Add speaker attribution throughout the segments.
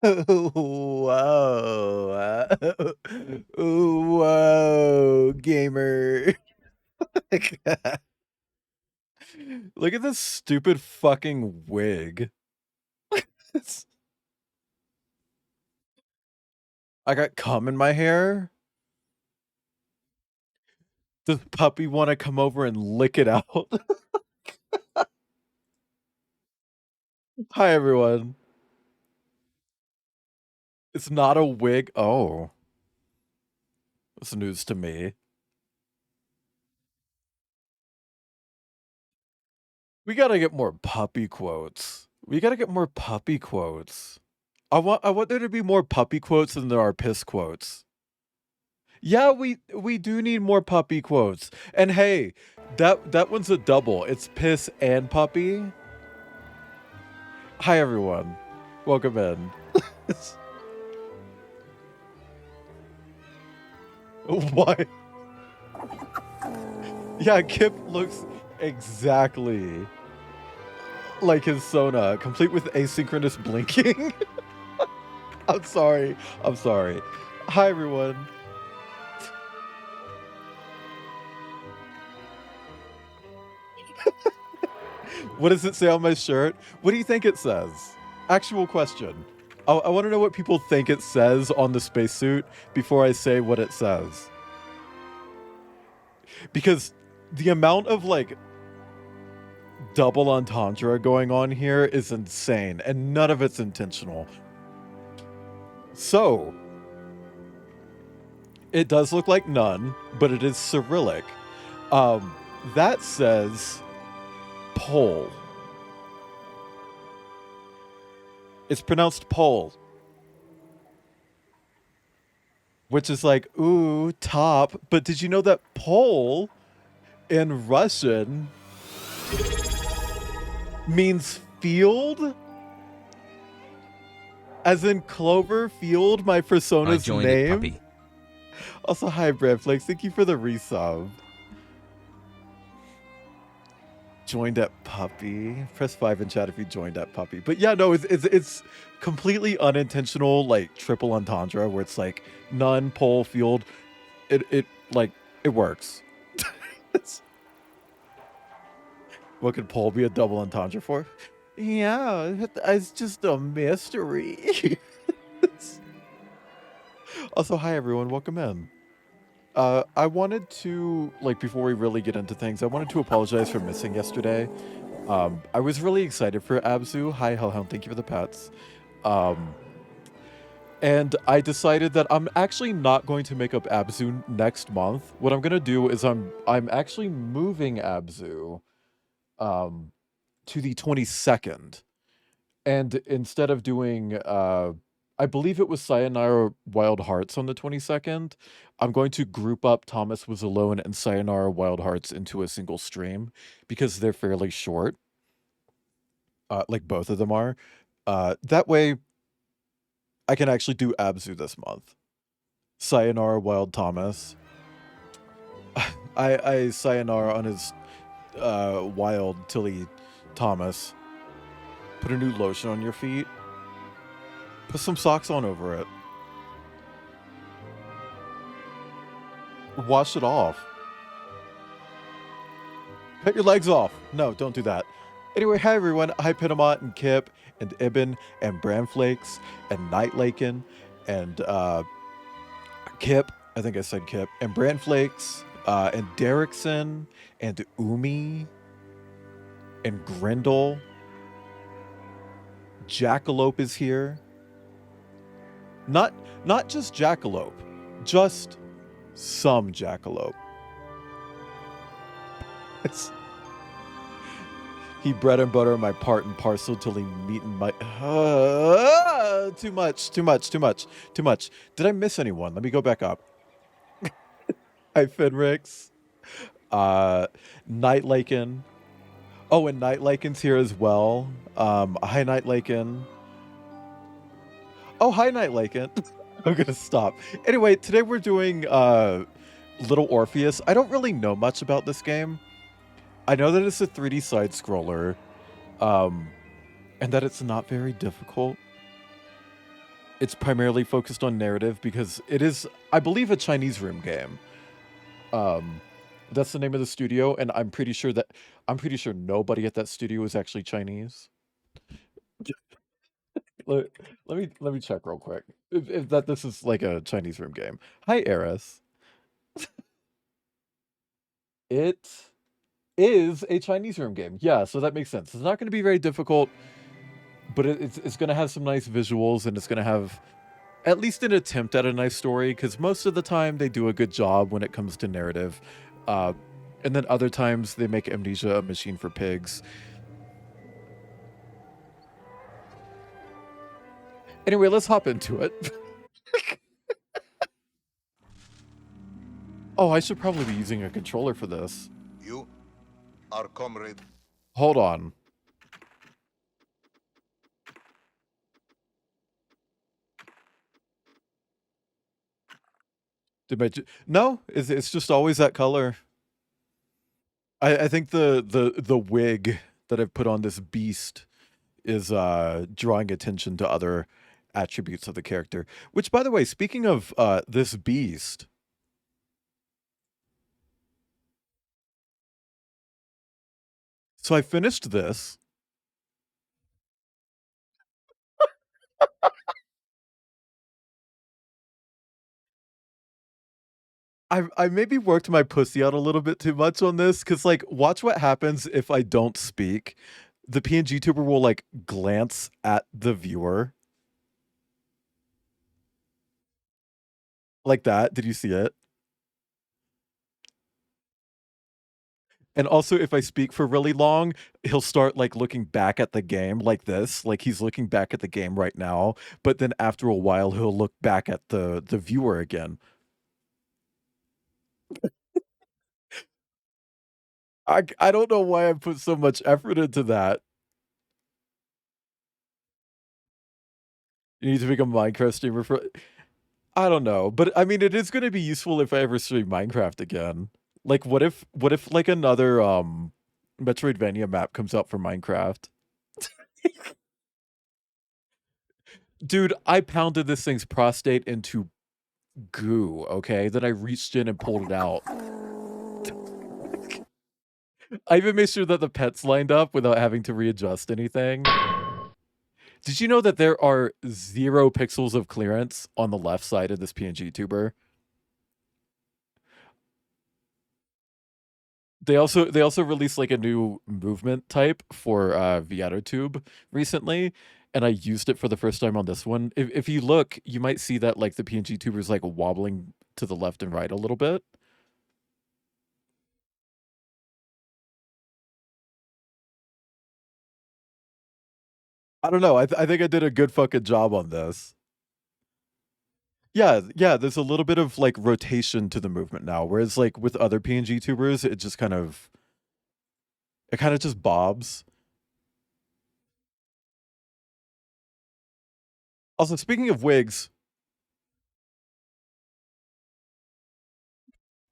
Speaker 1: Whoa. Whoa, gamer. Look at this stupid fucking wig. I got cum in my hair. Does puppy want to come over and lick it out? Hi, everyone. It's not a wig. Oh, that's news to me. We gotta get more puppy quotes. We gotta get more puppy quotes. I want there to be more puppy quotes than there are piss quotes. Yeah, we do need more puppy quotes. And hey, that one's a double. It's piss and puppy. Hi everyone. Welcome in. Why? Yeah, Kip looks exactly like his Sona, complete with asynchronous blinking. I'm sorry. I'm sorry. Hi everyone. What does it say on my shirt? What do you think it says? Actual question. I want to know what people think it says on the spacesuit before I say what it says. Because the amount of like double entendre going on here is insane, and none of it's intentional. So, it does look like none, but it is Cyrillic. That says pole. It's pronounced pole, which is like, ooh, top. But did you know that pole in Russian means field? As in Clover Field, my persona's name? Also, hi, Bramflex. Thank you for the resub. Joined at puppy. Press 5 in chat if you joined at puppy. But yeah, no, it's completely unintentional, like triple entendre, where it's like none, pole, field. It like it works. What could pole be a double entendre for? Yeah, it's just a mystery. Also, hi everyone, welcome in. I wanted to, like, before we really get into things, I wanted to apologize for missing yesterday. I was really excited for Abzu. Hi, Hellhound, thank you for the pets. And I decided that I'm actually not going to make up Abzu next month. What I'm gonna do is I'm actually moving Abzu to the 22nd. And instead of doing I believe it was Sayonara Wild Hearts on the 22nd. I'm going to group up Thomas Was Alone and Sayonara Wild Hearts into a single stream because they're fairly short. Like both of them are. That way I can actually do Abzu this month. Sayonara Wild Thomas. I Sayonara on his Wild Tilly Thomas. Put a new lotion on your feet. Put some socks on over it. Wash it off. Cut your legs off. No, don't do that. Anyway, hi everyone. Hi Pinamot and Kip and Ibn and Bramflakes and Nightlaken and Kip. I think I said Kip. And Bramflakes and Derrickson and Umi and Grindel. Jackalope is here. Not just Jackalope. Just some Jackalope. He bread and butter my part and parcel till he meet in my too much. Did I miss anyone? Let me go back up. Hi Fenrix. Nightlaken. Oh, and Nightlaken's here as well. Hi Nightlaken. Oh, hi Nightlaken. I'm gonna stop. Anyway, today we're doing Little Orpheus. I don't really know much about this game. I know that it's a 3D side-scroller, and that it's not very difficult. It's primarily focused on narrative because it is, I believe, a Chinese room game. Um, that's the name of the studio, and I'm pretty sure nobody at that studio is actually Chinese. Let, let me check real quick if that this is like a Chinese room game. Hi, Eris. It is a Chinese room game. Yeah, so that makes sense. It's not going to be very difficult, but it's going to have some nice visuals, and it's going to have at least an attempt at a nice story. Because most of the time they do a good job when it comes to narrative, uh, and then other times they make Amnesia a machine for pigs. Anyway, let's hop into it. Oh, I should probably be using a controller for this.
Speaker 2: You, our comrade.
Speaker 1: Hold on. No? It's just always that color. I think the wig that I've put on this beast is drawing attention to other attributes of the character. Which, by the way, speaking of this beast, so I finished this. I maybe worked my pussy out a little bit too much on this because, like, watch what happens if I don't speak. The PNG tuber will like glance at the viewer like that. Did you see it? And also, if I speak for really long, he'll start like looking back at the game like this, like he's looking back at the game right now. But then after a while, he'll look back at the viewer again. I don't know why I put so much effort into that. You need to become a Minecraft streamer for. I don't know, but I mean, it is going to be useful if I ever stream Minecraft again. Like, what if like another Metroidvania map comes out for Minecraft? Dude, I pounded this thing's prostate into goo, okay? Then I reached in and pulled it out. I even made sure that the pets lined up without having to readjust anything. Did you know that there are 0 pixels of clearance on the left side of this PNG tuber? They also released like a new movement type for ViatoTube recently, and I used it for the first time on this one. If you look, you might see that like the PNG tuber is like wobbling to the left and right a little bit. I don't know. I think I did a good fucking job on this. Yeah, yeah. There's a little bit of like rotation to the movement now, whereas like with other PNG tubers, it kind of just bobs. Also, speaking of wigs,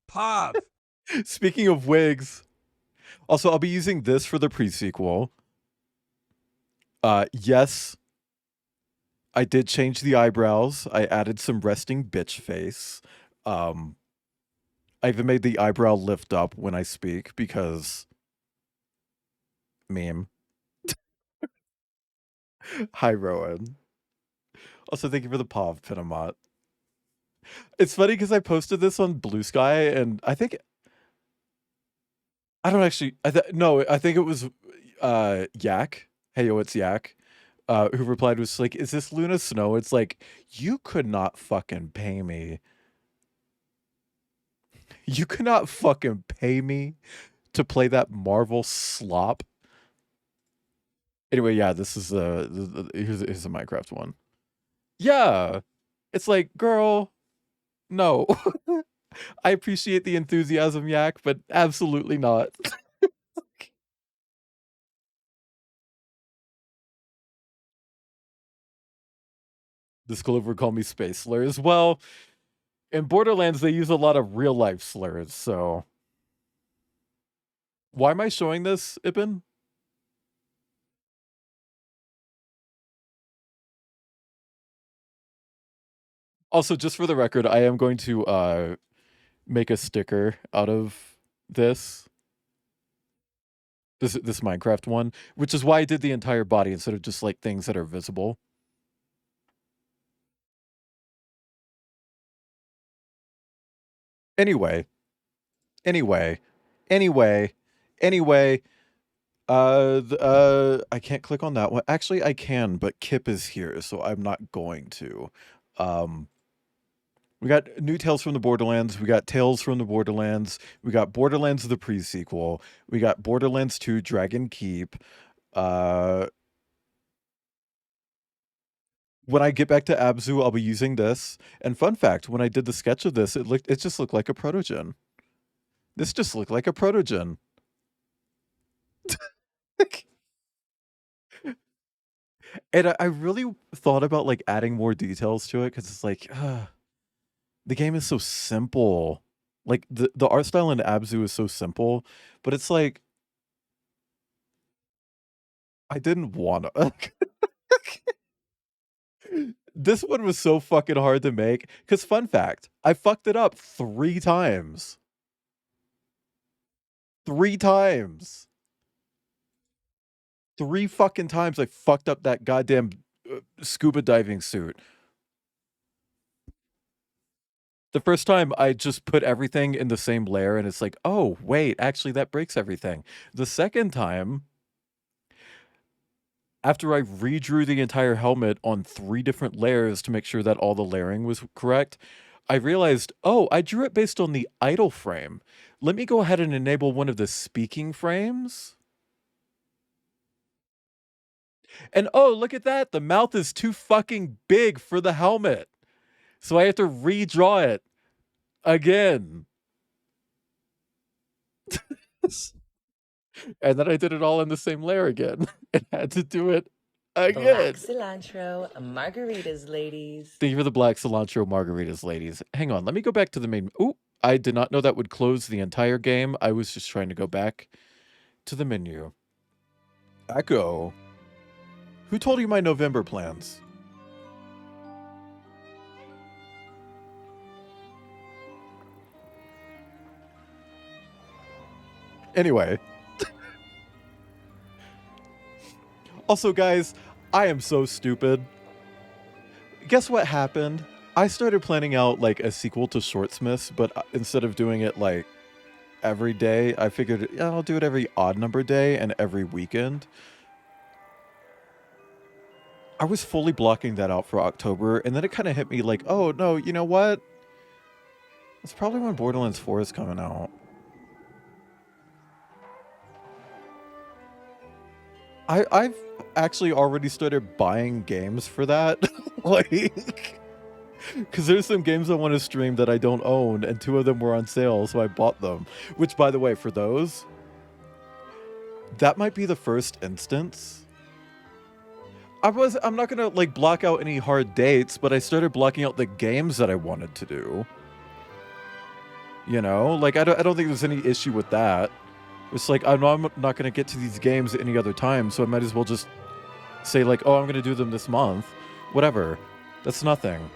Speaker 2: Pav!
Speaker 1: speaking of wigs, also I'll be using this for the pre-sequel. Yes, I did change the eyebrows. I added some resting bitch face. Um, I even made the eyebrow lift up when I speak because meme. Hi, Rowan. Also, thank you for the POV, Pinamat. It's funny because I posted this on Blue Sky, and I think I don't actually. No, I think it was Yak. Hey yo, it's Yak. Who replied was like, "Is this Luna Snow?" It's like you could not fucking pay me. You could not fucking pay me to play that Marvel slop. Anyway, yeah, this is here's a Minecraft one. Yeah, it's like, girl, no. I appreciate the enthusiasm, Yak, but absolutely not. This Clover call me space slurs. Well, in Borderlands, they use a lot of real life slurs, so why am I showing this, Ibn? Also, just for the record, I am going to make a sticker out of this this Minecraft one, which is why I did the entire body instead of just like things that are visible. Anyway, anyway, anyway, anyway. I can't click on that one. Actually, I can, but Kip is here, so I'm not going to. Um, we got new Tales from the Borderlands. We got Tales from the Borderlands. We got Borderlands the pre-sequel. We got Borderlands 2 Dragon Keep. Uh, when I get back to Abzu, I'll be using this. And fun fact, when I did the sketch of this, it just looked like a protogen. This just looked like a protogen. And I really thought about like adding more details to it because it's like the game is so simple. Like the art style in Abzu is so simple, but it's like I didn't want to. This one was so fucking hard to make. Because fun fact, I fucked it up 3 times. 3 times. 3 fucking times I fucked up that goddamn scuba diving suit. The first time I just put everything in the same layer and it's like, oh, wait, actually that breaks everything. The second time, after I redrew the entire helmet on 3 different layers to make sure that all the layering was correct, I realized, oh, I drew it based on the idle frame. Let me go ahead and enable one of the speaking frames. And oh, look at that. The mouth is too fucking big for the helmet. So I have to redraw it again. And then I did it all in the same layer again and had to do it again.
Speaker 3: Black cilantro margaritas, ladies.
Speaker 1: Thank you for the black cilantro margaritas, ladies. Hang on, let me go back to the main. Ooh, I did not know that would close the entire game. I was just trying to go back to the menu. Echo. Who told you my November plans? Anyway. Also, guys, I am so stupid. Guess what happened? I started planning out like a sequel to Shortsmiths, but instead of doing it like every day, I figured I'll do it every odd number day and every weekend. I was fully blocking that out for October, and then it kind of hit me like, oh no, you know what? It's probably when Borderlands 4 is coming out. I've actually already started buying games for that. Like, because there's some games I want to stream that I don't own, and 2 of them were on sale, so I bought them. Which, by the way, for those, that might be the first instance. I'm not gonna like block out any hard dates, but I started blocking out the games that I wanted to do. You know, like I don't think there's any issue with that. It's like I'm not gonna get to these games any other time, so I might as well just say like, oh, I'm gonna do them this month. Whatever. That's nothing.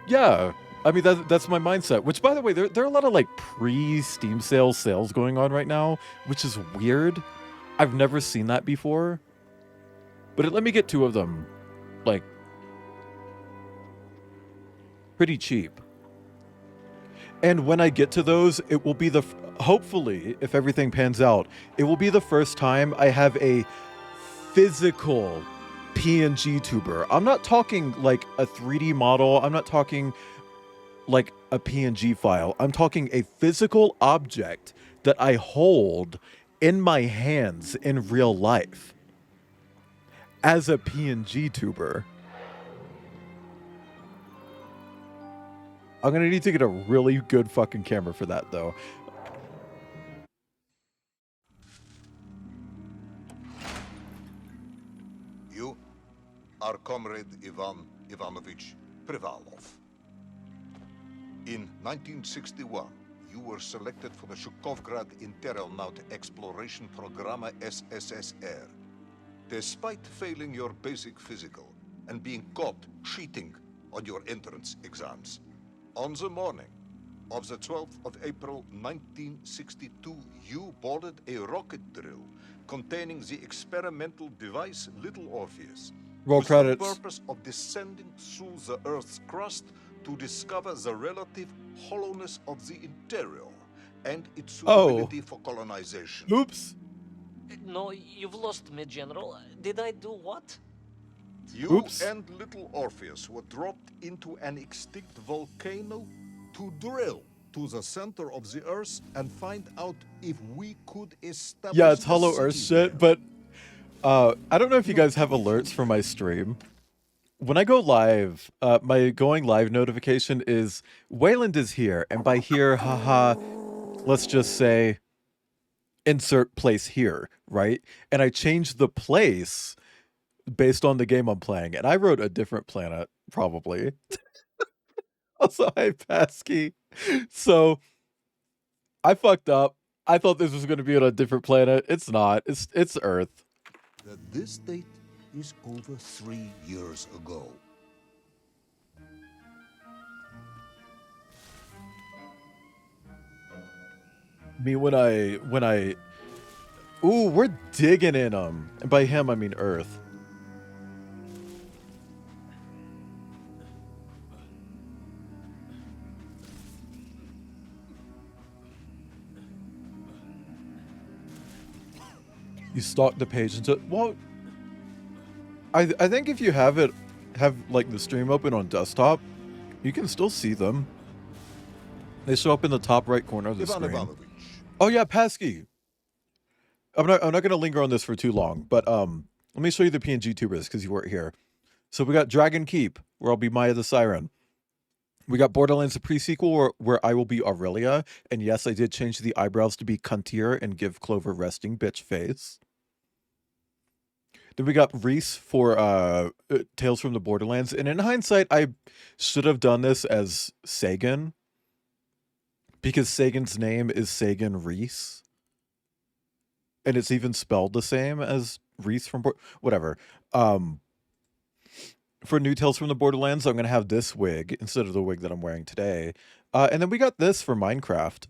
Speaker 1: Yeah. I mean, that's my mindset. Which, by the way, there are a lot of like pre-Steam sales going on right now, which is weird. I've never seen that before. But it let me get 2 of them, like, pretty cheap. And when I get to those, it will be hopefully, if everything pans out, it will be the first time I have a physical PNG tuber. I'm not talking like a 3D model. I'm not talking like a PNG file. I'm talking a physical object that I hold in my hands in real life as a PNG tuber. I'm gonna need to get a really good fucking camera for that, though.
Speaker 2: You are Comrade Ivan Ivanovich Privalov. In 1961, you were selected for the Shukovgrad Internaut Exploration Program SSSR. Despite failing your basic physical and being caught cheating on your entrance exams, on the morning of the 12th of April 1962, you boarded a rocket drill containing the experimental device Little Orpheus,
Speaker 1: Roll
Speaker 2: with the
Speaker 1: credits.
Speaker 2: purpose of descending through the Earth's crust to discover the relative hollowness of the interior and its suitability for colonization.
Speaker 1: Oops.
Speaker 4: No, you've lost me, General. Did I do what?
Speaker 2: You
Speaker 1: Oops.
Speaker 2: and Little Orpheus were dropped into an extinct volcano to drill to the center of the Earth and find out if we could establish
Speaker 1: Yeah, it's
Speaker 2: a
Speaker 1: Hollow Earth
Speaker 2: city
Speaker 1: shit,
Speaker 2: there.
Speaker 1: but I don't know if you guys have alerts for my stream. When I go live, my going live notification is Wayland is here, and by here, haha, let's just say insert place here, right? And I changed the place based on the game I'm playing, and I wrote a different planet, probably. Also, hi, Pasky. So I fucked up. I thought this was going to be on a different planet. It's not. It's Earth.
Speaker 2: That this date is over 3 years ago.
Speaker 1: Me when I ooh, we're digging in them, and by him I mean Earth. You stalk the page and so well. I think if you have like the stream open on desktop, you can still see them. They show up in the top right corner of the
Speaker 2: Ivan
Speaker 1: screen.
Speaker 2: Ivanovich,
Speaker 1: Oh yeah, Pesky. I'm not gonna linger on this for too long, but let me show you the PNG tubers because you weren't here. So we got Dragon Keep, where I'll be Maya the Siren. We got Borderlands the pre-sequel where I will be Aurelia, and yes, I did change the eyebrows to be cuntier and give Clover resting bitch face. Then we got Reese for Tales from the Borderlands, and in hindsight, I should have done this as Sagan because Sagan's name is Sagan Reese, and it's even spelled the same as Reese from whatever. For New Tales from the Borderlands, I'm gonna have this wig instead of the wig that I'm wearing today, and then we got this for Minecraft.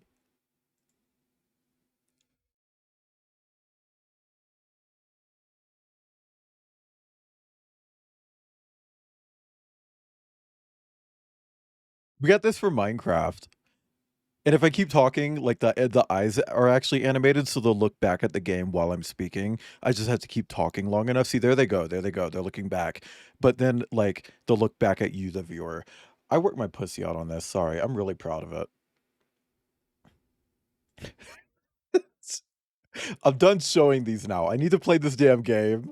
Speaker 1: We got this for Minecraft. And if I keep talking, like the eyes are actually animated, so they'll look back at the game while I'm speaking. I just have to keep talking long enough. See, there they go. There they go. They're looking back. But then, like, they'll look back at you, the viewer. I worked my pussy out on this. Sorry. I'm really proud of it. I'm done showing these now. I need to play this damn game.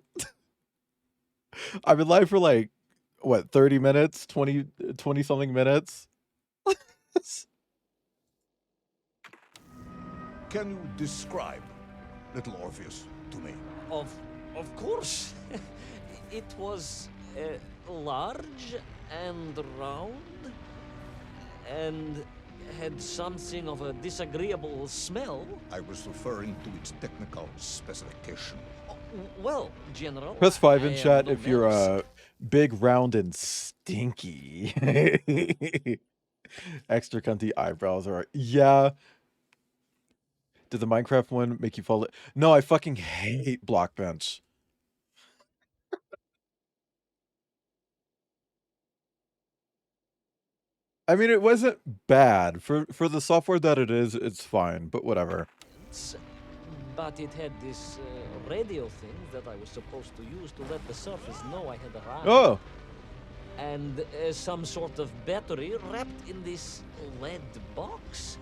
Speaker 1: I've been live for like, what, 30 minutes? 20 something minutes?
Speaker 2: can you describe Little Orpheus to me?
Speaker 4: Of course. It was large and round and had something of a disagreeable smell.
Speaker 2: I was referring to its technical specification.
Speaker 4: Well, General.
Speaker 1: Press 5
Speaker 4: I
Speaker 1: in
Speaker 4: am
Speaker 1: chat
Speaker 4: no
Speaker 1: if you're
Speaker 4: menace.
Speaker 1: big, round, and stinky. Extra cunty eyebrows are yeah. Did the Minecraft one make you fall? No, I fucking hate Blockbench. I mean, it wasn't bad for the software that it is. It's fine, but whatever.
Speaker 4: But it had this radio thing that I was supposed to use to let the surface know I had arrived.
Speaker 1: Oh,
Speaker 4: And some sort of battery wrapped in this lead box.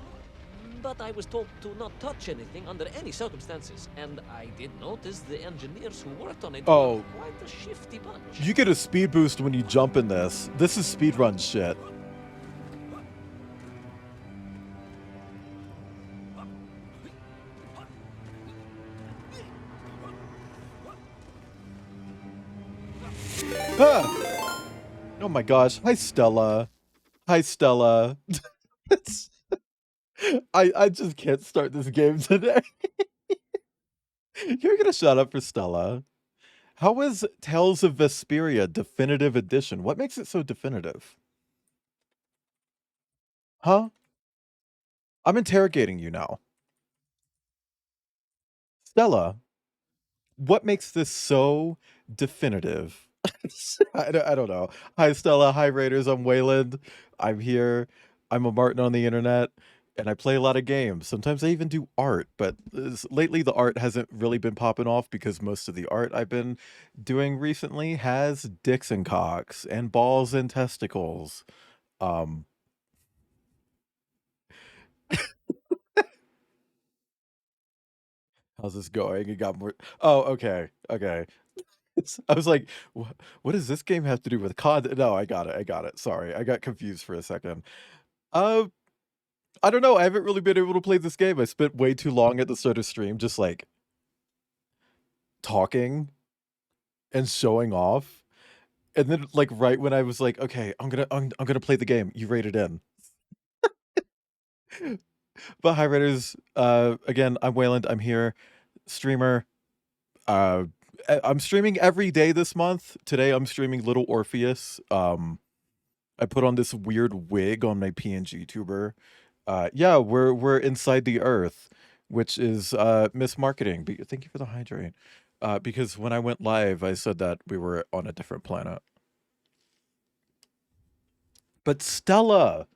Speaker 4: But I was told to not touch anything under any circumstances, and I did notice the engineers who worked on it
Speaker 1: Oh.
Speaker 4: were quite a shifty bunch.
Speaker 1: you get a speed boost when you jump in this. This is speedrun shit. Ah! Oh my gosh. Hi, Stella. Hi, Stella. I just can't start this game today. You're gonna shut up for Stella. How was Tales of Vesperia Definitive Edition? What makes it so definitive? Huh? I'm interrogating you now. Stella, what makes this so definitive? I don't know. Hi, Stella. Hi, Raiders. I'm Wayland. I'm here. I'm a Martin on the internet, and I play a lot of games. Sometimes I even do art, but lately the art hasn't really been popping off because most of the art I've been doing recently has dicks and cocks and balls and testicles. Um, how's this going? It got more. Oh, okay, okay. I was like, what does this game have to do with COD? No, I got it. I got it. Sorry, I got confused for a second. Uh, I don't know. I haven't really been able to play this game. I spent way too long at the start of stream just like talking and showing off. And then like right when I was like, okay, I'm gonna play the game, you rated in. But hi Raiders, again, I'm Wayland, I'm here, streamer. Uh I'm streaming every day this month. Today I'm streaming Little Orpheus. I put on this weird wig on my PNG tuber. Yeah, we're inside the Earth, which is mismarketing. Thank you for the hydrate. Because when I went live, I said that we were on a different planet. But Stella,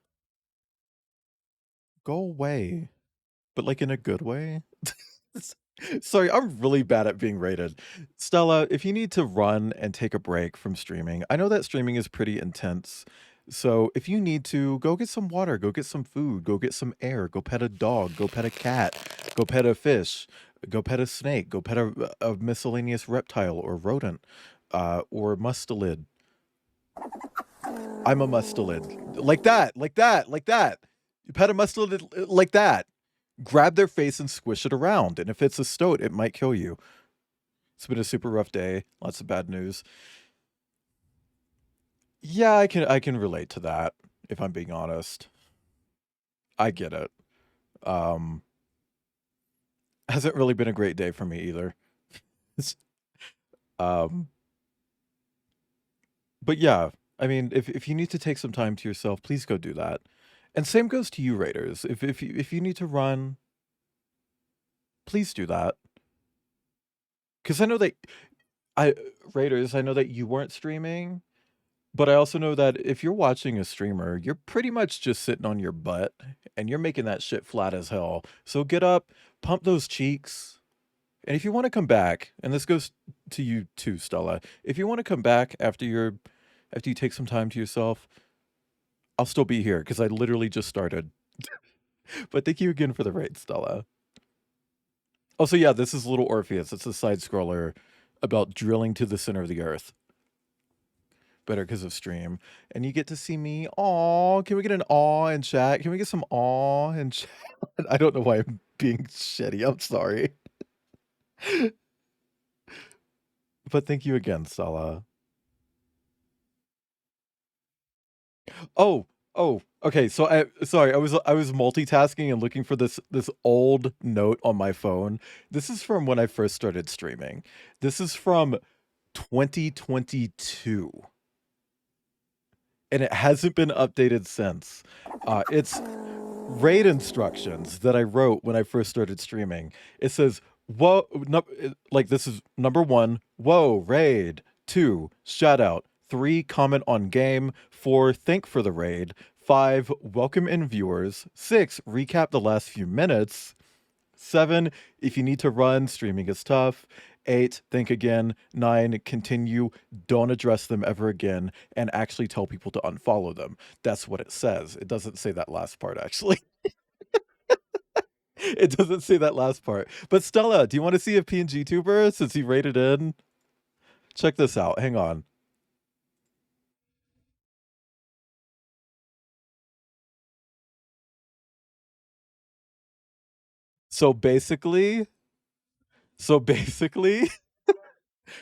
Speaker 1: go away. But like in a good way. Sorry, I'm really bad at being rated. Stella, if you need to run and take a break from streaming, I know that streaming is pretty intense. So if you need to, go get some water, go get some food, go get some air, go pet a dog, go pet a cat, go pet a fish, go pet a snake, go pet a miscellaneous reptile or rodent, or mustelid. I'm a mustelid. Like that, like that, like that. You pet a mustelid like that. Grab their face and squish it around. And if it's a stoat, it might kill you. It's been a super rough day. Lots of bad news. Yeah, I can relate to that, if I'm being honest. I get it. Um hasn't really been a great day for me either. um but yeah, I mean, if you need to take some time to yourself, please go do that. And same goes to you, Raiders. If you need to run, please do that. Because I know that I Raiders, I know that you weren't streaming. But I also know that if you're watching a streamer, you're pretty much just sitting on your butt and you're making that shit flat as hell. So get up, pump those cheeks. And if you want to come back, and this goes to you too, Stella, if you want to come back after you take some time to yourself, I'll still be here because I literally just started. But thank you again for the raid, Stella. Also, yeah, this is Little Orpheus. It's a side scroller about drilling to the center of the earth. Better because of stream. And you get to see me. Aw, can we get an aw in chat? Can we get some aw in chat? I don't know why I'm being shitty. I'm sorry. But thank you again, Stella. Oh, okay. So sorry, I was multitasking and looking for this old note on my phone. This is from when I first started streaming. This is from 2022. And it hasn't been updated since. It's raid instructions that I wrote when I first started streaming. It says, whoa, no, like this is number 1, whoa, raid. 2, shout out. 3, comment on game. 4, thank for the raid. 5, welcome in viewers. 6, recap the last few minutes. 7, if you need to run, streaming is tough. 8, think again. 9, continue. Don't address them ever again, and actually tell people to unfollow them. That's what it says. It doesn't say that last part, actually. It doesn't say that last part. But Stella, do you want to see a PNG tuber since you rated in? Check this out. Hang on. So basically, so basically,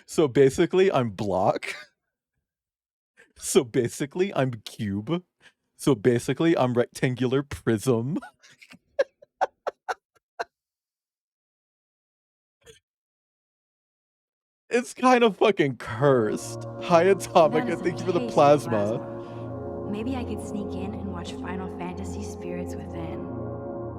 Speaker 1: so basically, I'm block. So basically, I'm cube. So basically, I'm rectangular prism. It's kind of fucking cursed. Hi, Atomic,
Speaker 5: That is
Speaker 1: and
Speaker 5: a
Speaker 1: thank you for the
Speaker 5: tasty
Speaker 1: plasma.
Speaker 5: Maybe I could sneak in and watch Final Fantasy Spirits Within.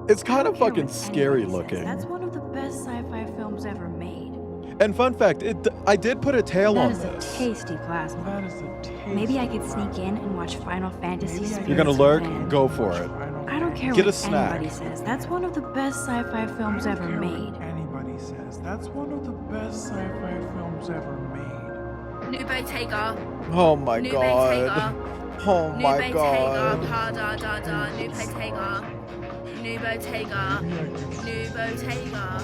Speaker 1: It's
Speaker 5: I
Speaker 1: kind
Speaker 5: don't
Speaker 1: of
Speaker 5: care
Speaker 1: fucking
Speaker 5: what
Speaker 1: scary
Speaker 5: anybody says. That's
Speaker 1: looking.
Speaker 5: one of the best sci-fi films ever made.
Speaker 1: And fun fact, I did put a tail
Speaker 5: That
Speaker 1: on
Speaker 5: is a
Speaker 1: this.
Speaker 5: tasty plasma.
Speaker 6: That is a tasty
Speaker 5: Maybe I could sneak
Speaker 6: plasma.
Speaker 5: in and watch Final Fantasy
Speaker 6: Maybe I
Speaker 5: Spirits
Speaker 1: You're gonna lurk?
Speaker 5: Within.
Speaker 1: Go for it.
Speaker 5: I don't care
Speaker 1: Get a
Speaker 5: what
Speaker 1: snack.
Speaker 5: anybody says. That's one of the best sci-fi films
Speaker 6: I don't
Speaker 5: ever
Speaker 6: care
Speaker 5: made.
Speaker 6: what anybody says. That's one of the best sci-fi films ever made.
Speaker 7: New Bottega.
Speaker 1: Oh my
Speaker 7: New
Speaker 1: god.
Speaker 7: Bottega.
Speaker 1: Oh
Speaker 7: New
Speaker 1: my
Speaker 7: Bottega.
Speaker 1: god.
Speaker 7: Pa da da da. New Bottega. New Bottega. New Bottega.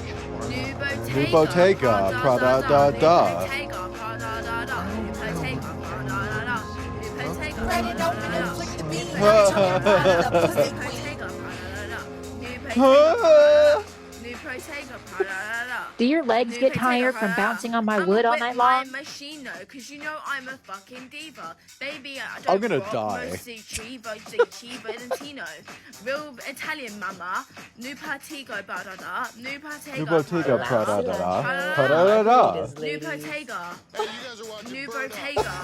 Speaker 7: New Bottega.
Speaker 1: New Bottega.
Speaker 7: Pa da da da.
Speaker 1: Pra-da-da-da.
Speaker 7: New Bottega. Pa da da da. New Bottega. Pa da da da. New Bottega. Pa da da da. New Bottega. Pa da da da. New Bottega. New Bottega. Pa da da da.
Speaker 8: Do your legs get tired from bouncing on my wood all night long?
Speaker 7: I'm a machine though, cause you know I'm a fucking diva. Baby, I
Speaker 1: I'm
Speaker 7: don't
Speaker 1: gonna
Speaker 7: rock
Speaker 1: die.
Speaker 7: mostly Chivo, Chivo, and Tino. Real Italian mama. New Partigo, ba-da-da. New Partigo,
Speaker 1: New Bottega.
Speaker 7: pa-da-da.
Speaker 1: Pra-da-da-da. Pra-da-da-da.
Speaker 7: New Bottega. New Bottega.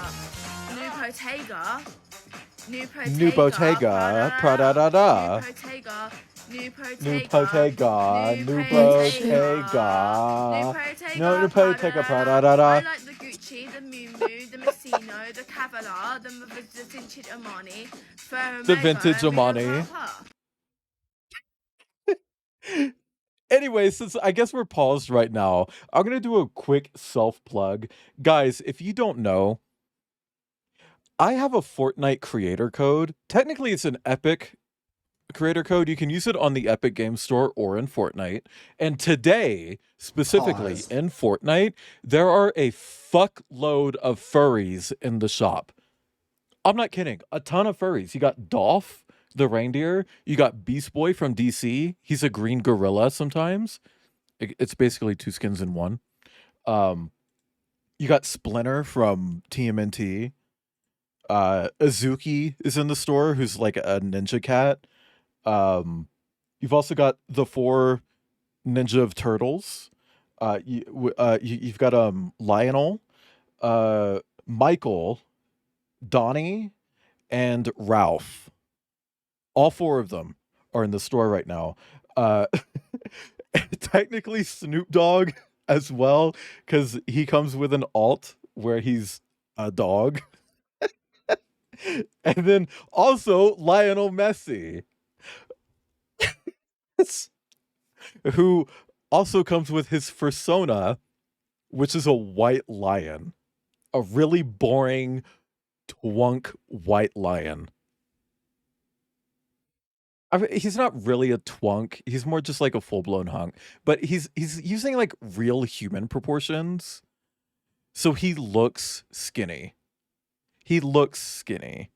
Speaker 7: New Bottega. New Bottega.
Speaker 1: New Bottega. Pra-da-da-da.
Speaker 7: New Bottega. New
Speaker 1: New
Speaker 7: Bottega.
Speaker 1: Bottega. New
Speaker 7: New
Speaker 1: Bottega.
Speaker 7: Bottega.
Speaker 1: No, New Bottega.
Speaker 7: I
Speaker 1: Pra-da-da-da.
Speaker 7: like the Gucci, the Miu Miu, the Messino, the Cavalier, the vintage Armani.
Speaker 1: The vintage Armani. Anyway, since I guess we're paused right now, I'm gonna do a quick self-plug. Guys, if you don't know, I have a Fortnite creator code. Technically, it's an Epic creator code. You can use it on the Epic Game Store or in Fortnite. And today, specifically
Speaker 2: Pause.
Speaker 1: in Fortnite, there are a fuckload of furries in the shop. I'm not kidding. A ton of furries. You got Dolph, the reindeer. You got Beast Boy from DC. He's a green gorilla sometimes. It's basically two skins in one. You got Splinter from TMNT. Azuki is in the store, who's like a ninja cat. You've also got the 4 Ninja of Turtles. You've got Lionel, Michael, Donnie, and Ralph. All 4 of them are in the store right now. Technically Snoop Dogg as well, because he comes with an alt where he's a dog. And then also Lionel Messi, who also comes with his persona, which is a white lion. A really boring, twunk white lion. I mean, he's not really a twunk. He's more just like a full-blown hunk. But he's using like real human proportions. So he looks skinny. He looks skinny.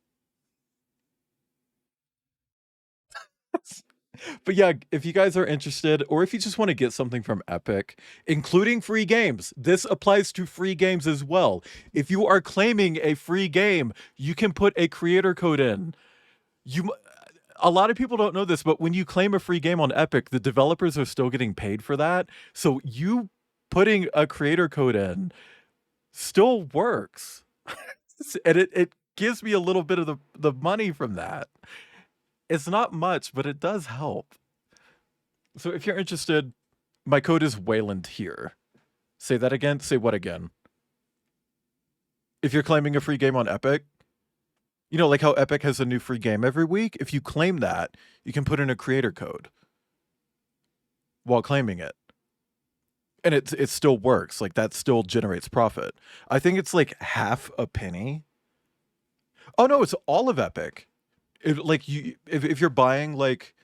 Speaker 1: But yeah, if you guys are interested, or if you just want to get something from Epic, including free games, this applies to free games as well. If you are claiming a free game, you can put a creator code in. A lot of people don't know this, but when you claim a free game on Epic, the developers are still getting paid for that. So you putting a creator code in still works. And it gives me a little bit of the money from that. It's not much, but it does help. So if you're interested, my code is Wayland here. Say that again. Say what again? If you're claiming a free game on Epic, you know, like how Epic has a new free game every week. If you claim that, you can put in a creator code while claiming it. And it still works. Like that still generates profit. I think it's like half a penny. Oh no, it's all of Epic. If you're buying like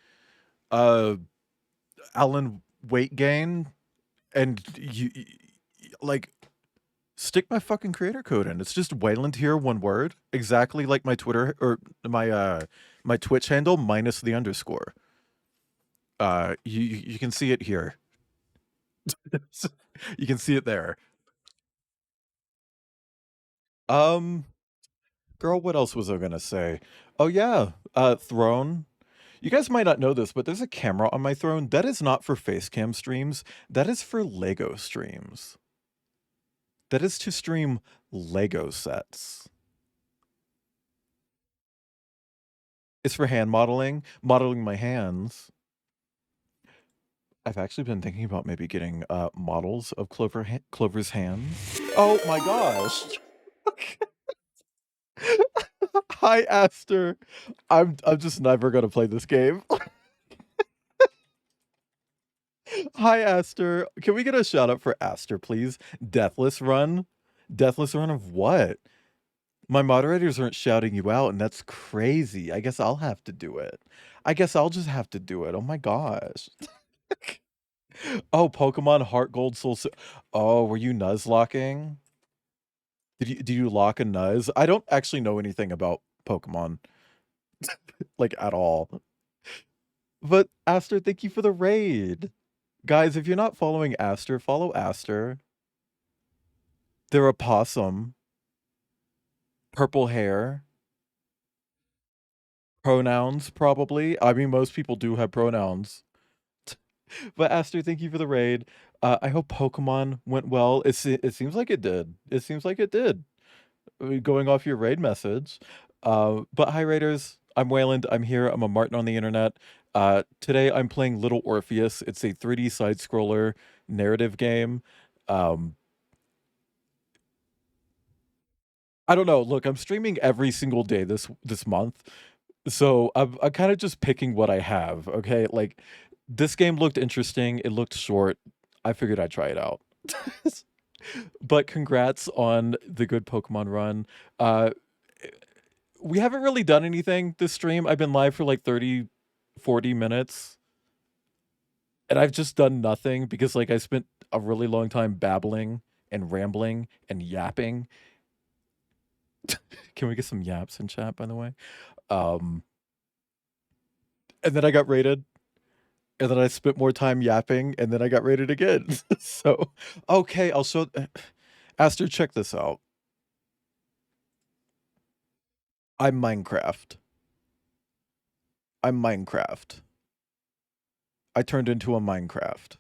Speaker 1: Alan weight gain and you like stick my fucking creator code in. It's just Wayland here, one word, exactly like my Twitter or my Twitch handle minus the underscore. You can see it here. You can see it there. Girl, what else was I gonna say? Oh yeah, Throne. You guys might not know this, but there's a camera on my throne. That is not for Facecam streams. That is for Lego streams. That is to stream Lego sets. It's for hand modeling my hands. I've actually been thinking about maybe getting models of Clover's hands. Oh my gosh. Hi, Aster. I'm just never gonna play this game. Hi, Aster. Can we get a shout out for Aster, please? Deathless run? Deathless run of what? My moderators aren't shouting you out, and that's crazy. I guess I'll have to do it. I guess I'll just have to do it. Oh my gosh. Oh, Pokemon Heart Gold Soul. Oh, were you Nuzlocking? Did you lock a Nuz? I don't actually know anything about Pokemon, like at all. But Aster, thank you for the raid. Guys, if you're not following Aster, follow Aster. They're a possum. Purple hair. Pronouns, probably. I mean, most people do have pronouns. But Aster, thank you for the raid. I hope Pokemon went well. It seems like it did. It seems like it did. Going off your raid message. But hi, raiders. I'm Wayland. I'm here. I'm a Martin on the internet. Today I'm playing Little Orpheus. It's a 3D side-scroller narrative game. I don't know. Look, I'm streaming every single day this month. So I'm kind of just picking what I have, okay? Like, this game looked interesting. It looked short. I figured I'd try it out. But congrats on the good Pokemon run. We haven't really done anything this stream. I've been live for like 30, 40 minutes. And I've just done nothing because like I spent a really long time babbling and rambling and yapping. Can we get some yaps in chat, by the way? And then I got raided. And then I spent more time yapping, and then I got raided again. So, okay, I'll show... Aster, check this out. I'm Minecraft. I turned into a Minecraft.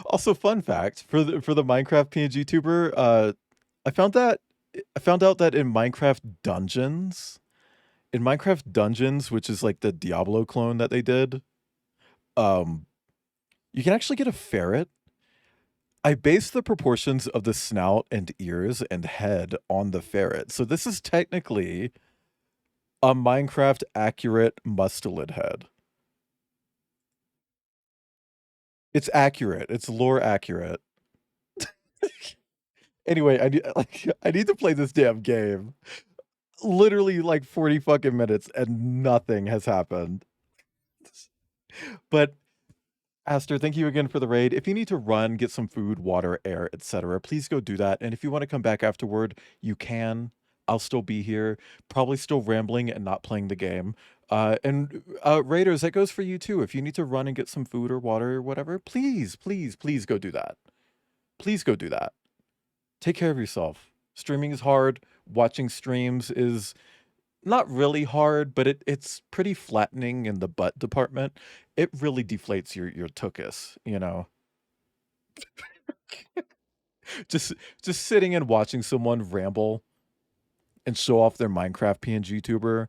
Speaker 1: Also, fun fact, for the Minecraft PNG tuber, I found out that in Minecraft Dungeons, which is like the Diablo clone that they did, you can actually get a ferret. I based the proportions of the snout and ears and head on the ferret. So this is technically a Minecraft accurate mustelid head. It's accurate. It's lore accurate. Anyway, I need to play this damn game. Literally like 40 fucking minutes and nothing has happened. But Aster, thank you again for the raid. If you need to run, get some food, water, air, etc., please go do that. And if you want to come back afterward, you can. I'll still be here, probably still rambling and not playing the game. And raiders, that goes for you too. If you need to run and get some food or water or whatever, please go do that. Please go do that. Take care of yourself. Streaming is hard. Watching streams is not really hard, but it's pretty flattening in the butt department. It really deflates your tuchus, you know. just sitting and watching someone ramble and show off their Minecraft PNG tuber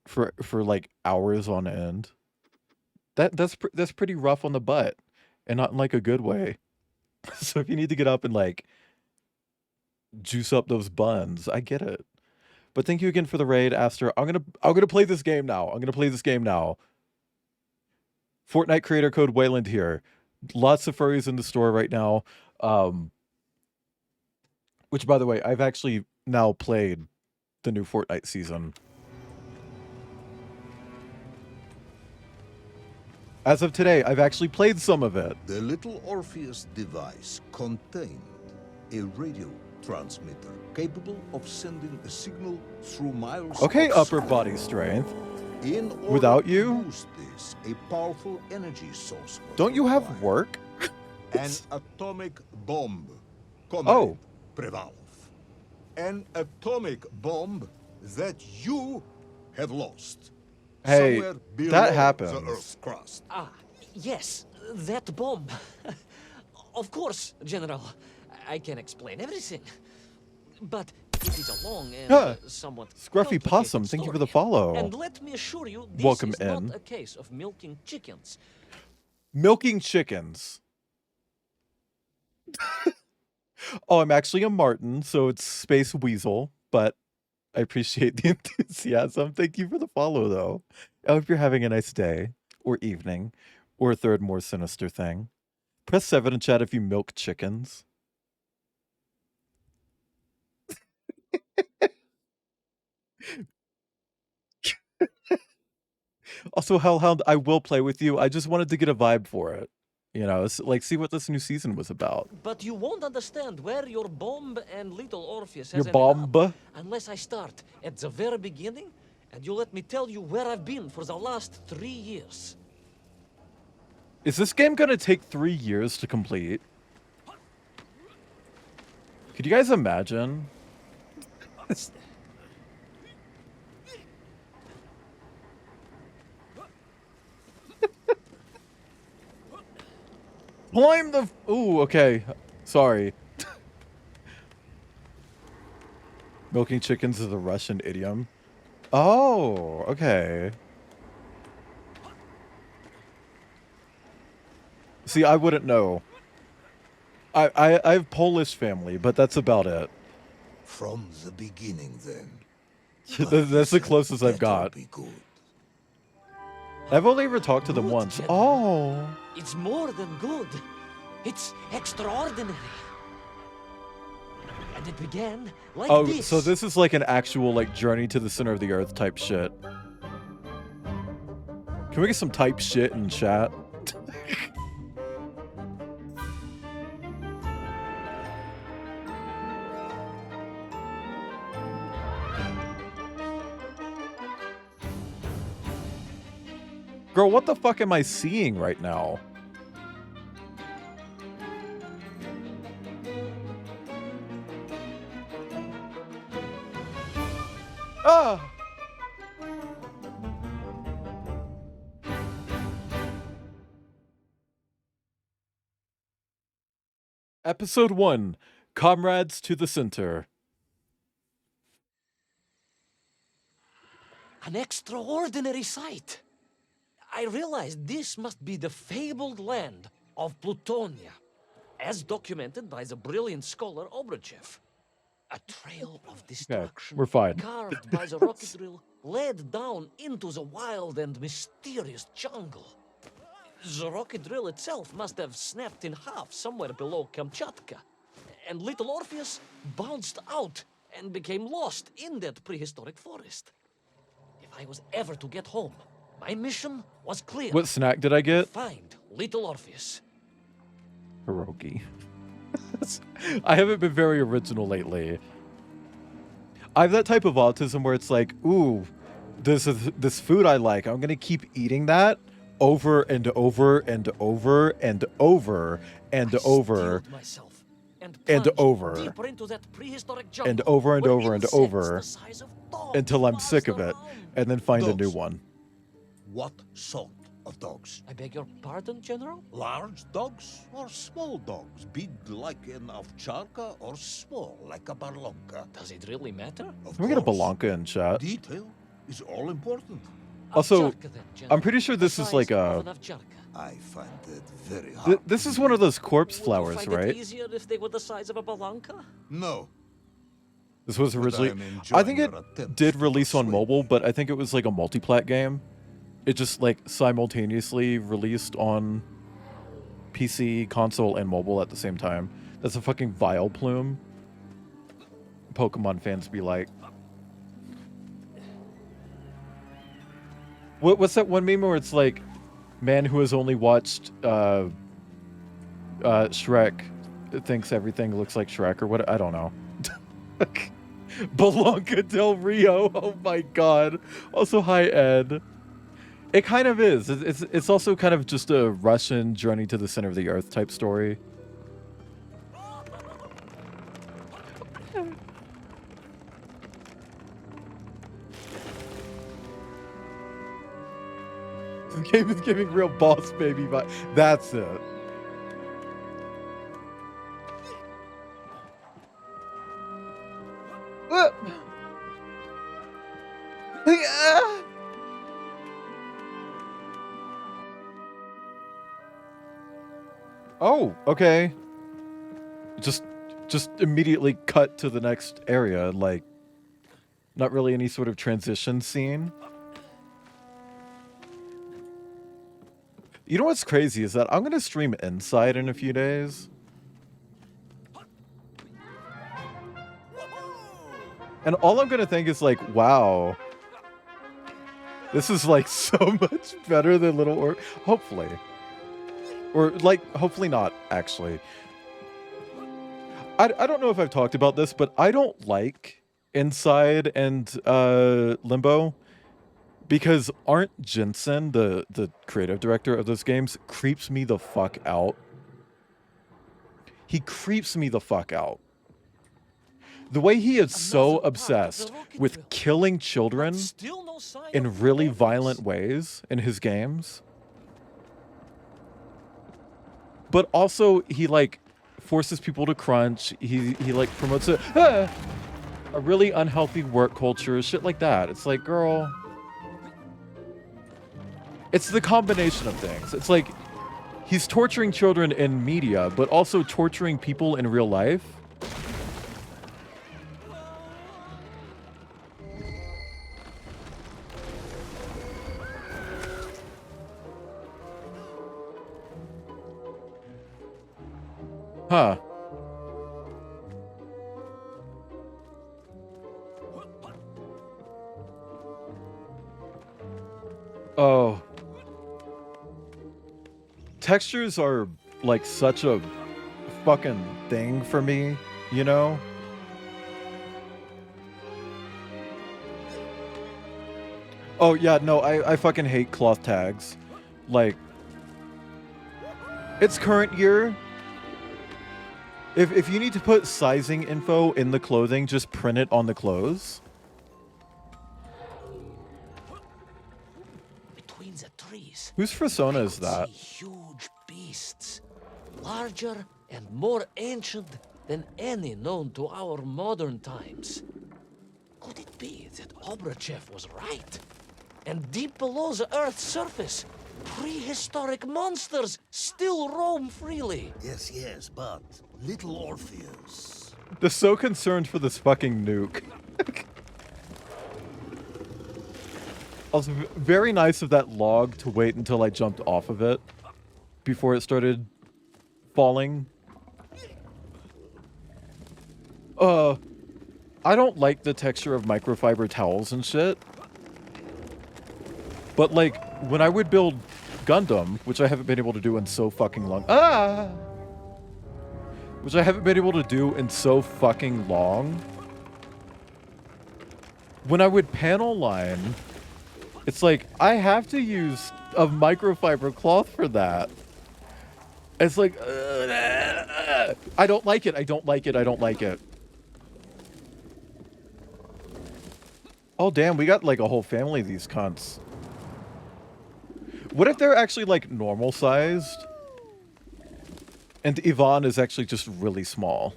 Speaker 1: for like hours on end. That's pretty rough on the butt, and not in like a good way. So if you need to get up and like juice up those buns, I get it. But thank you again for the raid, Aster. I'm gonna play this game now. Fortnite creator code Wayland here. Lots of furries in the store right now. Which, by the way, I've actually now played the new Fortnite season. As of today, I've actually played some of it.
Speaker 2: The little Orpheus device contained a radio transmitter capable of sending a signal through miles
Speaker 1: Okay,
Speaker 2: of
Speaker 1: upper
Speaker 2: space.
Speaker 1: body strength.
Speaker 2: In order
Speaker 1: Without
Speaker 2: to
Speaker 1: you?
Speaker 2: use this, a powerful energy source was
Speaker 1: Don't you have
Speaker 2: required.
Speaker 1: work?
Speaker 2: An atomic bomb. Comrade
Speaker 1: Oh.
Speaker 2: Prevalov. An atomic bomb that you have lost.
Speaker 1: Hey,
Speaker 2: Somewhere below
Speaker 1: that happens.
Speaker 2: the Earth's crust.
Speaker 4: Ah, yes, that bomb. Of course, General. I can explain everything. But it is a long and somewhat
Speaker 1: Scruffy
Speaker 4: complicated
Speaker 1: Possum, thank you for the
Speaker 4: story.
Speaker 1: follow.
Speaker 4: And let me assure you, this
Speaker 1: Welcome
Speaker 4: is
Speaker 1: in.
Speaker 4: not a case of milking chickens.
Speaker 1: Milking chickens. Oh, I'm actually a Martin, so it's Space Weasel, but I appreciate the enthusiasm. Thank you for the follow, though. I hope you're having a nice day, or evening, or a third more sinister thing. Press 7 in chat if you milk chickens. Also, Hellhound, I will play with you. I just wanted to get a vibe for it. You know, like see what this new season was about.
Speaker 4: But you won't understand where your bomb and little Orpheus
Speaker 1: Your
Speaker 4: has ended
Speaker 1: bomb?
Speaker 4: up unless I start at the very beginning and you let me tell you where I've been for the last 3 years.
Speaker 1: Is this game gonna take 3 years to complete? Could you guys imagine? Climb the... Ooh, okay. Sorry. Milking chickens is a Russian idiom. Oh, okay. See, I wouldn't know. I have Polish family, but that's about it.
Speaker 2: From the beginning, then.
Speaker 1: That's the closest I've got.
Speaker 2: Be good.
Speaker 1: I've only ever talked to them
Speaker 4: Good,
Speaker 1: once.
Speaker 4: General.
Speaker 1: Oh.
Speaker 4: It's more than good. It's extraordinary. And it began like
Speaker 1: Oh,
Speaker 4: this.
Speaker 1: so this is like an actual like journey to the center of the earth type shit. Can we get some type shit in chat? Girl, what the fuck am I seeing right now? Ah! Episode 1, Comrades to the Center.
Speaker 4: An extraordinary sight. I realized this must be the fabled land of Plutonia, as documented by the brilliant scholar Obruchev. A trail of destruction
Speaker 1: we're fine.
Speaker 4: carved by the rocket drill led down into the wild and mysterious jungle. The rocket drill itself must have snapped in half somewhere below Kamchatka, and little Orpheus bounced out and became lost in that prehistoric forest. If I was ever to get home, my mission was clear.
Speaker 1: What snack did I get?
Speaker 4: Find little Orpheus.
Speaker 1: Pierogi. I haven't been very original lately. I have that type of autism where it's like, ooh, this food I like, I'm gonna keep eating that over and over and over and over and over and over and over and over and over until I'm sick of it, and then find a new one.
Speaker 2: What sort of dogs?
Speaker 4: I beg your pardon, General?
Speaker 2: Large dogs or small dogs? Big like an ovcharka or small like a barlonka?
Speaker 4: Does it really matter?
Speaker 2: Of
Speaker 1: Can we get a
Speaker 2: course.
Speaker 1: Belanca in chat?
Speaker 2: Detail is all important.
Speaker 1: Also,
Speaker 4: Ovcharka, then, General.
Speaker 1: I'm pretty sure this
Speaker 4: The
Speaker 1: is like
Speaker 4: size
Speaker 1: a...
Speaker 4: of an ovcharka.
Speaker 2: I find it very hard.
Speaker 1: This is one of those corpse
Speaker 4: Would
Speaker 1: flowers,
Speaker 4: you find
Speaker 1: right?
Speaker 4: it easier if they were the size of a Balanka?
Speaker 2: No.
Speaker 1: This was
Speaker 2: But
Speaker 1: originally...
Speaker 2: I'm
Speaker 1: I think it
Speaker 2: enjoying your attempts
Speaker 1: did
Speaker 2: to
Speaker 1: release on
Speaker 2: persuade
Speaker 1: mobile,
Speaker 2: me.
Speaker 1: but I think it was like a multi-plat game. It just like simultaneously released on PC, console, and mobile at the same time. That's a fucking vile plume. Pokemon fans be like... What's that one meme where it's like, man who has only watched Shrek thinks everything looks like Shrek or what? I don't know. Belanca del Rio. Oh my god. Also, hi Ed. It kind of is. It's also kind of just a Russian journey to the center of the earth type story. This game is giving real boss baby vibe. That's it. Oh, okay. Just immediately cut to the next area, like not really any sort of transition scene. You know what's crazy is that I'm gonna stream Inside in a few days. And all I'm gonna think is like, wow. This is like so much better than Little hopefully. Or like, hopefully not, actually. I don't know if I've talked about this, but I don't like Inside and Limbo. Because Arndt Jensen, the creative director of those games, creeps me the fuck out. He creeps me the fuck out. The way he is so obsessed with killing children in really violent ways in his games. But also, he, like, forces people to crunch. He like, promotes a really unhealthy work culture, shit like that. It's like, girl... It's the combination of things. It's like, he's torturing children in media, but also torturing people in real life. Huh. Oh. Textures are like such a fucking thing for me, you know? Oh yeah, no, I fucking hate cloth tags. Like, it's current year. If you need to put sizing info in the clothing, just print it on the clothes.
Speaker 4: Between the trees.
Speaker 1: Whose persona is that?
Speaker 4: Huge beasts, larger and more ancient than any known to our modern times. Could it be that Obrachev was right? And deep below the Earth's surface, prehistoric monsters still roam freely.
Speaker 9: Yes, but little Orpheus.
Speaker 1: They're so concerned for this fucking nuke. Also, very nice of that log to wait until I jumped off of it before it started falling. I don't like the texture of microfiber towels and shit. But, like, when I would build Gundam, which I haven't been able to do in so fucking long... Which I haven't been able to do in so fucking long. When I would panel line... It's like, I have to use a microfiber cloth for that. It's like, I don't like it, I don't like it, I don't like it. Oh damn, we got like a whole family of these cunts. What if they're actually like normal sized? And Yvonne is actually just really small.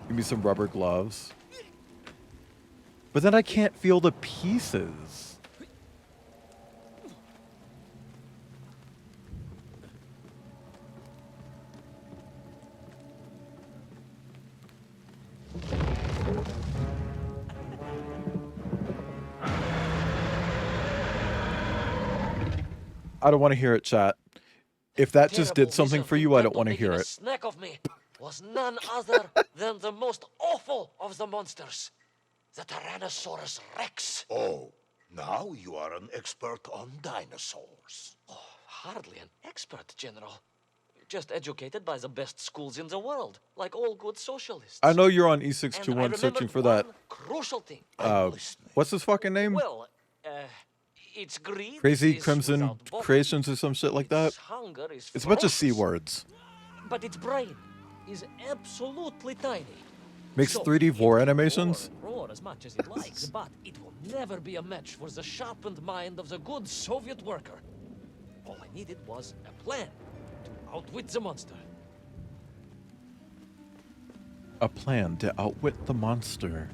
Speaker 1: Give me some rubber gloves. But then I can't feel the pieces. I don't want to hear it, chat. If that just did something for you, I don't want to hear it.
Speaker 4: Snack of me was none other than the most awful of the monsters, the Tyrannosaurus Rex.
Speaker 2: Oh, now you are an expert on dinosaurs.
Speaker 4: Oh, hardly an expert, General. Just educated by the best schools in the world, like all good socialists.
Speaker 1: I know you're on E621 searching for that.
Speaker 4: Crucial thing.
Speaker 1: What's his fucking name?
Speaker 4: Well, it's greed.
Speaker 1: Crazy Crimson Creations or some shit like that. It's a bunch of C words.
Speaker 4: But its brain is absolutely tiny.
Speaker 1: Makes 3D vor animations?
Speaker 4: Roar as much as it likes, but it will never be a match for the sharpened mind of the good Soviet worker. All I needed was a plan to outwit the monster.
Speaker 1: A plan to outwit the monster.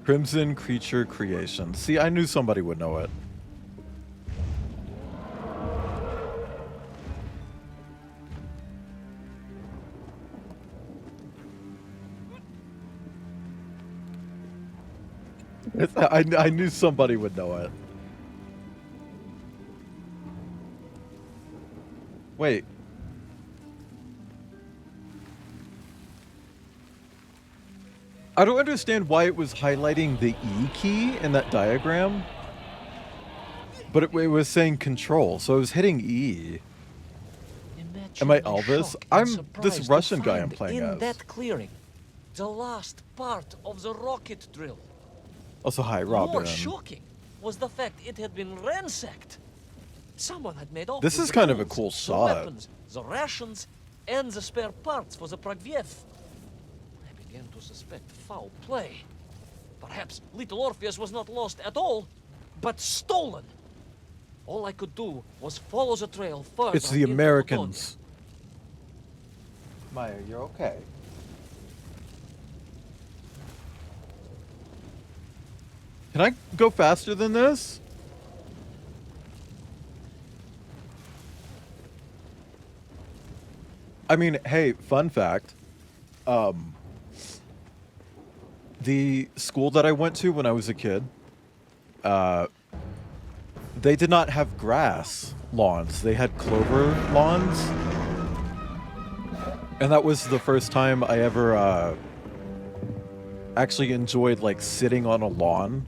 Speaker 1: Crimson Creature Creation. See, I knew somebody would know it. I knew somebody would know it. Wait. I don't understand why it was highlighting the E key in that diagram. But it was saying control, so I was hitting E. Am I Elvis? I'm this Russian guy I'm playing
Speaker 4: in
Speaker 1: as.
Speaker 4: that clearing, the last part of the rocket drill.
Speaker 1: Also, hi, Robin.
Speaker 4: More shocking was the fact it had been ransacked. Someone had made off
Speaker 1: This
Speaker 4: with
Speaker 1: is
Speaker 4: the
Speaker 1: kind of a
Speaker 4: tools,
Speaker 1: cool
Speaker 4: the
Speaker 1: shot.
Speaker 4: weapons, the rations, and the spare parts for the Pragviev. I began to suspect foul play. Perhaps little Orpheus was not lost at all, but stolen. All I could do was follow the trail further.
Speaker 1: It's the
Speaker 4: into
Speaker 1: Americans.
Speaker 4: Plutonia.
Speaker 1: Maya, you're okay. Can I go faster than this? I mean, hey, fun fact. The school that I went to when I was a kid, they did not have grass lawns. They had clover lawns. And that was the first time I ever actually enjoyed like sitting on a lawn.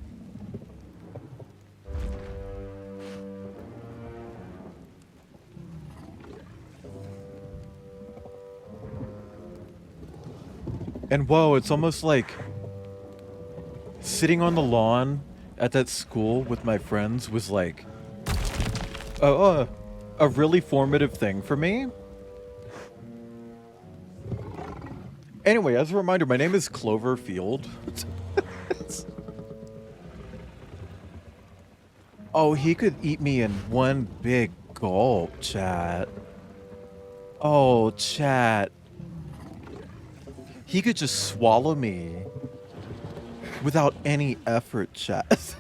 Speaker 1: And whoa, it's almost like sitting on the lawn at that school with my friends was like a really formative thing for me. Anyway, as a reminder, my name is Cloverfield. Oh, he could eat me in one big gulp, chat. Oh, chat. He could just swallow me without any effort, chat.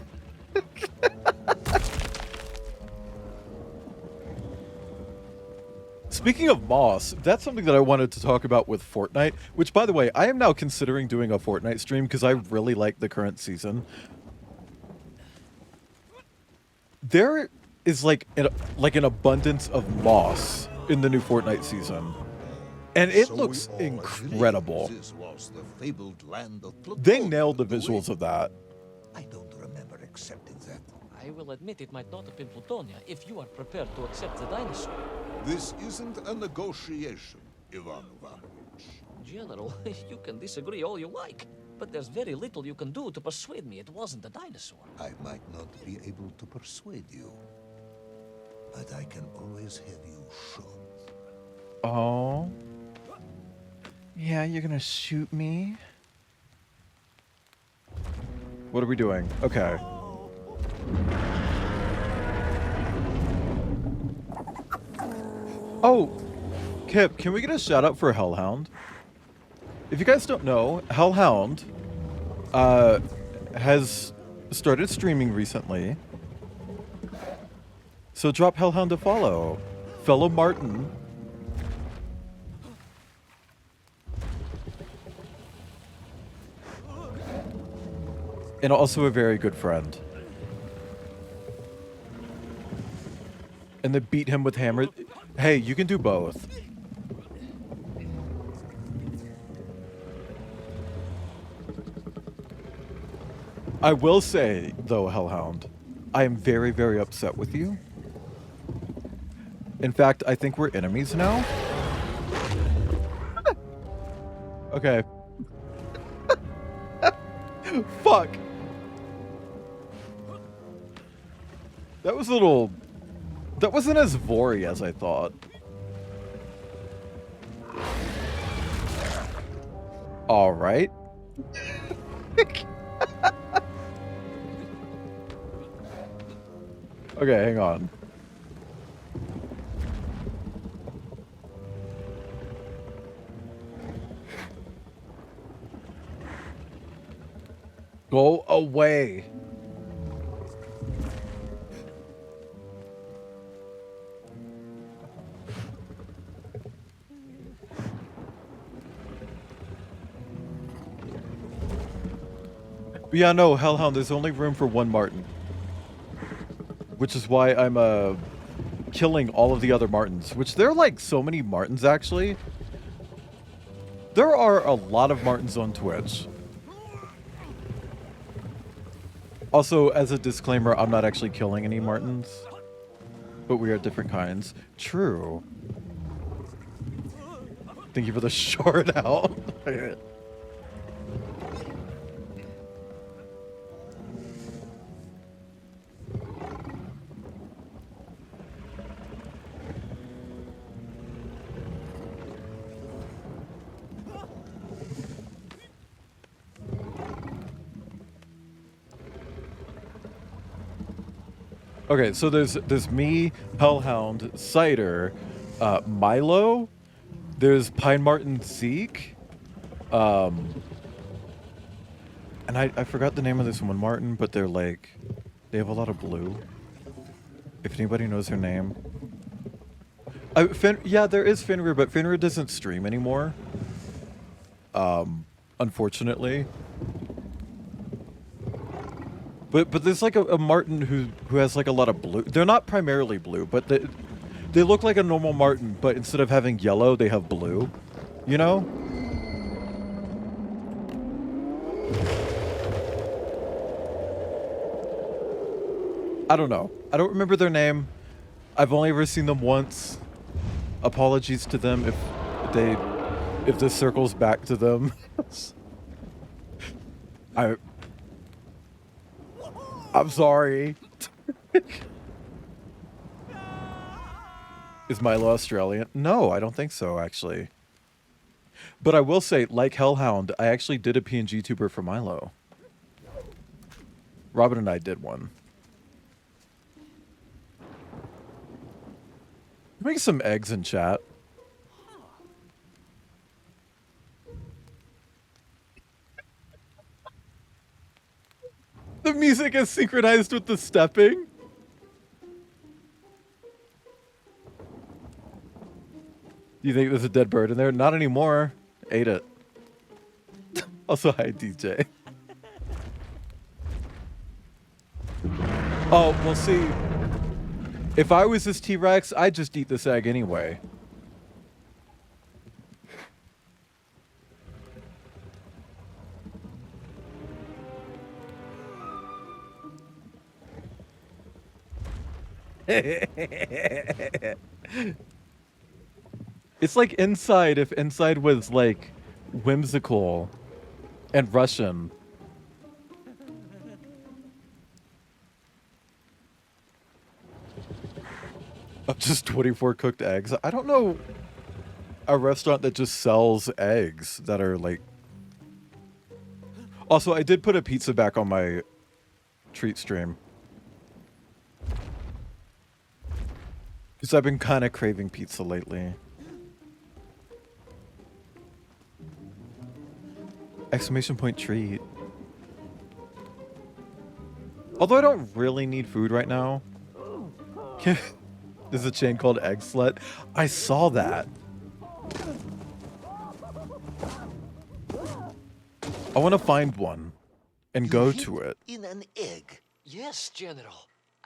Speaker 1: Speaking of moss, that's something that I wanted to talk about with Fortnite, which, by the way, I am now considering doing a Fortnite stream because I really like the current season. There is like an abundance of moss in the new Fortnite season. And it looks incredible.
Speaker 2: This was the fabled land of Plutonia.
Speaker 1: They nailed the visuals of that.
Speaker 2: I don't remember accepting that.
Speaker 4: I will admit it might not have been Plutonia if you are prepared to accept the dinosaur.
Speaker 2: This isn't a negotiation, Ivan Ivanovich.
Speaker 4: General, you can disagree all you like, but there's very little you can do to persuade me it wasn't a dinosaur.
Speaker 2: I might not be able to persuade you, but I can always have you shot.
Speaker 1: Oh. Yeah, you're gonna shoot me? What are we doing? Okay. Oh, Kip, can we get a shout out for Hellhound? If you guys don't know, Hellhound has started streaming recently. So drop Hellhound a follow. Fellow Martin. And also a very good friend. And they beat him with hammer. Hey, you can do both. I will say, though, Hellhound, I am very, very upset with you. In fact, I think we're enemies now. Okay. Fuck. That was a little... That wasn't as vory as I thought. All right. Okay, hang on. Go away. But yeah, no, Hellhound, there's only room for one Martin. Which is why I'm killing all of the other Martins. Which there are like so many Martins actually. There are a lot of Martins on Twitch. Also, as a disclaimer, I'm not actually killing any Martins. But we are different kinds. True. Thank you for the short out. Okay, so there's me, Hellhound, Cider, Milo. There's Pine Martin Zeke. And I forgot the name of this one, Martin, but they're like, they have a lot of blue. If anybody knows her name. Yeah, there is Fenrir, but Fenrir doesn't stream anymore. Unfortunately. But there's like a Martin who has like a lot of blue. They're not primarily blue, but they look like a normal Martin, but instead of having yellow, they have blue. You know? I don't know. I don't remember their name. I've only ever seen them once. Apologies to them if this circles back to them. I'm sorry. Is Milo Australian? No, I don't think so, actually. But I will say, like Hellhound, I actually did a PNG tuber for Milo. Robin and I did one. Make some eggs in chat. The music is synchronized with the stepping. Do you think there's a dead bird in there? Not anymore. Ate it. Also, hi, DJ. Oh, we'll see. If I was this T-Rex, I'd just eat this egg anyway. It's like Inside if Inside was like whimsical and Russian. Of just 24 cooked eggs. I don't know a restaurant that just sells eggs that are like... Also, I did put a pizza back on my treat stream. Because I've been kind of craving pizza lately. Exclamation point treat. Although I don't really need food right now. There's a chain called Egg Slut. I saw that. I want to find one and go to it.
Speaker 9: In an egg.
Speaker 4: Yes, General.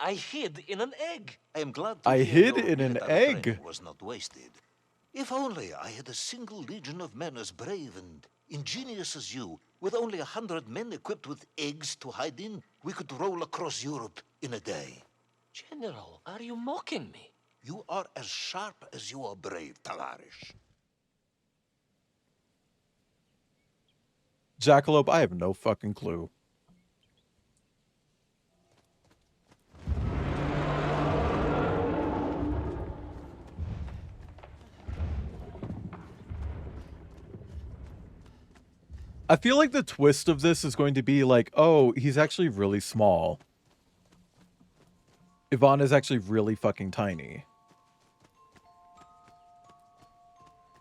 Speaker 4: I hid in an egg.
Speaker 9: I am glad to
Speaker 1: I
Speaker 9: hear
Speaker 1: hid
Speaker 9: your
Speaker 1: in an
Speaker 9: military
Speaker 1: egg.
Speaker 9: training was not wasted. If only I had a single legion of men as brave and ingenious as you, with only 100 men equipped with eggs to hide in, we could roll across Europe in a day.
Speaker 4: General, are you mocking me?
Speaker 9: You are as sharp as you are brave, Tavarish.
Speaker 1: Jackalope, I have no fucking clue. I feel like the twist of this is going to be like, oh, he's actually really small. Yvonne is actually really fucking tiny.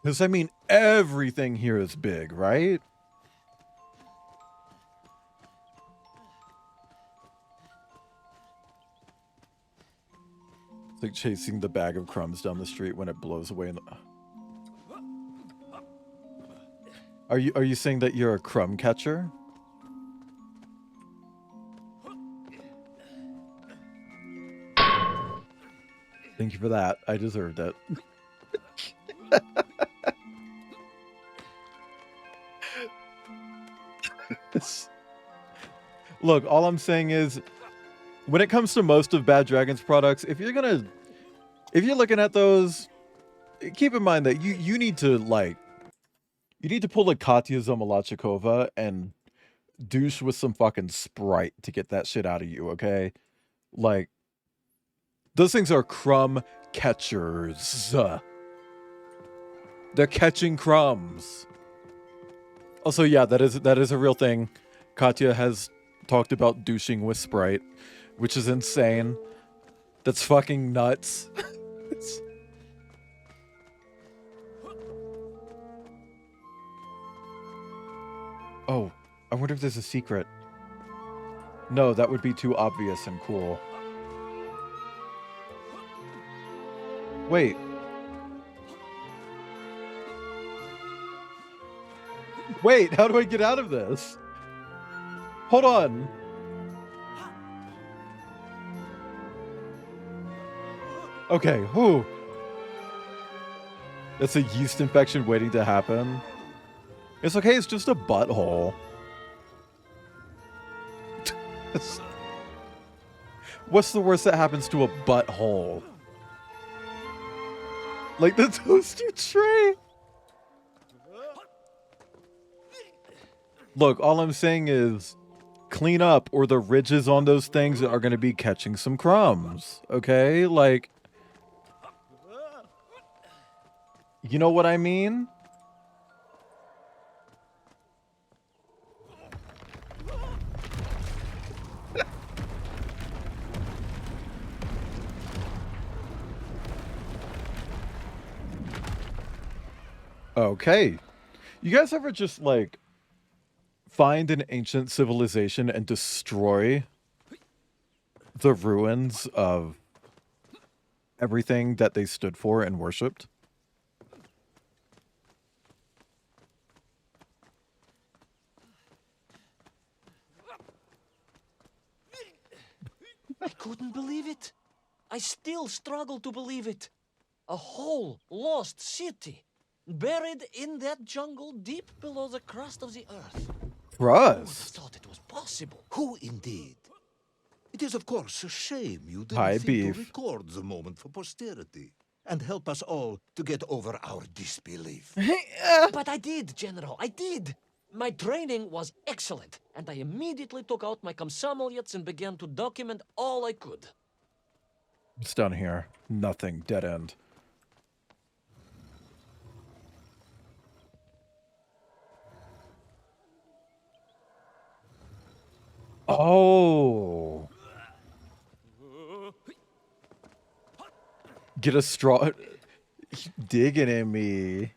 Speaker 1: Because, I mean, everything here is big, right? It's like chasing the bag of crumbs down the street when it blows away in the... Are you saying that you're a crumb catcher? Thank you for that. I deserved it. Look, all I'm saying is, when it comes to most of Bad Dragon's products, if you're looking at those, keep in mind that you need to pull a Katya Zamolodchikova and douche with some fucking Sprite to get that shit out of you, okay? Like, those things are crumb catchers. They're catching crumbs. Also, yeah, that is a real thing. Katya has talked about douching with Sprite, which is insane. That's fucking nuts. Oh, I wonder if there's a secret. No, that would be too obvious and cool. Wait. Wait, how do I get out of this? Hold on. Okay, whew. That's a yeast infection waiting to happen. It's okay, it's just a butthole. What's the worst that happens to a butthole? Like the toaster tray? Look, all I'm saying is clean up or the ridges on those things are going to be catching some crumbs. Okay? Like, you know what I mean? Okay. You guys ever just, like, find an ancient civilization and destroy the ruins of everything that they stood for and worshipped?
Speaker 4: I couldn't believe it. I still struggle to believe it. A whole lost city, buried in that jungle deep below the crust of the earth.
Speaker 1: Crust?
Speaker 4: Who thought it was possible?
Speaker 9: Who indeed? It is, of course, a shame you didn't
Speaker 1: Hi,
Speaker 9: think
Speaker 1: Beef.
Speaker 9: to record the moment for posterity and help us all to get over our disbelief.
Speaker 4: But I did, General, I did. My training was excellent, and I immediately took out my komsomolets and began to document all I could.
Speaker 1: It's down here. Nothing. Dead end. Oh. Get a straw. Digging in me.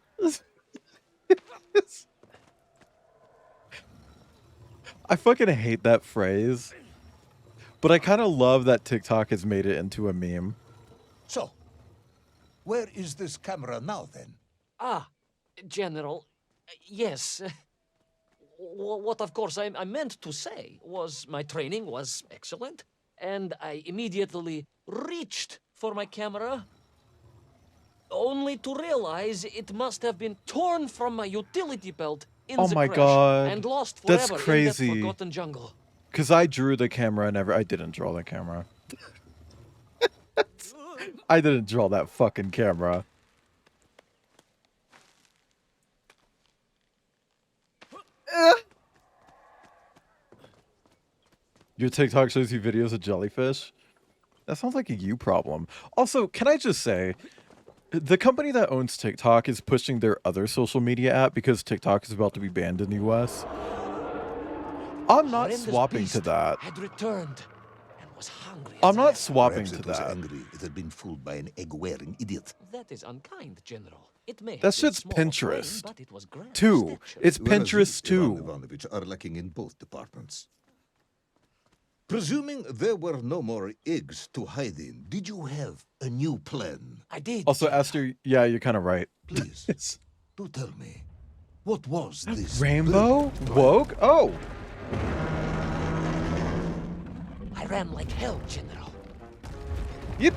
Speaker 1: I fucking hate that phrase. But I kind of love that TikTok has made it into a meme.
Speaker 9: So, where is this camera now, then?
Speaker 4: Ah, General, yes. What, of course, I meant to say was my training was excellent, and I immediately reached for my camera, only to realize it must have been torn from my utility belt in
Speaker 1: Oh
Speaker 4: the
Speaker 1: my
Speaker 4: crash
Speaker 1: God.
Speaker 4: and lost
Speaker 1: That's
Speaker 4: forever
Speaker 1: crazy.
Speaker 4: in that forgotten jungle.
Speaker 1: Because I drew the camera and I didn't draw the camera. I didn't draw that fucking camera. Your TikTok shows you videos of jellyfish? That sounds like a you problem. Also, can I just say, the company that owns TikTok is pushing their other social media app because TikTok is about to be banned in the US. I'm not
Speaker 4: Horrendous
Speaker 1: swapping
Speaker 4: beast
Speaker 1: to that.
Speaker 4: had returned and was hungry
Speaker 1: I'm
Speaker 4: as
Speaker 1: not
Speaker 4: ever.
Speaker 1: swapping
Speaker 9: Perhaps
Speaker 1: to
Speaker 9: it was
Speaker 1: that.
Speaker 9: angry it had been fooled by an egg-wearing idiot.
Speaker 4: That is unkind, General. It may have
Speaker 1: That
Speaker 4: been
Speaker 1: shit's
Speaker 4: small of frame,
Speaker 1: Pinterest.
Speaker 4: but it was grand of
Speaker 1: Two.
Speaker 4: stature.
Speaker 1: It's
Speaker 9: Whereas
Speaker 1: Pinterest
Speaker 9: you, Ivan
Speaker 1: too.
Speaker 9: Ivanovich, are lacking in both departments.
Speaker 2: Presuming there were no more eggs to hide in, did you have a new plan?
Speaker 4: I did.
Speaker 1: Also, Aster, yeah, you're kind of right.
Speaker 2: Please, do tell me, what was this
Speaker 1: Rainbow?
Speaker 2: burning trial?
Speaker 1: Woke? Oh!
Speaker 4: I ran like hell, General.
Speaker 1: Yep.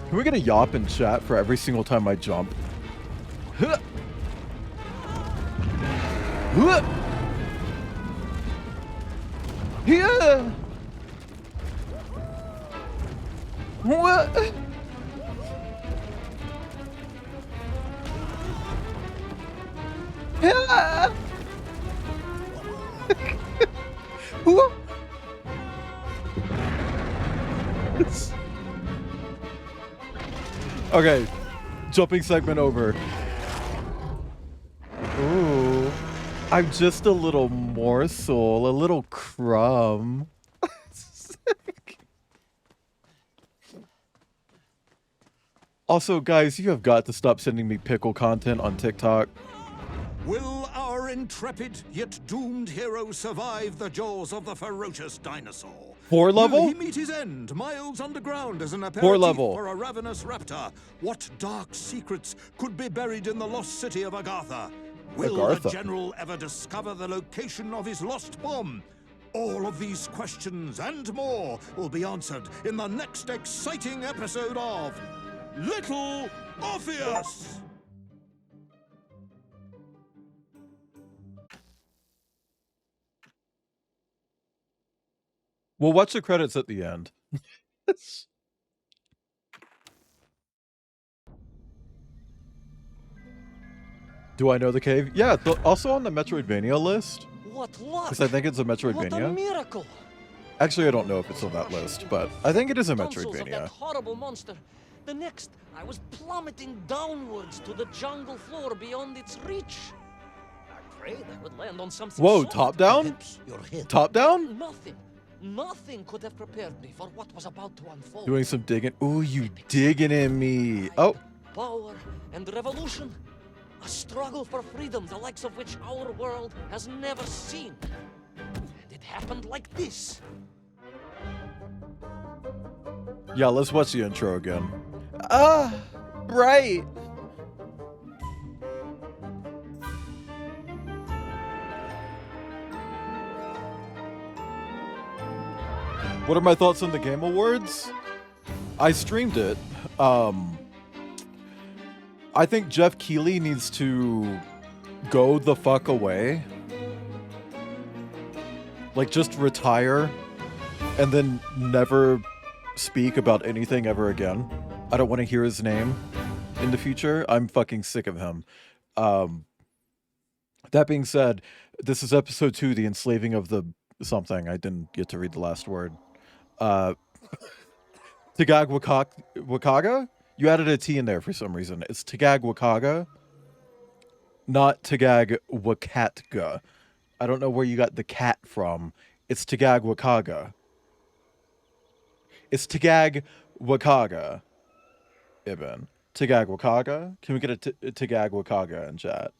Speaker 1: Can we get a yop in chat for every single time I jump? Huh. Huh. Yeah. What? Yeah. Whoop. Okay, jumping segment over. Ooh, I'm just a little morsel, a little crumb. Also, guys, you have got to stop sending me pickle content on TikTok.
Speaker 10: Will our intrepid yet doomed hero survive the jaws of the ferocious dinosaur?
Speaker 1: 4 level?
Speaker 10: Will he meet his end, miles underground as an
Speaker 1: 4
Speaker 10: aperitif
Speaker 1: level.
Speaker 10: for a ravenous raptor? What dark secrets could be buried in the lost city of Agartha? Will
Speaker 1: Agartha.
Speaker 10: the general ever discover the location of his lost bomb? All of these questions and more will be answered in the next exciting episode of Little Orpheus!
Speaker 1: We'll watch the credits at the end. Do I know the cave? Yeah, also on the Metroidvania list.
Speaker 4: What luck!
Speaker 1: Because I think it's a
Speaker 4: What a
Speaker 1: Metroidvania.
Speaker 4: miracle!
Speaker 1: Actually, I don't know if it's on that list, but I think it is a
Speaker 4: Tonsils of that
Speaker 1: Metroidvania.
Speaker 4: horrible monster. The next, I was plummeting downwards to the jungle floor beyond its reach. I prayed I would land on something
Speaker 1: Whoa,
Speaker 4: soft.
Speaker 1: top down?
Speaker 9: Your head.
Speaker 1: Top down?
Speaker 4: Nothing could have prepared me for what was about to unfold.
Speaker 1: Doing some digging. Ooh, you digging in me. Oh,
Speaker 4: Power and revolution. A struggle for freedom, the likes of which our world has never seen. And it happened like this.
Speaker 1: yeah, let's watch the intro again. Ah, right. What are my thoughts on the Game Awards? I streamed it. I think Jeff Keighley needs to go the fuck away. Like, just retire and then never speak about anything ever again. I don't want to hear his name in the future. I'm fucking sick of him. That being said, this is episode 2, the enslaving of the something. I didn't get to read the last word. Tagag Wakaga? You added a T in there for some reason. It's Tagag Wakaga, not Tagag Wakatga. I don't know where you got the cat from. It's Tagag Wakaga. It's Tagag Wakaga, Ibn. Tagag Wakaga? Can we get a Tagag Wakaga in chat?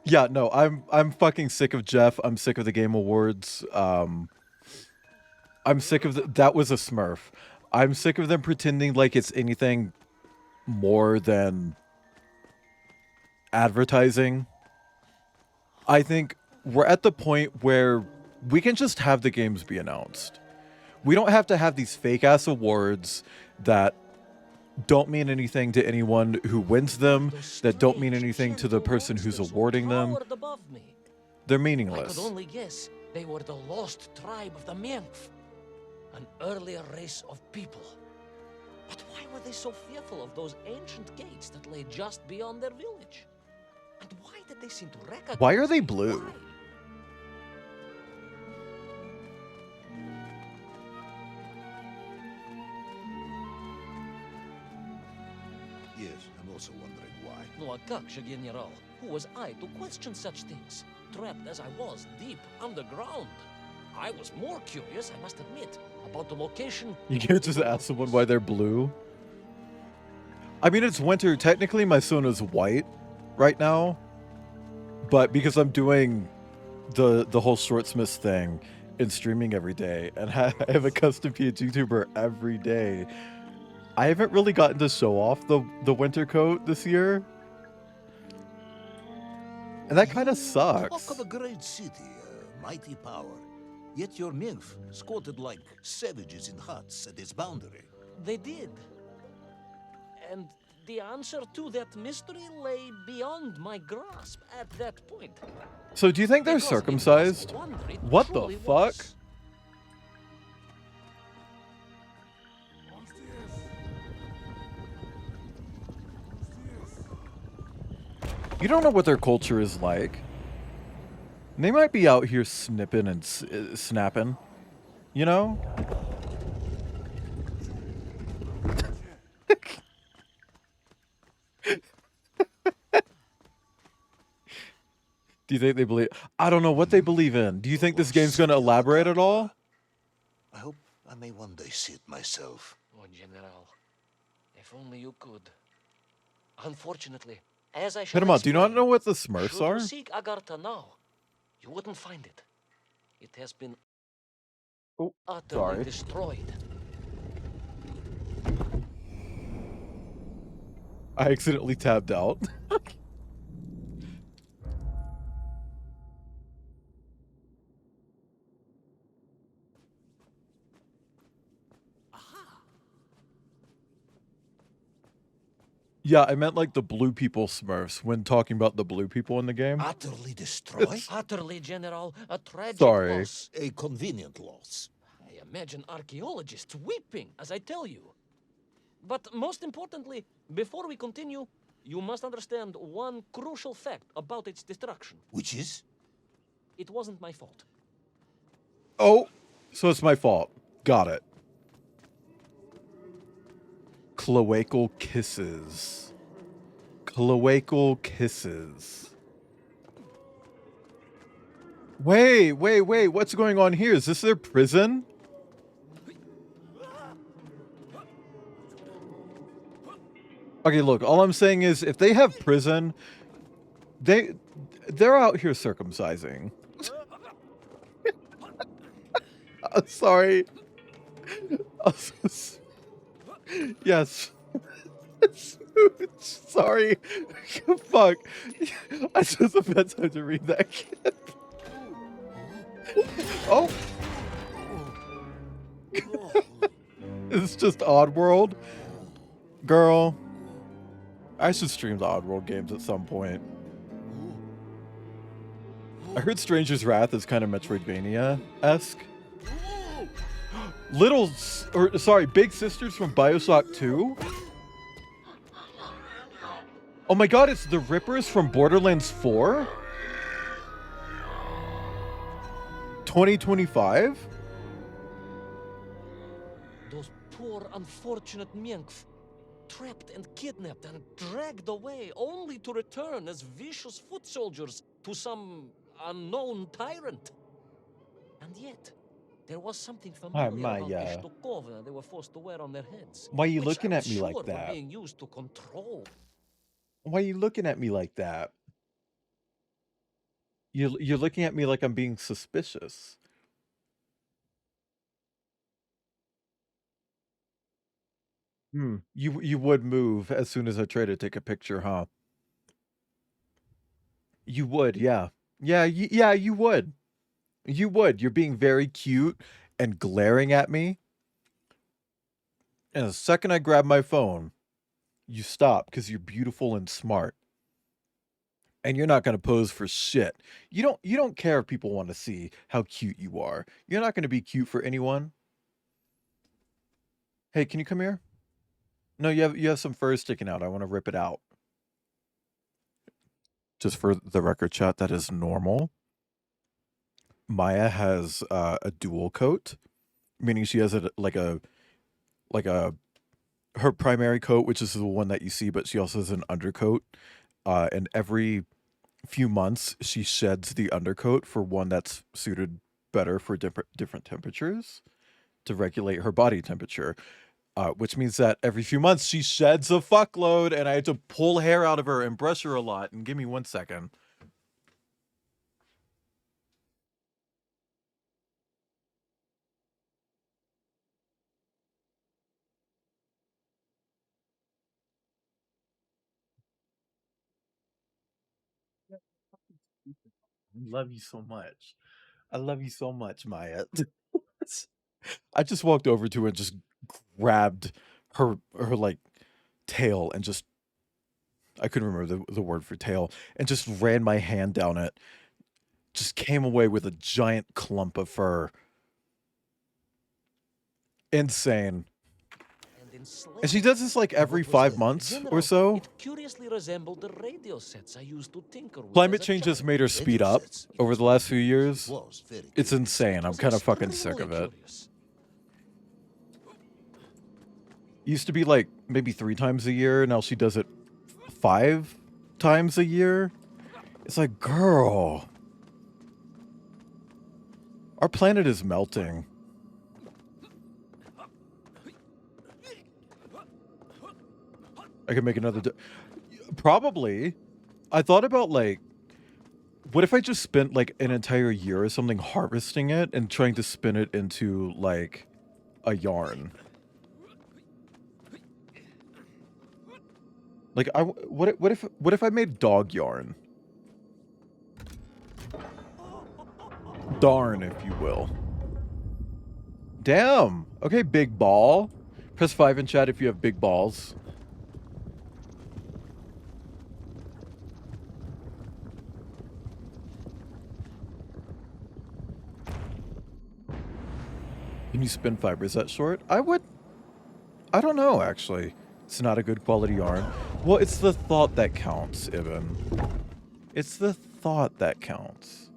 Speaker 1: Yeah, no, I'm fucking sick of Jeff. I'm sick of the Game Awards. I'm sick of that was a Smurf. I'm sick of them pretending like it's anything more than advertising. I think we're at the point where we can just have the games be announced. We don't have to have these fake ass awards that don't mean anything to anyone who wins them, that don't mean anything to the person who's awarding them. They're
Speaker 4: I
Speaker 1: meaningless.
Speaker 4: could only guess they were the lost tribe of the Menkf, an earlier race of people. But why were they so fearful of those ancient gates that lay just beyond their village? And why did they seem to recognize
Speaker 1: Why are they
Speaker 4: me?
Speaker 1: blue?
Speaker 4: Why?
Speaker 2: Yes, I'm also wondering why.
Speaker 4: No, Akaksha General. Who was I to question such things? Trapped as I was deep underground. I was more curious, I must admit, about the location.
Speaker 1: You can't just ask someone why they're blue. I mean, it's winter. Technically, my sun is white right now. But because I'm doing the whole Shortsmiths thing and streaming every day, and I have a custom PH YouTuber every day, I haven't really gotten to show off the winter coat this year. And that kind of sucks.
Speaker 9: Talk of a great city, a mighty power. Yet your nymph squatted like savages in huts at its boundary.
Speaker 4: They did. And the answer to that mystery lay beyond my grasp at that point.
Speaker 1: So do you think they're
Speaker 4: Because it was
Speaker 1: circumcised?
Speaker 4: wonder it
Speaker 1: What the
Speaker 4: truly
Speaker 1: fuck?
Speaker 4: was.
Speaker 1: You don't know what their culture is like. They might be out here snipping and snapping, you know? Do you think they believe? I don't know what they believe in. Do you think this game's going to elaborate at all?
Speaker 9: I hope I may one day see it myself.
Speaker 4: Oh, General, if only you could. Unfortunately, as I shall
Speaker 1: Hit him up. Do you not
Speaker 4: explain,
Speaker 1: know what the Smurfs
Speaker 4: should
Speaker 1: are?
Speaker 4: you seek Agartha now, you wouldn't find it. It has been utterly
Speaker 1: sorry.
Speaker 4: destroyed.
Speaker 1: I accidentally tabbed out. Yeah, I meant like the blue people Smurfs when talking about the blue people in the game.
Speaker 9: Utterly destroyed?
Speaker 4: Utterly, General, a tragic
Speaker 1: Sorry.
Speaker 4: loss.
Speaker 9: A convenient loss.
Speaker 4: I imagine archaeologists weeping as I tell you. But most importantly, before we continue, you must understand one crucial fact about its destruction.
Speaker 9: Which is?
Speaker 4: It wasn't my fault.
Speaker 1: Oh, so it's my fault. Got it. Cloacal kisses. Cloacal kisses. Wait. What's going on here? Is this their prison? Okay, look, all I'm saying is if they have prison, they're out here circumcising. I'm sorry. Yes. Sorry. Fuck. I just a bad time to read that kid. Oh. It's just Oddworld. Girl. I should stream the Oddworld games at some point. I heard Stranger's Wrath is kind of Metroidvania-esque. Big Sisters from BioShock 2? Oh my god, it's the Rippers from Borderlands 4? 2025?
Speaker 4: Those poor, unfortunate Minkf, trapped and kidnapped and dragged away, only to return as vicious foot soldiers to some unknown tyrant. And yet, there was something familiar about the shtukovina they were forced to wear on their heads.
Speaker 1: Why are you
Speaker 4: which
Speaker 1: looking
Speaker 4: I'm
Speaker 1: at me
Speaker 4: sure
Speaker 1: like
Speaker 4: were
Speaker 1: that?
Speaker 4: being used to control.
Speaker 1: Why are you looking at me like that? You're looking at me like I'm being suspicious. You would move as soon as I try to take a picture, huh? You would, yeah. Yeah, you would. You would. You're being very cute and glaring at me. And the second I grab my phone, you stop because you're beautiful and smart. And you're not going to pose for shit. You don't care if people want to see how cute you are. You're not going to be cute for anyone. Hey, can you come here? No, you have some fur sticking out. I want to rip it out. Just for the record, chat, that is normal. Maya has a dual coat, meaning she has her primary coat, which is the one that you see, but she also has an undercoat. And every few months, she sheds the undercoat for one that's suited better for different temperatures to regulate her body temperature. Which means that every few months she sheds a fuckload, and I had to pull hair out of her and brush her a lot. And give me 1 second. I love you so much. I love you so much, Maya. I just walked over to her and just grabbed her like tail and just I couldn't remember the word for tail and just ran my hand down it. Just came away with a giant clump of fur. Insane. And she does this like every 5 months or so.
Speaker 4: It curiously resembled the radio sets I used to tinker with.
Speaker 1: Climate change has made her speed up over the last few years. It's insane. I'm kind of fucking sick of it. Used to be like maybe 3 times a year. Now she does it 5 times a year. It's like, girl, our planet is melting. I could make another. Probably. I thought about like, what if I just spent like an entire year or something harvesting it and trying to spin it into like a yarn? Like what if I made dog yarn? Darn, if you will. Damn. Okay, big ball. Press 5 in chat if you have big balls. Can you spin fibers that short? I don't know, actually. It's not a good quality yarn. Well, it's the thought that counts, Ibn. It's the thought that counts.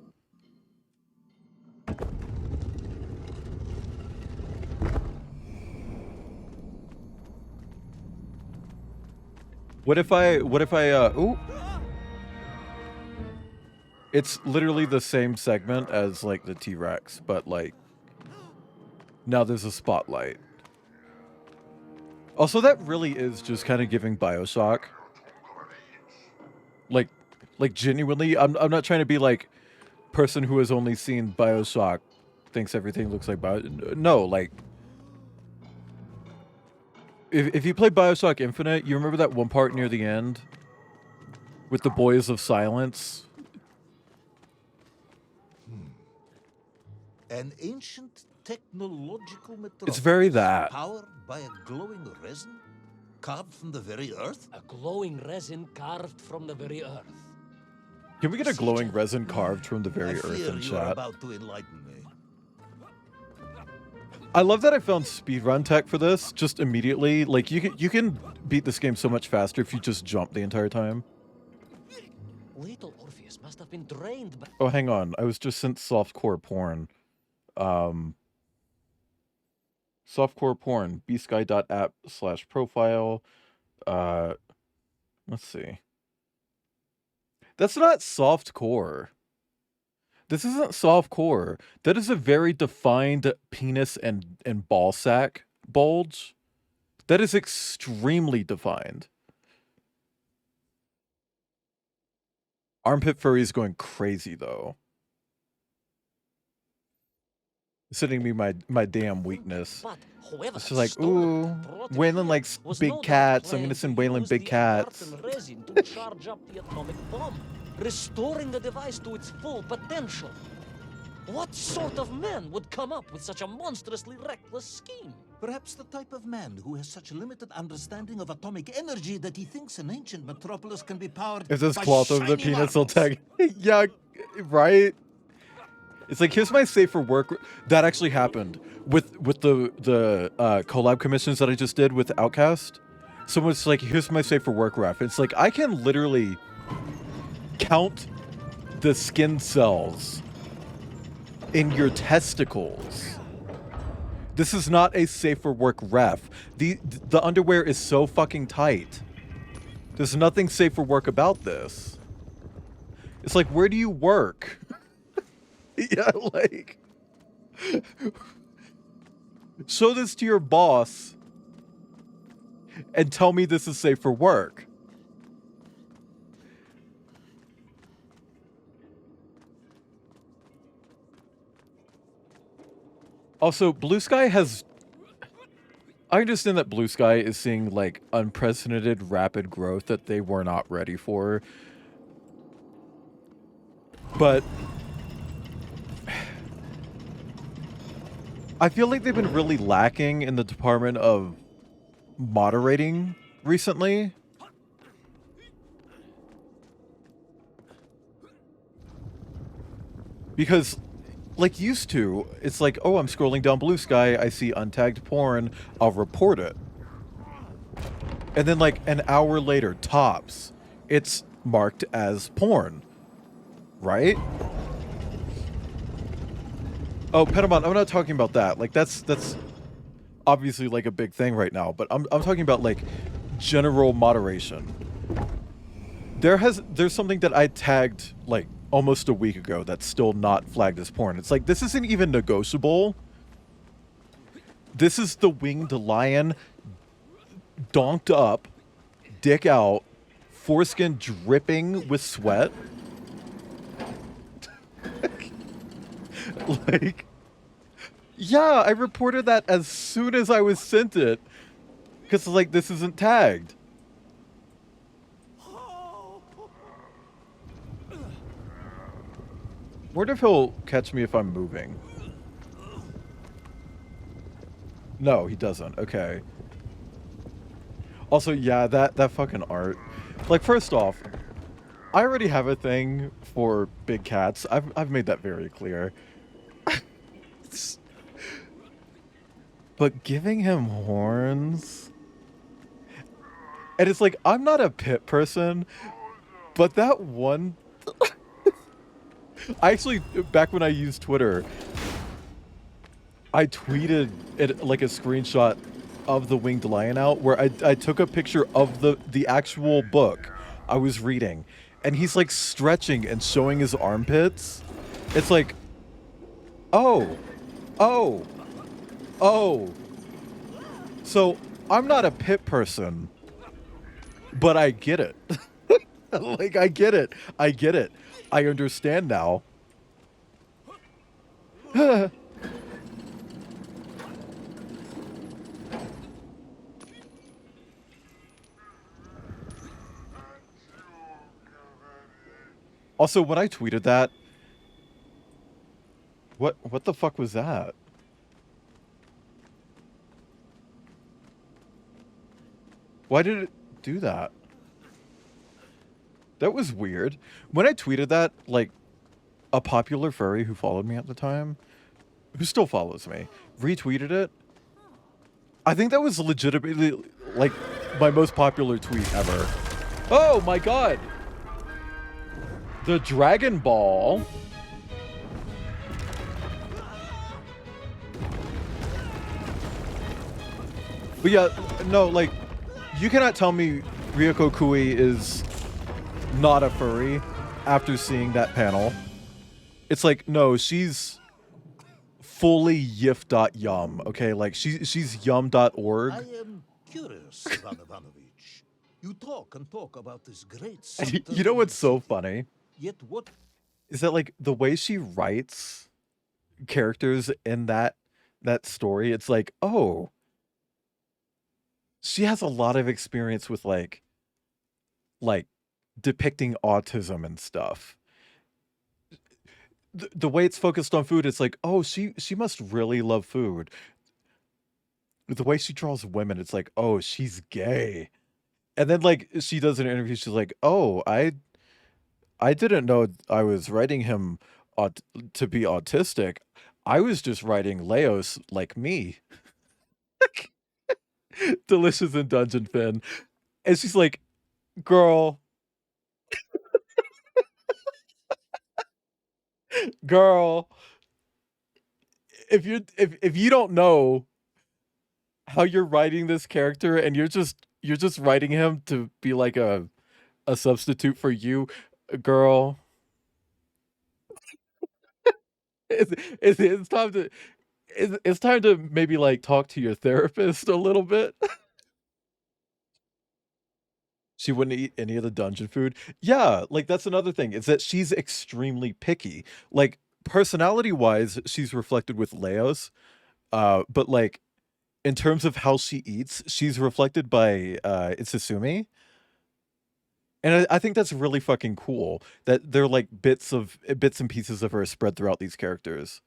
Speaker 1: What if I, ooh. It's literally the same segment as, like, the T-Rex, but, like, now there's a spotlight. Also, that really is just kind of giving BioShock. Like genuinely, I'm not trying to be like person who has only seen BioShock thinks everything looks like No, like if you play BioShock Infinite, you remember that one part near the end with the Boys of Silence?
Speaker 9: An ancient technological metropolis.
Speaker 1: It's very that.
Speaker 9: Powered by a glowing resin carved from the very earth?
Speaker 4: A glowing resin carved from the very earth.
Speaker 1: Can we get a glowing resin carved from the very earth in
Speaker 9: you are
Speaker 1: chat?
Speaker 9: about to enlighten me.
Speaker 1: I love that I found speedrun tech for this just immediately. Like you can beat this game so much faster if you just jump the entire time.
Speaker 4: Little Orpheus must have been drained by...
Speaker 1: Oh, hang on. I was just sent softcore porn. Softcore porn. bsky.app/profile. Let's see. That's not softcore. This isn't softcore. That is a very defined penis and ball sack bulge. That is extremely defined. Armpit furry is going crazy though. Sending me my damn weakness. It's just like, ooh, Waylon likes big cats. I'm gonna send Waylon big cats.
Speaker 4: To charge up the atomic bomb, restoring the device to its full potential. What sort of man would come up with such a monstrously reckless scheme?
Speaker 9: Perhaps the type of man who has such limited understanding of atomic energy that he thinks an ancient metropolis can be powered
Speaker 1: If this
Speaker 9: by
Speaker 1: cloth over the
Speaker 9: shiny
Speaker 1: penis will
Speaker 9: marbles.
Speaker 1: tag. Yeah, right? It's like, here's my safe for work. That actually happened with the collab commissions that I just did with Outcast. Someone's like, here's my safe for work ref. It's like, I can literally count the skin cells in your testicles. This is not a safe for work ref. The underwear is so fucking tight. There's nothing safe for work about this. It's like, where do you work? Yeah, like, show this to your boss and tell me this is safe for work. Also, Blue Sky has... I understand that Blue Sky is seeing, like, unprecedented rapid growth that they were not ready for. But I feel like they've been really lacking in the department of moderating recently. Because, like used to, it's like, oh, I'm scrolling down Blue Sky, I see untagged porn, I'll report it. And then like an hour later, tops, it's marked as porn. Right? Oh, Petamon, I'm not talking about that. Like that's obviously like a big thing right now, but I'm talking about like general moderation. There's something that I tagged like almost a week ago that's still not flagged as porn. It's like this isn't even negotiable. This is the winged lion donked up, dick out, foreskin dripping with sweat. Like, yeah, I reported that as soon as I was sent it. Because, like, this isn't tagged. Wonder if he'll catch me if I'm moving. No, he doesn't. Okay. Also, yeah, that fucking art. Like, first off, I already have a thing for big cats. I've made that very clear. But giving him horns... And it's like, I'm not a pit person, but that one... I actually, back when I used Twitter, I tweeted it like a screenshot of the winged lion out where I took a picture of the actual book I was reading. And he's like stretching and showing his armpits. It's like, oh. So I'm not a pit person, but I get it. Like, I get it. I understand now. Also, when I tweeted that, what the fuck was that? Why did it do that? That was weird. When I tweeted that, like, a popular furry who followed me at the time, who still follows me, retweeted it. I think that was legitimately, like, my most popular tweet ever. Oh my god! The Dragon Ball. But yeah, no, like, you cannot tell me Ryoko Kui is not a furry after seeing that panel. It's like, no, she's fully yif.yum, okay? Like, she's yum.org.
Speaker 9: I am curious, Ivan Ivanovich. You talk and talk about this great...
Speaker 1: You know what's so funny?
Speaker 9: Yet what...
Speaker 1: Is that, like, the way she writes characters in that story, it's like, oh, she has a lot of experience with, like depicting autism and stuff. The way it's focused on food, it's like, oh, she must really love food. The way she draws women, it's like, oh, she's gay. And then, like, she does an interview, she's like, oh, I didn't know I was writing him to be autistic. I was just writing Leos like me. Delicious and Dungeon Fin. And she's like, girl, if you don't know how you're writing this character and you're just writing him to be like a substitute for you, girl, it's time to it's time to maybe like talk to your therapist a little bit. She wouldn't eat any of the dungeon food. Yeah, like that's another thing. Is that she's extremely picky. Like personality-wise, she's reflected with Leos. But like in terms of how she eats, she's reflected by Itsusumi. And I think that's really fucking cool that they're like bits and pieces of her spread throughout these characters.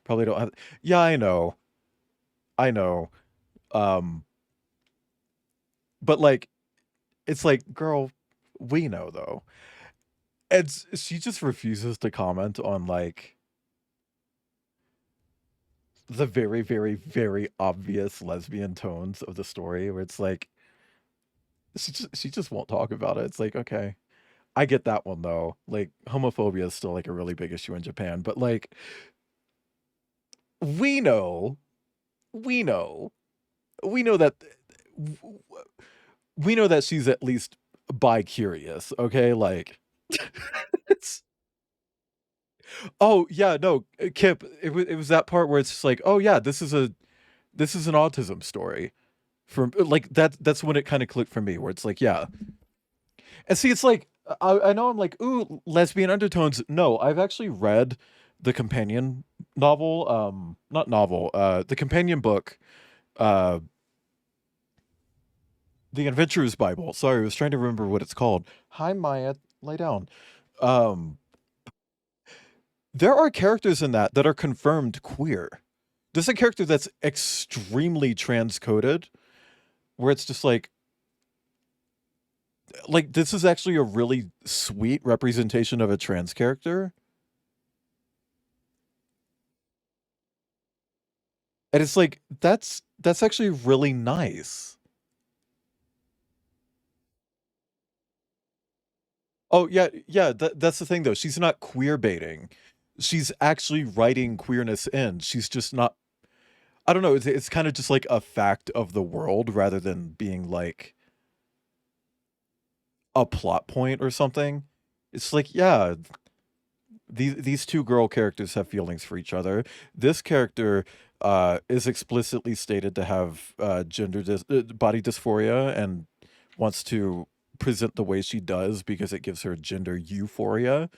Speaker 1: Probably don't have. Yeah, I know. I know. Um, but like, it's like, girl, we know though. And she just refuses to comment on like the very, very, very obvious lesbian tones of the story, where it's like she just won't talk about it. It's like, okay, I get that one though. Like homophobia is still like a really big issue in Japan, but like we know, we know, we know that we know that she's at least bi-curious, okay? Like it's oh yeah, no, Kip, it was that part where it's just like, oh yeah, this is an autism story. From like that's when it kind of clicked for me, where it's like, yeah. And see, it's like I know I'm like, ooh, lesbian undertones. No, I've actually read the companion novel, not novel, the companion book, uh, The Adventurer's Bible. Sorry, I was trying to remember what it's called. Hi, Maya, lay down. Um, there are characters in that are confirmed queer. There's a character that's extremely transcoded, where it's just like this is actually a really sweet representation of a trans character. And it's like that's actually really nice. Oh yeah, yeah, that's the thing though. She's not queer baiting. She's actually writing queerness in. She's just not. I don't know, it's kind of just like a fact of the world rather than being like a plot point or something. It's like, yeah, these two girl characters have feelings for each other. This character is explicitly stated to have body dysphoria and wants to present the way she does because it gives her gender euphoria.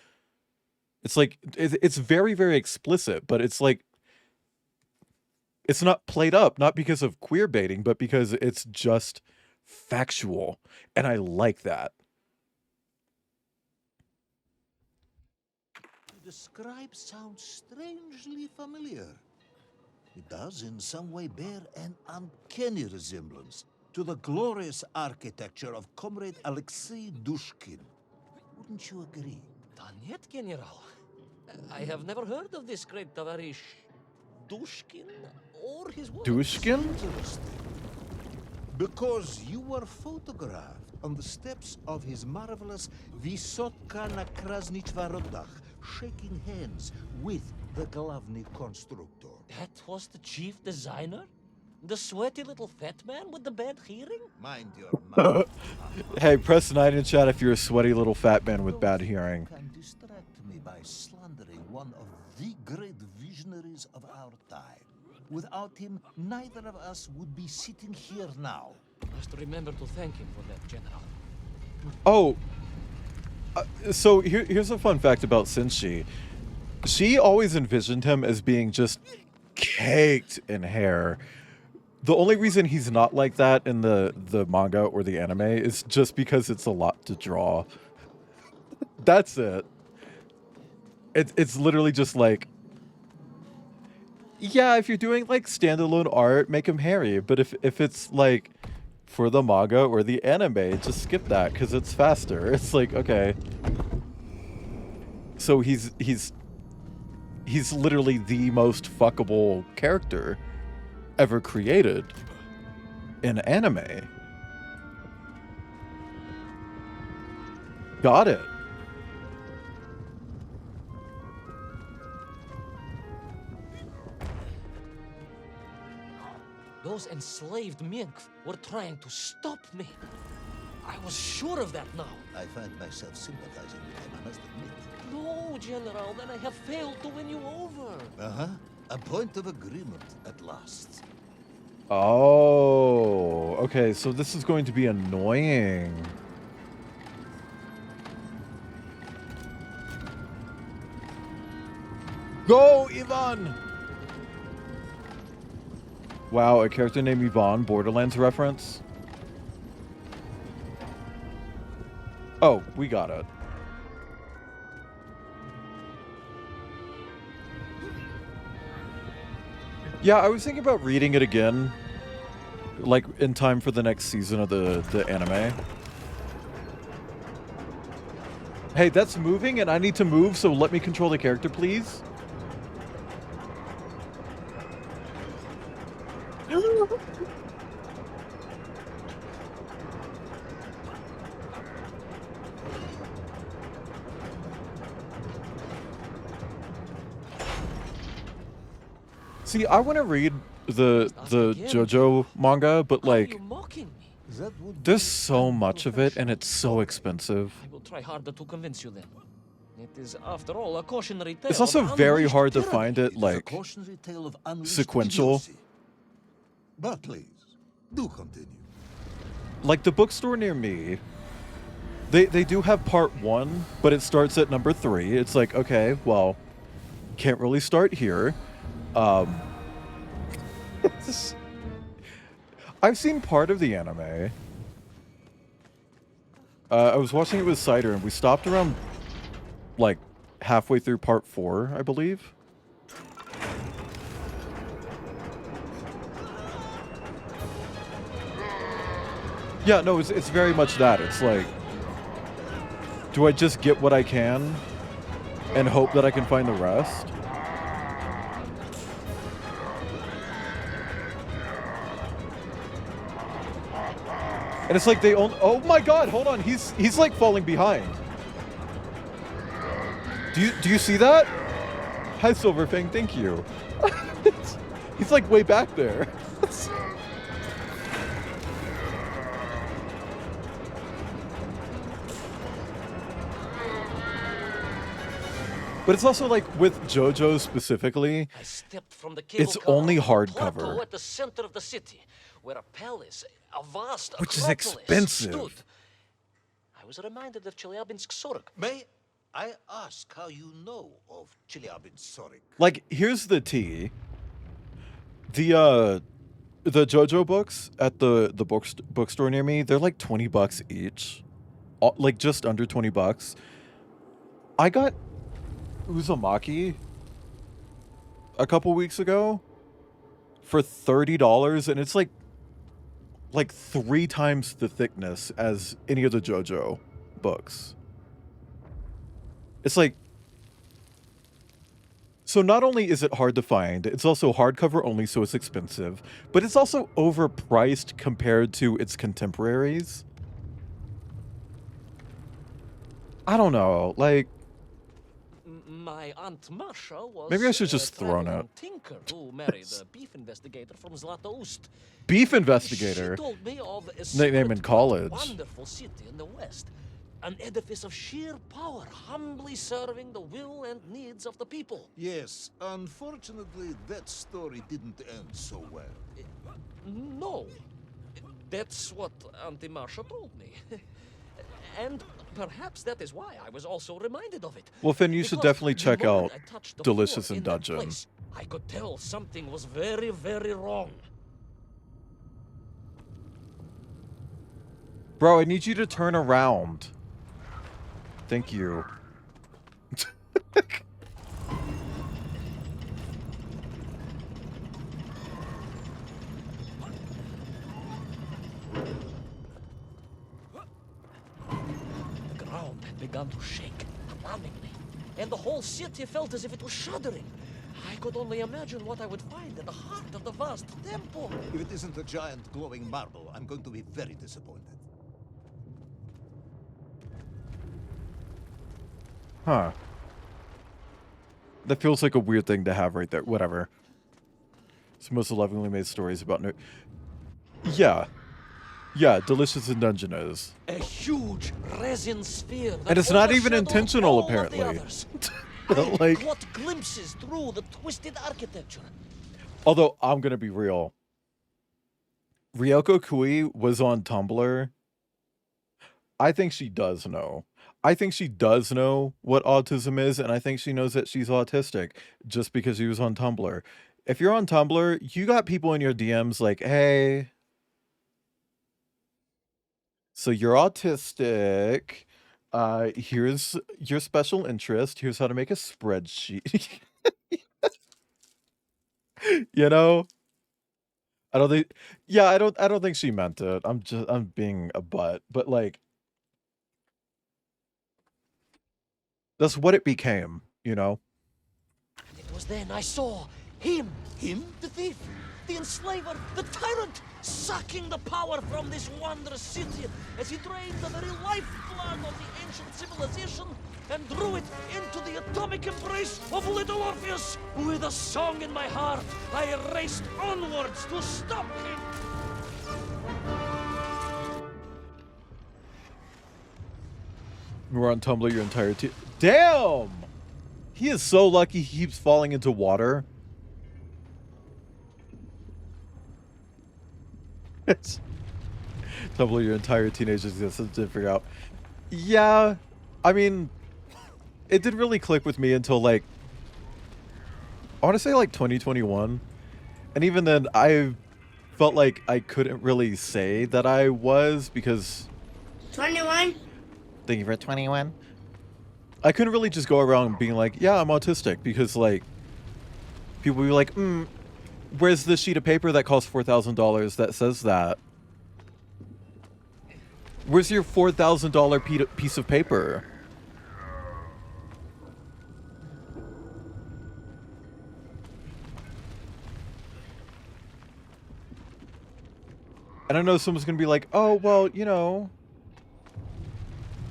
Speaker 1: It's like it's very, very explicit, but it's like it's not played up, not because of queer baiting, but because it's just factual, and I like that.
Speaker 9: The describe sounds strangely familiar. It does in some way bear an uncanny resemblance to the glorious architecture of Comrade Alexei Dushkin. Wouldn't you agree?
Speaker 4: Danyet, General. I have never heard of this great Tavarish Dushkin or his works.
Speaker 1: Dushkin?
Speaker 9: Interesting. Because you were photographed on the steps of his marvelous Vysotka na Krasnichvarodach, shaking hands with the Glavny constructor.
Speaker 4: That was the chief designer? The sweaty little fat man with the bad hearing?
Speaker 9: Mind your mouth.
Speaker 1: Hey, press 9 in chat if you're a sweaty little fat man with bad hearing.
Speaker 9: Can distract me by slandering one of the great visionaries of our time. Without him, neither of us would be sitting here now.
Speaker 4: Must remember to thank him for that, General.
Speaker 1: Oh, so here's a fun fact about Senshi. She always envisioned him as being just caked in hair. The only reason he's not like that in the manga or the anime is just because it's a lot to draw. That's it. It's literally just like, yeah, if you're doing like standalone art, make him hairy. But if it's like for the manga or the anime, just skip that because it's faster. It's like, okay. So he's literally the most fuckable character ever created in anime. Got it.
Speaker 4: Those enslaved mink were trying to stop me. I was sure of that now.
Speaker 9: I find myself sympathizing with him, I must admit.
Speaker 4: No, General, then I have failed to win you over.
Speaker 9: Uh-huh. A point of agreement at last.
Speaker 1: Oh, okay, so this is going to be annoying. Go, Ivan! Wow, a character named Yvonne, Borderlands reference. Oh, we got it. Yeah, I was thinking about reading it again, like in time for the next season of the anime. Hey, that's moving and I need to move, so let me control the character, please. See, I want to read the JoJo manga, but like, there's so much of it and it's so expensive.
Speaker 4: I will try harder to convince you then. It is, after all, a cautionary tale.
Speaker 1: It's also very hard to
Speaker 4: tyranny.
Speaker 1: find it like sequential.
Speaker 10: But please, do continue.
Speaker 1: Like the bookstore near me, they do have part 1, but it starts at number 3. It's like, okay, well, can't really start here. I've seen part of the anime. I was watching it with Cider, and we stopped around, like, halfway through part 4, I believe. Yeah, no, it's very much that. It's like, do I just get what I can and hope that I can find the rest? And it's like they only... Oh my god, hold on. He's like falling behind. Do you see that? Hi, Silverfang, thank you. He's like way back there. But it's also like with JoJo specifically, it's only hardcover,
Speaker 4: at the center of the city, where a palace, a vast
Speaker 1: which is
Speaker 4: acropolis
Speaker 1: expensive.
Speaker 4: stood. I was reminded of Chelyabinsk Sorok.
Speaker 9: May I ask how you know of Chelyabinsk Sorok?
Speaker 1: Like, here's the tea. The JoJo books at the bookstore near me, they're like $20 each, like just under $20. I got Uzumaki a couple weeks ago for $30, and it's like 3 times the thickness as any of the JoJo books. It's like, so not only is it hard to find, it's also hardcover only, so it's expensive, but it's also overpriced compared to its contemporaries. I don't know, like,
Speaker 4: My Aunt Marsha was
Speaker 1: maybe I should just throw it out.
Speaker 4: tinker who married a beef investigator from Zlatoust.
Speaker 1: Beef investigator.
Speaker 4: She told me of a
Speaker 1: Nickname in
Speaker 4: secret,
Speaker 1: college.
Speaker 4: wonderful city in the west, an edifice of sheer power, humbly serving the will and needs of the people.
Speaker 2: Yes, unfortunately, that story didn't end so well.
Speaker 4: No, that's what Auntie Marsha told me. And perhaps that is why I was also reminded of it.
Speaker 1: Well, Finn, you should
Speaker 4: Because
Speaker 1: definitely
Speaker 4: the
Speaker 1: check
Speaker 4: moment
Speaker 1: out
Speaker 4: I touched the
Speaker 1: Delicious
Speaker 4: floor
Speaker 1: in
Speaker 4: that
Speaker 1: Dungeon.
Speaker 4: place, I could tell something was very, very wrong.
Speaker 1: Bro, I need you to turn around. Thank you.
Speaker 4: The ground had begun to shake, alarmingly, and the whole city felt as if it was shuddering. I could only imagine what I would find in the heart of the vast temple.
Speaker 2: If it isn't a giant glowing marble, I'm going to be very disappointed.
Speaker 1: Huh. That feels like a weird thing to have right there. Whatever. It's most lovingly made stories about no... Yeah. Yeah, Delicious in Dungeon is.
Speaker 4: A huge resin sphere that
Speaker 1: And it's not even
Speaker 4: overshadowed
Speaker 1: intentional,
Speaker 4: all of the
Speaker 1: apparently.
Speaker 4: others.
Speaker 1: Like...
Speaker 4: I caught glimpses through the twisted architecture.
Speaker 1: Although, I'm gonna be real. Ryoko Kui was on Tumblr. I think she does know. I think she does know what autism is, and I think she knows that she's autistic just because she was on Tumblr. If you're on Tumblr, you got people in your DMs like, hey, so you're autistic. Here's your special interest. Here's how to make a spreadsheet. You know? I don't think yeah, I don't think she meant it. I'm being a butt, but like that's what it became, you know?
Speaker 4: It was then I saw him. Him? The thief? The enslaver? The tyrant? Sucking the power from this wondrous city as he drained the very lifeblood of the ancient civilization and drew it into the atomic embrace of little Orpheus. With a song in my heart, I raced onwards to stop him.
Speaker 1: You were on Tumblr your entire team. Damn! He is so lucky he keeps falling into water. It's Tumblr your entire teenage existence to figure out. Yeah, I mean, it didn't really click with me until like, I want to say like 2021. And even then, I felt like I couldn't really say that I was because...
Speaker 7: 21?
Speaker 1: Thank you for 21. I couldn't really just go around being like, yeah, I'm autistic, because like, people would be like, where's the sheet of paper that costs $4,000 that says that? Where's your $4,000 piece of paper? And I know someone's gonna be like, oh, well, you know,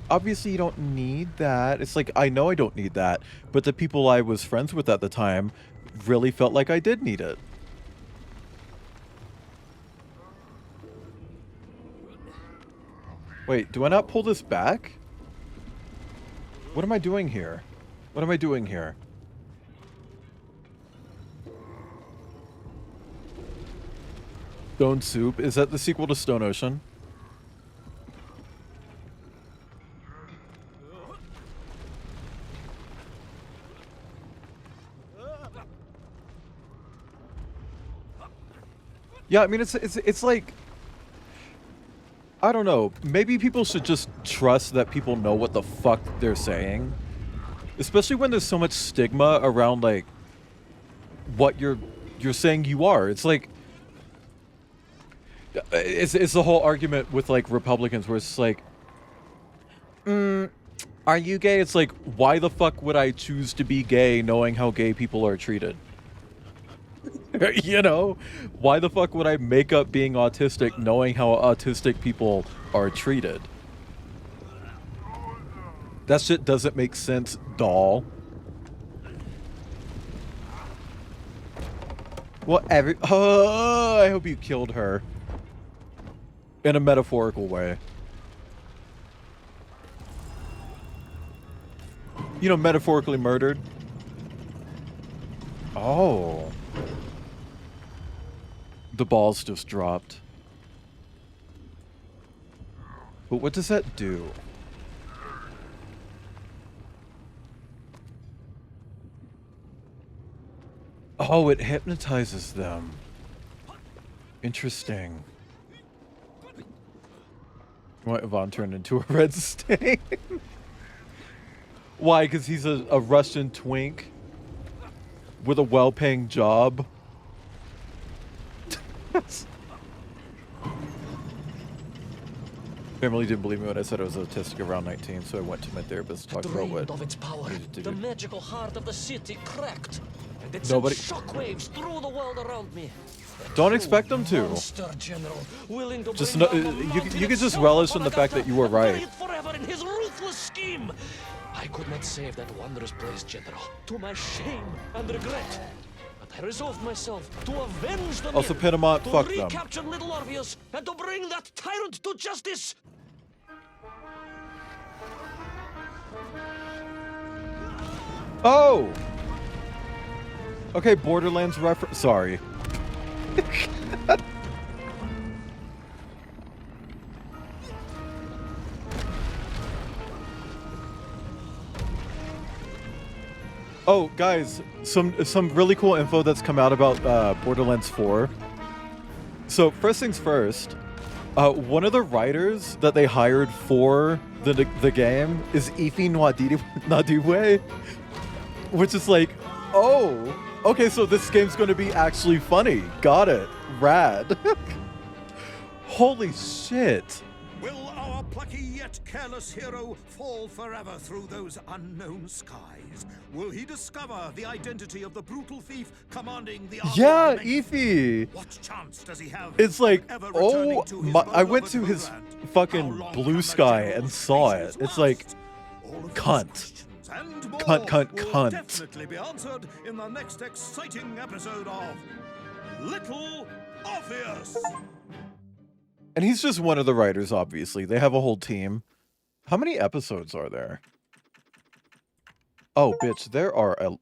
Speaker 1: obviously you don't need that. It's like, I know I don't need that, but the people I was friends with at the time really felt like I did need it. Wait, do I not pull this back? What am I doing here? What am I doing here? Stone Soup? Is that the sequel to Stone Ocean? Yeah, I mean, it's like, I don't know. Maybe people should just trust that people know what the fuck they're saying. Especially when there's so much stigma around, like, what you're saying you are. It's like, it's the whole argument with, like, Republicans where it's like, are you gay? It's like, why the fuck would I choose to be gay knowing how gay people are treated? You know? Why the fuck would I make up being autistic knowing how autistic people are treated? That shit doesn't make sense, doll. Well, I hope you killed her. In a metaphorical way. You know, metaphorically murdered. Oh. The balls just dropped. But what does that do? Oh, it hypnotizes them. Interesting. What, Yvonne turned into a red stain? Why? Because he's a Russian twink with a well-paying job? Family didn't believe me when I said I was autistic around 19, so I went to my therapist to talk about what...
Speaker 4: Of its power, the magical heart of the city cracked, and it
Speaker 1: Nobody...
Speaker 4: sent shockwaves through the world around me.
Speaker 1: Don't expect them to.
Speaker 4: General, to
Speaker 1: just no, you can just relish in the fact that you were right.
Speaker 4: Forever in his ruthless scheme. I could not save that wondrous place, General, to my shame and regret. But I resolved myself to avenge the
Speaker 1: also,
Speaker 4: men,
Speaker 1: Pinamont,
Speaker 4: to
Speaker 1: fuck them.
Speaker 4: recapture little Orpheus, and to bring that tyrant to justice.
Speaker 1: Oh! Okay, Borderlands reference. Sorry. Oh, guys, some really cool info that's come out about Borderlands 4. So, first things first, One of the writers that they hired for the game is Ifi Nwadiwe, which is like, oh, okay, so this game's going to be actually funny. Got it. Rad. Holy shit.
Speaker 10: Will our plucky yet careless hero fall forever through those unknown skies? Will he discover the identity of the brutal thief commanding the army?
Speaker 1: Yeah, Ifi.
Speaker 10: What chance does he have?
Speaker 1: It's like,
Speaker 10: ever
Speaker 1: oh,
Speaker 10: returning to his
Speaker 1: I went
Speaker 10: beloved
Speaker 1: to his
Speaker 10: homeland?
Speaker 1: fucking
Speaker 10: How long
Speaker 1: blue
Speaker 10: can the
Speaker 1: sky
Speaker 10: general's
Speaker 1: and saw it.
Speaker 10: patience
Speaker 1: It's like,
Speaker 10: last? All of these
Speaker 1: cunt.
Speaker 10: questions and more
Speaker 1: Cunt,
Speaker 10: will
Speaker 1: cunt.
Speaker 10: definitely be answered in the next exciting episode of Little Orpheus.
Speaker 1: And he's just one of the writers, obviously. They have a whole team. How many episodes are there? Oh, bitch, there are a...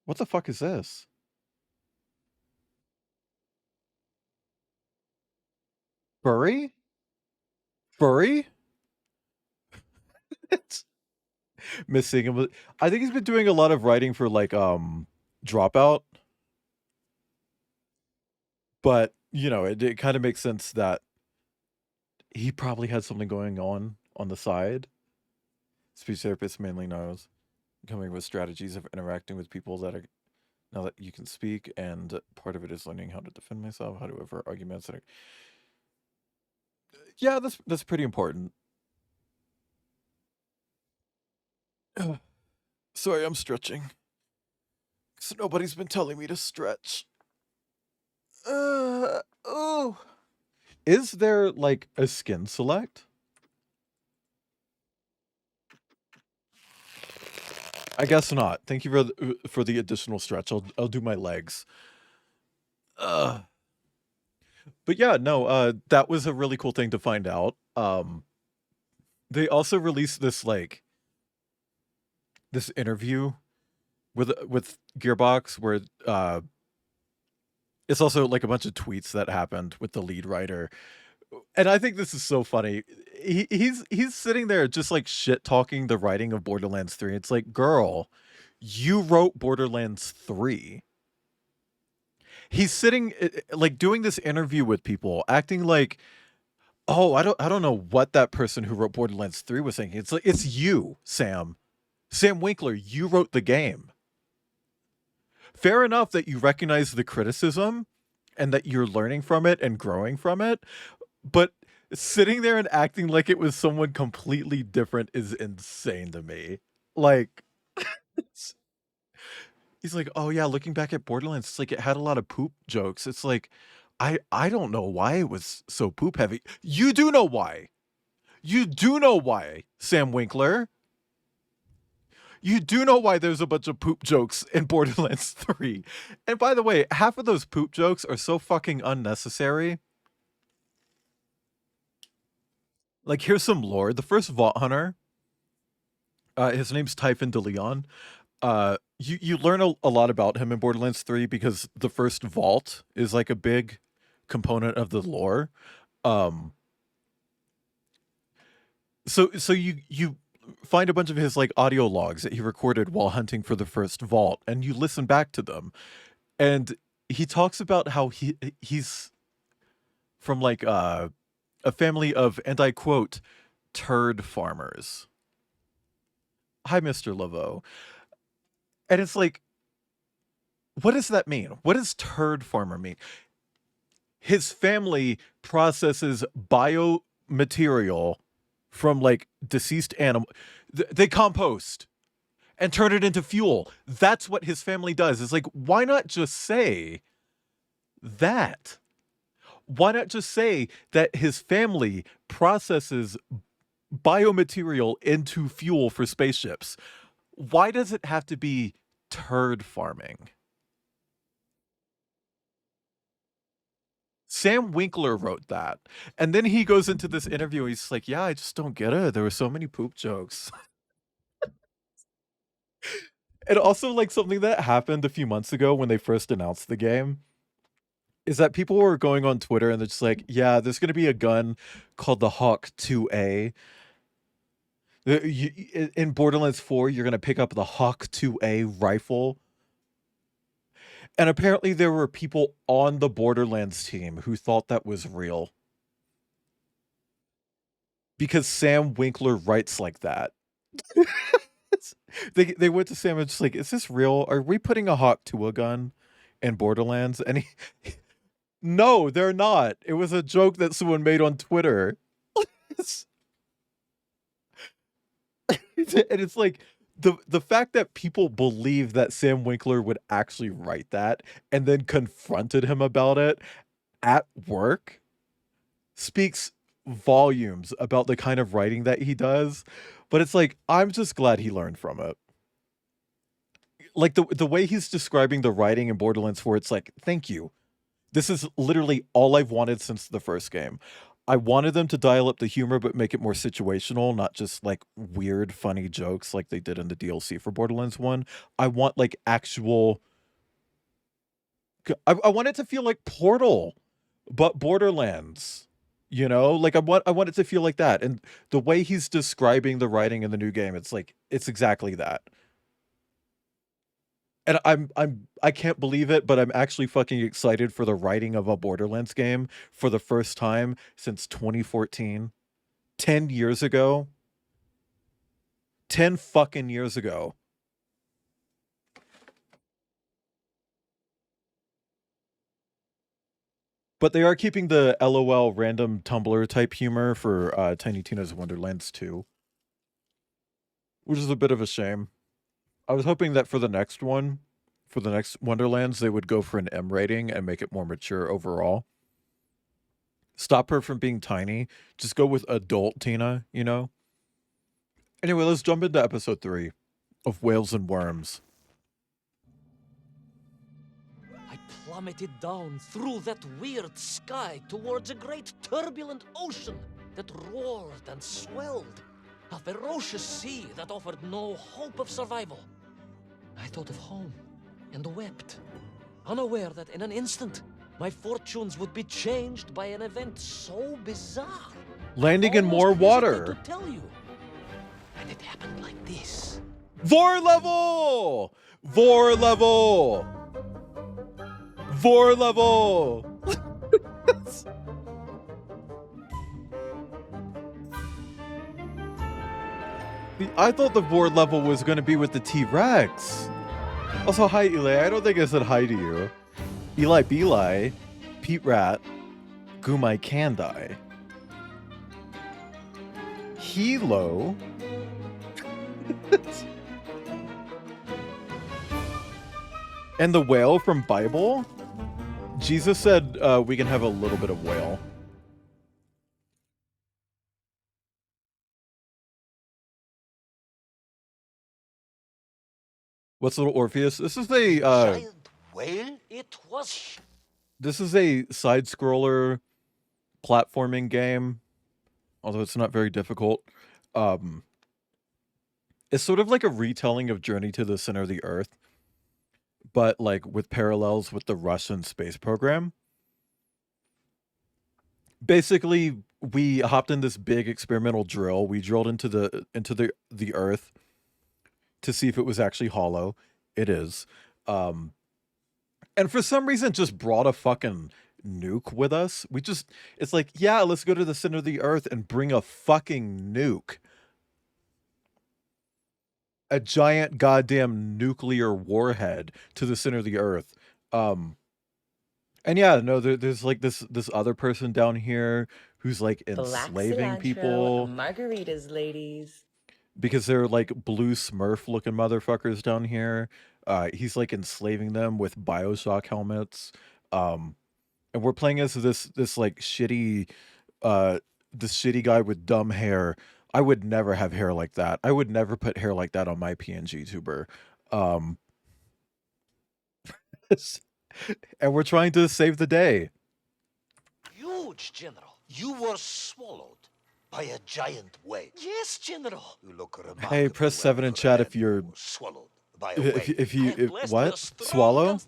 Speaker 1: What the fuck is this? Furry? Furry? It's missing him. I think he's been doing a lot of writing for, like, Dropout. But, you know, it kind of makes sense that he probably had something going on the side. Speech therapist mainly knows. Coming with strategies of interacting with people that are now that you can speak, and part of it is learning how to defend myself, how to avert arguments. That are... Yeah, that's pretty important. Sorry, I'm stretching. So nobody's been telling me to stretch. Oh. Is there like a skin select? I guess not. Thank you for the additional stretch. I'll do my legs. But yeah, no, that was a really cool thing to find out. They also released this like this interview with Gearbox where it's also like a bunch of tweets that happened with the lead writer. And I think this is so funny. He's sitting there just like shit talking the writing of Borderlands 3. It's like, girl, you wrote Borderlands 3. He's sitting like doing this interview with people, acting like, oh, I don't know what that person who wrote Borderlands 3 was thinking. It's like, it's you, Sam Winkler. You wrote the game. Fair enough that you recognize the criticism and that you're learning from it and growing from it, but sitting there and acting like it was someone completely different is insane to me. Like, he's like, oh yeah, looking back at Borderlands, it's like it had a lot of poop jokes. It's like, I don't know why it was so poop heavy. You do know why. You do know why, Sam Winkler. You do know why there's a bunch of poop jokes in Borderlands 3. And by the way, half of those poop jokes are so fucking unnecessary. Like, here's some lore. The first Vault Hunter, his name's Typhon de Leon. You learn a lot about him in Borderlands 3 because the first vault is like a big component of the lore. So you find a bunch of his like audio logs that he recorded while hunting for the first vault, and you listen back to them. And he talks about how he's from like a family of, and I quote, turd farmers. Hi, Mr. Laveau. And it's like, what does that mean? What does turd farmer mean? His family processes biomaterial from like deceased animal. They compost and turn it into fuel. That's what his family does. It's like, why not just say that? Why not just say that his family processes biomaterial into fuel for spaceships? Why does it have to be turd farming? Sam Winkler wrote that. And then he goes into this interview. He's like, yeah, I just don't get it. There were so many poop jokes. And also, like, something that happened a few months ago when they first announced the game is that people were going on Twitter and they're just like, yeah, there's going to be a gun called the Hawk 2A. In Borderlands 4, you're going to pick up the Hawk 2A rifle. And apparently there were people on the Borderlands team who thought that was real. Because Sam Winkler writes like that. They went to Sam and just like, is this real? Are we putting a hawk to a gun in Borderlands? And no, they're not. It was a joke that someone made on Twitter. And it's like the fact that people believe that Sam Winkler would actually write that and then confronted him about it at work speaks volumes about the kind of writing that he does. But it's like, I'm just glad he learned from it. Like the way he's describing the writing in Borderlands 4, it's like, thank you. This is literally all I've wanted since the first game. I wanted them to dial up the humor, but make it more situational, not just like weird, funny jokes like they did in the DLC for Borderlands 1. I want like actual. I want it to feel like Portal, but Borderlands. You know, like I want it to feel like that. And the way he's describing the writing in the new game, it's like it's exactly that. And I can't believe it, but I'm actually fucking excited for the writing of a Borderlands game for the first time since 2014. 10 years ago. 10 fucking years ago. But they are keeping the LOL random Tumblr type humor for Tiny Tina's Wonderlands 2. Which is a bit of a shame. I was hoping that for the next one, for the next Wonderlands, they would go for an M rating and make it more mature overall. Stop her from being tiny. Just go with adult Tina, you know? Anyway, let's jump into episode 3 of Whales and Worms.
Speaker 4: I plummeted down through that weird sky towards a great turbulent ocean that roared and swelled. A ferocious sea that offered no hope of survival. I thought of home and wept, unaware that in an instant, my fortunes would be changed by an event so bizarre.
Speaker 1: Landing in more water.
Speaker 4: To tell you. And it happened like this.
Speaker 1: Vor level! Vor level! Vor level! I thought the Vor level was going to be with the T-Rex. Also, hi, Eli. I don't think I said hi to you. Eli Beli, Pete Rat, Gumai Kandai. Hilo. And the whale from Bible? Jesus said we can have a little bit of whale. What's little Orpheus? This is a
Speaker 9: Giant whale?
Speaker 4: It was.
Speaker 1: This is a side-scroller platforming game, although it's not very difficult. It's sort of like a retelling of Journey to the Center of the Earth, but like with parallels with the Russian space program. Basically, we hopped in this big experimental drill. We drilled into the Earth to see if it was actually hollow. It is. And for some reason just brought a fucking nuke with us. It's like, yeah, let's go to the center of the Earth and bring a fucking nuke. A giant goddamn nuclear warhead to the center of the Earth. And yeah, no, there's like this other person down here who's like enslaving people.
Speaker 3: Margaritas, ladies.
Speaker 1: Because they're like blue Smurf looking motherfuckers down here. He's like enslaving them with BioShock helmets. And we're playing as this like shitty this shitty guy with dumb hair. I would never have hair like that. I would never put hair like that on my PNG tuber. And we're trying to save the day.
Speaker 9: Huge, General. You were swallowed by a giant whale.
Speaker 4: Yes, General.
Speaker 9: You look
Speaker 1: Hey, press 7 in chat if you're
Speaker 9: swallowed by a whale.
Speaker 1: if what? Swallow?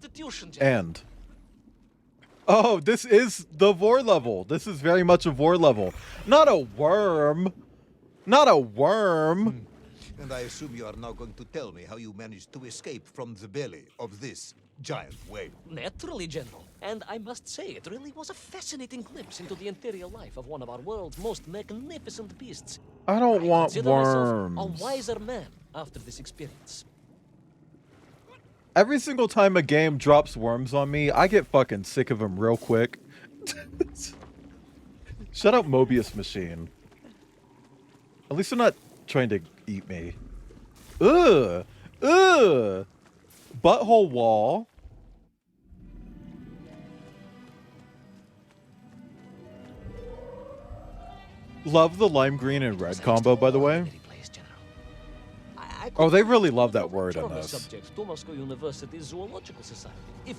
Speaker 1: And oh, this is the Vor level. This is very much a Vor level. Not a worm. Not a worm.
Speaker 2: And I assume you are now going to tell me how you managed to escape from the belly of this giant whale.
Speaker 4: Naturally, General. And I must say, it really was a fascinating glimpse into the interior life of one of our world's most magnificent beasts.
Speaker 1: I don't want
Speaker 4: Consider myself a
Speaker 1: worms.
Speaker 4: wiser man after this experience.
Speaker 1: Every single time a game drops worms on me, I get fucking sick of them real quick. Shut up, Mobius machine. At least they're not trying to eat me. Ugh! Ugh! Butthole wall. Love the lime green and red combo, by the way. Oh, they really love that word in this.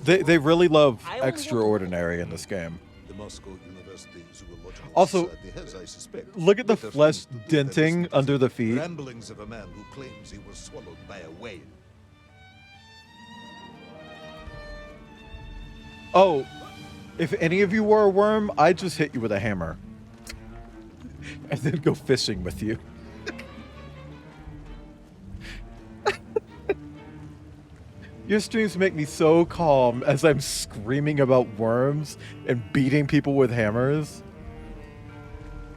Speaker 1: They really love extraordinary in this game.
Speaker 2: The Moscow University Zoological
Speaker 1: Also,
Speaker 2: Society has, I suspect,
Speaker 1: look at the
Speaker 2: better
Speaker 1: flesh
Speaker 2: things to do than
Speaker 1: denting
Speaker 2: listen to
Speaker 1: under the feet.
Speaker 2: Ramblings of a man who claims he was swallowed by a whale.
Speaker 1: Oh, if any of you were a worm, I'd just hit you with a hammer. And then go fishing with you. Your streams make me so calm as I'm screaming about worms and beating people with hammers.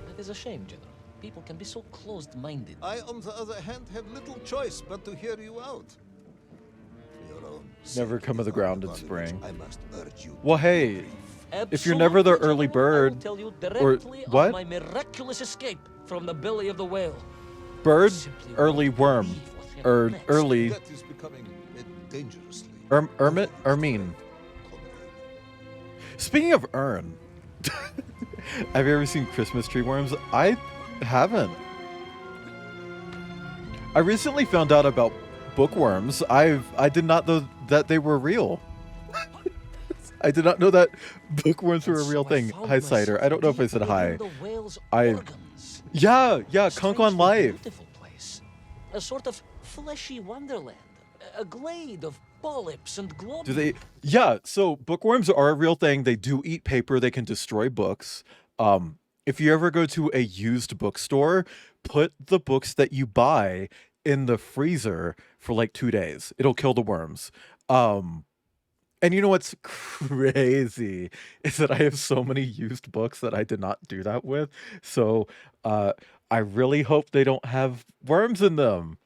Speaker 4: That is a shame, General. People can be so closed-minded.
Speaker 2: I, on the other hand, have little choice but to hear you out. For your own
Speaker 1: Never
Speaker 2: sake,
Speaker 1: come of the
Speaker 2: if
Speaker 1: ground in
Speaker 2: upon
Speaker 1: spring.
Speaker 2: which I must urge you
Speaker 1: Well,
Speaker 2: to
Speaker 1: hey,
Speaker 2: grieve.
Speaker 1: if you're never the
Speaker 4: Absolutely,
Speaker 1: early
Speaker 4: General. I will
Speaker 1: bird,
Speaker 4: tell you
Speaker 1: or
Speaker 4: directly
Speaker 1: what?
Speaker 4: of my miraculous escape from the belly of the whale.
Speaker 1: Bird,
Speaker 4: Simply
Speaker 1: early
Speaker 4: won't
Speaker 1: worm,
Speaker 4: believe what happened
Speaker 1: or
Speaker 4: next.
Speaker 1: early
Speaker 2: That is becoming dangerously.
Speaker 1: Ermit, Ermine. Speaking of urn, have you ever seen Christmas tree worms? I haven't. I recently found out about bookworms. I did not know that they were real. I did not know that bookworms were a real thing. Hi, Cider. I don't know if I said hi. Yeah, Kunk on Live.
Speaker 4: Beautiful place. A sort of fleshy wonderland. A glade of polyps and globules.
Speaker 1: Do they? Yeah, so bookworms are a real thing. They do eat paper. They can destroy books. If you ever go to a used bookstore, put the books that you buy in the freezer for like 2 days. It'll kill the worms. And you know what's crazy is that I have so many used books that I did not do that with. So I really hope they don't have worms in them.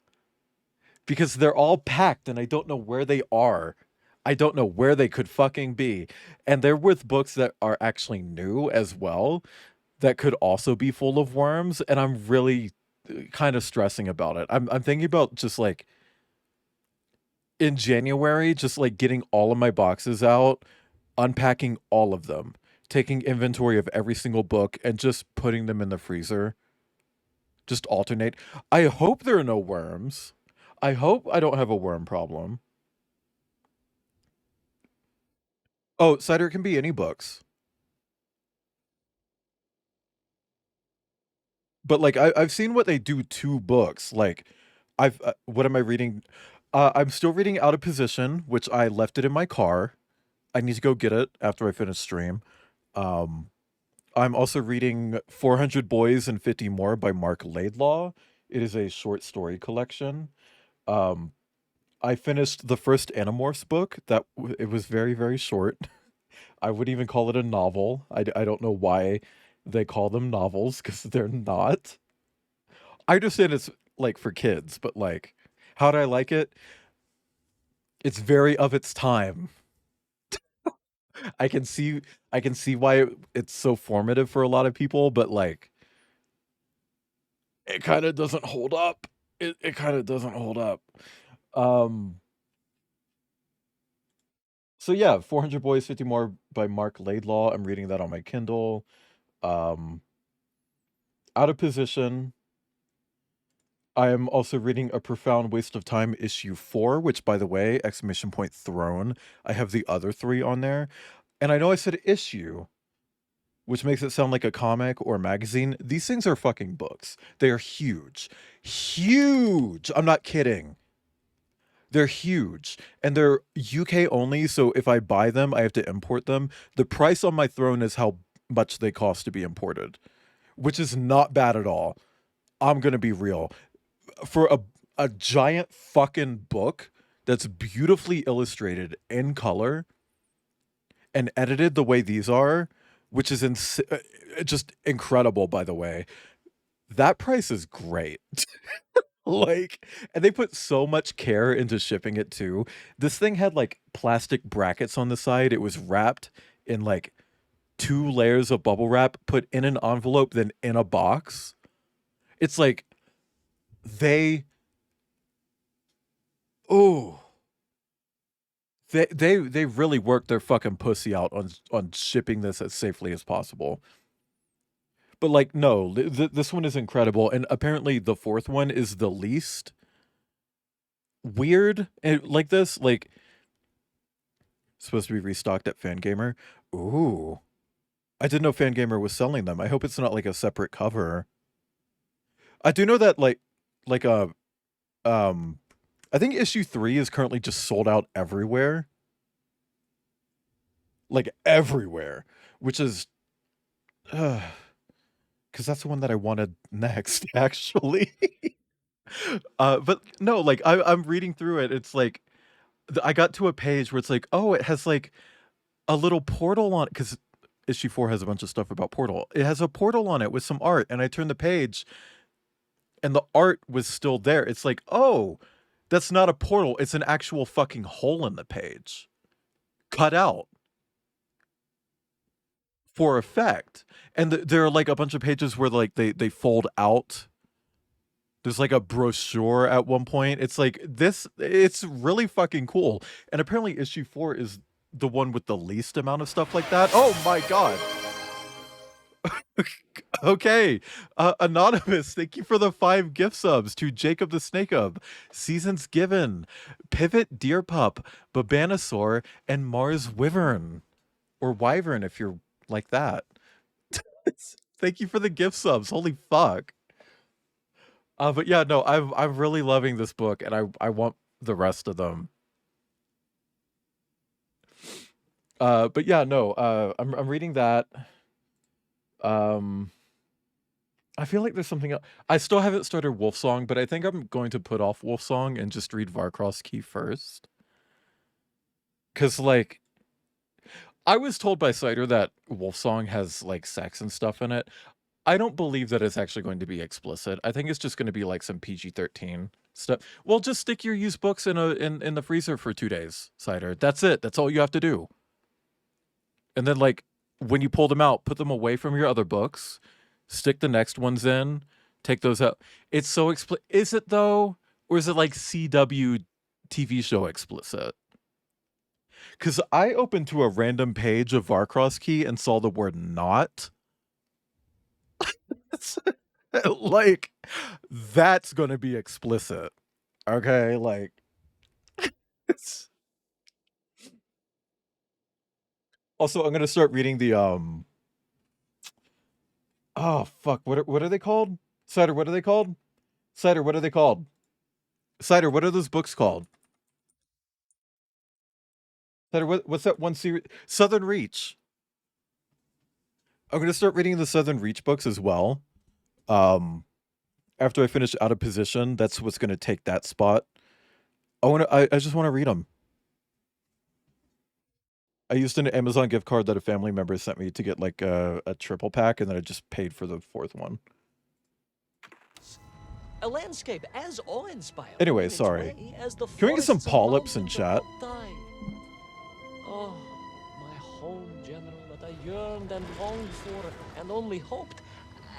Speaker 1: Because they're all packed and I don't know where they are. I don't know where they could fucking be. And they're with books that are actually new as well, that could also be full of worms. And I'm really kind of stressing about it. I'm thinking about just like in January, just like getting all of my boxes out, unpacking all of them, taking inventory of every single book and just putting them in the freezer. Just alternate. I hope there are no worms. I hope I don't have a worm problem. Oh, cider can be any books. But like I've seen what they do to books. Like I've what am I reading? I'm still reading Out of Position, which I left it in my car. I need to go get it after I finish stream. Um I'm also reading 400 Boys and 50 More by Mark Laidlaw. It is a short story collection. Um I finished the first Animorphs book. It was very, very short. I wouldn't even call it a novel. I don't know why they call them novels because they're not. I understand it's like for kids, but like, how do I like it? It's very of its time. I can see why it's so formative for a lot of people, but like, it kind of doesn't hold up. It kind of doesn't hold up. So yeah, 400 Boys, 50 More by Mark Laidlaw. I'm reading that on my Kindle. Out of Position. I am also reading A Profound Waste of Time issue 4, which by the way, exclamation point throne. I have the other 3 on there. And I know I said issue, which makes it sound like a comic or a magazine. These things are fucking books. They are huge. Huge. I'm not kidding. They're huge and they're UK only, so if I buy them, I have to import them. The price on my throne is how much they cost to be imported, which is not bad at all. I'm gonna be real. For a giant fucking book that's beautifully illustrated in color and edited the way these are, which is just incredible, by the way. That price is great. Like, and they put so much care into shipping it too. This thing had like plastic brackets on the side. It was wrapped in like 2 layers of bubble wrap, put in an envelope, then in a box. It's like they oh they really worked their fucking pussy out on shipping this as safely as possible. But like no, this one is incredible, and apparently the fourth one is the least weird and like this, like supposed to be restocked at Fangamer. Ooh. I didn't know Fangamer was selling them. I hope it's not like a separate cover. I do know that like um I think issue 3 is currently just sold out everywhere. Like everywhere, which is cuz that's the one that I wanted next actually. But no, like I'm reading through it. It's like I got to a page where it's like, "Oh, it has like a little portal on it," cuz issue 4 has a bunch of stuff about portal. It has a portal on it with some art, and I turned the page and the art was still there. It's like, "Oh, that's not a portal. It's an actual fucking hole in the page. Cut out for effect." And there are like a bunch of pages where like they fold out. There's like a brochure at one point. It's like this it's really fucking cool. And apparently issue 4 is the one with the least amount of stuff like that. Oh my god. Okay. Anonymous, thank you for the 5 gift subs to Jacob the Snake Up, Seasons Given, Pivot Deer Pup, Babanasaur, and Mars Wyvern. Or Wyvern if you're like that. Thank you for the gift subs. Holy fuck. But yeah, no, I'm really loving this book, and I want the rest of them. But yeah, no, I'm reading that. I feel like there's something else. I still haven't started Wolfsong, but I think I'm going to put off Wolfsong and just read Varcross Key first. Cause like, I was told by Cider that Wolfsong has like sex and stuff in it. I don't believe that it's actually going to be explicit. I think it's just going to be like some PG-13 stuff. Well, just stick your used books in the freezer for 2 days, Cider. That's it. That's all you have to do. And then like when you pull them out, put them away from your other books, stick the next ones in, take those out. It's so explicit. Is it though? Or is it like CW TV show explicit? Because I opened to a random page of Varcross Key and saw the word not. Like, that's gonna be explicit. Okay, like it's... Also, I'm gonna start reading the oh fuck, what are they called? Cider, what are they called? Cider, what are they called? Cider, what are those books called? Cider, what's that one series? Southern Reach. I'm gonna start reading the Southern Reach books as well. After I finish Out of Position, that's what's gonna take that spot. I just want to read them. I used an Amazon gift card that a family member sent me to get like a triple pack, and then I just paid for the 4th one.
Speaker 4: A landscape as awe-inspiring.
Speaker 1: Anyway, sorry. Can we get some polyps in chat?
Speaker 4: Oh, my home, General, that I yearned and longed for, and only hoped,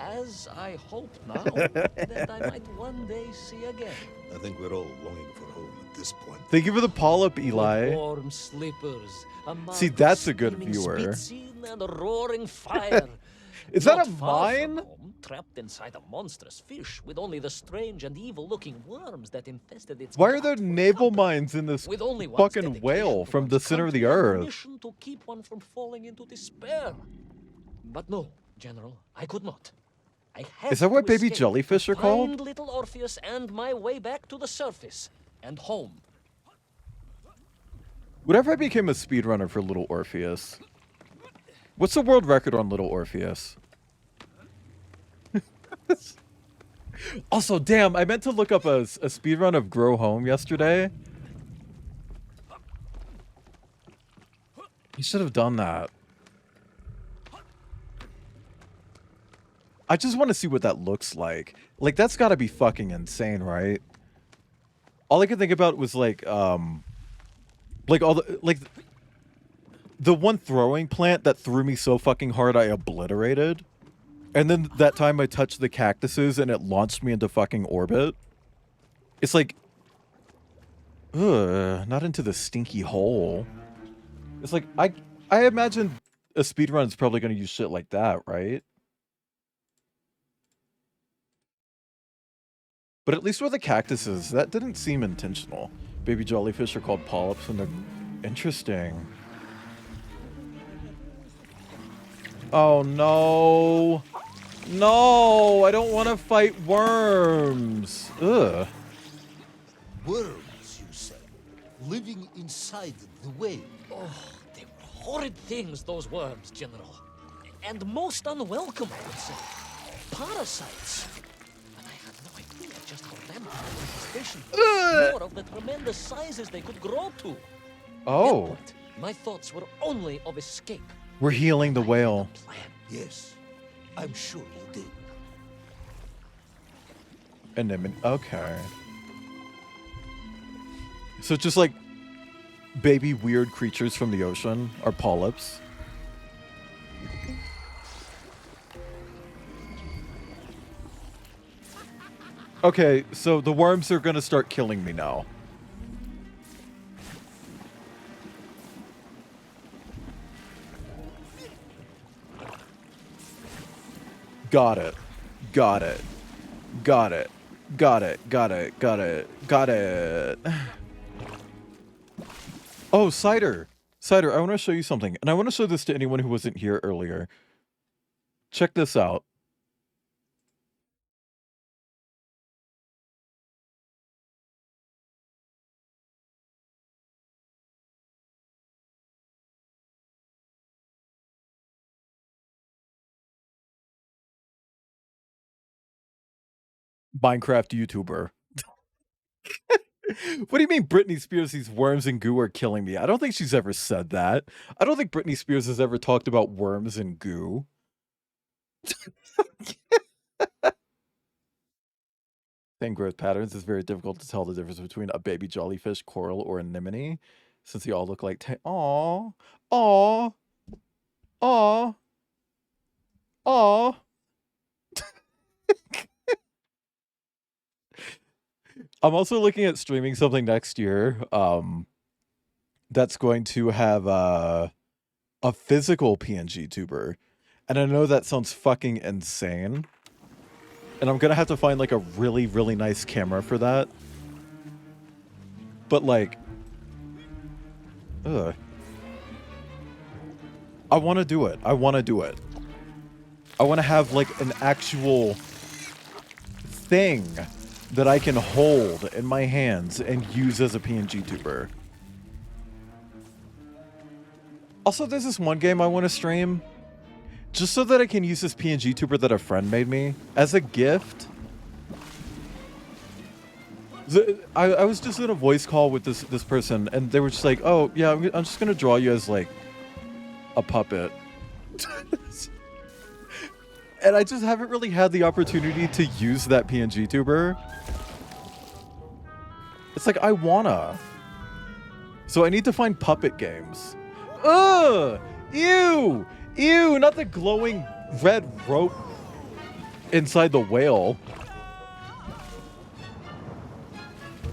Speaker 4: as I hope now, that I might one day see again.
Speaker 2: I think we're all longing for home at this point.
Speaker 1: Thank you for the polyp, Eli.
Speaker 4: Warm sleepers,
Speaker 1: see, that's a good viewer.
Speaker 4: And a roaring fire.
Speaker 1: Is that a mine?
Speaker 4: Home, trapped inside a monstrous fish with only the strange and evil-looking worms that infested its.
Speaker 1: Why are there naval mines in this fucking whale from the center of the earth?
Speaker 4: Mission to keep one from falling into despair. But no, General, I could not. I had
Speaker 1: Is that what
Speaker 4: to
Speaker 1: baby
Speaker 4: escape,
Speaker 1: jellyfish are
Speaker 4: find
Speaker 1: called?
Speaker 4: little Orpheus and my way back to the surface and home.
Speaker 1: What if I became a speedrunner for Little Orpheus? What's the world record on Little Orpheus? Also, damn, I meant to look up a speedrun of Grow Home yesterday. You should have done that. I just want to see what that looks like. Like, that's got to be fucking insane, right? All I could think about was like all the the one throwing plant that threw me so fucking hard I obliterated. And then that time I touched the cactuses and it launched me into fucking orbit. It's like, ugh, not into the stinky hole. It's like, I imagine a speedrun is probably going to use shit like that, right? But at least with the cactuses, that didn't seem intentional. Baby jellyfish are called polyps and they're interesting. Oh no. No, I don't want to fight worms. Ugh.
Speaker 9: Worms, you say? Living inside the whale.
Speaker 4: Oh, they were horrid things, those worms, General. And most unwelcome, I would say. Parasites. But I had no idea just how rampant the infestation was. More of the tremendous sizes they could grow to.
Speaker 1: Oh.
Speaker 4: But my thoughts were only of escape.
Speaker 1: We're healing the whale.
Speaker 9: Yes, I'm sure you did.
Speaker 1: Anemone. Okay. So just like baby weird creatures from the ocean are polyps. Okay, so the worms are gonna start killing me now. Got it. Got it. Got it. Got it. Got it. Got it. Got it. Oh, Cider. Cider, I want to show you something. And I want to show this to anyone who wasn't here earlier. Check this out. Minecraft YouTuber. What do you mean Britney Spears, these worms and goo are killing me? I don't think she's ever said that. I don't think Britney Spears has ever talked about worms and goo. Same growth patterns. It's very difficult to tell the difference between a baby jellyfish, coral, or anemone, since they all look like Aw. Aw. Aw. Aw. I'm also looking at streaming something next year that's going to have a physical PNG tuber. And I know that sounds fucking insane. And I'm going to have to find like a really, really nice camera for that. But like, ugh. I want to do it. I want to do it. I want to have like an actual thing that I can hold in my hands and use as a PNG tuber. Also, there's this one game I want to stream just so that I can use this PNG tuber that a friend made me as a gift. I was just in a voice call with this person and they were just like, oh yeah, I'm just going to draw you as like a puppet. And I just haven't really had the opportunity to use that PNG tuber. It's like, I wanna. So I need to find puppet games. Ugh! Ew! Ew! Not the glowing red rope inside the whale.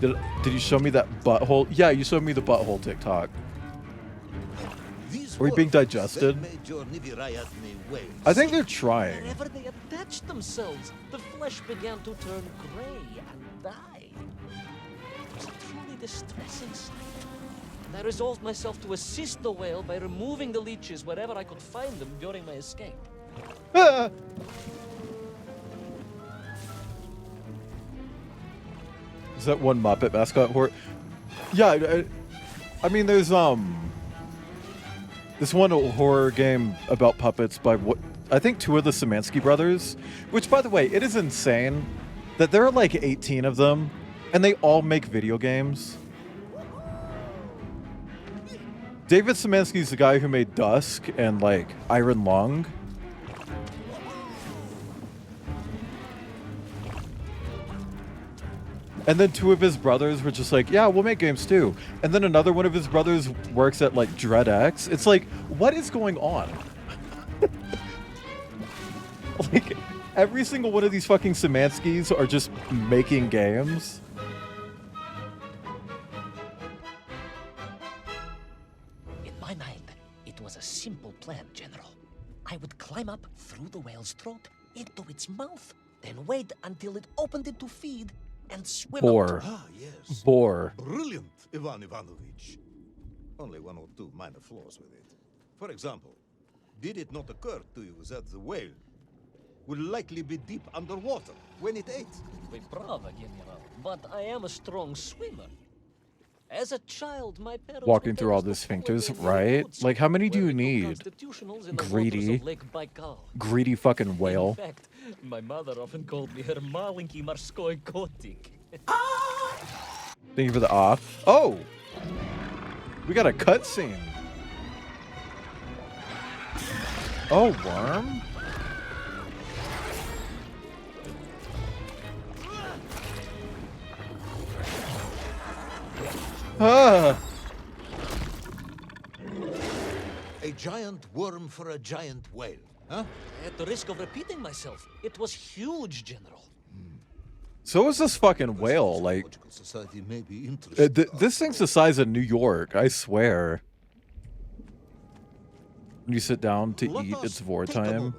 Speaker 1: Did you show me that butthole? Yeah, you showed me the butthole TikTok. Are we being digested? I think they're trying.
Speaker 4: Wherever they attached themselves, the flesh began to turn gray and die. It was a truly distressing sight. And I resolved myself to assist the whale by removing the leeches wherever I could find them during my escape.
Speaker 1: Ah! Is that one Muppet mascot horror? Yeah, I mean, there's this one horror game about puppets by what I think two of the Szymanski brothers, which by the way, it is insane that there are like 18 of them and they all make video games. David Szymanski's the guy who made Dusk and like Iron Lung. And then two of his brothers were just like, yeah, we'll make games too. And then another one of his brothers works at like DreadX. It's like, what is going on? Like, every single one of these fucking Szymanskis are just making games.
Speaker 4: In my mind, it was a simple plan, General. I would climb up through the whale's throat into its mouth, then wait until it opened it to feed, and swim
Speaker 1: Boar.
Speaker 4: out.
Speaker 2: Ah, yes.
Speaker 1: Boar.
Speaker 2: Brilliant, Ivan Ivanovich. Only one or two minor flaws with it. For example, did it not occur to you that the whale would likely be deep underwater when it ate?
Speaker 4: We bravo, General, but I am a strong swimmer. As a child, my parents
Speaker 1: Walking
Speaker 4: would
Speaker 1: through
Speaker 4: take
Speaker 1: all
Speaker 4: us to
Speaker 1: these
Speaker 4: holiday
Speaker 1: sphincters,
Speaker 4: near
Speaker 1: right?
Speaker 4: Lutsk,
Speaker 1: Like, how many do
Speaker 4: where
Speaker 1: you
Speaker 4: we took
Speaker 1: need?
Speaker 4: constitutionals in the waters
Speaker 1: Greedy.
Speaker 4: of Lake Baikal.
Speaker 1: Greedy fucking
Speaker 4: In
Speaker 1: whale.
Speaker 4: fact, my mother often called me her malenький морской котик.
Speaker 1: Thank you for the off. Oh! We got a cutscene. Oh, worm? Ah!
Speaker 9: A giant worm for a giant whale, huh?
Speaker 4: At the risk of repeating myself, it was huge, General.
Speaker 1: So is this fucking whale, like...
Speaker 2: Society may be interested.
Speaker 1: this thing's the size of New York, I swear. When you sit down to
Speaker 2: Let
Speaker 1: eat,
Speaker 2: us
Speaker 1: it's vor
Speaker 2: take a
Speaker 1: time.
Speaker 2: moment,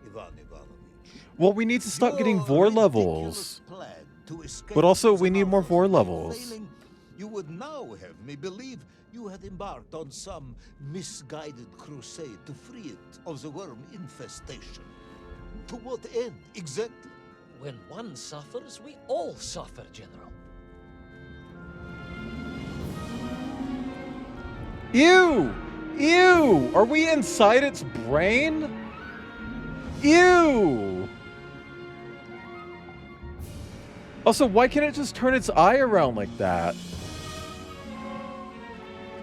Speaker 2: Ivan Ivanovich.
Speaker 1: Well, we need to stop getting
Speaker 9: Your
Speaker 1: vor
Speaker 9: ridiculous
Speaker 1: levels.
Speaker 9: plan to escape
Speaker 1: But also,
Speaker 9: is
Speaker 1: we need
Speaker 9: about
Speaker 1: more
Speaker 9: us.
Speaker 1: vor levels.
Speaker 9: Failing, you would now have me believe you had embarked on some misguided crusade to free it of the worm infestation. To what end, exactly?
Speaker 4: When one suffers, we all suffer, General.
Speaker 1: Ew! Ew! Are we inside its brain? Ew! Also, why can't it just turn its eye around like that?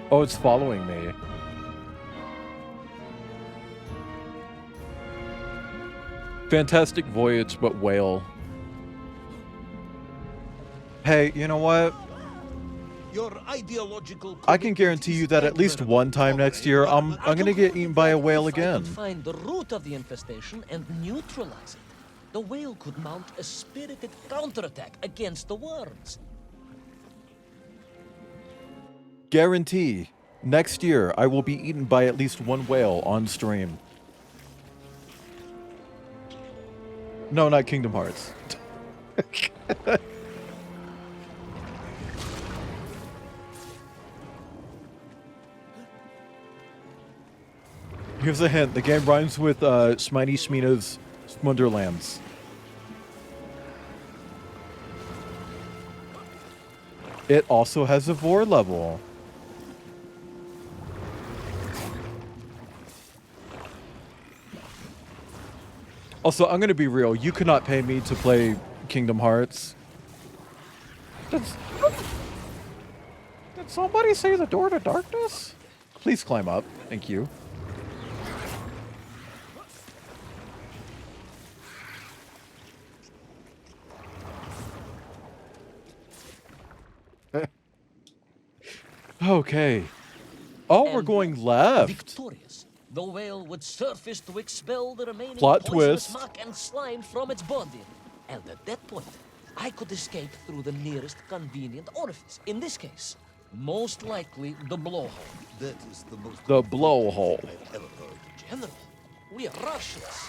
Speaker 1: Oh, it's following me. Fantastic Voyage, but whale. Hey, you know what?
Speaker 9: Your ideological
Speaker 1: I can guarantee you that at least one time next year, I'm gonna get eaten by a whale
Speaker 4: If I
Speaker 1: again.
Speaker 4: could find the root of the infestation and neutralize it, the whale could mount a spirited counterattack against the worms.
Speaker 1: Guarantee. Next year, I will be eaten by at least one whale on stream. No, not Kingdom Hearts. Here's a hint. The game rhymes with Schminy Schmina's Wonderlands. It also has a vor level. Also, I'm gonna be real. You could not pay me to play Kingdom Hearts. Did somebody say the door to darkness? Please climb up. Thank you. Okay. Oh, we're
Speaker 4: And
Speaker 1: going left.
Speaker 4: Victorious, the whale would surface to expel the remaining
Speaker 1: Plot
Speaker 4: poisonous
Speaker 1: twist.
Speaker 4: muck and slime from its body. And at that point, I could escape through the nearest convenient orifice. In this case, most likely the blowhole.
Speaker 9: That is the most
Speaker 1: The blowhole.
Speaker 9: I've ever heard.
Speaker 4: General, we are Russians.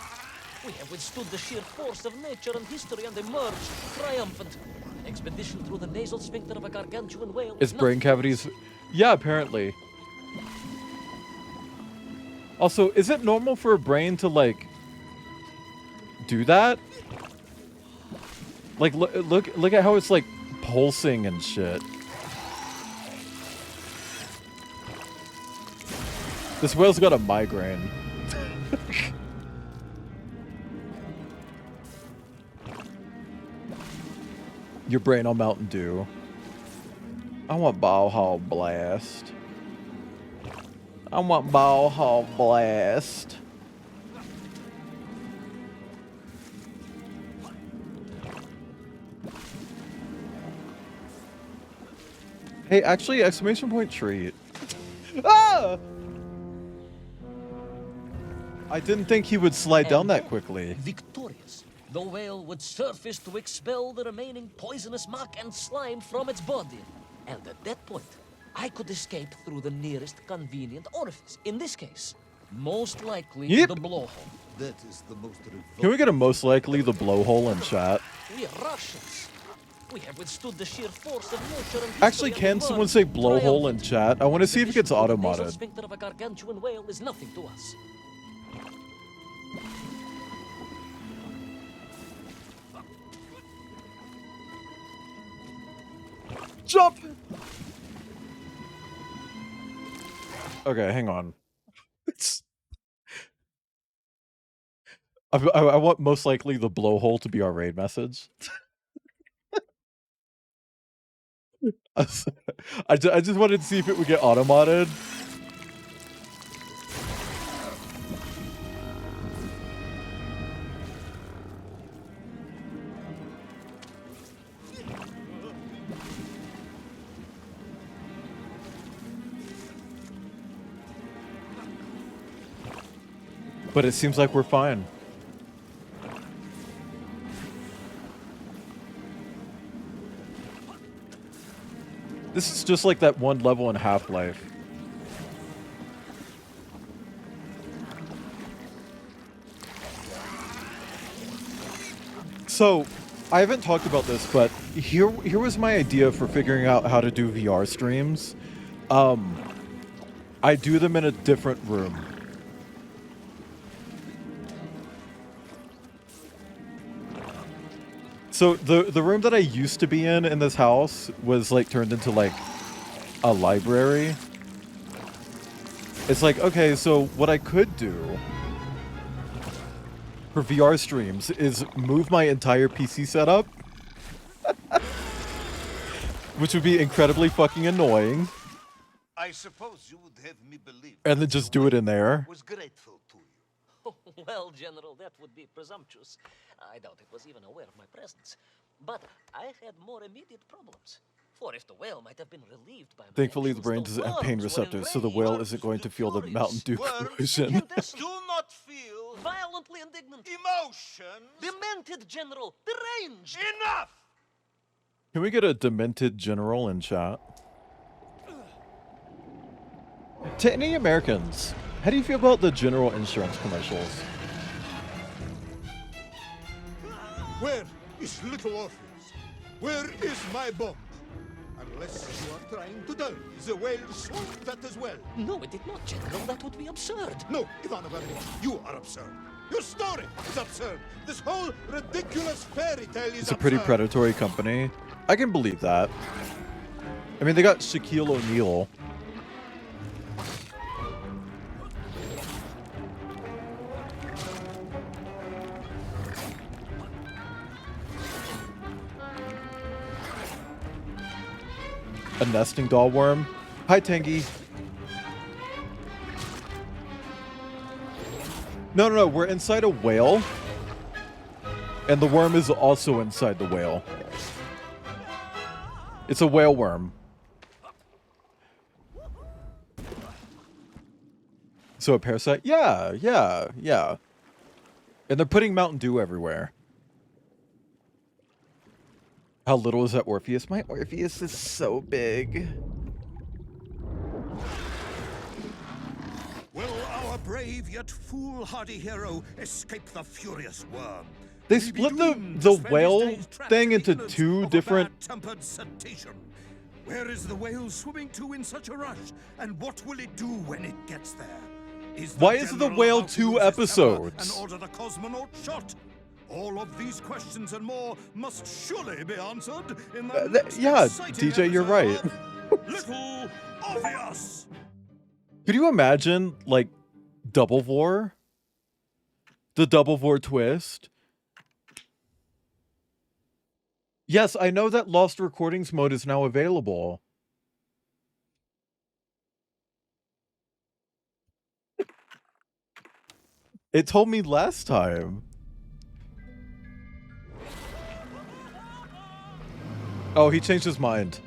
Speaker 4: We have withstood the sheer force of nature and history and emerged triumphant. An expedition through the nasal sphincter of a gargantuan whale.
Speaker 1: Its
Speaker 4: is
Speaker 1: brain
Speaker 4: nothing.
Speaker 1: cavities. Yeah, apparently. Also, is it normal for a brain to, like, do that? Like, look at how it's, like, pulsing and shit. This whale's got a migraine. Your brain on Mountain Dew. I want Bauhaus Blast. I want Bauhaus Blast. Hey, actually, exclamation point treat. Ah! I didn't think he would slide down that quickly.
Speaker 4: Victorious, the whale would surface to expel the remaining poisonous muck and slime from its body. And at that point, I could escape through the nearest convenient orifice. In this case, most likely the blowhole.
Speaker 9: That is the most revolting.
Speaker 1: Can we get a most likely the blowhole in chat?
Speaker 4: We are Russians. We have withstood the sheer force of nature and
Speaker 1: Actually,
Speaker 4: history
Speaker 1: can
Speaker 4: and
Speaker 1: someone
Speaker 4: learned
Speaker 1: say blowhole in
Speaker 4: triumphant.
Speaker 1: chat? I want to see if it gets
Speaker 4: The nasal
Speaker 1: auto-modded.
Speaker 4: sphincter of a gargantuan whale is nothing to us.
Speaker 1: Jump! Okay, hang on. I want most likely the blowhole to be our raid message. I just wanted to see if it would get auto-modded. But it seems like we're fine. This is just like that one level in Half-Life. So, I haven't talked about this, but here was my idea for figuring out how to do VR streams. I do them in a different room. So the room that I used to be in this house was like turned into like a library. It's like, okay, so what I could do for VR streams is move my entire PC setup, which would be incredibly fucking annoying.
Speaker 9: I suppose you would have me believe.
Speaker 1: And then just do it in there.
Speaker 9: Was grateful to you.
Speaker 4: Oh, well, General, that would be presumptuous. I doubt it was even aware of my presence. But I had more immediate problems. For if the whale might have been relieved by my
Speaker 1: Thankfully, the
Speaker 4: actions,
Speaker 1: brain doesn't have pain
Speaker 4: worms were
Speaker 1: receptors, so the
Speaker 4: enraged.
Speaker 1: whale isn't going to feel the Mountain Dew corrosion.
Speaker 9: Do not feel
Speaker 4: Violently indignant.
Speaker 9: emotions.
Speaker 4: Demented, General. Deranged.
Speaker 9: Enough!
Speaker 1: Can we get a demented general in chat? To any Americans, how do you feel about the general insurance commercials?
Speaker 10: Where is little Orpheus? Where is my bomb? Unless you are trying to tell me the whale swallowed that as well.
Speaker 4: No, it did not, General. That would be absurd.
Speaker 10: No, Ivan Ivanovich, you are absurd. Your story is absurd. This whole ridiculous fairy tale is
Speaker 1: It's a pretty
Speaker 10: absurd.
Speaker 1: predatory company. I can believe that. I mean, they got Shaquille O'Neal. A nesting doll worm. Hi, Tangy. No, we're inside a whale. And the worm is also inside the whale. It's a whale worm. So a parasite? Yeah. And they're putting Mountain Dew everywhere. How little is that Orpheus? My Orpheus is so big.
Speaker 10: Will our brave yet foolhardy hero escape the furious worm?
Speaker 1: They
Speaker 10: Will he be
Speaker 1: split
Speaker 10: doomed
Speaker 1: the
Speaker 10: to spend his
Speaker 1: whale
Speaker 10: days trapped
Speaker 1: thing
Speaker 10: in the
Speaker 1: into
Speaker 10: innards
Speaker 1: two
Speaker 10: of a
Speaker 1: different...
Speaker 10: bad-tempered cetacean? Where is the whale swimming to in such a rush? And what will it do when it gets there?
Speaker 1: Why is the
Speaker 10: general
Speaker 1: whale
Speaker 10: about to
Speaker 1: 2
Speaker 10: lose his temper
Speaker 1: episodes?
Speaker 10: And order the cosmonaut shot? All of these questions and more must surely be answered in the next
Speaker 1: yeah,
Speaker 10: exciting
Speaker 1: DJ, you're right.
Speaker 10: episode of Little Orpheus.
Speaker 1: Could you imagine, like, Double Vor? The Double Vor twist? Yes, I know that Lost Recordings mode is now available. It told me last time. Oh, he changed his mind.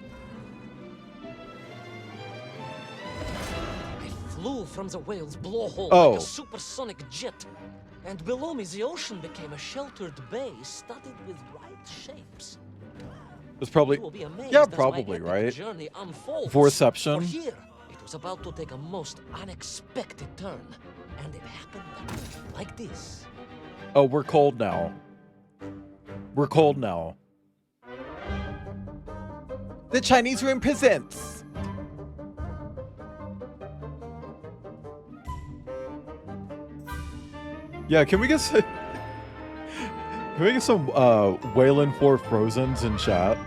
Speaker 4: I flew from the whale's blowhole
Speaker 1: Oh.
Speaker 4: like a supersonic jet. And below me, the ocean became a sheltered bay studded with right shapes.
Speaker 1: It's probably...
Speaker 4: You will be amazed
Speaker 1: Yeah,
Speaker 4: as my
Speaker 1: probably,
Speaker 4: epic
Speaker 1: right?
Speaker 4: journey unfolds.
Speaker 1: Vorception.
Speaker 4: For here, it was about to take a most unexpected turn. And it happened like this.
Speaker 1: Oh, we're cold now. We're cold now. The Chinese room presents. Yeah, can we get some, can we get some Waylon for Frozens in chat?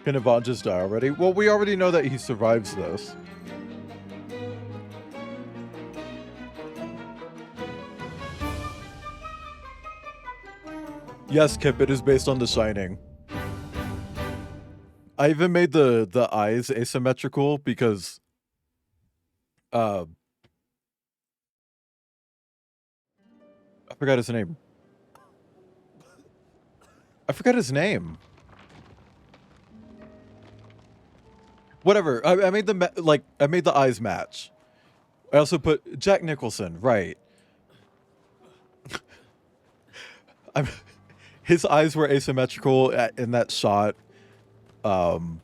Speaker 1: Can Yvonne just die already? Well, we already know that he survives this. Yes, Kip, it is based on The Shining. I even made the eyes asymmetrical because I forgot his name. I forgot his name. Whatever. I made the I made the eyes match. I also put Jack Nicholson, right? His eyes were asymmetrical in that shot. One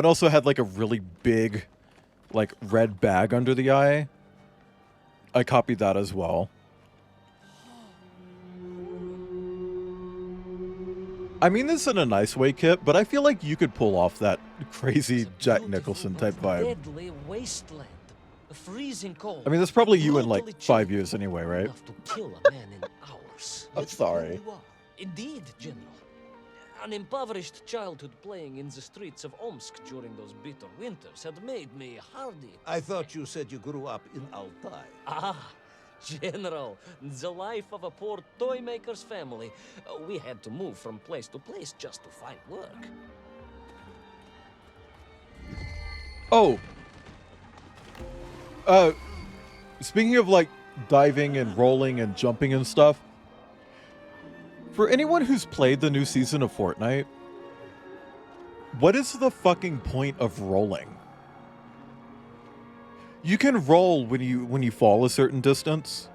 Speaker 1: also had like a really big, like red bag under the eye. I copied that as well. I mean this in a nice way, Kip, but I feel like you could pull off that crazy Jack Nicholson type vibe.
Speaker 4: Deadly wasteland, freezing cold.
Speaker 1: I mean, that's probably you in like 5 years anyway, right?
Speaker 4: Enough to kill a man in hours.
Speaker 1: I'm sorry.
Speaker 4: Indeed, General. An impoverished childhood playing in the streets of Omsk during those bitter winters had made me hardy.
Speaker 9: I thought you said you grew up in Altai.
Speaker 4: Ah, General, the life of a poor toy maker's family. We had to move from place to place just to find work.
Speaker 1: Oh. Speaking of like diving and rolling and jumping and stuff, for anyone who's played the new season of Fortnite, what is the fucking point of rolling? You can roll when you fall a certain distance,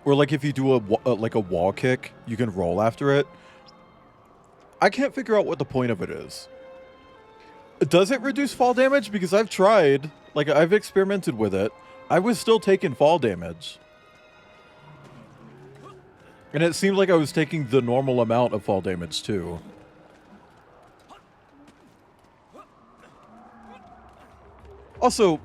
Speaker 1: or like if you do like a wall kick, you can roll after it. I can't figure out what the point of it is. Does it reduce fall damage? Because I've tried, like I've experimented with it. I was still taking fall damage. And it seemed like I was taking the normal amount of fall damage too. Also,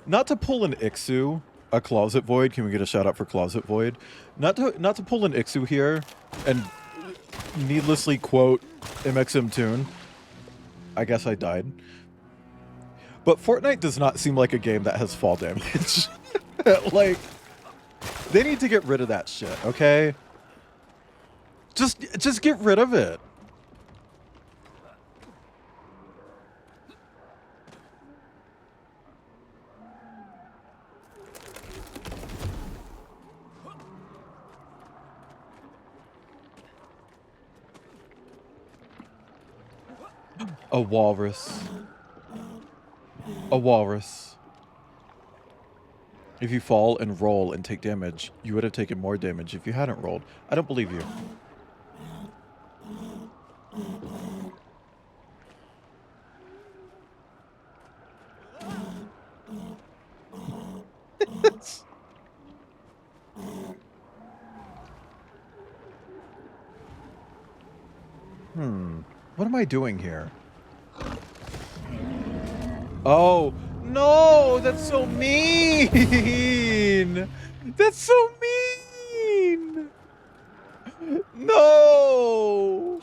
Speaker 1: not to pull an Ixu, a Closet Void. Can we get a shout out for Closet Void? Not to pull an Ixu here and needlessly quote MXM Tune. I guess I died. But Fortnite does not seem like a game that has fall damage. Like, they need to get rid of that shit, okay? Just get rid of it. A walrus. A walrus. If you fall and roll and take damage, you would have taken more damage if you hadn't rolled. I don't believe you. What am I doing here? Oh, no! That's so mean! That's so mean! No!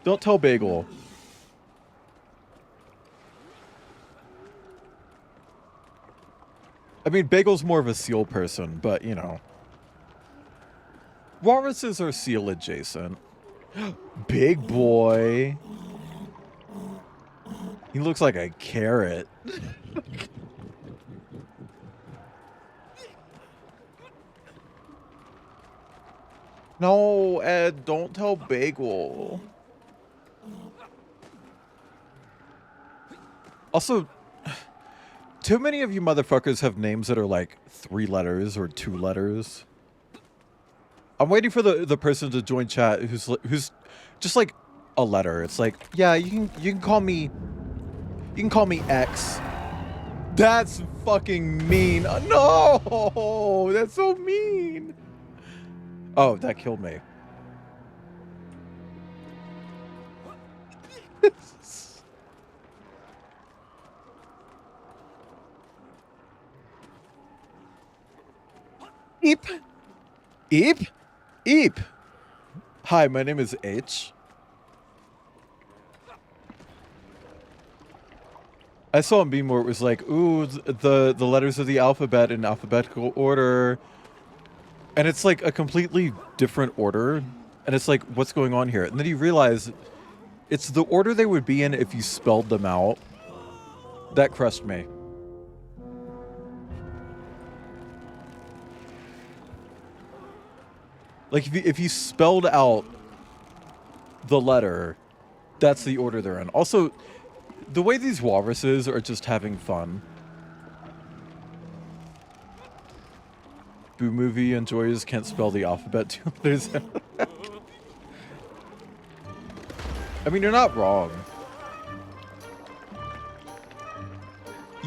Speaker 1: Don't tell Bagel. I mean, Bagel's more of a seal person, but, you know. Walruses are seal adjacent. Big boy. He looks like a carrot. No, Ed, don't tell Bagel. Also, too many of you motherfuckers have names that are like 3 letters or 2 letters. I'm waiting for the person to join chat who's just like a letter. It's like, yeah, you can call me X. That's fucking mean. No, that's so mean. Oh, that killed me. Eep. Eep. Eep. Hi, my name is H. I saw a meme where it was like, ooh, the letters of the alphabet in alphabetical order. And it's like a completely different order. And it's like, what's going on here? And then you realize it's the order they would be in if you spelled them out. That crushed me. Like, if you spelled out the letter, that's the order they're in. Also, the way these walruses are just having fun. Boo Movie enjoys can't spell the alphabet 2 letters. I mean, you're not wrong.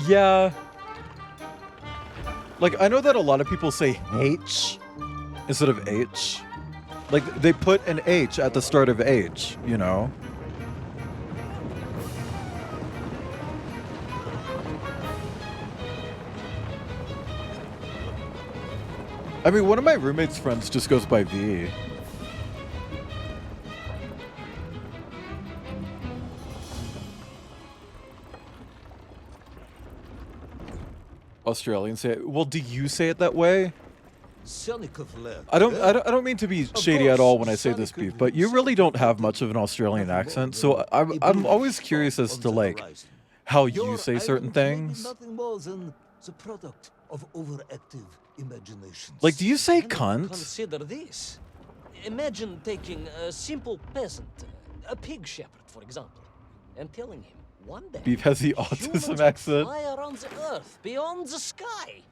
Speaker 1: Yeah. Like, I know that a lot of people say H instead of H. Like, they put an H at the start of H, you know? I mean, one of my roommate's friends just goes by V. Australians say it. Well, do you say it that way? I don't mean to be shady at all when I say this, Beef, but you really don't have much of an Australian accent, so I'm always curious as to, like, how you say certain things.
Speaker 9: Nothing more than the product of overactive imaginations.
Speaker 1: Like, do you say cunt?
Speaker 4: Consider this. Imagine taking a simple peasant, a pig shepherd, for example, and telling him one day
Speaker 1: Beef has the
Speaker 4: humans
Speaker 1: autism
Speaker 4: would
Speaker 1: accent.
Speaker 4: fly around the earth, beyond the sky.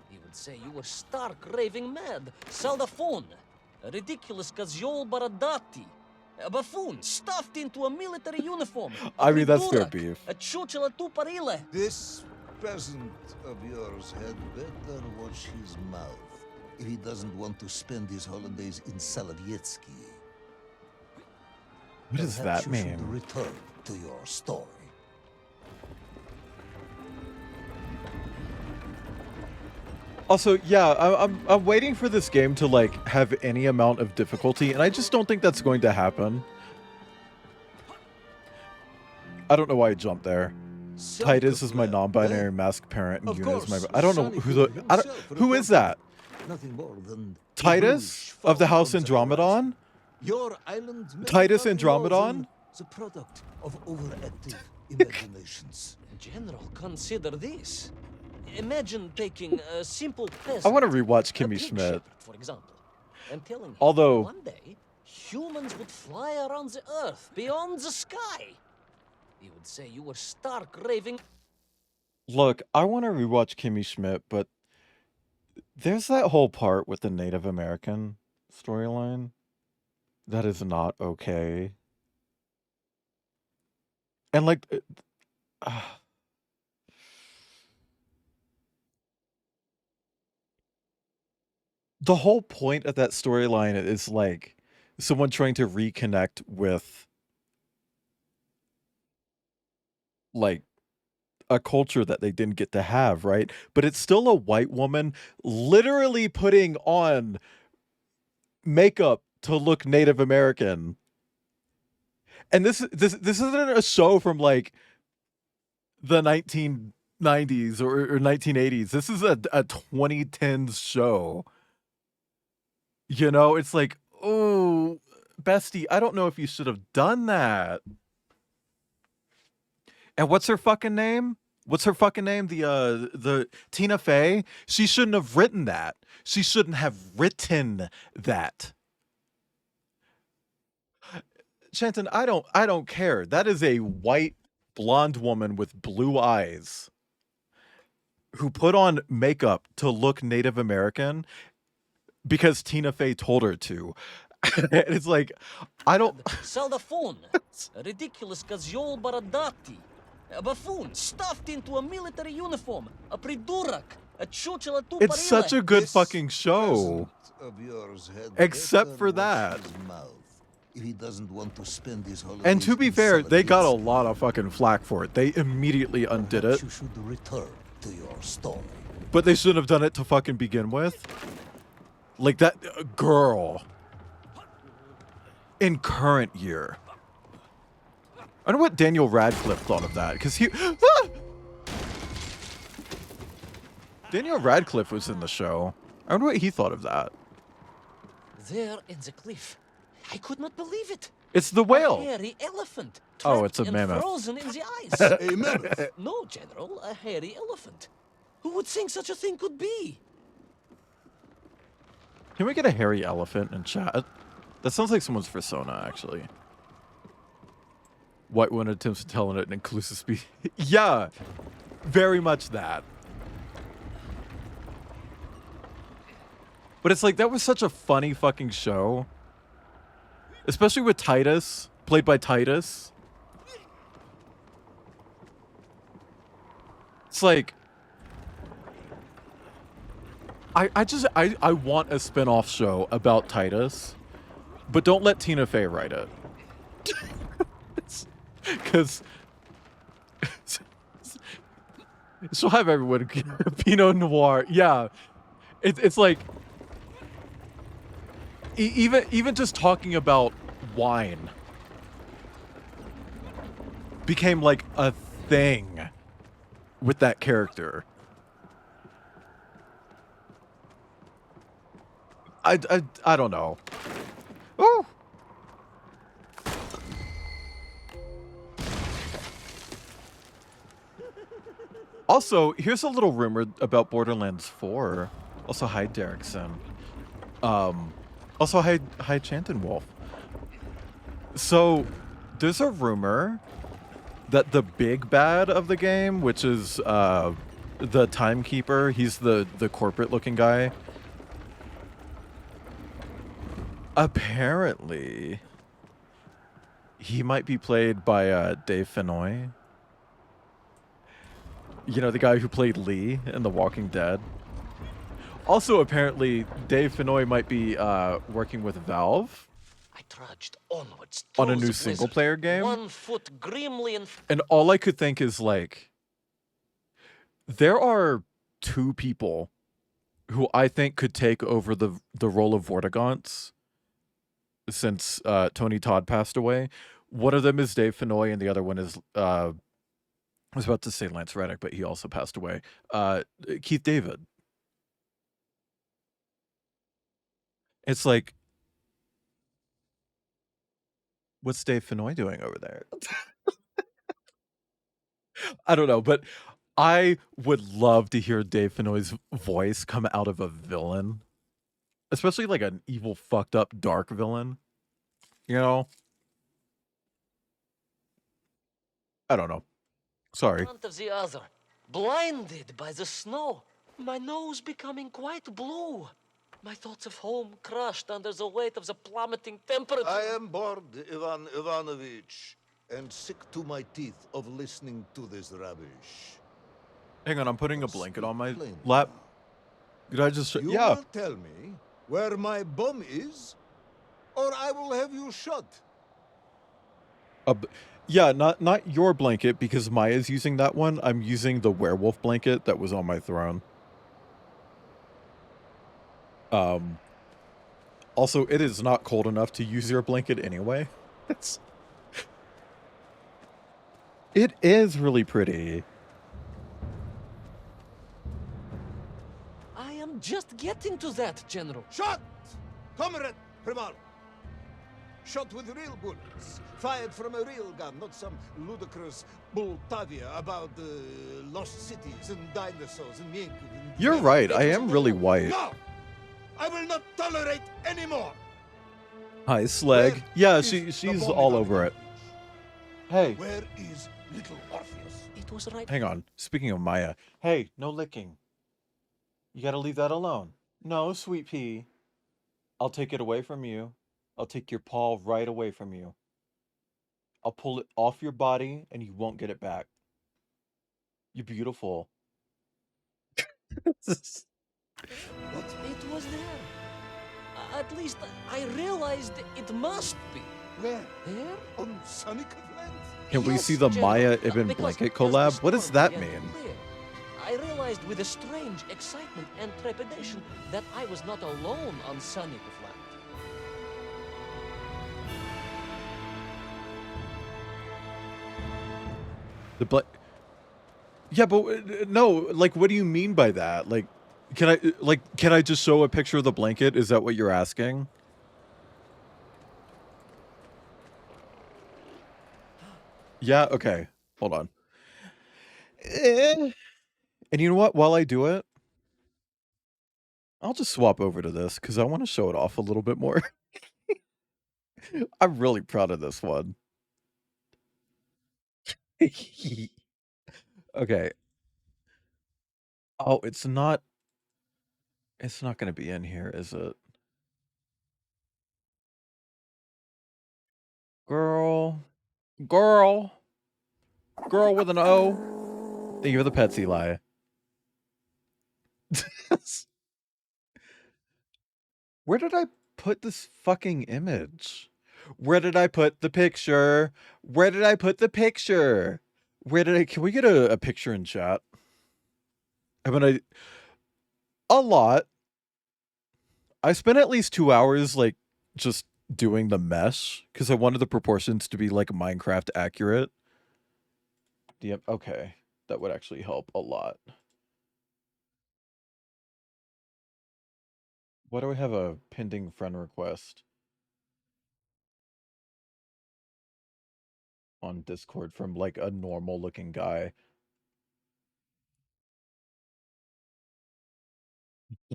Speaker 4: He would say you were stark raving mad, Saldafone, a ridiculous Caziol Baradati, a buffoon stuffed into a military uniform.
Speaker 1: I mean, that's fair,
Speaker 4: Durak,
Speaker 1: Beef.
Speaker 4: a chuchela tuparile.
Speaker 9: This peasant of yours had better watch his mouth if he doesn't want to spend his holidays in Solovyetsky.
Speaker 1: What does
Speaker 9: Perhaps
Speaker 1: that
Speaker 9: you should
Speaker 1: mean?
Speaker 9: return to your story.
Speaker 1: Also, yeah, I'm waiting for this game to, like, have any amount of difficulty, and I just don't think that's going to happen. I don't know why I jumped there. Titus is my non-binary masked parent, and Yuna is my... I don't know who the... who is that?
Speaker 9: Nothing more than
Speaker 1: Titus of the House Andromedon?
Speaker 9: your island may
Speaker 1: Titus
Speaker 9: be nothing more
Speaker 1: Andromedon?
Speaker 9: than the product of overactive imaginations.
Speaker 4: General, consider this. Imagine taking a simple peasant.
Speaker 1: I want to rewatch
Speaker 4: a
Speaker 1: Kimmy
Speaker 4: pig
Speaker 1: Schmidt.
Speaker 4: shepherd, for example, and telling him
Speaker 1: Although-
Speaker 4: one day humans would fly around the earth, beyond the sky. He would say you were stark raving.
Speaker 1: Look, I want to rewatch Kimmy Schmidt, but there's that whole part with the Native American storyline that is not okay. And like, the whole point of that storyline is like someone trying to reconnect with like a culture that they didn't get to have, right? But it's still a white woman literally putting on makeup to look Native American. And this isn't a show from like the 1990s or 1980s. This is a 2010s show. You know, it's like, oh, bestie, I don't know if you should have done that. And what's her fucking name? What's her fucking name? The Tina Fey? She shouldn't have written that. She shouldn't have written that. Shanton, I don't care. That is a white blonde woman with blue eyes who put on makeup to look Native American because Tina Fey told her to. It's like, I don't.
Speaker 4: Saldaphone, a ridiculous casual baradati, a buffoon stuffed into a military uniform, a pridurak, a chuchela tuparile.
Speaker 1: It's such a good fucking show. Except for that.
Speaker 9: If he doesn't want to spend his holidays
Speaker 1: And to be
Speaker 9: in
Speaker 1: fair, they got a
Speaker 9: solitude,
Speaker 1: lot of fucking flack for it. They immediately undid it.
Speaker 9: you should return to your story.
Speaker 1: But they shouldn't have done it to fucking begin with. Like that girl. In current year. I wonder what Daniel Radcliffe thought of that. Because he... Ah! Daniel Radcliffe was in the show. I wonder what he thought of that.
Speaker 4: There in the cliff. I could not believe it.
Speaker 1: It's the whale.
Speaker 4: A hairy elephant.
Speaker 1: Oh, it's a
Speaker 4: trapped and
Speaker 1: mammoth.
Speaker 4: frozen in the ice.
Speaker 10: A mammoth?
Speaker 4: No, General, a hairy elephant. Who would think such a thing could be?
Speaker 1: Can we get a hairy elephant in chat? That sounds like someone's persona, actually. White one attempts to tell it in inclusive speech. Yeah, very much that. But it's like, that was such a funny fucking show. Especially with Titus, played by Titus. It's like... I want a spin-off show about Titus, but don't let Tina Fey write it. Because she'll have everyone Pinot Noir. Yeah. It's like... Even just talking about wine became like a thing with that character. I don't know. Ooh. Also, here's a little rumor about Borderlands 4. Also, hi Derrickson. Also, hi Chanton Wolf. So, there's a rumor that the big bad of the game, which is the Timekeeper, he's the corporate-looking guy. Apparently, he might be played by Dave Fennoy. You know, the guy who played Lee in The Walking Dead. Also, apparently, Dave Fennoy might be working with Valve
Speaker 4: I trudged onwards
Speaker 1: on a
Speaker 4: through
Speaker 1: new
Speaker 4: the
Speaker 1: single-player
Speaker 4: blizzard,
Speaker 1: game.
Speaker 4: 1 foot grimly in
Speaker 1: And all I could think is, like, there are 2 people who I think could take over the role of Vortigaunt's since Tony Todd passed away. One of them is Dave Fennoy, and the other one is, I was about to say Lance Reddick, but he also passed away. Keith David. It's like, what's Dave Fennoy doing over there? I don't know, but I would love to hear Dave Fennoy's voice come out of a villain. Especially like an evil, fucked up, dark villain. You know? I don't know. Sorry.
Speaker 4: front of the other, blinded by the snow, my nose becoming quite blue. My thoughts of home crushed under the weight of the plummeting temperature.
Speaker 2: I am bored, Ivan Ivanovich, and sick to my teeth of listening to this rubbish.
Speaker 1: Hang on, I'm putting a blanket on my lap. Could I just...
Speaker 2: You
Speaker 1: Yeah.
Speaker 2: will tell me where my bum is, or I will have you shot.
Speaker 1: Yeah, not your blanket, because Maya's using that one. I'm using the werewolf blanket that was on my throne. Also, it is not cold enough to use your blanket anyway. It is really pretty.
Speaker 4: I am just getting to that, General.
Speaker 10: Shot! Comrade Primal! shot with real bullets, fired from a real gun, not some ludicrous Bultavia about lost cities and dinosaurs and mink.
Speaker 1: You're right. I am really white.
Speaker 10: No! I will not tolerate anymore!
Speaker 1: Hi, Slag.
Speaker 10: Where
Speaker 1: Yeah,
Speaker 10: is
Speaker 1: she's
Speaker 10: the
Speaker 1: all
Speaker 10: bomb
Speaker 1: over it. Hey.
Speaker 10: Where is little Orpheus?
Speaker 4: It was right.
Speaker 1: Hang on. Speaking of Maya. Hey, no licking. You gotta leave that alone. No, sweet pea. I'll take it away from you. I'll take your paw right away from you. I'll pull it off your body and you won't get it back. You're beautiful.
Speaker 4: But it was there. At least I realized it must be.
Speaker 10: Where?
Speaker 4: There?
Speaker 10: On Sonic Land?
Speaker 1: Can we
Speaker 4: Yes,
Speaker 1: see the
Speaker 4: General,
Speaker 1: Maya Ibn
Speaker 4: because
Speaker 1: blanket
Speaker 4: as the
Speaker 1: collab? What does
Speaker 4: storm
Speaker 1: that
Speaker 4: began to
Speaker 1: mean?
Speaker 4: clear, I realized with a strange excitement and trepidation that I was not alone on Sonic Land.
Speaker 1: The Yeah, but no, like, what do you mean by that? Like, can I just show a picture of the blanket? Is that what you're asking? Yeah, okay. Hold on. And you know what? While I do it, I'll just swap over to this because I want to show it off a little bit more. I'm really proud of this one. Okay. Oh, it's not going to be in here, is it? Girl with an O. Thank you for the pets, Eli. Where did I put this fucking image? Where did I put the picture? Where did I put the picture? Can we get a picture in chat? I'm gonna, a lot. I spent at least 2 hours, like, just doing the mesh, because I wanted the proportions to be, like, Minecraft accurate. Yep, okay. That would actually help a lot. Why do I have a pending friend request on Discord from, like, a normal looking guy?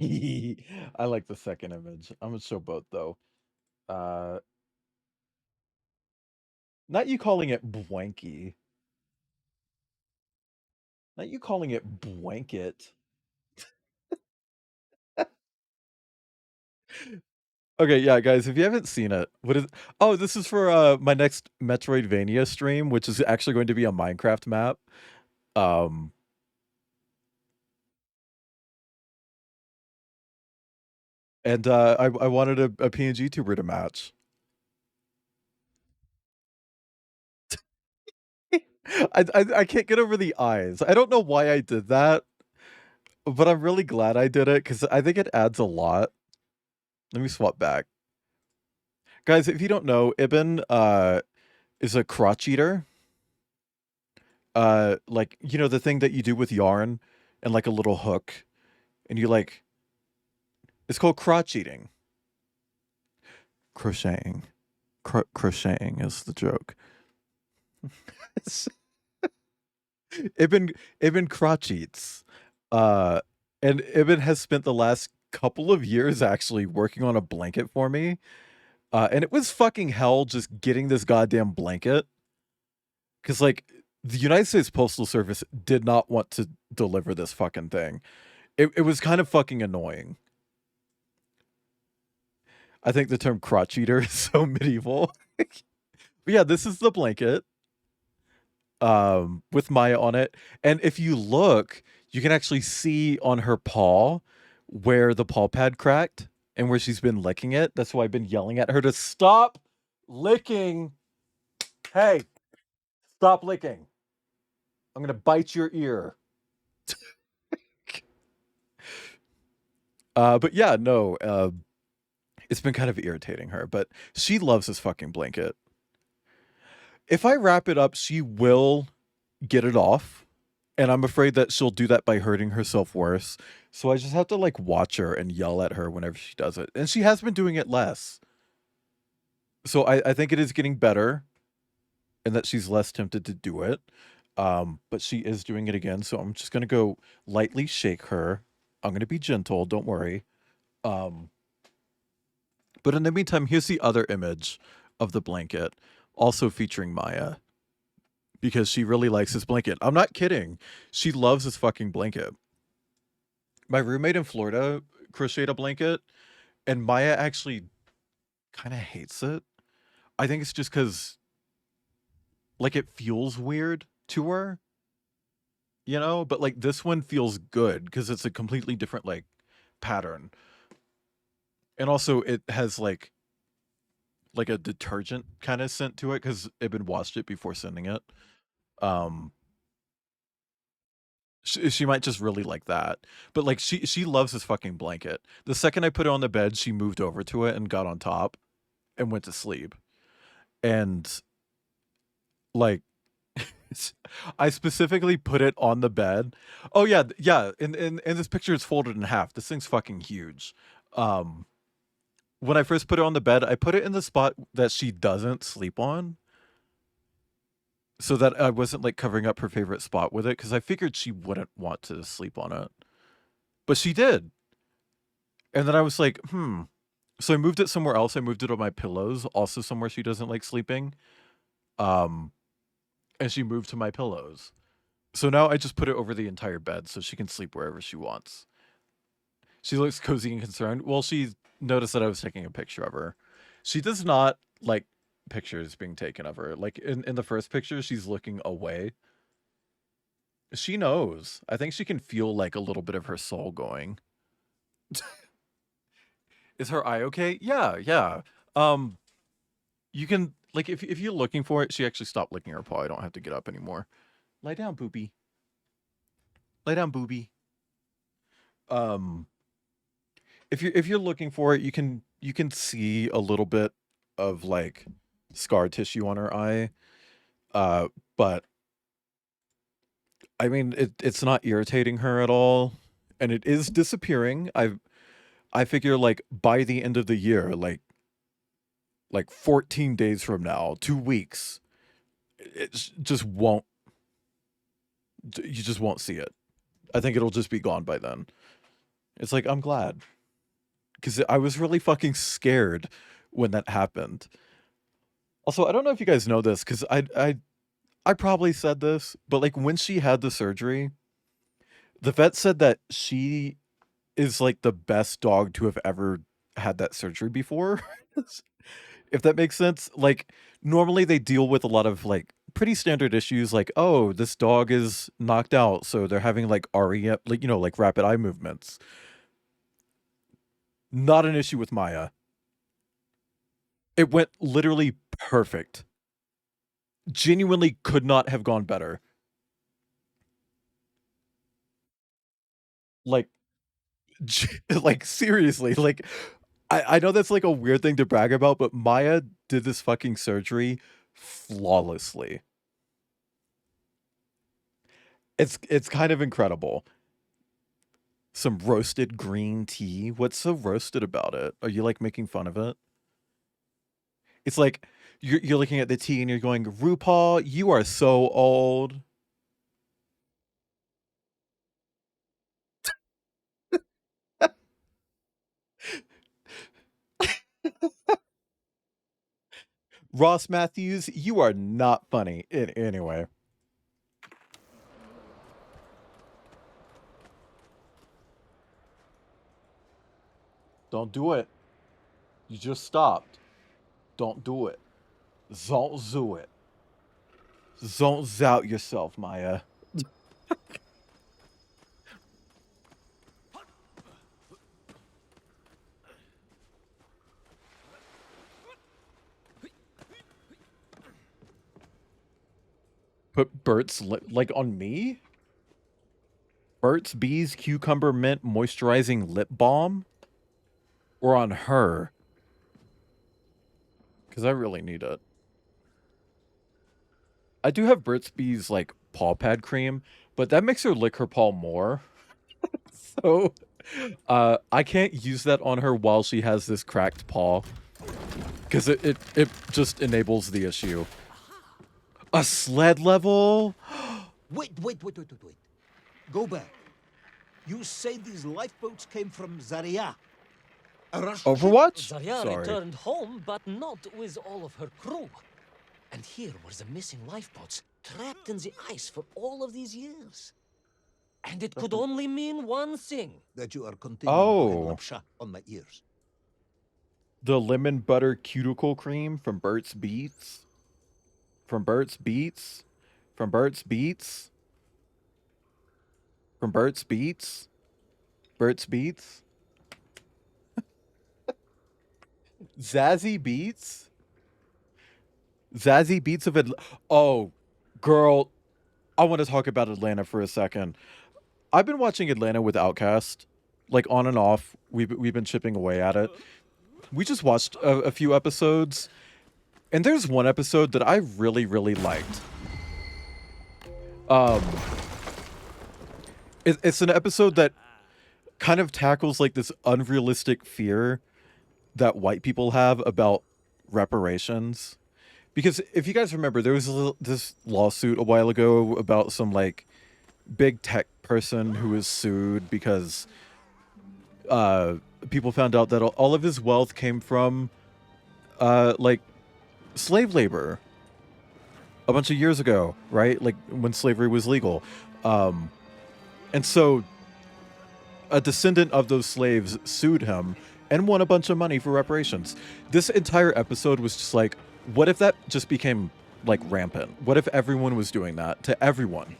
Speaker 1: I like the second image. I'm gonna show both though. Not you calling it blanky. Not you calling it blanket. Okay, yeah, guys, if you haven't seen it, what is oh, this is for my next Metroidvania stream, which is actually going to be a Minecraft map. And I wanted a PNG tuber to match. I can't get over the eyes. I don't know why I did that, but I'm really glad I did it because I think it adds a lot. Let me swap back. Guys, if you don't know, Ibn is a crotch eater. Like, you know, the thing that you do with yarn and like a little hook, and you like, it's called crotch eating. Crocheting. Crocheting is the joke. Ibn crotch eats. And Ibn has spent the last couple of years actually working on a blanket for me. And it was fucking hell just getting this goddamn blanket. Because, like, the United States Postal Service did not want to deliver this fucking thing. It was kind of fucking annoying. I think the term crotch eater is so medieval. But yeah, this is the blanket. With Maya on it. And if you look, you can actually see on her paw where the paw pad cracked and where she's been licking it. That's why I've been yelling at her to stop licking. Hey, stop licking. I'm going to bite your ear. But yeah, no, it's been kind of irritating her, but she loves this fucking blanket. If I wrap it up, she will get it off. And I'm afraid that she'll do that by hurting herself worse. So I just have to, like, watch her and yell at her whenever she does it. And she has been doing it less. So I think it is getting better and that she's less tempted to do it. But she is doing it again, so I'm just gonna go lightly shake her. I'm gonna be gentle, don't worry. Um, but in the meantime, here's the other image of the blanket, also featuring Maya, because she really likes this blanket. I'm not kidding. She loves this fucking blanket. My roommate in Florida crocheted a blanket, and Maya actually kind of hates it. I think it's just because, like, it feels weird to her, you know? But, like, this one feels good because it's a completely different, like, pattern. And also, it has, like a detergent kind of scent to it because Ibn washed it before sending it. Um, she might just really like that. But, like, she loves this fucking blanket. The second I put it on the bed, she moved over to it and got on top and went to sleep. And, like, I specifically put it on the bed. Oh yeah, yeah. In this picture, it's folded in half. This thing's fucking huge. Um, when I first put it on the bed, I put it in the spot that she doesn't sleep on, so that I wasn't like covering up her favorite spot with it, because I figured she wouldn't want to sleep on it, but she did. And then I was like, hmm. So I moved it somewhere else. I moved it on my pillows, also somewhere she doesn't like sleeping. Um, and she moved to my pillows. So now I just put it over the entire bed so she can sleep wherever she wants. She looks cozy and concerned. Well, she noticed that I was taking a picture of her. She does not like pictures being taken of her. Like in the first picture, she's looking away. She knows. I think she can feel like a little bit of her soul going. Is her eye okay? Yeah, yeah. Um, you can like if you're looking for it, she actually stopped licking her paw. I don't have to get up anymore. Lie down, booby. Lay down, booby. Um, if you're looking for it, you can see a little bit of like scar tissue on her eye. But I mean it's not irritating her at all, and it is disappearing. I figure like by the end of the year, like 14 days from now, 2 weeks, just won't you just won't see it. I think it'll just be gone by then. It's like I'm glad, because I was really fucking scared when that happened. Also, I don't know if you guys know this because I probably said this, but like when she had the surgery, the vet said that she is like the best dog to have ever had that surgery before. If that makes sense. Like normally they deal with a lot of like pretty standard issues like, oh, this dog is knocked out, so they're having like REM, like like rapid eye movements. Not an issue with Maya. It went literally perfect. Genuinely could not have gone better. Like like seriously, like I know that's like a weird thing to brag about, but Maya did this fucking surgery flawlessly. It's kind of incredible. Some roasted green tea. What's so roasted about it? Are you like making fun of it? It's like you're looking at the tea and you're going, RuPaul, you are so old. Ross Matthews, you are not funny. Anyway. Don't do it. You just stopped. Don't do it. Don't do it. Don't zout yourself, Maya. Put Burt's lip like on me? Burt's Bees Cucumber Mint Moisturizing Lip Balm? Or on her? Because I really need it. I do have Burt's Bees like paw pad cream, but that makes her lick her paw more. So I can't use that on her while she has this cracked paw. because it just enables the issue. A sled level?
Speaker 10: Wait. Go back. You say these lifeboats came from Zaria? A Russian ship?
Speaker 1: Overwatch?
Speaker 4: Zarya
Speaker 1: Sorry.
Speaker 4: returned home, but not with all of her crew. And here were the missing lifeboats, trapped in the ice for all of these years. And it could only mean one thing.
Speaker 10: That you are continuing
Speaker 1: Oh.
Speaker 10: to shot on my ears.
Speaker 1: The lemon butter cuticle cream from Burt's Beats? From Burt's Beats? From Burt's Beats? From Burt's Beats? Burt's Beats? Zazzy Beats? Zazzy Beats of Atlanta. Oh, girl. I want to talk about Atlanta for a second. I've been watching Atlanta with Outcast, like on and off. We've been chipping away at it. We just watched a few episodes, and there's one episode that I really, really liked. It's an episode that kind of tackles like this unrealistic fear that white people have about reparations. Because if you guys remember, there was this lawsuit a while ago about some like big tech person who was sued because people found out that all of his wealth came from like slave labor a bunch of years ago, right? Like when slavery was legal. And so a descendant of those slaves sued him and won a bunch of money for reparations. This entire episode was just like, what if that just became like rampant? What if everyone was doing that to everyone,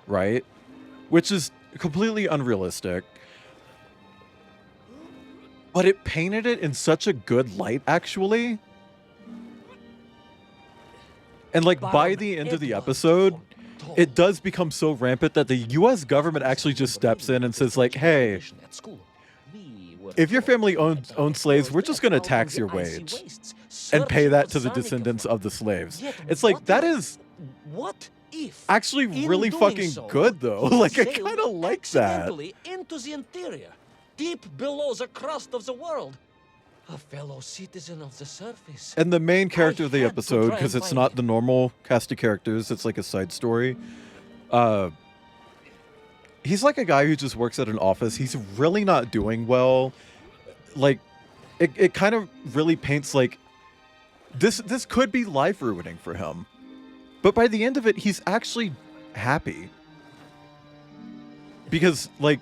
Speaker 1: right? Which is completely unrealistic. But it painted it in such a good light, actually. And like by the end of the episode, it does become so rampant that the US government actually just steps in and says like, hey, if your family owns slaves, we're just going to tax your wage and pay that to the descendants of the slaves. It's like, that is actually really fucking good, though. Like, I kind of like that.
Speaker 4: Into the interior, deep below the crust of the world. A fellow citizen of the surface.
Speaker 1: And the main character of the episode, because it's not the normal cast of characters, it's like a side story. He's like a guy who just works at an office. He's really not doing well. Like, it kind of really paints like this could be life ruining for him. But by the end of it, he's actually happy. Because, like,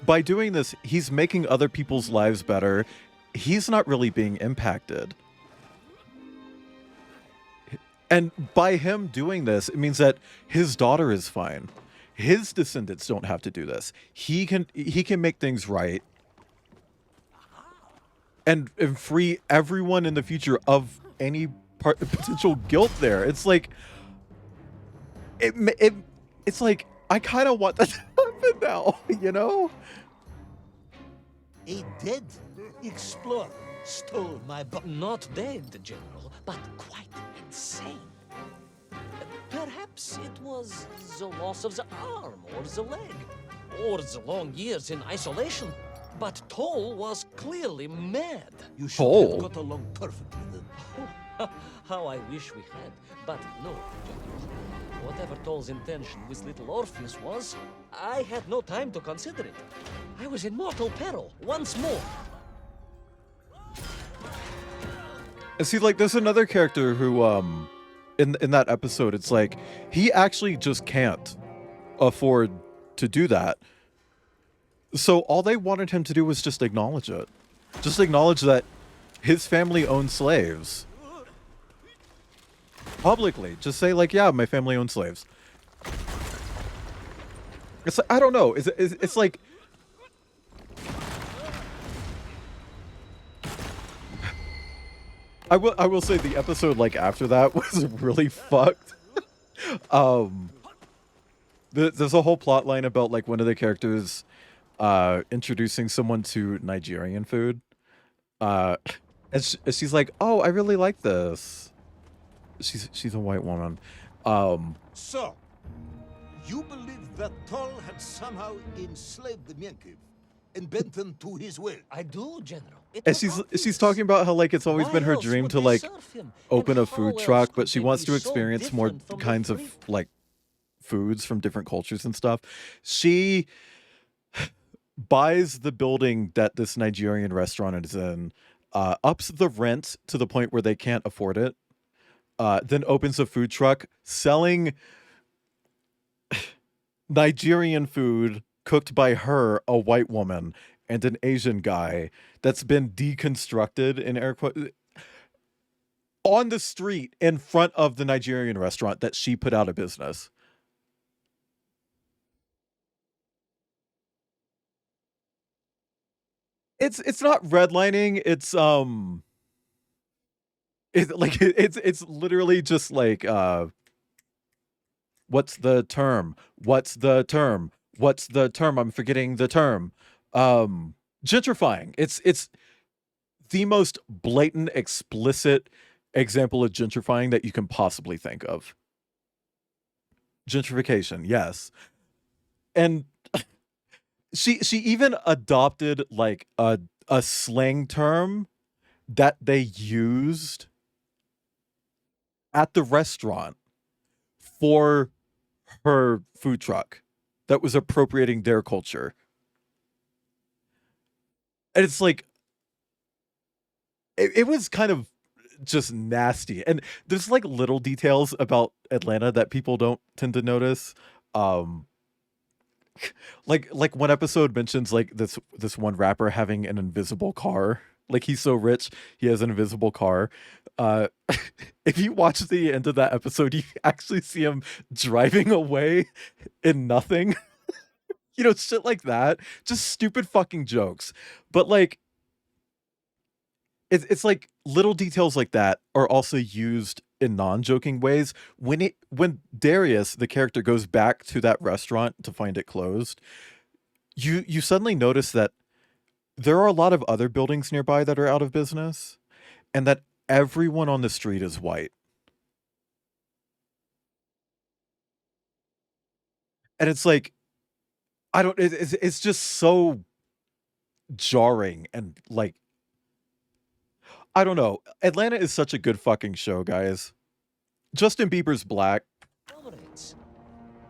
Speaker 1: by doing this, he's making other people's lives better. He's not really being impacted. And by him doing this, it means that his daughter is fine. His descendants don't have to do this. He can make things right. And free everyone in the future of any potential guilt there. It's like it's like I kind of want that to happen now, you know?
Speaker 9: A dead explorer stole my book.
Speaker 4: Not dead, General, but quite insane. Perhaps it was the loss of the arm or the leg, or the long years in isolation. But Toll was clearly mad.
Speaker 9: You should
Speaker 1: Toll?
Speaker 9: have got along perfectly then.
Speaker 4: How I wish we had. But no, General. Whatever Toll's intention with little Orpheus was, I had no time to consider it. I was in mortal peril once more.
Speaker 1: And see, like, there's another character who, in that episode, it's like, he actually just can't afford to do that. So all they wanted him to do was just acknowledge it. Just acknowledge that his family owned slaves. Publicly. Just say, like, yeah, my family owns slaves. It's like, I don't know. It's like... I will say the episode like after that was really fucked. There's a whole plot line about like one of the characters introducing someone to Nigerian food. And she's like, "Oh, I really like this." She's a white woman.
Speaker 10: So, you believe that Toll had somehow enslaved the Mienkiv? and bend them to his will.
Speaker 4: I do, General. It
Speaker 1: And
Speaker 4: was
Speaker 1: she's
Speaker 4: obvious.
Speaker 1: talking about how like it's always
Speaker 4: Why
Speaker 1: been her
Speaker 4: else
Speaker 1: dream
Speaker 4: would
Speaker 1: to
Speaker 4: they
Speaker 1: like
Speaker 4: serve him?
Speaker 1: open
Speaker 4: And
Speaker 1: a food
Speaker 4: how else
Speaker 1: truck,
Speaker 4: could
Speaker 1: but she
Speaker 4: they
Speaker 1: wants
Speaker 4: be
Speaker 1: to
Speaker 4: so
Speaker 1: experience more
Speaker 4: different from the
Speaker 1: kinds of
Speaker 4: free-
Speaker 1: like foods from different cultures and stuff. She buys the building that this Nigerian restaurant is in, ups the rent to the point where they can't afford it, then opens a food truck selling Nigerian food cooked by her, a white woman, and an Asian guy that's been deconstructed in air quotes on the street in front of the Nigerian restaurant that she put out of business. It's not redlining, it's literally just like what's the term? What's the term? What's the term? I'm forgetting the term. Gentrifying. It's the most blatant, explicit example of gentrifying that you can possibly think of. Gentrification, yes. And she even adopted like a slang term that they used at the restaurant for her food truck that was appropriating their culture. And it's like it was kind of just nasty. And there's like little details about Atlanta that people don't tend to notice. Like one episode mentions like this one rapper having an invisible car. Like he's so rich, he has an invisible car. Uh if you watch the end of that episode, you actually see him driving away in nothing. You know, shit like that. Just stupid fucking jokes. But like it's like little details like that are also used in non-joking ways. When Darius, the character, goes back to that restaurant to find it closed, you suddenly notice that there are a lot of other buildings nearby that are out of business, and that everyone on the street is white. And it's like, I don't, it's just so jarring and like, I don't know. Atlanta is such a good fucking show, guys. Justin Bieber's black.
Speaker 4: Comrades,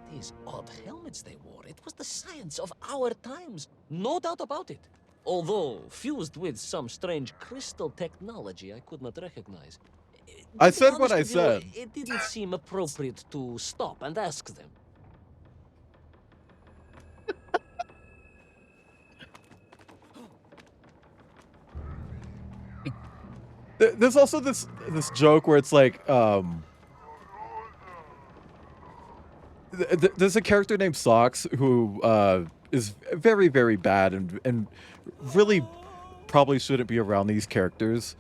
Speaker 4: these odd helmets they wore, it was the science of our times. No doubt about it. Although fused with some strange crystal technology I could not recognize.
Speaker 1: I
Speaker 4: To be
Speaker 1: said what
Speaker 4: honest
Speaker 1: I
Speaker 4: with you,
Speaker 1: said.
Speaker 4: it didn't seem appropriate to stop and ask them.
Speaker 1: There's also this joke where it's like, there's a character named Socks who is very, very bad and really probably shouldn't be around these characters.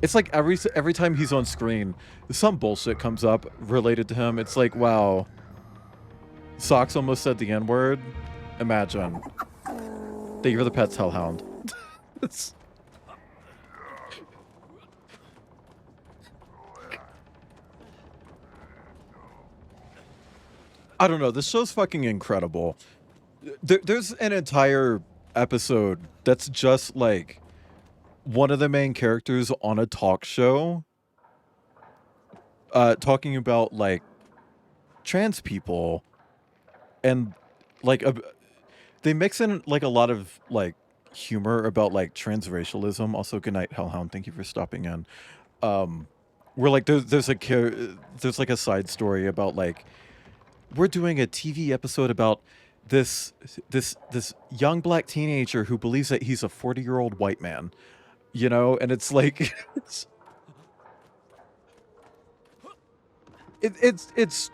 Speaker 1: It's like every time he's on screen, some bullshit comes up related to him. It's like, wow, Socks almost said the N-word. Imagine that you're the pet's hellhound. It's... I don't know. This show's fucking incredible. There's an entire episode that's just like one of the main characters on a talk show talking about like trans people and like they mix in like a lot of like humor about like transracialism. Also, good night, Hellhound. Thank you for stopping in. Where like there's like a side story about like we're doing a TV episode about this young black teenager who believes that he's a 40-year-old white man, you know, and it's like it's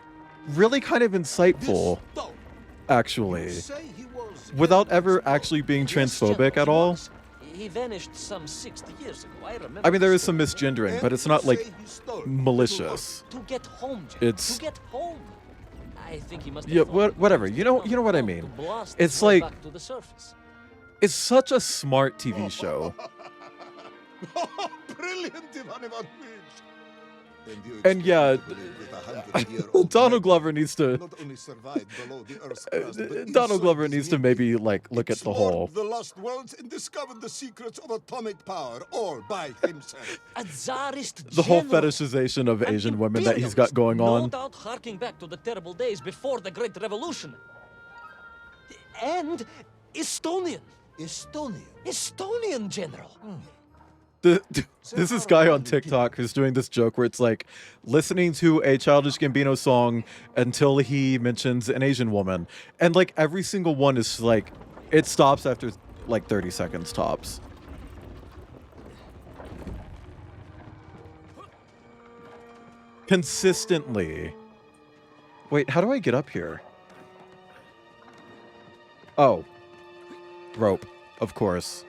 Speaker 1: really kind of insightful, actually, without ever actually being transphobic at all.
Speaker 4: He vanished some 60 years ago. I remember.
Speaker 1: I mean, there is some misgendering, but it's not like malicious.
Speaker 4: To get home,
Speaker 1: It's
Speaker 4: to get home. I think he must.
Speaker 1: Yeah, whatever. You know what I mean. It's like
Speaker 4: back to the surface.
Speaker 1: it's such a smart TV show.
Speaker 10: Brilliant, Ivan Ivanovich!
Speaker 2: And you
Speaker 1: And yeah,
Speaker 2: expect me to believe that a 100-year-old
Speaker 1: Donald
Speaker 2: man
Speaker 1: Glover needs to
Speaker 2: not only survived below the Earth's crust, but
Speaker 1: Donald Glover
Speaker 2: inserted
Speaker 1: needs
Speaker 2: his
Speaker 1: to
Speaker 2: name
Speaker 1: maybe like look at the
Speaker 10: Explored
Speaker 1: whole.
Speaker 10: the lost worlds and discovered the secrets of atomic power, all by himself.
Speaker 4: A czarist
Speaker 1: The whole
Speaker 4: general.
Speaker 1: fetishization of
Speaker 4: An
Speaker 1: Asian women that he's got
Speaker 4: imperialist,
Speaker 1: going
Speaker 4: no
Speaker 1: on.
Speaker 4: doubt harking back to the terrible days before the Great Revolution. And Estonian. Estonian general.
Speaker 1: This is guy on TikTok who's doing this joke where it's like listening to a Childish Gambino song until he mentions an Asian woman, and like every single one is like it stops after like 30 seconds tops. Consistently. Wait, how do I get up here? Oh. Rope, of course.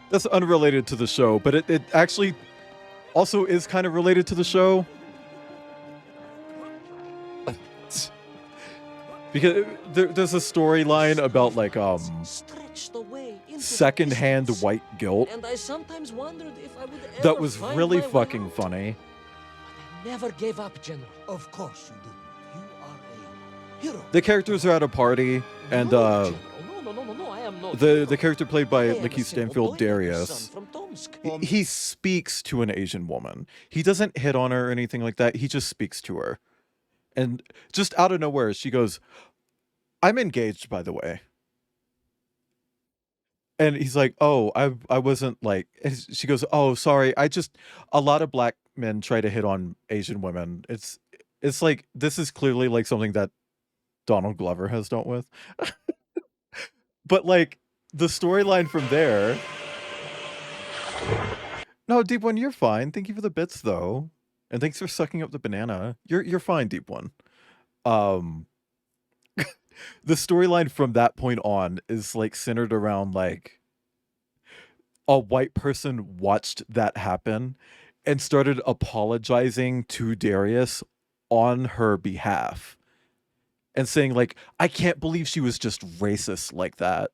Speaker 1: That's unrelated to the show, but it actually also is kind of related to the show. Because there's a storyline about like secondhand white guilt
Speaker 4: And I sometimes wondered if I would ever
Speaker 1: that was
Speaker 4: find
Speaker 1: really
Speaker 4: my way
Speaker 1: fucking
Speaker 4: out.
Speaker 1: funny.
Speaker 4: Never gave up, General.
Speaker 9: Of course you do. You are a hero.
Speaker 1: The characters are at a party, and
Speaker 4: No, I am not.
Speaker 1: the character played by
Speaker 4: I am a
Speaker 1: Lakeith
Speaker 4: simple
Speaker 1: Stanfield,
Speaker 4: boy,
Speaker 1: Darius,
Speaker 4: son from Tomsk.
Speaker 1: he speaks to an Asian woman. He doesn't hit on her or anything like that. He just speaks to her. And just out of nowhere, she goes, "I'm engaged, by the way." And he's like, "Oh, I wasn't like," and she goes, "Oh, sorry. A lot of black men try to hit on Asian women. It's like, this is clearly like something that Donald Glover has dealt with." But like the storyline from there. No, Deep One, you're fine. Thank you for the bits though. And thanks for sucking up the banana. You're fine, Deep One. The storyline from that point on is like centered around like a white person watched that happen and started apologizing to Darius on her behalf and saying like, "I can't believe she was just racist like that."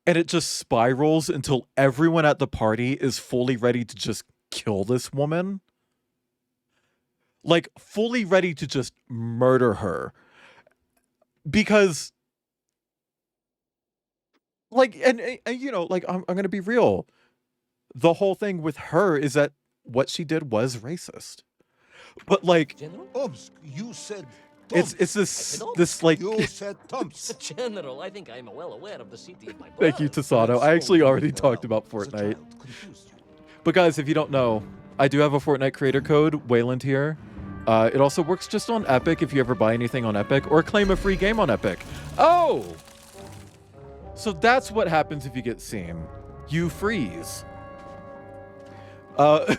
Speaker 1: And it just spirals until everyone at the party is fully ready to just kill this woman. Like fully ready to just murder her. Because like, and you know, like I'm gonna be real. The whole thing with her is that what she did was racist. But like,
Speaker 4: General?
Speaker 10: Obsk, you said
Speaker 1: it's this like.
Speaker 10: You said Tomsk.
Speaker 4: General, I think I am well aware of the city of my birth.
Speaker 1: Thank you, Tasano. I actually already talked about Fortnite. But guys, if you don't know, I do have a Fortnite creator code, Wayland here. It also works just on Epic if you ever buy anything on Epic or claim a free game on Epic. Oh! So that's what happens if you get seen. You freeze. But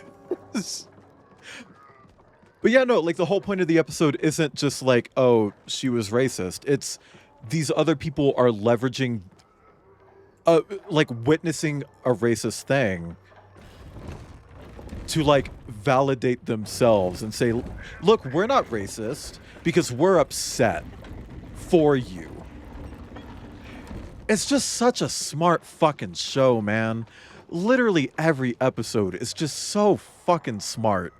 Speaker 1: yeah, no, like the whole point of the episode isn't just like, oh, she was racist. It's these other people are leveraging, like witnessing a racist thing to like validate themselves and say, look, we're not racist because we're upset for you. It's just such a smart fucking show, man. Literally every episode is just so fucking smart.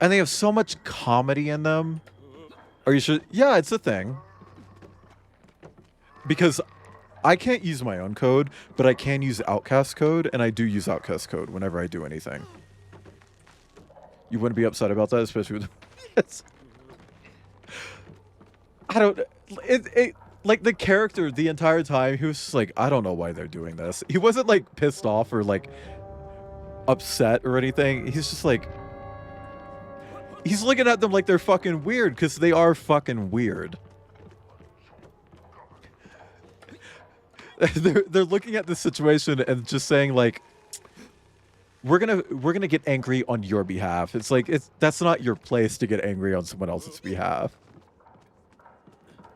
Speaker 1: And they have so much comedy in them. Are you sure? Yeah, it's a thing. Because I can't use my own code, but I can use Outcast code, and I do use Outcast code whenever I do anything. You wouldn't be upset about that, especially with... I don't... Like, the character, the entire time, he was just like, I don't know why they're doing this. He wasn't, like, pissed off or, like, upset or anything. He's just like... He's looking at them like they're fucking weird, because they are fucking weird. They're looking at this situation and just saying, like, we're gonna get angry on your behalf. It's like, that's not your place to get angry on someone else's behalf.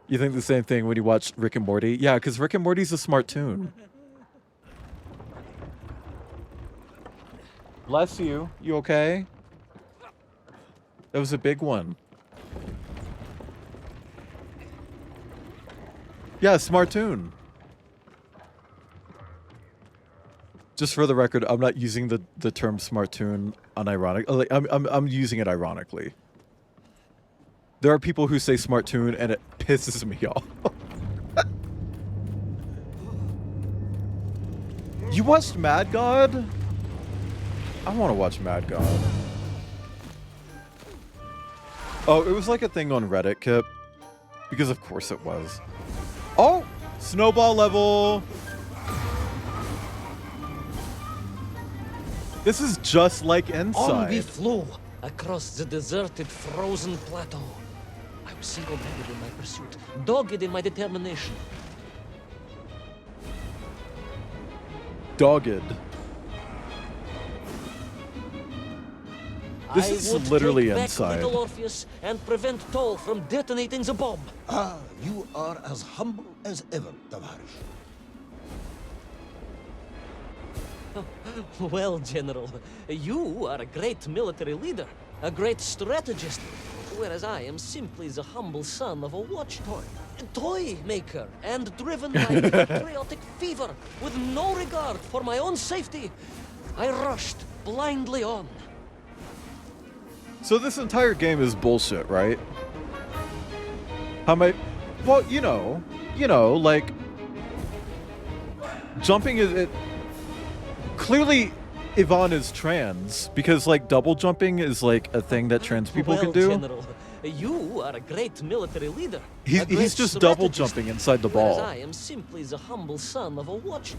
Speaker 1: You think the same thing when you watch Rick and Morty? Yeah, because Rick and Morty's a smart tune. Bless you. You okay? That was a big one. Yeah, smart tune. Just for the record, I'm not using the term smartoon unironic. Like, I'm using it ironically. There are people who say smartoon and it pisses me off. You watched Mad God? I want to watch Mad God. Oh, it was like a thing on Reddit, Kip. Because of course it was. Oh! Snowball level! This is just like Inside.
Speaker 4: On we flew across the deserted, frozen plateau. I was single-handed in my pursuit, dogged in my determination.
Speaker 1: Dogged. This is literally
Speaker 4: take
Speaker 1: Inside.
Speaker 4: back little Orpheus and prevent Toll from detonating the bomb.
Speaker 10: Ah, you are as humble as ever, Tavarish.
Speaker 4: Well, General, you are a great military leader, a great strategist, whereas I am simply the humble son of a watch toy maker, and driven by patriotic fever with no regard for my own safety. I rushed blindly on.
Speaker 1: So this entire game is bullshit, right? How am I... Well, you know, like... Jumping is... Clearly, Yvonne is trans, because, like, double jumping is, like, a thing that trans people can do.
Speaker 4: General, you are a great military leader.
Speaker 1: He's just double jumping inside the ball.
Speaker 4: Whereas I am simply the humble son of a watch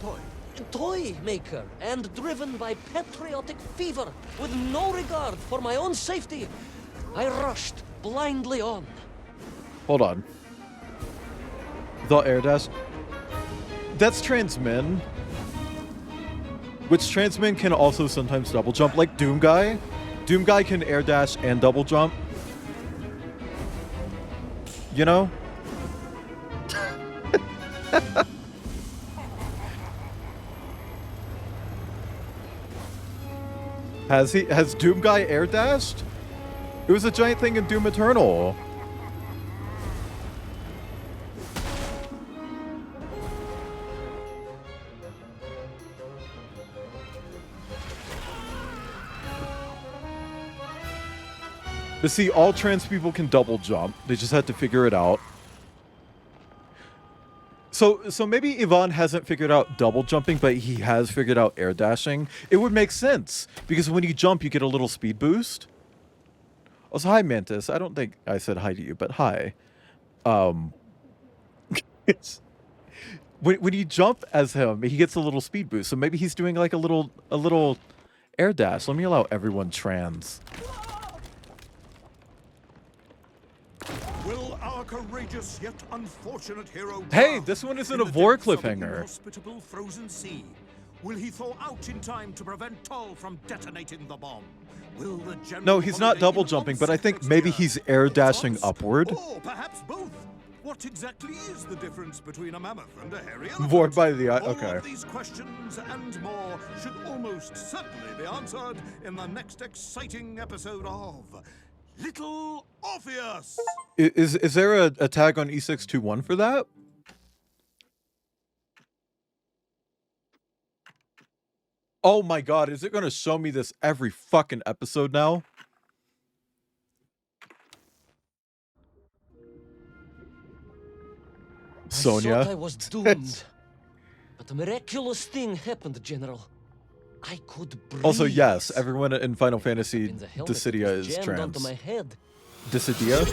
Speaker 4: toy maker, and driven by patriotic fever with no regard for my own safety. I rushed blindly on.
Speaker 1: Hold on. The air dash. That's trans men. Which trans men can also sometimes double jump, like Doom Guy. Doom Guy can air dash and double jump. You know? Has Doom Guy air dashed? It was a giant thing in Doom Eternal. But see, all trans people can double jump. They just had to figure it out. So maybe Yvonne hasn't figured out double jumping, but he has figured out air dashing. It would make sense, because when you jump, you get a little speed boost. Also, hi, Mantis. I don't think I said hi to you, but hi. It's, when you jump as him, he gets a little speed boost. So maybe he's doing like a little air dash. Let me allow everyone trans.
Speaker 10: Will our courageous yet unfortunate hero...
Speaker 1: Hey, this one isn't a Vor cliffhanger.
Speaker 10: Inhospitable frozen sea? Will he thaw out in time to prevent Toll from detonating the bomb? Will the general...
Speaker 1: No, he's not double jumping, but I think maybe he's air dashing upward.
Speaker 10: Or perhaps both. What exactly is the difference between a mammoth and a hairy elephant?
Speaker 1: Void by the eye. Okay.
Speaker 10: All of these questions and more should almost certainly be answered in the next exciting episode of Little Orpheus.
Speaker 1: Is there a tag on E621 for that? Oh my god, is it going to show me this every fucking episode now? Sonia.
Speaker 4: I thought I was doomed. But a miraculous thing happened, General. I could breathe.
Speaker 1: Also, yes, everyone in Final Fantasy
Speaker 4: And the helmet
Speaker 1: Dissidia
Speaker 4: was
Speaker 1: is
Speaker 4: jammed onto
Speaker 1: trans.
Speaker 4: my head.
Speaker 1: Dissidia?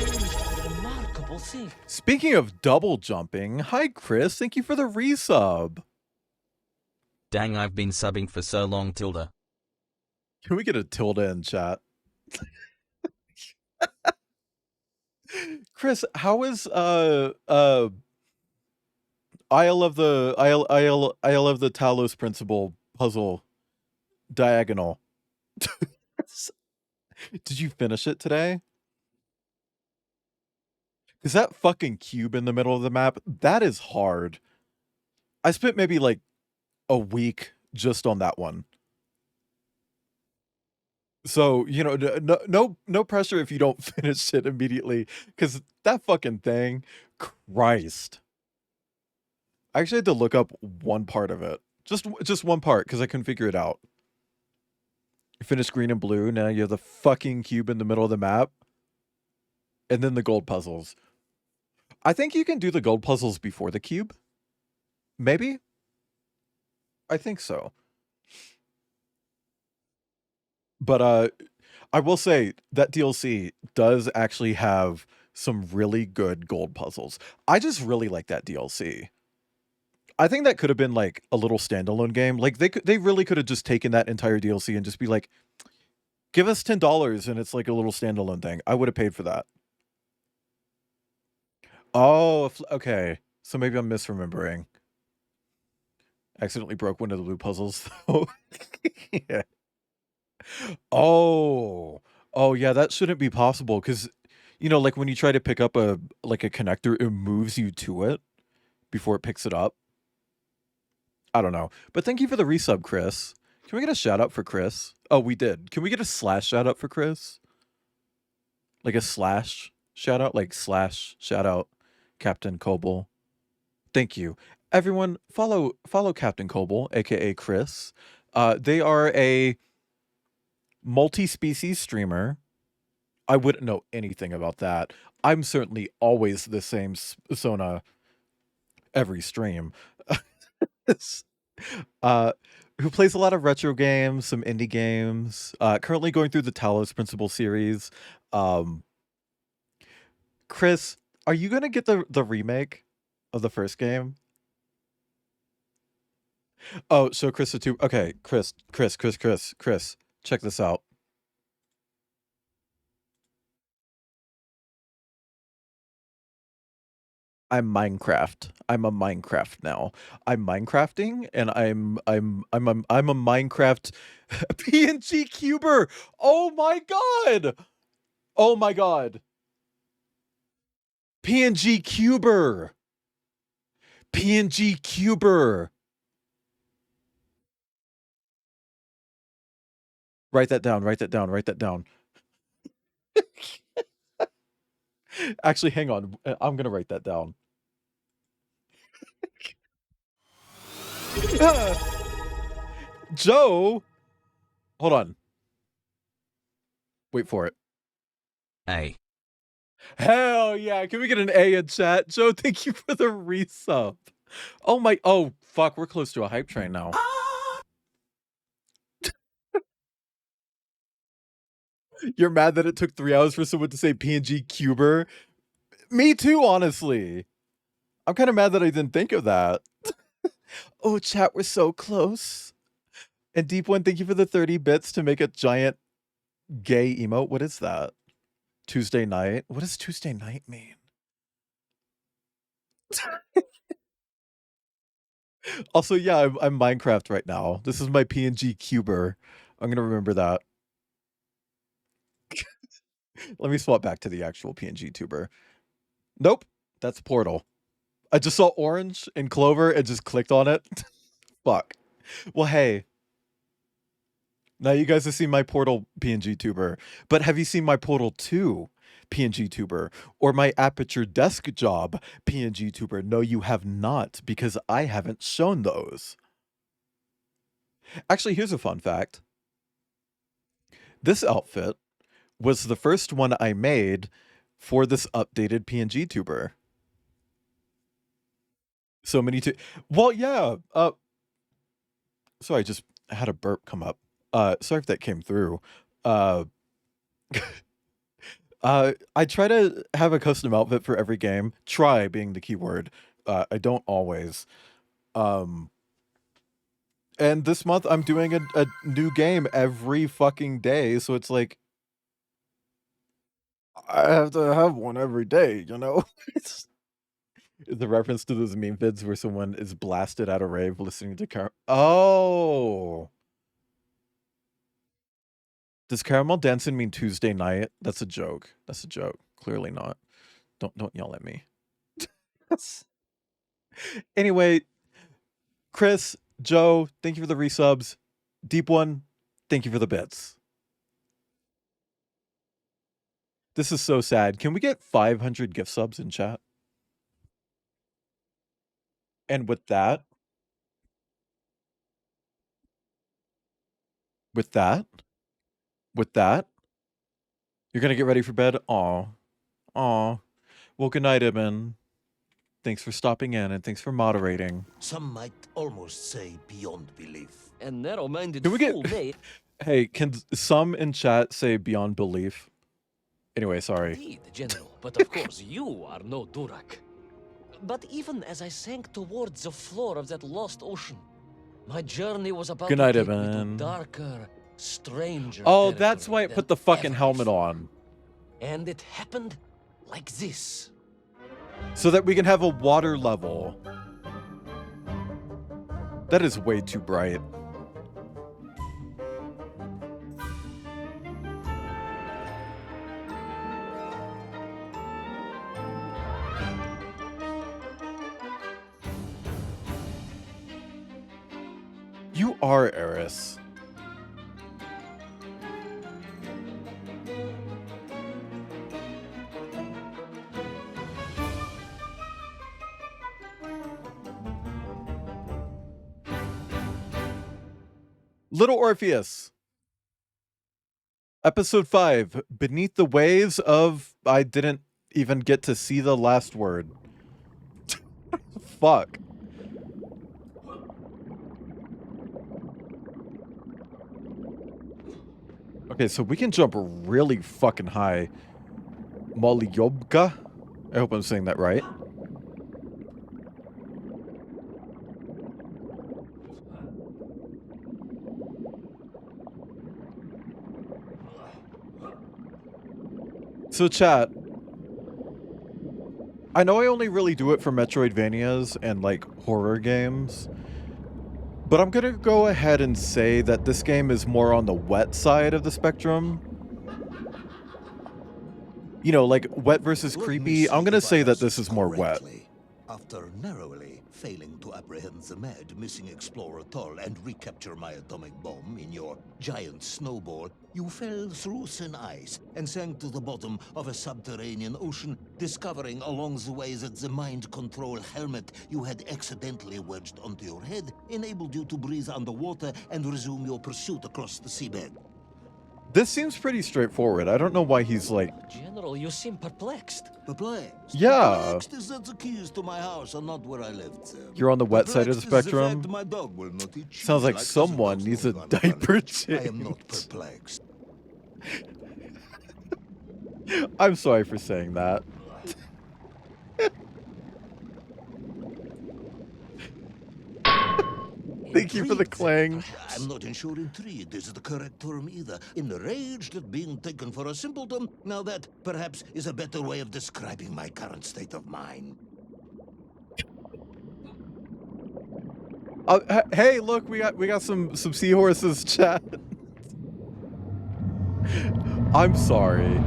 Speaker 4: Remarkable thing.
Speaker 1: Speaking of double jumping, hi Chris, thank you for the resub.
Speaker 11: Dang, I've been subbing for so long, Tilda.
Speaker 1: Can we get a tilde in chat? Chris, how is Isle of the Isle of the Talos Principle puzzle diagonal? Did you finish it today? Is that fucking cube in the middle of the map? That is hard. I spent maybe like a week just on that one. So, you know, no pressure if you don't finish it immediately, because that fucking thing, Christ. I actually had to look up one part of it. Just one part because I couldn't figure it out. You finish green and blue. Now you have the fucking cube in the middle of the map, and then the gold puzzles. I think you can do the gold puzzles before the cube. Maybe. I think so. But I will say that DLC does actually have some really good gold puzzles. I just really like that DLC. I think that could have been like a little standalone game. Like they really could have just taken that entire DLC and just be like, give us $10 and it's like a little standalone thing. I would have paid for that. Oh, okay. So maybe I'm misremembering. Accidentally broke one of the blue puzzles though. Yeah. Oh. Oh yeah, that shouldn't be possible because like when you try to pick up a connector, it moves you to it before it picks it up. I don't know. But thank you for the resub, Chris. Can we get a shout out for Chris? Oh, we did. Can we get a slash shout out for Chris? Like a slash shout out? Like slash shout out Captain Coble. Thank you. Everyone, follow Captain Coble, aka Chris. They are a multi-species streamer. I wouldn't know anything about that. I'm certainly always the same Sona every stream. Who plays a lot of retro games, some indie games. Currently going through the Talos Principle series. Chris, are you gonna get the remake of the first game? Oh, so Chris the two. Okay, Chris. Check this out. I'm Minecraft. I'm a Minecraft now. I'm Minecrafting, and I'm a Minecraft PNG cuber. Oh my god! Oh my god! PNG cuber. PNG cuber. Write that down. Write that down. Write that down. Actually, hang on. I'm gonna write that down. Joe, hold on. Wait for it.
Speaker 11: A.
Speaker 1: Hell yeah! Can we get an A in chat? Joe, thank you for the resub. Oh fuck, we're close to a hype train now. You're mad that it took 3 hours for someone to say PNG cuber? Me too, honestly. I'm kind of mad that I didn't think of that. Oh, chat, we're so close. And Deep One, thank you for the 30 bits to make a giant gay emote. What is that? Tuesday night? What does Tuesday night mean? Also, yeah, I'm Minecraft right now. This is my PNG cuber. I'm gonna remember that. Let me swap back to the actual PNG tuber. Nope, that's Portal. I just saw orange and clover and just clicked on it. Fuck. Well, hey. Now you guys have seen my Portal PNG tuber, but have you seen my Portal 2 PNG tuber or my Aperture Desk Job PNG tuber? No, you have not, because I haven't shown those. Actually, here's a fun fact. This outfit was the first one I made for this updated PNG tuber. So many well, yeah. Sorry, I just had a burp come up. Sorry if that came through. I try to have a custom outfit for every game. Try being the keyword. I don't always. And this month I'm doing a new game every fucking day, so it's like I have to have one every day, you know? It's the reference to those meme vids where someone is blasted at a rave listening to Oh! Does Caramel Dancing mean Tuesday night? That's a joke. That's a joke. Clearly not. Don't yell at me. Anyway, Chris, Joe, thank you for the resubs. Deep One, thank you for the bits. This is so sad. Can we get 500 gift subs in chat? And with that, With that, you're gonna get ready for bed? Aw. Aw. Well, good night, Ibn. Thanks for stopping in and thanks for moderating.
Speaker 9: Some might almost say beyond belief.
Speaker 4: A narrow-minded
Speaker 1: Can we get...
Speaker 4: fool may...
Speaker 1: Hey, can some in chat say beyond belief? Anyway, sorry.
Speaker 4: Indeed, General, but of course you are no Durak. But even as I sank towards the floor of that lost ocean, my journey was about
Speaker 1: Good night,
Speaker 4: to take me to
Speaker 1: Ibn.
Speaker 4: darker, stranger
Speaker 1: Oh, that's
Speaker 4: territory
Speaker 1: why it
Speaker 4: than
Speaker 1: put the fucking
Speaker 4: ever
Speaker 1: helmet
Speaker 4: before.
Speaker 1: on.
Speaker 4: And it happened like this.
Speaker 1: So that we can have a water level. That is way too bright. You are Eris. Little Orpheus. Episode 5. Beneath the waves of... I didn't even get to see the last word. Fuck. Okay, so we can jump really fucking high. Molyobka? I hope I'm saying that right. So chat, I know I only really do it for Metroidvanias and like horror games, but I'm gonna go ahead and say that this game is more on the wet side of the spectrum. You know, like wet versus creepy. I'm gonna say that this is more wet.
Speaker 9: After narrowly failing to apprehend the mad missing explorer Toll and recapture my atomic bomb in your giant snowball, you fell through thin ice and sank to the bottom of a subterranean ocean, discovering along the way that the mind control helmet you had accidentally wedged onto your head enabled you to breathe underwater and resume your pursuit across the seabed.
Speaker 1: This seems pretty straightforward. I don't know why he's like...
Speaker 4: General, you seem perplexed.
Speaker 9: Perplexed?
Speaker 1: Yeah.
Speaker 9: Perplexed is that the keys to my house are not where I left them.
Speaker 1: You're on the wet side of the
Speaker 9: Perplexed is
Speaker 1: spectrum?
Speaker 9: fact my dog will not eat cheese
Speaker 1: Sounds like
Speaker 9: other
Speaker 1: someone
Speaker 9: dogs
Speaker 1: needs a
Speaker 9: on the
Speaker 1: diaper
Speaker 9: planet.
Speaker 1: change.
Speaker 9: I am not perplexed.
Speaker 1: I'm sorry for saying that. Thank you for the clang.
Speaker 9: I'm not sure intrigued is the correct term either. Enraged at being taken for a simpleton, now that perhaps is a better way of describing my current state of mind.
Speaker 1: Hey, look, we got some seahorses, chat. I'm sorry.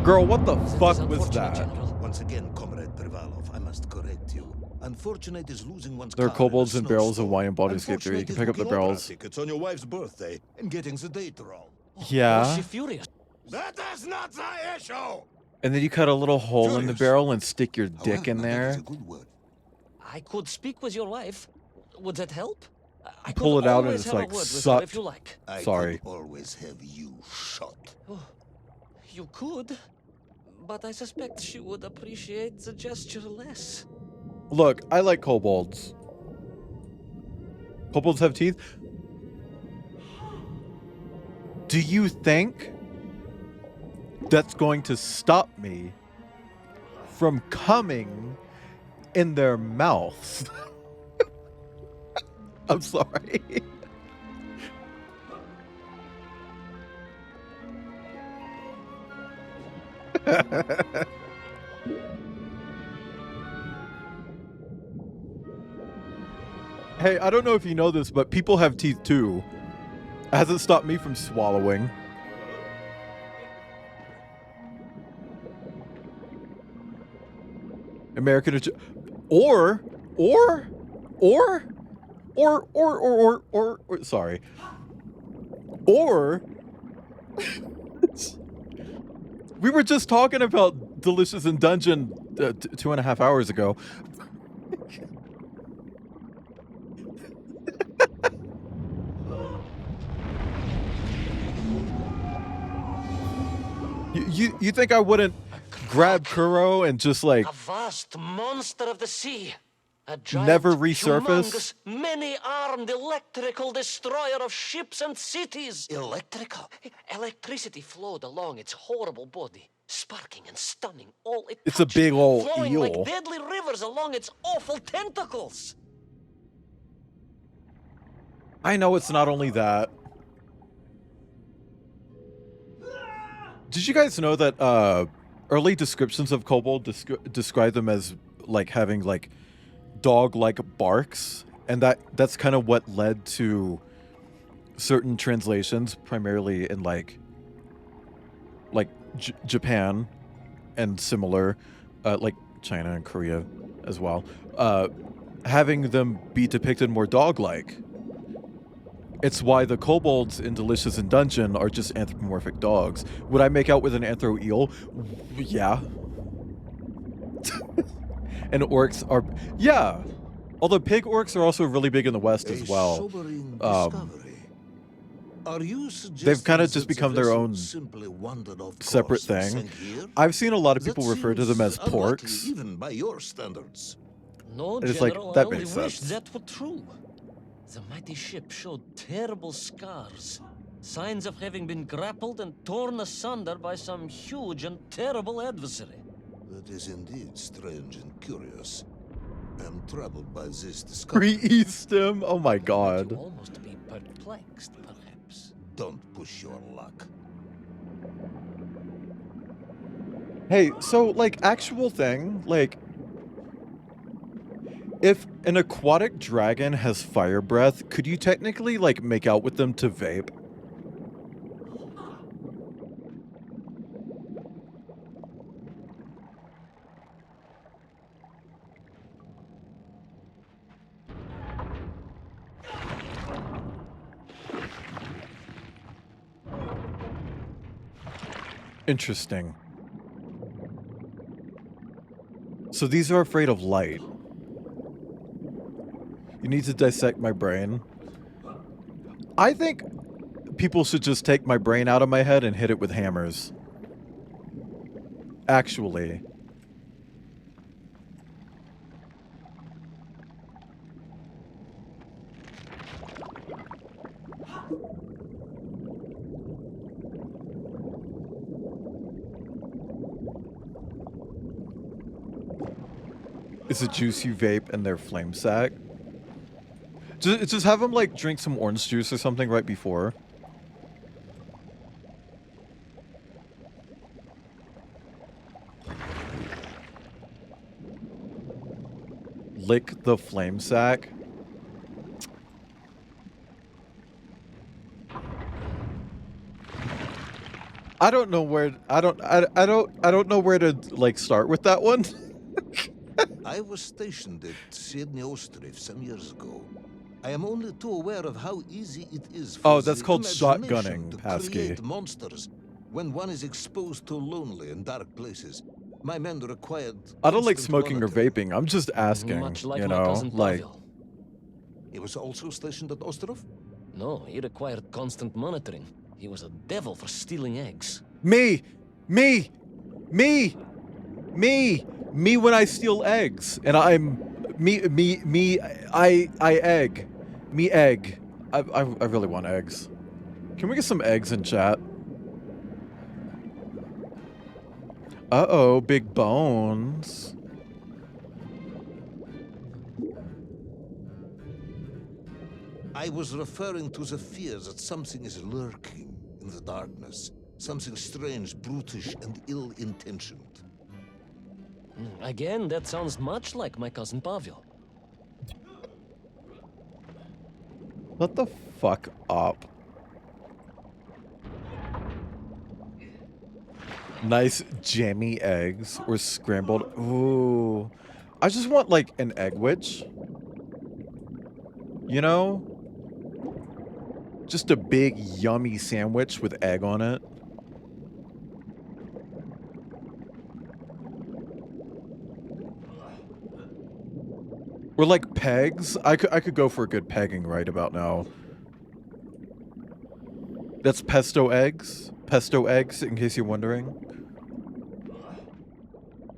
Speaker 1: Girl, what the fuck was that?
Speaker 9: Once again, Comrade Privalov, I must correct you. Unfortunate is losing one's
Speaker 1: There are
Speaker 9: car
Speaker 1: kobolds
Speaker 9: in a
Speaker 1: and barrels of
Speaker 9: snowstorm.
Speaker 1: wine in Baldur's Gate 3. You can pick up the barrels.
Speaker 9: Tickets on your wife's birthday and getting the date wrong.
Speaker 1: Yeah.
Speaker 4: Was she furious?
Speaker 10: That is not the issue!
Speaker 1: And then you cut a little hole in the barrel and stick your dick in there.
Speaker 4: I could speak with your wife. Would that help? I
Speaker 1: Pull
Speaker 4: could
Speaker 1: it out and
Speaker 4: always
Speaker 1: it's
Speaker 4: have a
Speaker 1: like
Speaker 4: word with her
Speaker 1: sucked.
Speaker 4: if you like.
Speaker 1: Sorry.
Speaker 9: I could always have you shot.
Speaker 4: Oh, you could, but I suspect she would appreciate the gesture less.
Speaker 1: Look, I like kobolds. Kobolds have teeth? Do you think that's going to stop me from coming in their mouths? I'm sorry. Hey, I don't know if you know this, but people have teeth too. It hasn't stopped me from swallowing. American or sorry. Or we were just talking about Delicious in Dungeon 2.5 hours ago. You think I wouldn't grab Kuro and just like
Speaker 4: A vast monster of the sea. A giant,
Speaker 1: never resurface?
Speaker 4: humongous, many-armed electrical destroyer of ships and cities.
Speaker 9: Electrical?
Speaker 4: Electricity flowed along its horrible body, sparking and stunning all it
Speaker 1: It's a
Speaker 4: touched,
Speaker 1: big old
Speaker 4: flowing
Speaker 1: eel.
Speaker 4: like deadly rivers along its awful tentacles.
Speaker 1: I know it's not only that. Did you guys know that early descriptions of kobold describe them as like having like dog-like barks, and that's kind of what led to certain translations, primarily in like Japan and similar, like China and Korea as well, having them be depicted more dog-like. It's why the kobolds in Delicious in Dungeon are just anthropomorphic dogs. Would I make out with an anthro eel? Yeah. And orcs are... Yeah. Although pig orcs are also really big in the West as well.
Speaker 9: Sobering discovery. Are you
Speaker 1: They've kind of
Speaker 9: suggesting
Speaker 1: just
Speaker 9: that
Speaker 1: become
Speaker 9: the
Speaker 1: their
Speaker 9: vessel
Speaker 1: own
Speaker 9: simply wandered off
Speaker 1: separate
Speaker 9: course and
Speaker 1: thing.
Speaker 9: sank here?
Speaker 1: I've seen a lot of
Speaker 9: That
Speaker 1: people refer to them
Speaker 9: seems
Speaker 1: as
Speaker 9: unlikely,
Speaker 1: porks.
Speaker 9: even by your standards.
Speaker 4: No,
Speaker 1: And it's like,
Speaker 4: General,
Speaker 1: that
Speaker 4: I only
Speaker 1: makes
Speaker 4: wish
Speaker 1: sense.
Speaker 4: that were true. The mighty ship showed terrible scars, signs of having been grappled and torn asunder by some huge and terrible adversary.
Speaker 9: That is indeed strange and curious. I am troubled by this discovery.
Speaker 1: Pre-East him? Oh my
Speaker 4: You
Speaker 1: god.
Speaker 4: almost be perplexed, perhaps.
Speaker 9: Don't push your luck.
Speaker 1: Hey, so like actual thing, like if an aquatic dragon has fire breath, could you technically like make out with them to vape? Interesting. So these are afraid of light. You need to dissect my brain. I think people should just take my brain out of my head and hit it with hammers. Actually. Is it juice you vape in their flame sack? Just have them like drink some orange juice or something right before. Lick the flame sack. I don't know where I don't know where to like start with that one.
Speaker 9: I was stationed at Sydney Ostrif some years ago. I am only too aware of how easy it is for
Speaker 1: Oh, that's
Speaker 9: the
Speaker 1: called
Speaker 9: imagination
Speaker 1: shotgunning,
Speaker 9: to
Speaker 1: Pasky.
Speaker 9: create monsters when one is exposed to lonely and dark places. My men required
Speaker 1: I don't like
Speaker 9: constant
Speaker 1: smoking or
Speaker 9: monitoring.
Speaker 1: vaping. I'm just asking,
Speaker 4: Much like
Speaker 1: you
Speaker 4: my
Speaker 1: know,
Speaker 4: cousin
Speaker 1: like
Speaker 4: Pavel.
Speaker 9: He was also stationed at Ostrov?
Speaker 4: No, he required constant monitoring. He was a devil for stealing eggs.
Speaker 1: me when I steal eggs, and I'm I egg, me egg. I really want eggs. Can we get some eggs in chat? Uh-oh, big bones.
Speaker 9: I was referring to the fear that something is lurking in the darkness. Something strange, brutish, and ill-intentioned.
Speaker 4: Again, that sounds much like my cousin Pavel.
Speaker 1: What the fuck up? Nice jammy eggs or scrambled. Ooh. I just want like an egg witch. You know? Just a big yummy sandwich with egg on it. Or like pegs. I could go for a good pegging right about now. That's pesto eggs. pesto eggs, in case you're wondering.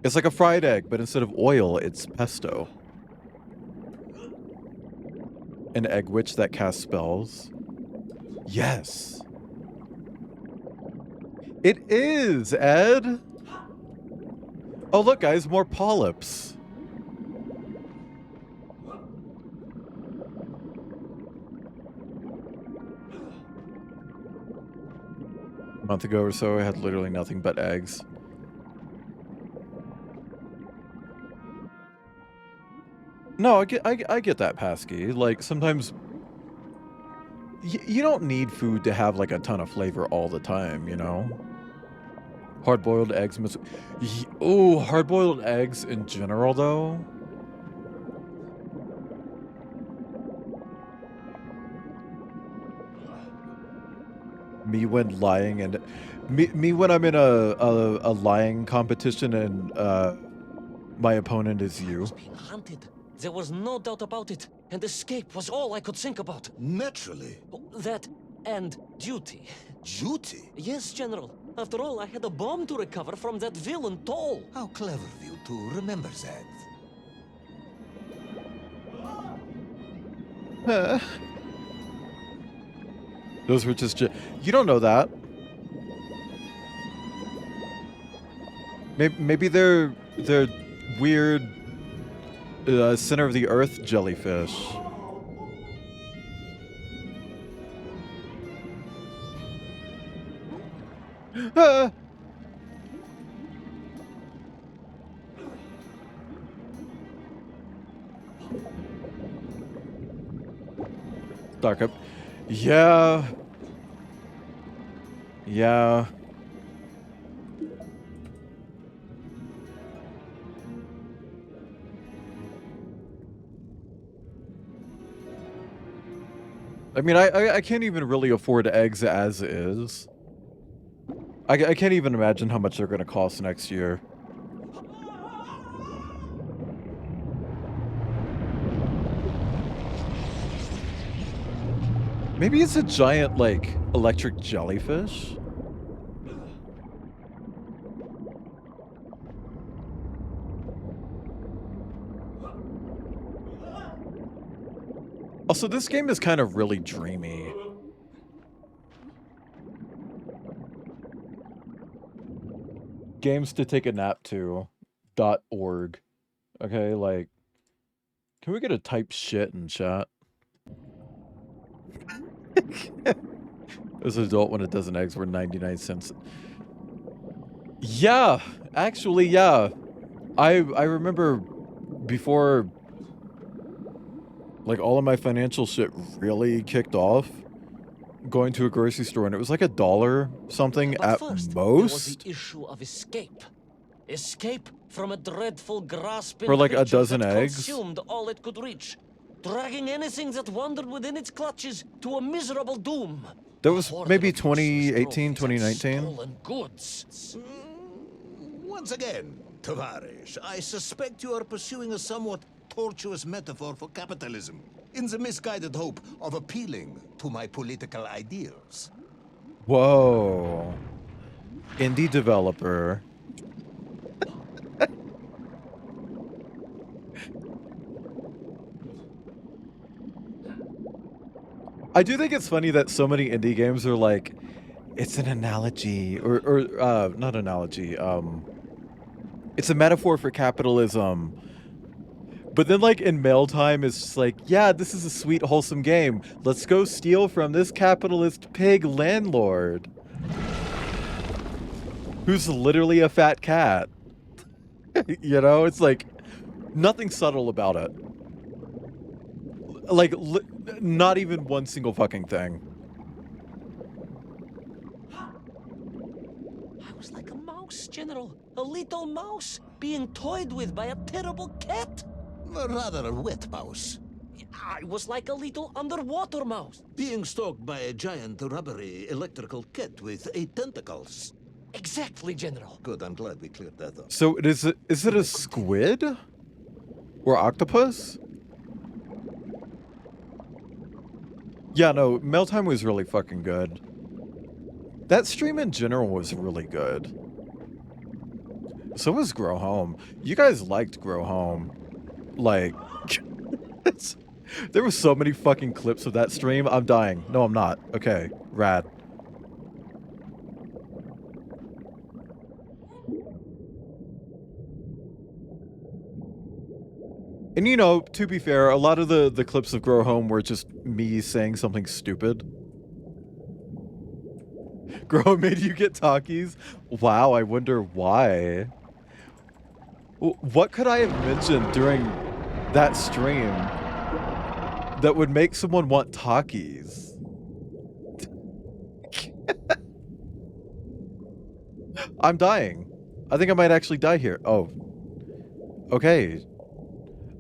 Speaker 1: It's like a fried egg, but instead of oil, it's pesto. An egg witch that casts spells. Yes. It is, Ed. Oh, look, guys, more polyps. A month ago or so, I had literally nothing but eggs. No, I get that, Pasky. Like, sometimes you don't need food to have like a ton of flavor all the time, you know? Hard-boiled eggs must... Oh, hard-boiled eggs in general, though? Me when lying and... Me when I'm in a lying competition and my opponent is you.
Speaker 4: I was being hunted. There was no doubt about it. And escape was all I could think about.
Speaker 10: Naturally.
Speaker 4: That and duty.
Speaker 10: Duty?
Speaker 4: Yes, General. After all, I had a bomb to recover from that villain Toll.
Speaker 9: How clever of you to remember that.
Speaker 1: Those were just... You don't know that. Maybe they're weird center of the earth jellyfish. Dark up. Yeah. Yeah. I mean, I can't even really afford eggs as is. I can't even imagine how much they're going to cost next year. Maybe it's a giant, like, electric jellyfish? Also, this game is kind of really dreamy. Games to take a nap to.org. Okay, like, can we get a type shit in chat? As an adult, when a dozen eggs were 99 cents. Yeah, actually, yeah. I remember before, like, all of my financial shit really kicked off, going to a grocery store, and it was like $1 something
Speaker 4: But
Speaker 1: at
Speaker 4: first,
Speaker 1: most.
Speaker 4: there was the issue of escape. Escape from a dreadful grasping
Speaker 1: For like a
Speaker 4: creature
Speaker 1: dozen
Speaker 4: that
Speaker 1: eggs?
Speaker 4: consumed all it could reach, dragging anything that wandered within its clutches to a miserable doom.
Speaker 1: That was
Speaker 4: Hoard
Speaker 1: maybe
Speaker 4: of useless
Speaker 1: 2018,
Speaker 4: trophies and
Speaker 1: 2019.
Speaker 4: stolen goods.
Speaker 10: Once again, Tavarish, I suspect you are pursuing a somewhat tortuous metaphor for capitalism, in the misguided hope of appealing to my political ideals.
Speaker 1: Whoa. Indie developer. I do think it's funny that so many indie games are like, it's an analogy, or not analogy, it's a metaphor for capitalism. But then, like, in mail time, it's just like, yeah, this is a sweet, wholesome game. Let's go steal from this capitalist pig landlord. Who's literally a fat cat. You know, it's like, nothing subtle about it. Like, not even one single fucking thing.
Speaker 4: I was like a mouse, General. A little mouse being toyed with by a terrible cat.
Speaker 10: Rather a wet mouse.
Speaker 4: I was like a little underwater mouse.
Speaker 10: Being stalked by a giant rubbery electrical cat with 8 tentacles.
Speaker 4: Exactly, General.
Speaker 10: Good, I'm glad we cleared that up.
Speaker 1: So, is it a squid? Or octopus? Yeah, no, mail time was really fucking good. That stream in general was really good. So was Grow Home. You guys liked Grow Home. Like, there were so many fucking clips of that stream. I'm dying. No, I'm not. Okay, rad. And you know, to be fair, a lot of the clips of Grow Home were just me saying something stupid. Grow Home made you get talkies? Wow, I wonder why. What could I have mentioned during that stream that would make someone want talkies? I'm dying. I think I might actually die here. Oh. Okay.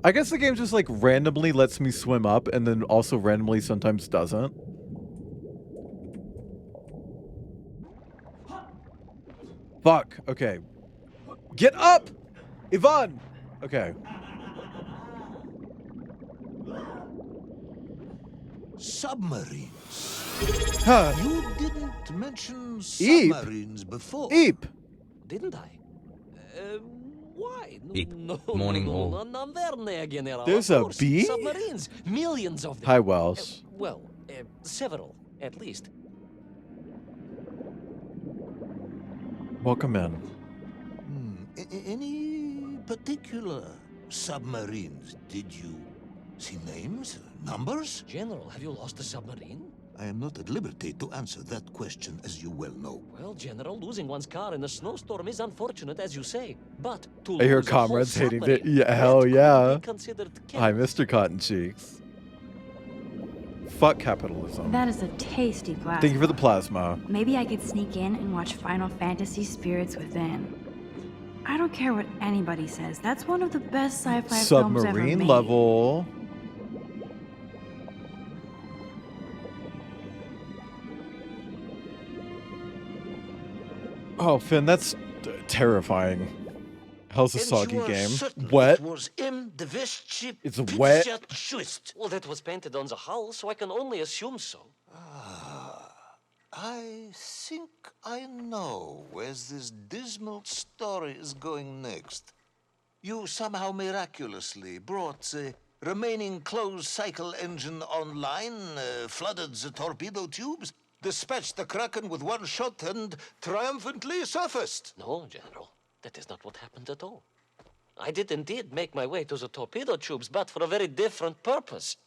Speaker 1: I guess the game just like randomly lets me swim up and then also randomly sometimes doesn't. Fuck. Okay. Get up! Yvonne! Okay.
Speaker 9: Submarines.
Speaker 1: Huh.
Speaker 9: You didn't mention submarines before.
Speaker 1: Eep!
Speaker 4: Didn't I? Why?
Speaker 11: Eep.
Speaker 4: No,
Speaker 11: Morning,
Speaker 4: no,
Speaker 11: all.
Speaker 4: no, no, General.
Speaker 1: There's
Speaker 4: Of
Speaker 1: a
Speaker 4: course,
Speaker 1: bee?
Speaker 4: Submarines. Millions of them.
Speaker 1: Hi, Wells.
Speaker 4: Several, at least.
Speaker 1: Welcome in.
Speaker 9: Any particular submarines? Did you see names? Numbers?
Speaker 4: General, have you lost a submarine?
Speaker 9: I am not at liberty to answer that question, as you well know.
Speaker 4: Well, General, losing one's car in a snowstorm is unfortunate, as you say. But to
Speaker 1: I hear
Speaker 4: lose a whole
Speaker 1: comrades hating
Speaker 4: submarine,
Speaker 1: it. Yeah,
Speaker 4: that
Speaker 1: hell
Speaker 4: could
Speaker 1: yeah.
Speaker 4: be considered
Speaker 1: Hi,
Speaker 4: careless.
Speaker 1: Mr. Cotton Cheeks. Fuck capitalism.
Speaker 5: That is a tasty plasma.
Speaker 1: Thank you for the plasma.
Speaker 5: Maybe I could sneak in and watch Final Fantasy Spirits Within. I don't care what anybody says. That's one of the best sci-fi films ever
Speaker 1: Submarine
Speaker 5: made.
Speaker 1: level. Oh, Finn, that's terrifying. How's a soggy game? Wet. It's wet.
Speaker 4: Well, that was painted on the hull, so I can only assume so.
Speaker 9: I think I know where this dismal story is going next. You somehow miraculously brought the remaining closed cycle engine online, flooded the torpedo tubes, dispatched the Kraken with one shot, and triumphantly surfaced.
Speaker 4: No, General, that is not what happened at all. I did indeed make my way to the torpedo tubes, but for a very different purpose.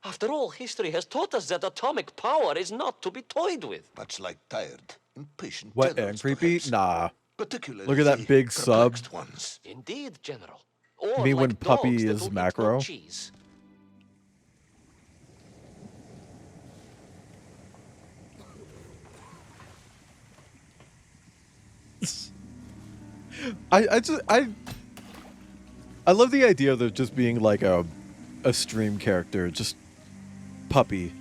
Speaker 4: After all, history has taught us that atomic power is not to be toyed with.
Speaker 9: Much like tired, impatient
Speaker 1: Wet
Speaker 9: generals,
Speaker 1: and creepy?
Speaker 9: perhaps.
Speaker 1: Nah.
Speaker 9: Particularly
Speaker 1: Look at that
Speaker 9: the
Speaker 1: big sub.
Speaker 9: perplexed ones.
Speaker 4: Indeed, General.
Speaker 1: You
Speaker 4: Or
Speaker 1: mean when
Speaker 4: like
Speaker 1: Puppy
Speaker 4: dogs that
Speaker 1: is
Speaker 4: will eat
Speaker 1: macro?
Speaker 4: no cheese.
Speaker 1: I love the idea of there just being like a stream character, just Puppy.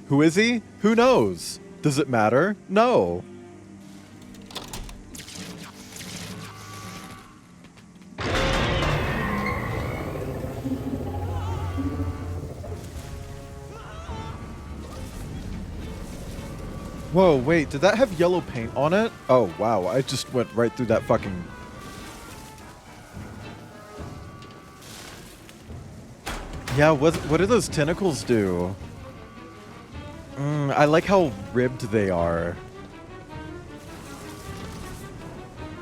Speaker 1: Who is he? Who knows? Does it matter? No. Whoa, wait, did that have yellow paint on it? Oh, wow, I just went right through that fucking... Yeah, what do those tentacles do? I like how ribbed they are.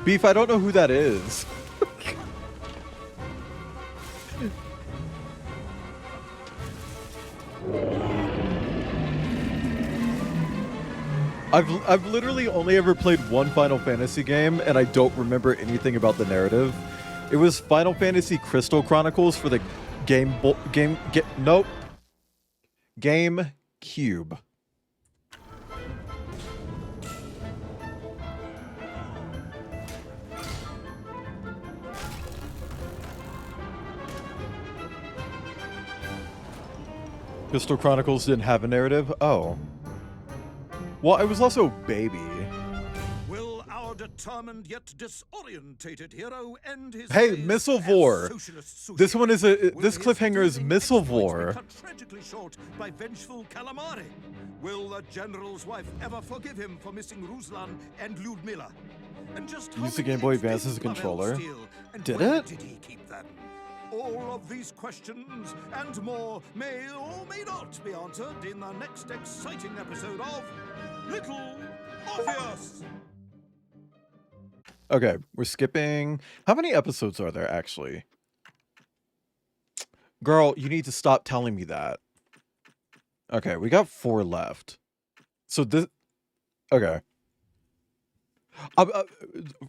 Speaker 1: Beef, I don't know who that is. I've literally only ever played one Final Fantasy game, and I don't remember anything about the narrative. It was Final Fantasy Crystal Chronicles for the GameCube. Crystal Chronicles didn't have a narrative? Oh. Well, I was also baby.
Speaker 10: Will our determined yet disorientated hero end his
Speaker 1: Hey,
Speaker 10: days
Speaker 1: Missilvore.
Speaker 10: as socialist sushi?
Speaker 1: This one is a
Speaker 10: Will
Speaker 1: this
Speaker 10: his
Speaker 1: cliffhanger is
Speaker 10: daring exploits be
Speaker 1: Missilvore.
Speaker 10: cut tragically short by vengeful calamari? Will the general's wife ever forgive him for missing Ruslan and Ludmilla? And just how
Speaker 1: Use the
Speaker 10: many
Speaker 1: Game Boy
Speaker 10: eggs did
Speaker 1: Advance as a
Speaker 10: Pavel
Speaker 1: controller.
Speaker 10: steal, and
Speaker 1: Did
Speaker 10: where
Speaker 1: it?
Speaker 10: did he keep them? All of these questions and more may or may not be answered in the next exciting episode of Little Orpheus.
Speaker 1: Okay, we're skipping. How many episodes are there actually? Girl, you need to stop telling me that. Okay, we got 4 left. So this. Okay.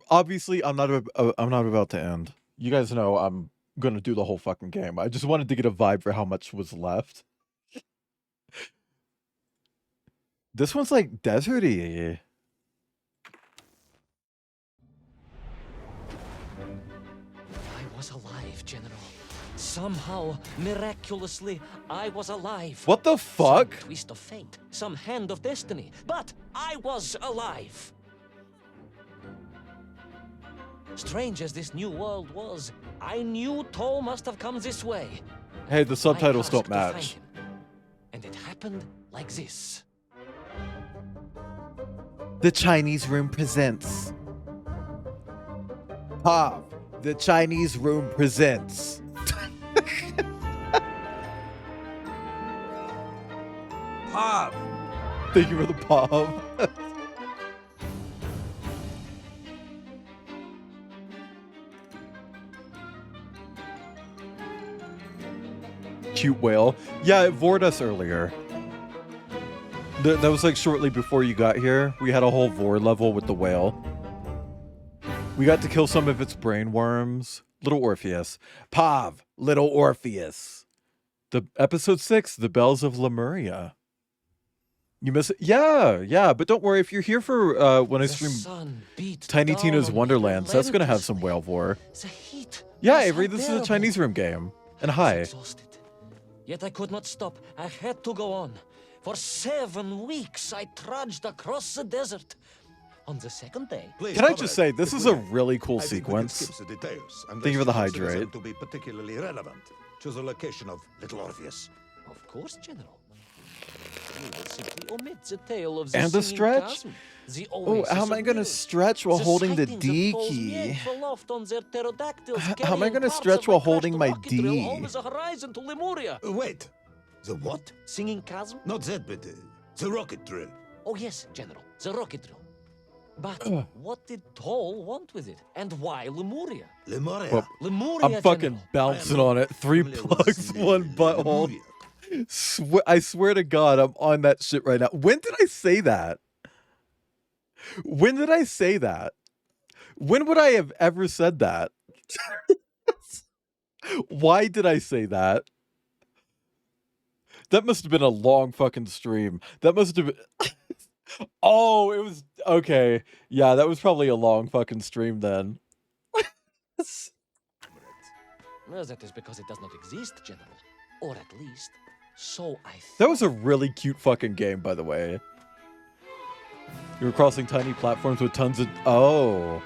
Speaker 1: Obviously, I'm not about to end. You guys know I'm gonna do the whole fucking game. I just wanted to get a vibe for how much was left. This one's like deserty.
Speaker 4: I was alive, General. Somehow, miraculously, I was alive.
Speaker 1: What the fuck?
Speaker 4: Some twist of fate, some hand of destiny, but I was alive. Strange as this new world was, I knew Toll must have come this way.
Speaker 1: Hey, the subtitles
Speaker 4: I
Speaker 1: don't
Speaker 4: tasked to find
Speaker 1: match.
Speaker 4: him. And it happened like this.
Speaker 1: The Chinese Room presents. Pav, the Chinese Room presents.
Speaker 10: Pav.
Speaker 1: Thank you for the Pav. Cute whale. Yeah, it vored us earlier. That was like shortly before you got here. We had a whole vor level with the whale. We got to kill some of its brain worms. Little Orpheus. Pav, little Orpheus. The episode 6, The Bells of Lemuria. You miss it? Yeah, but don't worry, if you're here for when I stream Tiny Tina's Wonderlands, that's gonna have some whale vor. Yeah, Avery, this is a Chinese Room game. And hi.
Speaker 4: Yet I could not stop. I had to go on. For 7 weeks, I trudged across the desert. On the second day...
Speaker 1: Can I just say, this is a really cool sequence. Thank you for the hydrate.
Speaker 2: To be particularly relevant to the location of Little Orpheus.
Speaker 4: Of course, General. You will simply omit the tale of the
Speaker 1: And the
Speaker 4: singing
Speaker 1: stretch?
Speaker 4: chasm, the
Speaker 1: Oh, how am I gonna stretch while holding the D key? How am I gonna stretch while holding my D?
Speaker 2: Wait, the what?
Speaker 4: Singing chasm?
Speaker 2: Not that, but the rocket drill.
Speaker 4: Oh yes, General, the rocket drill. But what did Toll want with it? And why Lemuria?
Speaker 2: Lemuria?
Speaker 1: Well,
Speaker 4: Lemuria,
Speaker 1: I'm fucking
Speaker 4: General.
Speaker 1: bouncing on it. 3 plugs, 1 butthole. I swear to God, I'm on that shit right now. When did I say that? When did I say that? When would I have ever said that? Why did I say that? That must have been a long fucking stream. That must have been... Oh, it was... Okay. Yeah, that was probably a long fucking stream then.
Speaker 4: Well, that is because it does not exist, General. Or at least, so I thought.
Speaker 1: That was a really cute fucking game, by the way. You were crossing tiny platforms with tons of... Oh.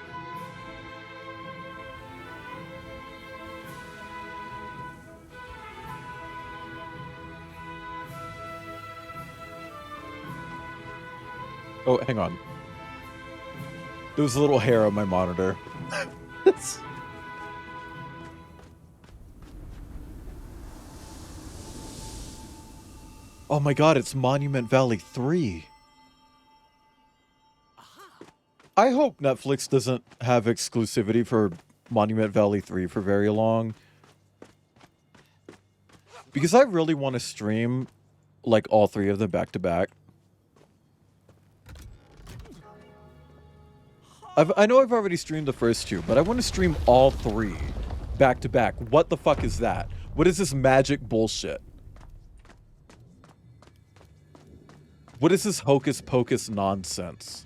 Speaker 1: Oh, hang on. There was a little hair on my monitor. Oh my god, it's Monument Valley 3. I hope Netflix doesn't have exclusivity for Monument Valley 3 for very long. Because I really want to stream, like, all 3 of them back to back. I know I've already streamed the first 2, but I want to stream all 3 back to back. What the fuck is that? What is this magic bullshit? What is this hocus pocus nonsense?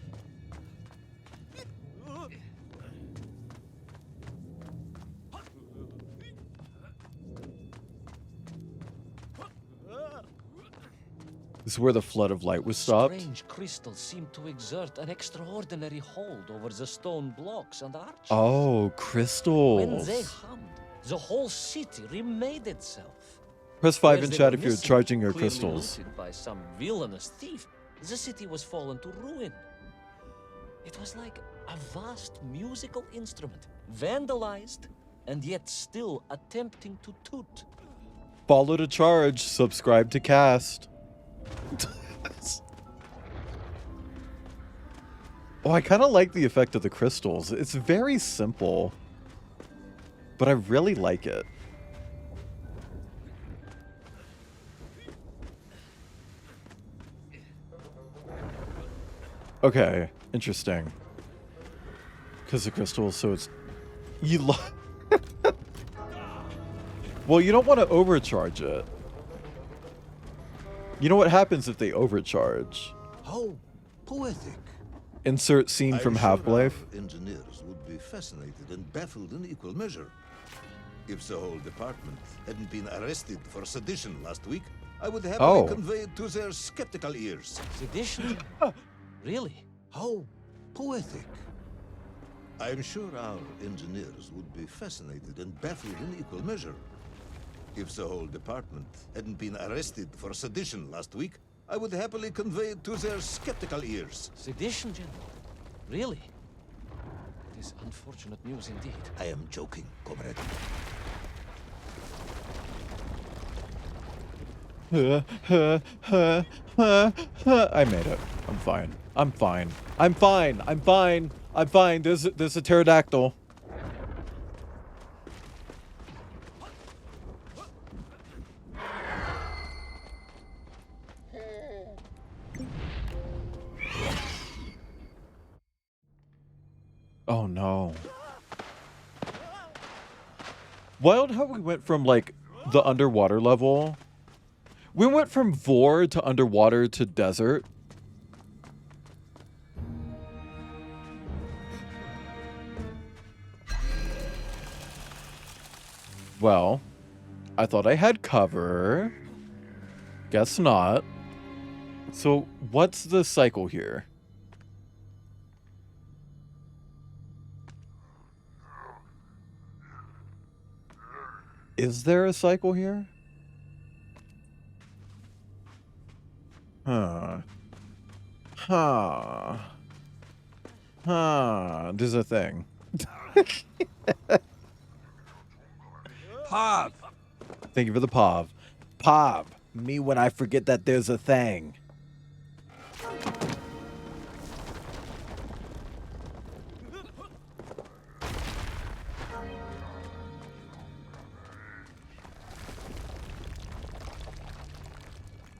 Speaker 1: is where the flood of light was stopped.
Speaker 4: Strange crystals seem to exert an extraordinary hold over the stone blocks and arches.
Speaker 1: Oh,
Speaker 4: When
Speaker 1: crystals.
Speaker 4: they hummed, the whole city remade itself.
Speaker 1: Press 5
Speaker 4: Whereas
Speaker 1: in
Speaker 4: they
Speaker 1: chat
Speaker 4: were
Speaker 1: if you're
Speaker 4: missing,
Speaker 1: charging your
Speaker 4: clearly
Speaker 1: crystals.
Speaker 4: looted by some villainous thief, the city was fallen to ruin. It was like a vast musical instrument, vandalized, and yet still attempting to toot.
Speaker 1: Follow to charge. Subscribe to cast. Oh, I kind of like the effect of the crystals. It's very simple, but I really like it. Okay, interesting. Because the crystals, so it's... Well, you don't want to overcharge it. You know what happens if they overcharge?
Speaker 2: How poetic.
Speaker 1: Insert scene from
Speaker 2: I'm sure
Speaker 1: Half-Life.
Speaker 2: our engineers would be fascinated and baffled in equal measure. If the whole department hadn't been arrested for sedition last week, I would happily convey it to their skeptical ears.
Speaker 4: Sedition? Really?
Speaker 2: How poetic. I'm sure our engineers would be fascinated and baffled in equal measure. If the whole department hadn't been arrested for sedition last week, I would happily convey it to their skeptical ears.
Speaker 4: Sedition, General? Really? It is unfortunate news indeed.
Speaker 2: I am joking, comrade.
Speaker 1: I made it. I'm fine. I'm fine. I'm fine. I'm fine. I'm fine. There's a pterodactyl. Oh no. Wild how we went from like the underwater level. We went from Vor to underwater to desert. Well, I thought I had cover. Guess not. So, what's the cycle here? Is there a cycle here? Huh. Huh. Huh. There's a thing.
Speaker 10: Pav!
Speaker 1: Thank you for the Pav. Pav. Me when I forget that there's a thing.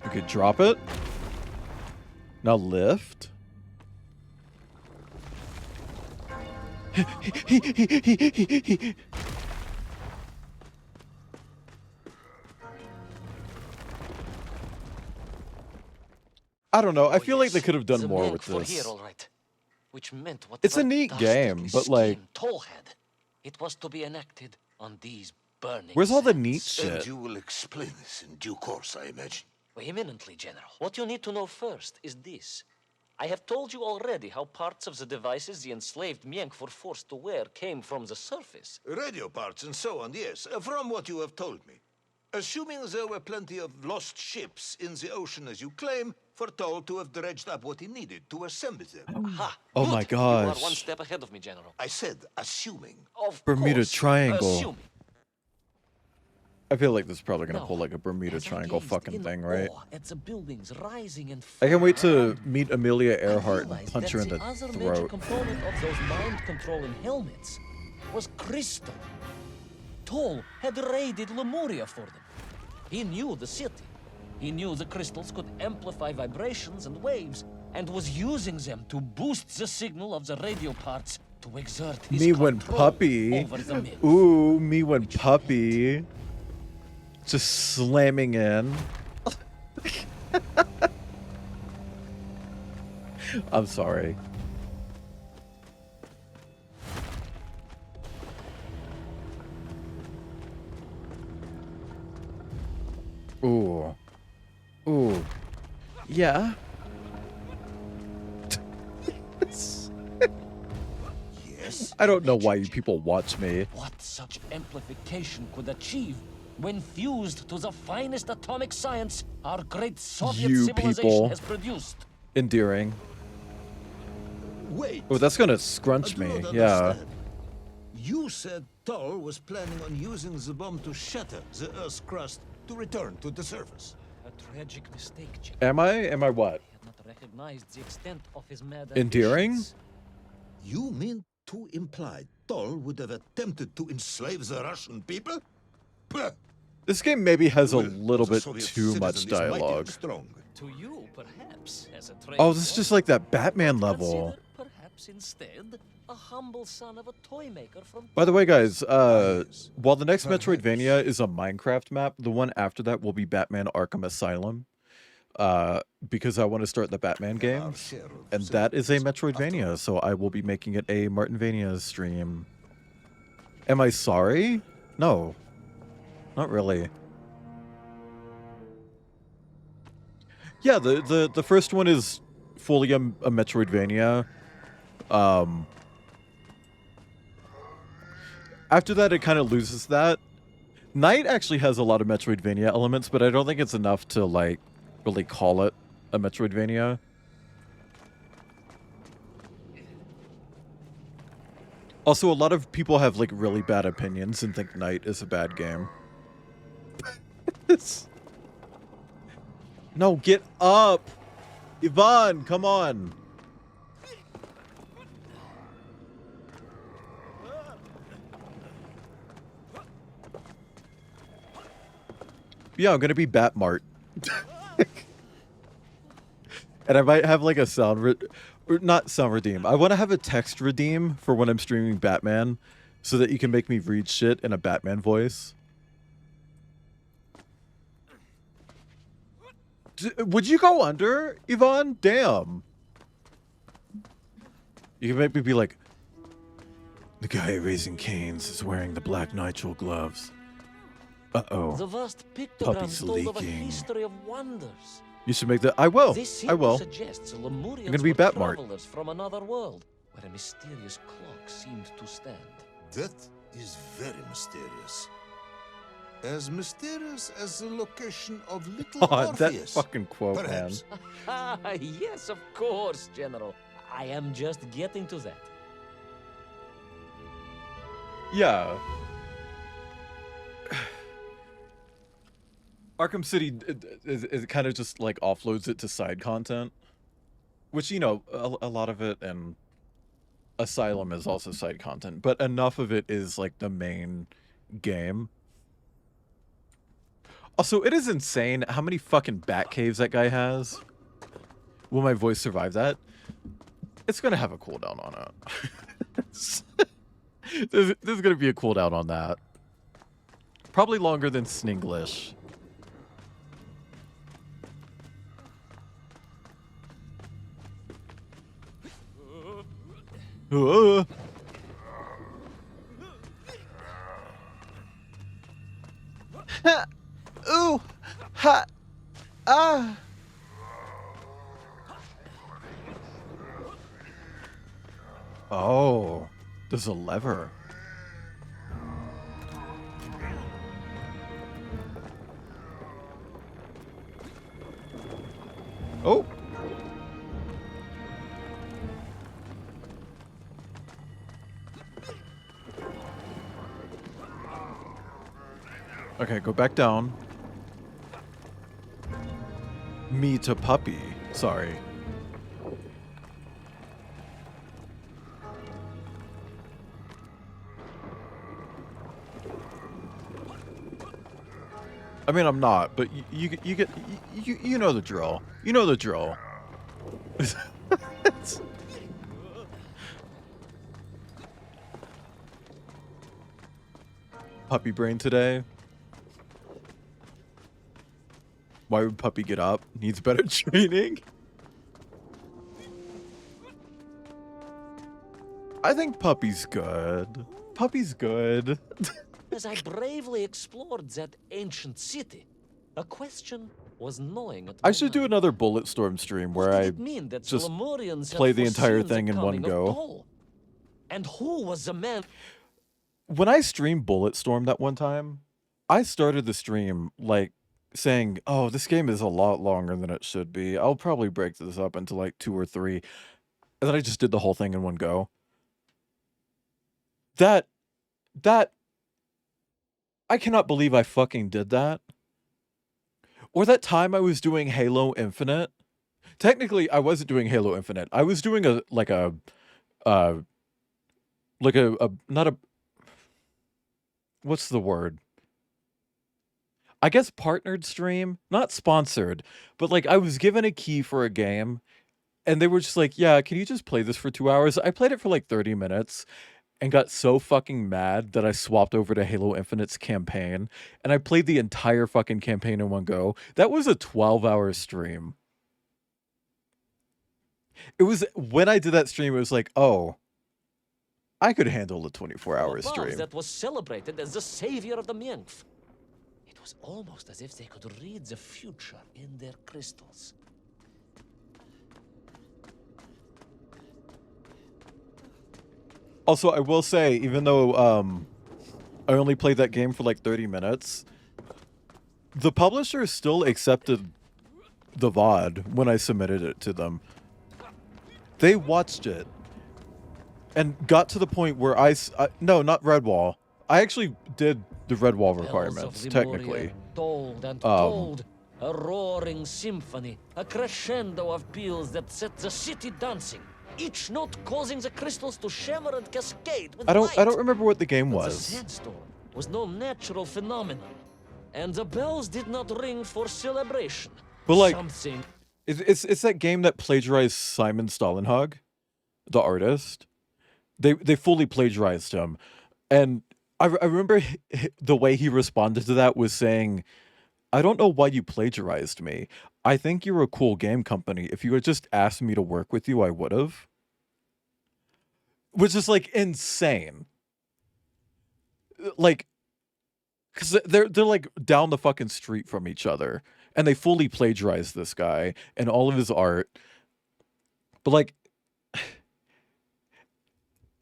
Speaker 1: Okay, drop it. Now lift. I don't know. I feel like they could have done more with this.
Speaker 4: Here, all right. Which meant what
Speaker 1: It's a neat game, but like,
Speaker 4: Toll had. It was to be enacted on these burning
Speaker 1: where's all the
Speaker 4: sands.
Speaker 1: neat shit?
Speaker 2: And you will explain this in due course, I imagine.
Speaker 4: Eminently, General. What you need to know first is this. I have told you already how parts of the devices the enslaved Mienk were forced to wear came from the surface.
Speaker 2: Radio parts and so on, yes, from what you have told me. Assuming there were plenty of lost ships in the ocean as you claim, for Toll to have dredged up what he needed to assemble them.
Speaker 4: Aha!
Speaker 1: Oh
Speaker 4: good.
Speaker 1: my
Speaker 4: You are
Speaker 1: gosh.
Speaker 4: one step ahead of me, General.
Speaker 2: I said assuming.
Speaker 4: Of
Speaker 1: Bermuda
Speaker 4: course,
Speaker 1: Triangle.
Speaker 4: assuming.
Speaker 1: I feel like this is probably gonna
Speaker 4: Now,
Speaker 1: pull like a Bermuda
Speaker 4: as I
Speaker 1: Triangle
Speaker 4: gazed
Speaker 1: fucking
Speaker 4: in
Speaker 1: thing, right?
Speaker 4: awe at the buildings rising and
Speaker 1: I can't wait
Speaker 4: falling
Speaker 1: to
Speaker 4: around,
Speaker 1: meet Amelia
Speaker 4: I
Speaker 1: Earhart and
Speaker 4: realized
Speaker 1: punch her in
Speaker 4: that
Speaker 1: the
Speaker 4: other major
Speaker 1: throat.
Speaker 4: component of those mind-controlling helmets was crystal. Toll had raided Lemuria for them. He knew the city. He knew the crystals could amplify vibrations and waves, and was using them to boost the signal of the radio parts to exert his
Speaker 1: Me when
Speaker 4: control
Speaker 1: puppy.
Speaker 4: over the men.
Speaker 1: Ooh, me when puppy. Just slamming in. I'm sorry. Ooh. Ooh. Yeah.
Speaker 9: Yes.
Speaker 1: I don't know why you people watch me.
Speaker 4: What such amplification could achieve when fused to the finest atomic science our great Soviet
Speaker 1: You
Speaker 4: civilization
Speaker 1: people.
Speaker 4: has produced.
Speaker 1: Endearing.
Speaker 10: Wait.
Speaker 1: Oh, that's gonna scrunch
Speaker 10: I do
Speaker 1: me.
Speaker 10: not
Speaker 1: Yeah.
Speaker 10: understand. You said Tull was planning on using the bomb to shatter the Earth's crust to return to the surface.
Speaker 4: A tragic mistake, Jim.
Speaker 1: Am I? Am I what?
Speaker 4: He had not recognized the extent of his mad
Speaker 1: Endearing?
Speaker 4: ambitions.
Speaker 10: You mean to imply Tull would have attempted to enslave the Russian people? Bah!
Speaker 1: This game maybe has a
Speaker 10: Well,
Speaker 1: little
Speaker 10: the
Speaker 1: bit
Speaker 10: Soviet
Speaker 1: too much
Speaker 10: citizen is mighty and
Speaker 1: dialogue.
Speaker 10: strong.
Speaker 4: To you, perhaps, as a
Speaker 1: Oh, this is just like that Batman level.
Speaker 4: Consider perhaps instead a humble son of a toy maker from.
Speaker 1: By the way, guys, while the next Metroidvania is a Minecraft map, the one after that will be Batman Arkham Asylum. Because I want to start the Batman games, and that is a Metroidvania, so I will be making it a Martinvania stream. Am I sorry? No. Not really. Yeah, the first one is fully a Metroidvania. After that, it kind of loses that. Night actually has a lot of Metroidvania elements, but I don't think it's enough to, like, really call it a Metroidvania. Also, a lot of people have, like, really bad opinions and think Night is a bad game. No, get up! Yvonne, come on! Yeah, I'm gonna be Batmart. And I might have like a or not sound redeem. I want to have a text redeem for when I'm streaming Batman so that you can make me read shit in a Batman voice. Would you go under, Yvonne? Damn. You can make me be like, the guy raising canes is wearing the black nitrile gloves. Uh-oh.
Speaker 4: The vast pictograms
Speaker 1: Puppy's
Speaker 4: told of a
Speaker 1: leaking.
Speaker 4: history of wonders.
Speaker 1: You should make that. I will.
Speaker 4: This
Speaker 1: I will.
Speaker 4: suggests the Lemurians
Speaker 1: I'm gonna be
Speaker 4: were
Speaker 1: Batmart.
Speaker 4: travelers from another world, where a mysterious clock seemed to stand.
Speaker 10: That is very mysterious. As mysterious as the location of little
Speaker 1: Oh, that
Speaker 10: Orpheus.
Speaker 1: fucking quote,
Speaker 10: Perhaps.
Speaker 1: man.
Speaker 4: Yes, of course, General. I am just getting to that.
Speaker 1: Yeah. Arkham City it kind of just like offloads it to side content, which, you know, a lot of it, and Asylum is also side content, but enough of it is like the main game. Also, it is insane how many fucking bat caves that guy has. Will my voice survive that? It's gonna have a cooldown on it. There's gonna be a cooldown on that. Probably longer than Sninglish. Ooh, ha, ah. Oh, there's a lever. Oh. Okay, go back down. Me to puppy. Sorry. I mean, I'm not, but you know the drill. You know the drill. Puppy brain today. Why would Puppy get up? Needs better training. I think Puppy's good. Puppy's good.
Speaker 4: As I bravely explored that ancient city, a question was gnawing at
Speaker 1: I
Speaker 4: my
Speaker 1: should do
Speaker 4: mind.
Speaker 1: another Bulletstorm stream where
Speaker 4: What did
Speaker 1: I
Speaker 4: it mean that
Speaker 1: just
Speaker 4: Lemurians had
Speaker 1: play the entire
Speaker 4: foreseen the
Speaker 1: thing in one
Speaker 4: coming of
Speaker 1: go.
Speaker 4: Gaul? And who was the man?
Speaker 1: When I streamed Bulletstorm that one time, I started the stream like saying, "Oh, this game is a lot longer than it should be. I'll probably break this up into like 2 or 3." And then I just did the whole thing in one go. That I cannot believe I fucking did that. Or that time I was doing Halo Infinite. Technically, I wasn't doing Halo Infinite. I was doing a not a, what's the word? I guess partnered stream, not sponsored, but like I was given a key for a game and they were just like, "Yeah, can you just play this for 2 hours?" I played it for like 30 minutes and got so fucking mad that I swapped over to Halo Infinite's campaign and I played the entire fucking campaign in one go. That was a 12-hour stream. It was when I did that stream, it was like, "Oh, I could handle a 24-hour
Speaker 4: above
Speaker 1: stream."
Speaker 4: that was celebrated as the savior of the Mienf. It was almost as if they could read the future in their crystals.
Speaker 1: Also, I will say, even though I only played that game for like 30 minutes, the publisher still accepted the VOD when I submitted it to them. They watched it and got to the point where no, not Redwall. I actually did the Redwall requirements, technically.
Speaker 4: Told and told, a roaring symphony, a crescendo of peals that set the city dancing. Each note causing the crystals to shimmer and cascade with light.
Speaker 1: I don't remember what the game
Speaker 4: But
Speaker 1: was.
Speaker 4: the sandstorm was no natural phenomenon, and the bells did not ring for celebration.
Speaker 1: But like,
Speaker 4: something.
Speaker 1: It's that game that plagiarized Simon Stålenhag, the artist. They fully plagiarized him, and I remember the way he responded to that was saying, "I don't know why you plagiarized me. I think you're a cool game company. If you had just asked me to work with you, I would have." Which is like insane. Like, because they're like down the fucking street from each other, and they fully plagiarized this guy and all of his art. But like,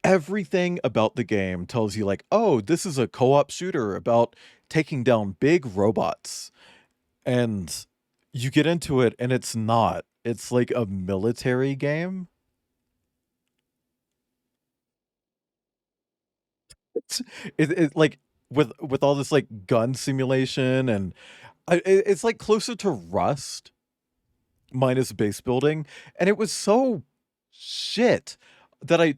Speaker 1: everything about the game tells you like, "Oh, this is a co-op shooter about taking down big robots," and you get into it and it's not. It's like a military game. It like with all this like gun simulation and it's like closer to Rust minus base building, and it was so shit that I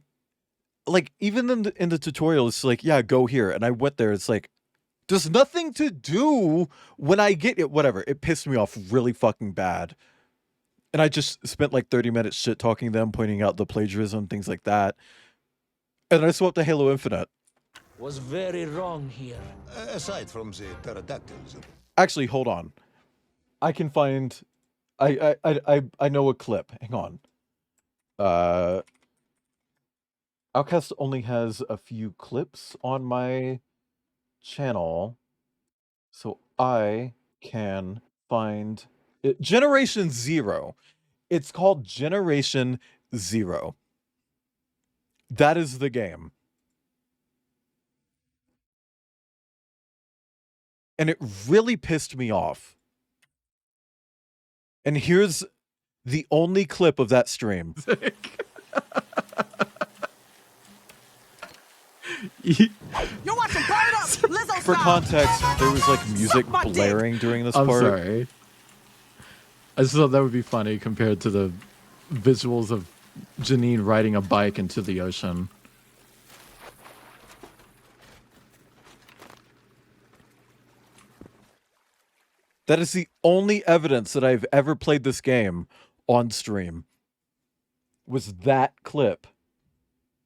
Speaker 1: like even in the tutorial it's like, "Yeah, go here," and I went there. It's like there's nothing to do when I get it. Whatever. It pissed me off really fucking bad. And I just spent like 30 minutes shit talking them, pointing out the plagiarism, things like that. And I swapped to Halo Infinite.
Speaker 4: Was very wrong here.
Speaker 2: Aside from the pterodactyls.
Speaker 1: Actually, hold on. I can find I know a clip. Hang on. Outcast only has a few clips on my channel, so I can find it. Generation Zero. It's called Generation Zero. That is the game. And it really pissed me off. And here's the only clip of that stream.
Speaker 7: You're watching Burn Up, Lizzo
Speaker 1: For context, there was like music blaring during this part.
Speaker 12: I'm sorry. I just thought that would be funny compared to the visuals of Janine riding a bike into the ocean.
Speaker 1: That is the only evidence that I've ever played this game on stream. Was that clip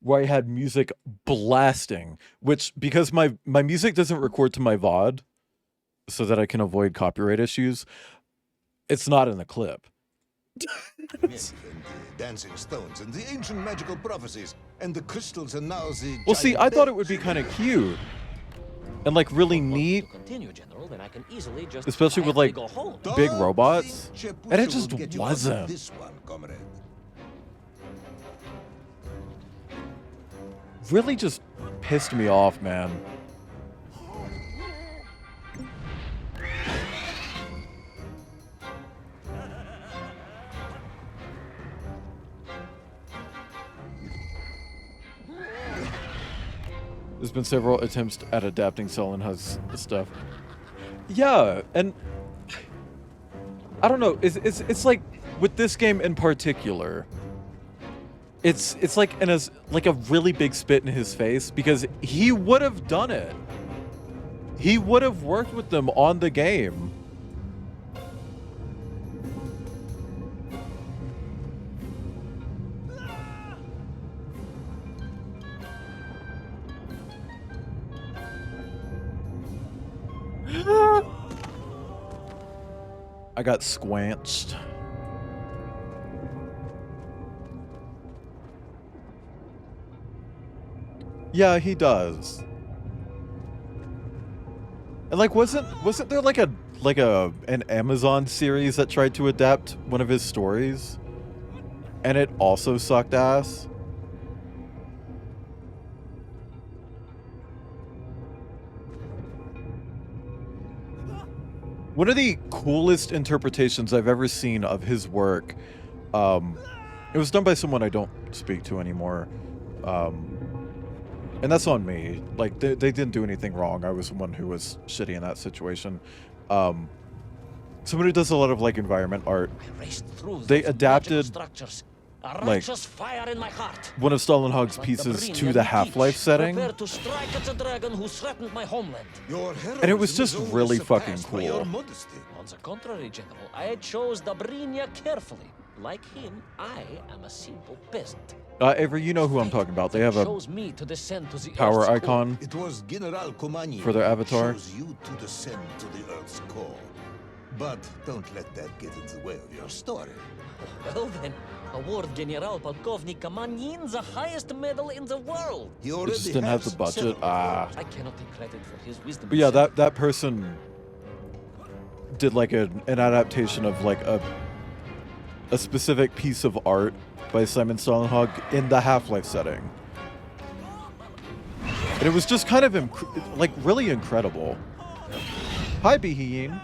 Speaker 1: where I had music blasting, which because my music doesn't record to my VOD so that I can avoid copyright issues, it's not in the clip.
Speaker 2: And the dancing stones and the ancient magical prophecies and the crystals and now the
Speaker 1: Well, see, I thought it would be kind of cute. and like really neat,
Speaker 4: Continue, General, then I can easily just
Speaker 1: especially with like
Speaker 4: go home.
Speaker 1: big robots,
Speaker 10: Think
Speaker 1: and it
Speaker 10: Chepusha
Speaker 1: just
Speaker 10: will get you out of
Speaker 1: wasn't.
Speaker 10: This one, comrade.
Speaker 1: Really just pissed me off, man. There's been several attempts at adapting Silent Hill's stuff. Yeah, and I don't know. It's like with this game in particular. It's like like a really big spit in his face because he would have done it. He would have worked with them on the game. I got squanched. Yeah, he does. And like wasn't there like an Amazon series that tried to adapt one of his stories? And it also sucked ass? One of the coolest interpretations I've ever seen of his work, it was done by someone I don't speak to anymore, and that's on me. Like, they didn't do anything wrong. I was the one who was shitty in that situation. Someone who does a lot of, like, environment art, they adapted, like,
Speaker 4: fire in my heart.
Speaker 1: one of Stalin Hog's pieces to the Half-Life setting.
Speaker 4: To strike at the dragon who threatened my homeland.
Speaker 1: And it was just really fucking cool.
Speaker 4: On the contrary, General, I chose Dabrinia carefully. Like him, I am a simple peasant.
Speaker 1: Avery, you know who I'm talking about. They have a
Speaker 4: Chose me to descend to the
Speaker 1: power
Speaker 4: Earth's
Speaker 1: icon
Speaker 10: It was General Komani
Speaker 1: for their avatar.
Speaker 10: chose you to descend to the Earth's core. But don't let that get in the way of your story.
Speaker 4: Well then, award General Polkovnik Kamanin the highest medal in the world.
Speaker 10: He
Speaker 1: It
Speaker 10: already
Speaker 1: just didn't have the budget.
Speaker 4: Several
Speaker 1: Ah.
Speaker 4: awards. I cannot take credit for his wisdom.
Speaker 1: But yeah, that person did like an adaptation of like a specific piece of art by Simon Stallenhog in the Half-Life setting. And it was just kind of like really incredible. Hi, Behin.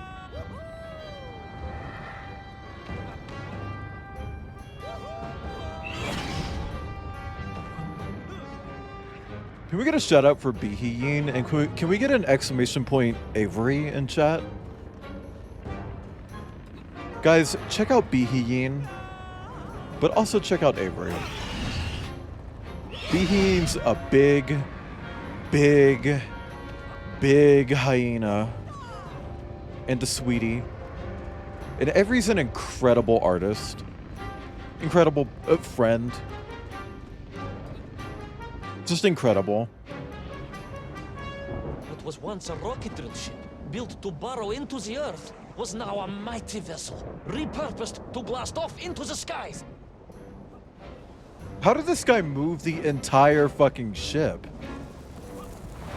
Speaker 1: Can we get a shout out for Behin? And can we get an exclamation point Avery in chat? Guys, check out Behin, but also check out Avery. Behin's a big hyena and a sweetie. And Avery's an incredible artist, incredible friend. Just incredible.
Speaker 4: What was once a rocket drill ship, built to burrow into the earth, was now a mighty vessel, repurposed to blast off into the skies.
Speaker 1: How did this guy move the entire fucking ship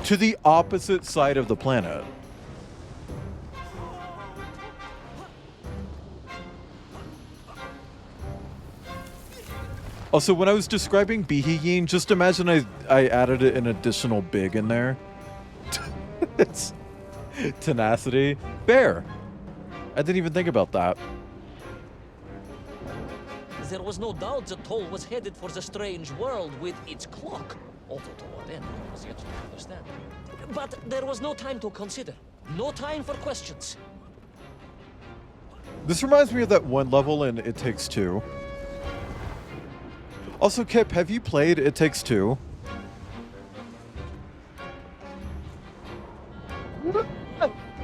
Speaker 1: to the opposite side of the planet? Also, when I was describing Behin, just imagine I added an additional big in there. It's tenacity. Bear. I didn't even think about that.
Speaker 4: There was no doubt the toll was headed for the strange world with its clock. Although to what end was yet to understand. But there was no time to consider. No time for questions.
Speaker 1: This reminds me of that one level in It Takes Two. Also, Kip, have you played It Takes Two?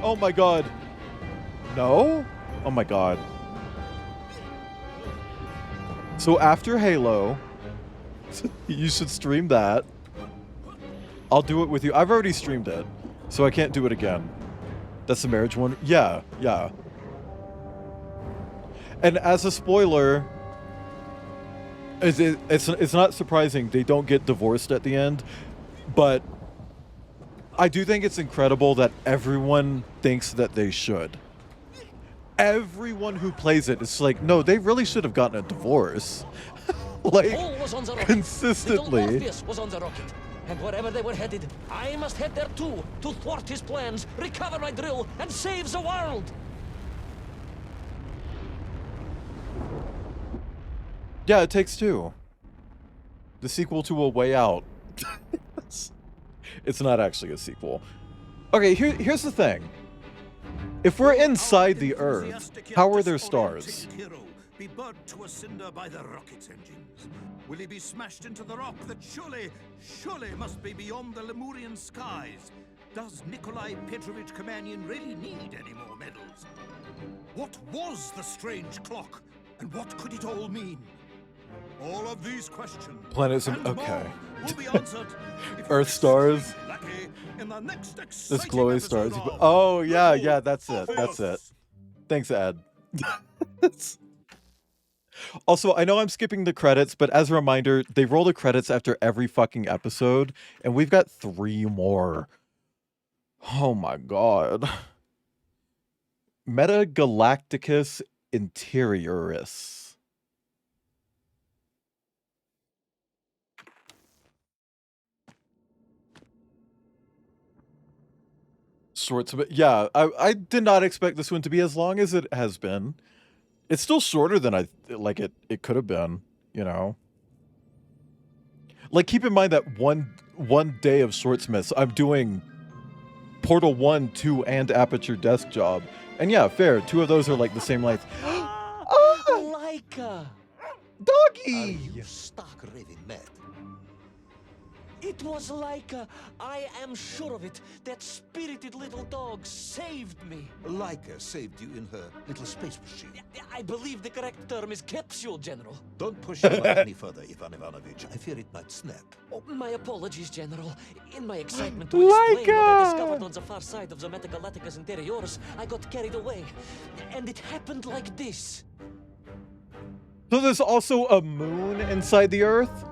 Speaker 1: Oh my god. No? Oh my god. So after Halo, you should stream that. I'll do it with you. I've already streamed it, so I can't do it again. That's the marriage one? Yeah, yeah. And as a spoiler, it's not surprising they don't get divorced at the end, but I do think it's incredible that everyone thinks that they should. Everyone who plays it is like, no, they really should have gotten a divorce. Like,
Speaker 4: Paul was on the rocket.
Speaker 1: consistently.
Speaker 4: Little Orpheus was on the rocket. And wherever they were headed, I must head there too, to thwart his plans, recover my drill, and save the world!
Speaker 1: Yeah, It Takes Two. The sequel to A Way Out. It's not actually a sequel. Okay, here's the thing. If we're inside the Earth, how are there stars?
Speaker 10: Be burnt to a cinder by the rocket's engines? Will he be smashed into the rock that surely must be beyond the Lemurian skies? Does Nikolai Petrovich Kamenyan really need any more medals? What was the strange clock, and what could it all mean? All of these questions
Speaker 1: Planetism,
Speaker 10: and
Speaker 1: okay.
Speaker 10: more will be answered if
Speaker 1: Earth stars.
Speaker 10: lucky in the next
Speaker 1: This
Speaker 10: exciting
Speaker 1: glowy
Speaker 10: episode
Speaker 1: stars.
Speaker 10: of
Speaker 1: Oh yeah, that's it. That's it. Thanks, Ed. Also, I know I'm skipping the credits, but as a reminder, they roll the credits after every fucking episode, and we've got 3 more. Oh my god. Metagalacticus Interioris. Short, yeah, I did not expect this one to be as long as it has been. It's still shorter than it could have been, you know. Like, keep in mind that one day of Shortsmiths, I'm doing Portal 1, 2, and Aperture Desk Job. And yeah, fair, 2 of those are like the same length.
Speaker 4: Laika!
Speaker 1: Doggy!
Speaker 9: Are you stark raving mad?
Speaker 4: It was Laika. I am sure of it. That spirited little dog saved me.
Speaker 2: Laika saved you in her little space machine.
Speaker 4: I believe the correct term is capsule, General.
Speaker 9: Don't push your luck any further, Ivan Ivanovich. I fear it might snap.
Speaker 4: Oh, my apologies, General. In my excitement to explain what I discovered on the far side of the Metagalacticus Interioris, I got carried away. And it happened like this.
Speaker 1: So there's also a moon inside the Earth?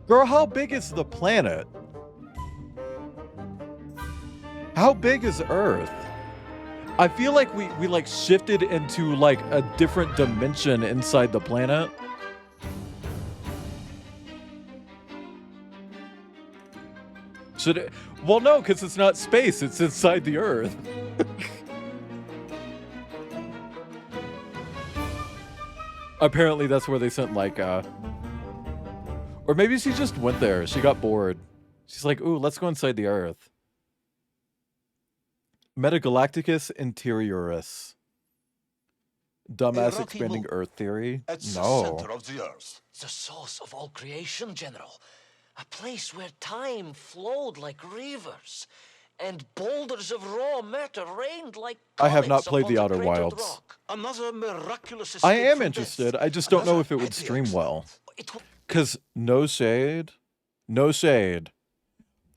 Speaker 1: Girl, how big is the planet? How big is Earth? I feel like we like shifted into like a different dimension inside the planet. Should it? Well, no, because it's not space. It's inside the Earth. Apparently, that's where they sent Laika. Or maybe she just went there. She got bored. She's like, ooh, let's go inside the Earth. Metagalacticus Interioris. Dumbass expanding Earth theory?
Speaker 2: At the
Speaker 1: No.
Speaker 2: center of the Earth.
Speaker 4: The source of all creation, General. A place where time flowed like rivers, and boulders of raw matter rained like
Speaker 1: I have not
Speaker 4: comets
Speaker 1: played
Speaker 4: upon
Speaker 1: the Outer
Speaker 4: cratered
Speaker 1: Wilds.
Speaker 4: rock.
Speaker 9: Another miraculous
Speaker 1: I
Speaker 9: escape
Speaker 1: am
Speaker 9: from
Speaker 1: interested.
Speaker 9: death.
Speaker 1: I just don't know
Speaker 9: Another
Speaker 1: if it would
Speaker 9: happy
Speaker 1: stream well.
Speaker 9: accident.
Speaker 1: Because no shade. No shade.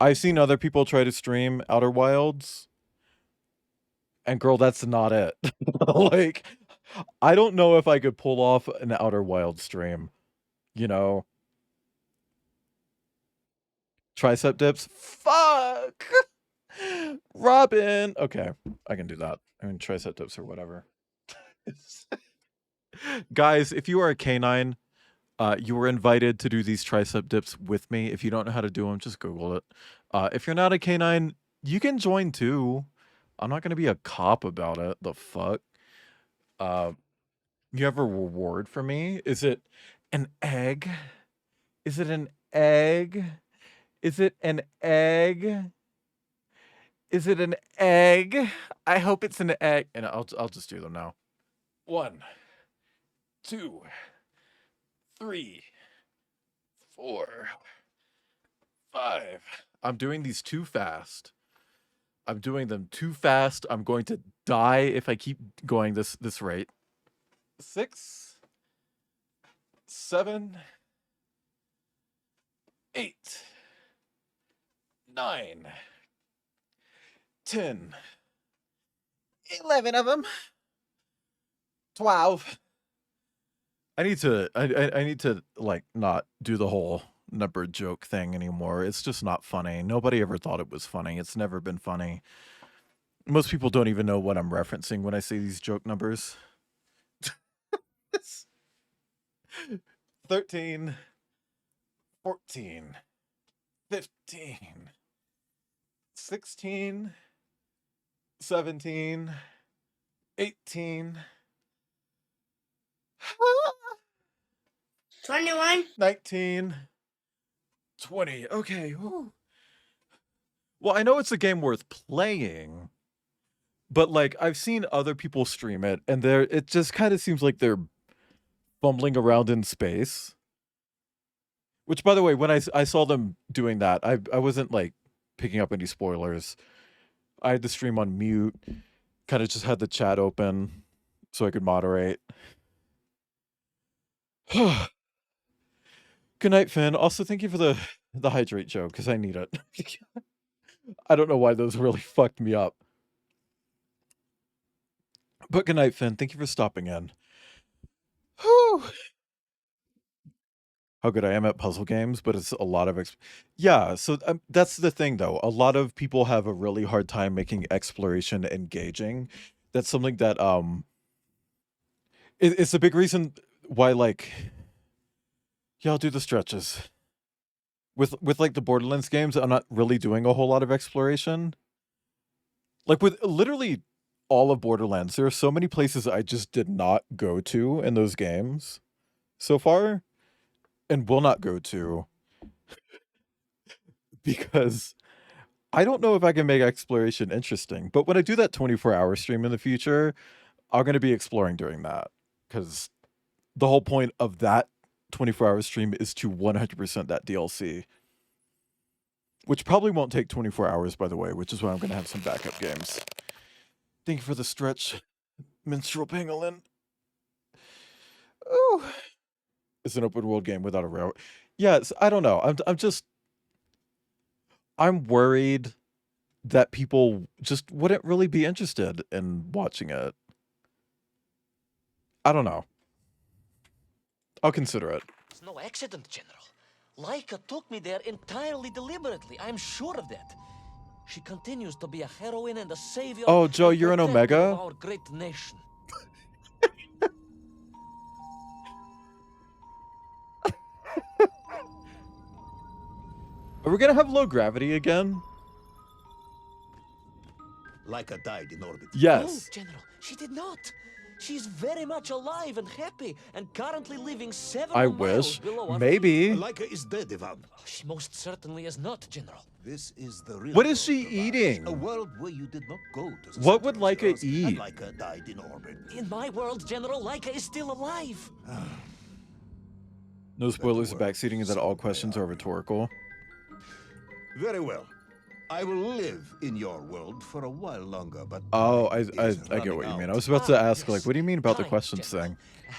Speaker 1: I've seen other people try to stream Outer Wilds. And girl, that's not it. Like, I don't know if I could pull off an Outer Wild stream. You know? Tricep dips? Fuck! Robin! Okay, I can do that. I mean, tricep dips or whatever. Guys, if you are a canine, you were invited to do these tricep dips with me. If you don't know how to do them, just Google it. If you're not a canine, you can join too. I'm not going to be a cop about it. The fuck? You have a reward for me? Is it an egg? Is it an egg? Is it an egg? Is it an egg? I hope it's an egg. And I'll just do them now. 1, 2, 3, 4, 5. I'm doing these too fast. I'm doing them too fast. I'm going to die if I keep going this rate. 6, 7, 8, 9, 10, 11 of them. 12. I need to like not do the whole number joke thing anymore. It's just not funny. Nobody ever thought it was funny. It's never been funny. Most people don't even know what I'm referencing when I say these joke numbers. 13, 14, 15, 16, 17, 18,
Speaker 7: 21,
Speaker 1: 19, 20. Okay. Whew. Well, I know it's a game worth playing, but like I've seen other people stream it, and it just kind of seems like they're fumbling around in space. Which, by the way, when I saw them doing that, I wasn't like picking up any spoilers. I had the stream on mute, kind of just had the chat open so I could moderate. Good night, Finn. Also, thank you for the hydrate joke, because I need it. I don't know why those really fucked me up. But good night, Finn. Thank you for stopping in. Whew. How good I am at puzzle games, but it's a lot of yeah, so that's the thing though. A lot of people have a really hard time making exploration engaging. That's something that it's a big reason why, like, yeah, I'll do the stretches. With like the Borderlands games, I'm not really doing a whole lot of exploration. Like with literally all of Borderlands, there are so many places I just did not go to in those games so far. And will not go to, because I don't know if I can make exploration interesting. But when I do that 24-hour stream in the future, I'm going to be exploring during that, because the whole point of that 24-hour stream is to 100% that DLC, which probably won't take 24 hours, by the way, which is why I'm going to have some backup games. Thank you for the stretch, Minstrel Pangolin. Ooh. It's an open world game without a railroad. Yes, I don't know. I'm worried that people just wouldn't really be interested in watching it. I don't know. I'll consider it.
Speaker 4: It's no accident, General. Laika took me there entirely deliberately. I'm sure of that. She continues to be a heroine and a savior.
Speaker 1: Oh, Joe, you're an
Speaker 4: protector
Speaker 1: Omega?
Speaker 4: of our great nation.
Speaker 1: Are we gonna have low gravity again?
Speaker 9: Laika died in orbit.
Speaker 1: Yes.
Speaker 4: No, General, she did not. She's very much alive and happy, and currently living several
Speaker 1: I
Speaker 4: miles
Speaker 1: wish.
Speaker 4: below our
Speaker 1: Maybe.
Speaker 9: Laika is dead, Ivan.
Speaker 4: She most certainly is not, General.
Speaker 9: This is the real
Speaker 1: What is
Speaker 9: world,
Speaker 1: she
Speaker 9: Tobias.
Speaker 1: eating?
Speaker 9: A world where you did not go to the
Speaker 1: What
Speaker 9: center
Speaker 1: would
Speaker 9: of
Speaker 1: Laika
Speaker 9: the Earth,
Speaker 1: eat?
Speaker 9: And Laika died in orbit.
Speaker 4: In my world, General, Laika is still alive.
Speaker 1: No spoilers of backseating, and that all questions are rhetorical.
Speaker 9: Very well. I will live in your world for a while longer, but
Speaker 1: Oh,
Speaker 9: time
Speaker 1: I
Speaker 9: is
Speaker 1: get what you
Speaker 9: running
Speaker 1: mean. I
Speaker 9: out.
Speaker 1: was about to ask,
Speaker 4: yes.
Speaker 1: like, what do you mean about the
Speaker 4: Fine,
Speaker 1: questions
Speaker 4: General.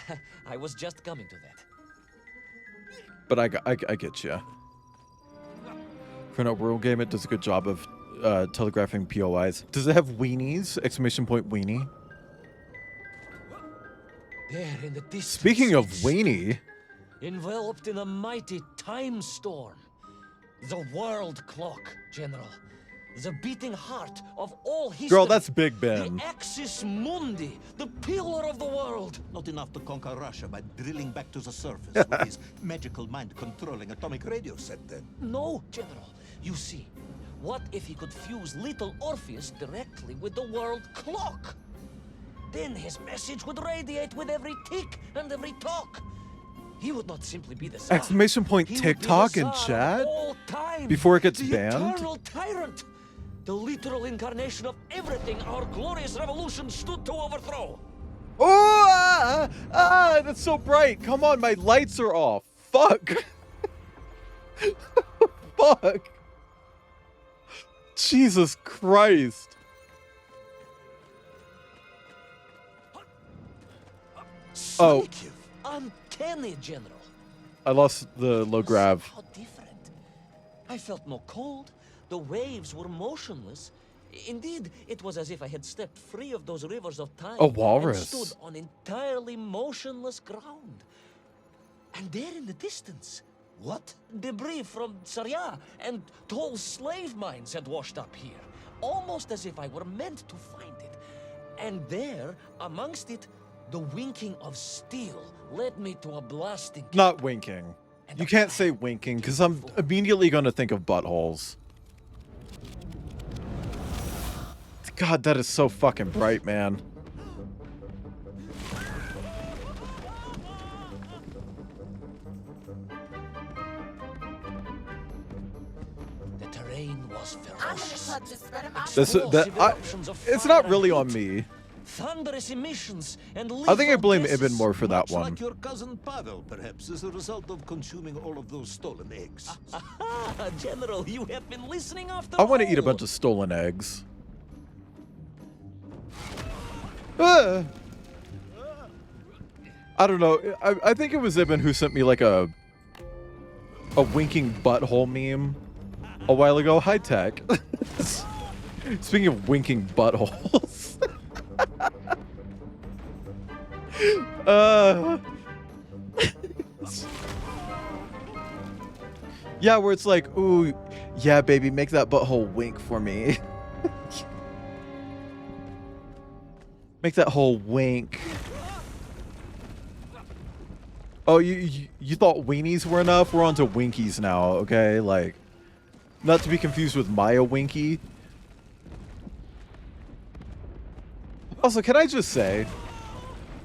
Speaker 1: thing?
Speaker 4: I was just coming to that.
Speaker 1: But I get you. For an open world game, it does a good job of telegraphing POIs. Does it have weenies? Exclamation point weenie.
Speaker 4: There in the distance.
Speaker 1: Speaking of
Speaker 4: it
Speaker 1: weenie,
Speaker 4: enveloped in a mighty time storm. The world clock, General. The beating heart of all history.
Speaker 1: girl, that's Big Ben.
Speaker 4: The axis mundi, the pillar of the world.
Speaker 9: Not enough to conquer Russia by drilling back to the surface with his magical mind-controlling atomic radio set then.
Speaker 4: No, General. You see, what if he could fuse little Orpheus directly with the world clock? Then his message would radiate with every tick and every talk. He would not simply be the Tsar.
Speaker 1: Exclamation point
Speaker 4: He would be the
Speaker 1: TikTok in
Speaker 4: Tsar of
Speaker 1: chat?
Speaker 4: all time.
Speaker 1: Before it gets
Speaker 4: The
Speaker 1: banned?
Speaker 4: eternal tyrant. The literal incarnation of everything our glorious revolution stood to overthrow.
Speaker 1: Oh, that's so bright. Come on, my lights are off. Fuck. Fuck. Jesus Christ. Oh.
Speaker 4: Psychic, uncanny, General.
Speaker 1: I lost the low grav.
Speaker 4: How different. I felt no cold. The waves were motionless. Indeed, it was as if I had stepped free of those rivers of time.
Speaker 1: A walrus.
Speaker 4: And stood on entirely motionless ground. And there in the distance,
Speaker 9: What?
Speaker 4: Debris from Saria and tall slave mines had washed up here, almost as if I were meant to find it. And there, amongst it, the winking of steel led me to a blasting.
Speaker 1: Not winking. You can't say winking, because I'm immediately going to think of buttholes. God, that is so fucking bright, man.
Speaker 4: The terrain was ferocious.
Speaker 1: It's not really on me.
Speaker 4: Thunderous emissions and
Speaker 1: I think I blame Ibn more for that one.
Speaker 9: Like your cousin Pavel, perhaps, as a result of consuming all of those stolen eggs.
Speaker 4: General, you have been listening after
Speaker 1: I want to eat a bunch of stolen eggs. I don't know. I think it was Ibn who sent me like a winking butthole meme a while ago. High tech. Speaking of winking buttholes. Yeah, where it's like, ooh, yeah, baby, make that butthole wink for me. Make that whole wink. Oh, you thought weenies were enough? We're on to winkies now, okay? Like, not to be confused with Maya Winky. Also, can I just say,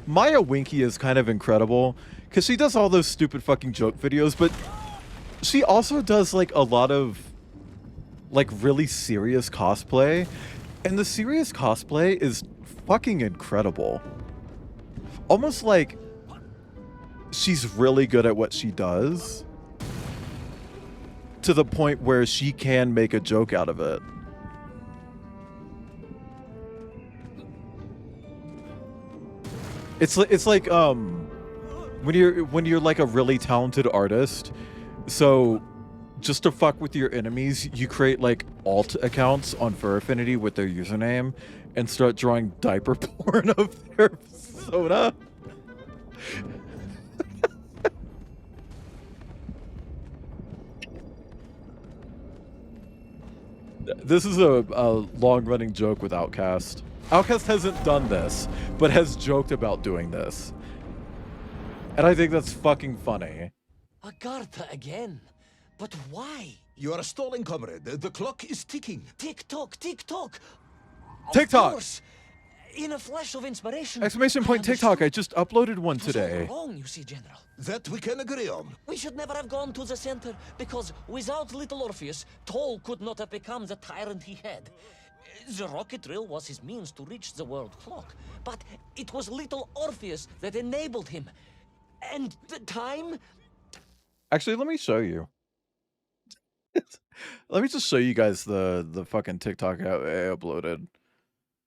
Speaker 1: Maya Winky is kind of incredible, because she does all those stupid fucking joke videos, but she also does, like, a lot of, like, really serious cosplay, and the serious cosplay is fucking incredible. Almost like she's really good at what she does, to the point where she can make a joke out of it. It's like when you're like a really talented artist, so just to fuck with your enemies, you create like alt accounts on Fur Affinity with their username and start drawing diaper porn of their soda. This is a long-running joke with Outcast. Outcast hasn't done this, but has joked about doing this. And I think that's fucking funny.
Speaker 4: Agartha again? But why?
Speaker 9: You are stalling, comrade. The clock is ticking.
Speaker 4: Tick-tock, tick-tock.
Speaker 1: TikTok!
Speaker 4: Of course. In a flash of inspiration.
Speaker 1: Exclamation point TikTok, I just uploaded one
Speaker 4: It was
Speaker 1: today.
Speaker 4: all wrong, you see, General.
Speaker 9: That we can agree on.
Speaker 4: We should never have gone to the center, because without little Orpheus, Toll could not have become the tyrant he had. The rocket drill was his means to reach the world clock, but it was little Orpheus that enabled him. And the time?
Speaker 1: Actually, let me show you. Let me just show you guys the fucking TikTok I uploaded.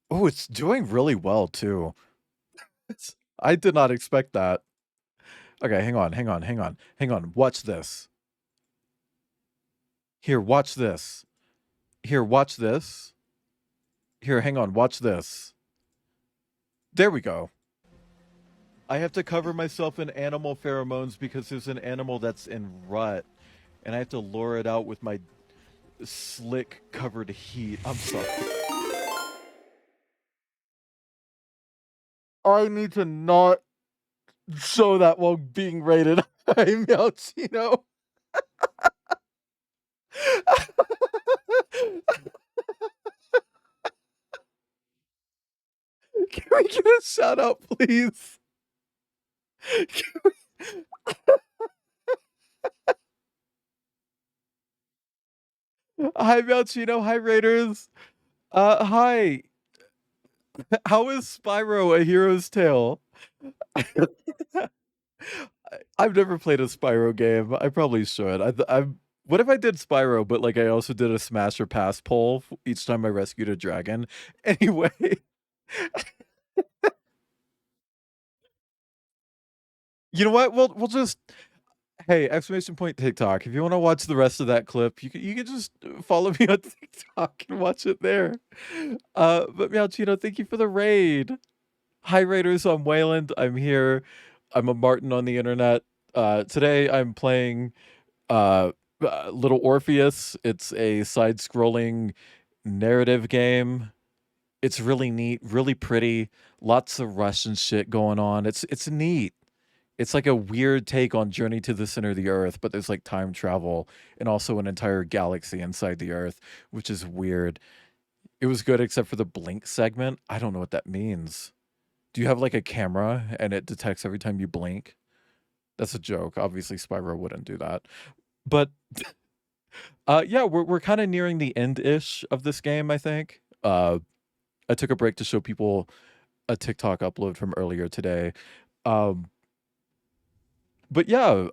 Speaker 1: Oh, it's doing really well, too. I did not expect that. Okay, hang on. Watch this. Here, watch this. Here, watch this. Here, hang on, watch this. There we go. I have to cover myself in animal pheromones because there's an animal that's in rut. And I have to lure it out with my slick covered heat. I'm sorry. I need to not show that while being rated. I'm Melchino. Can we get a shout out, please? Hi, Melchino. Hi, Raiders. Hi. How is Spyro a hero's tale? I've never played a Spyro game. I probably should. What if I did Spyro, but like I also did a smash or pass poll each time I rescued a dragon? Anyway. You know what? We'll just, hey, exclamation point TikTok. If you want to watch the rest of that clip, you can just follow me on TikTok and watch it there. But Meowchino, thank you for the raid. Hi Raiders, I'm Wayland. I'm here. I'm a Martin on the internet. Today I'm playing Uh, Little Orpheus. It's a side-scrolling narrative game. It's really neat, really pretty. Lots of Russian shit going on. It's neat. It's like a weird take on Journey to the Center of the Earth, but there's like time travel and also an entire galaxy inside the Earth, which is weird. It was good except for the blink segment. I don't know what that means. Do you have like a camera and it detects every time you blink? That's a joke. Obviously, Spyro wouldn't do that. But yeah, we're kind of nearing the end-ish of this game, I think. I took a break to show people a TikTok upload from earlier today. Um, but yeah,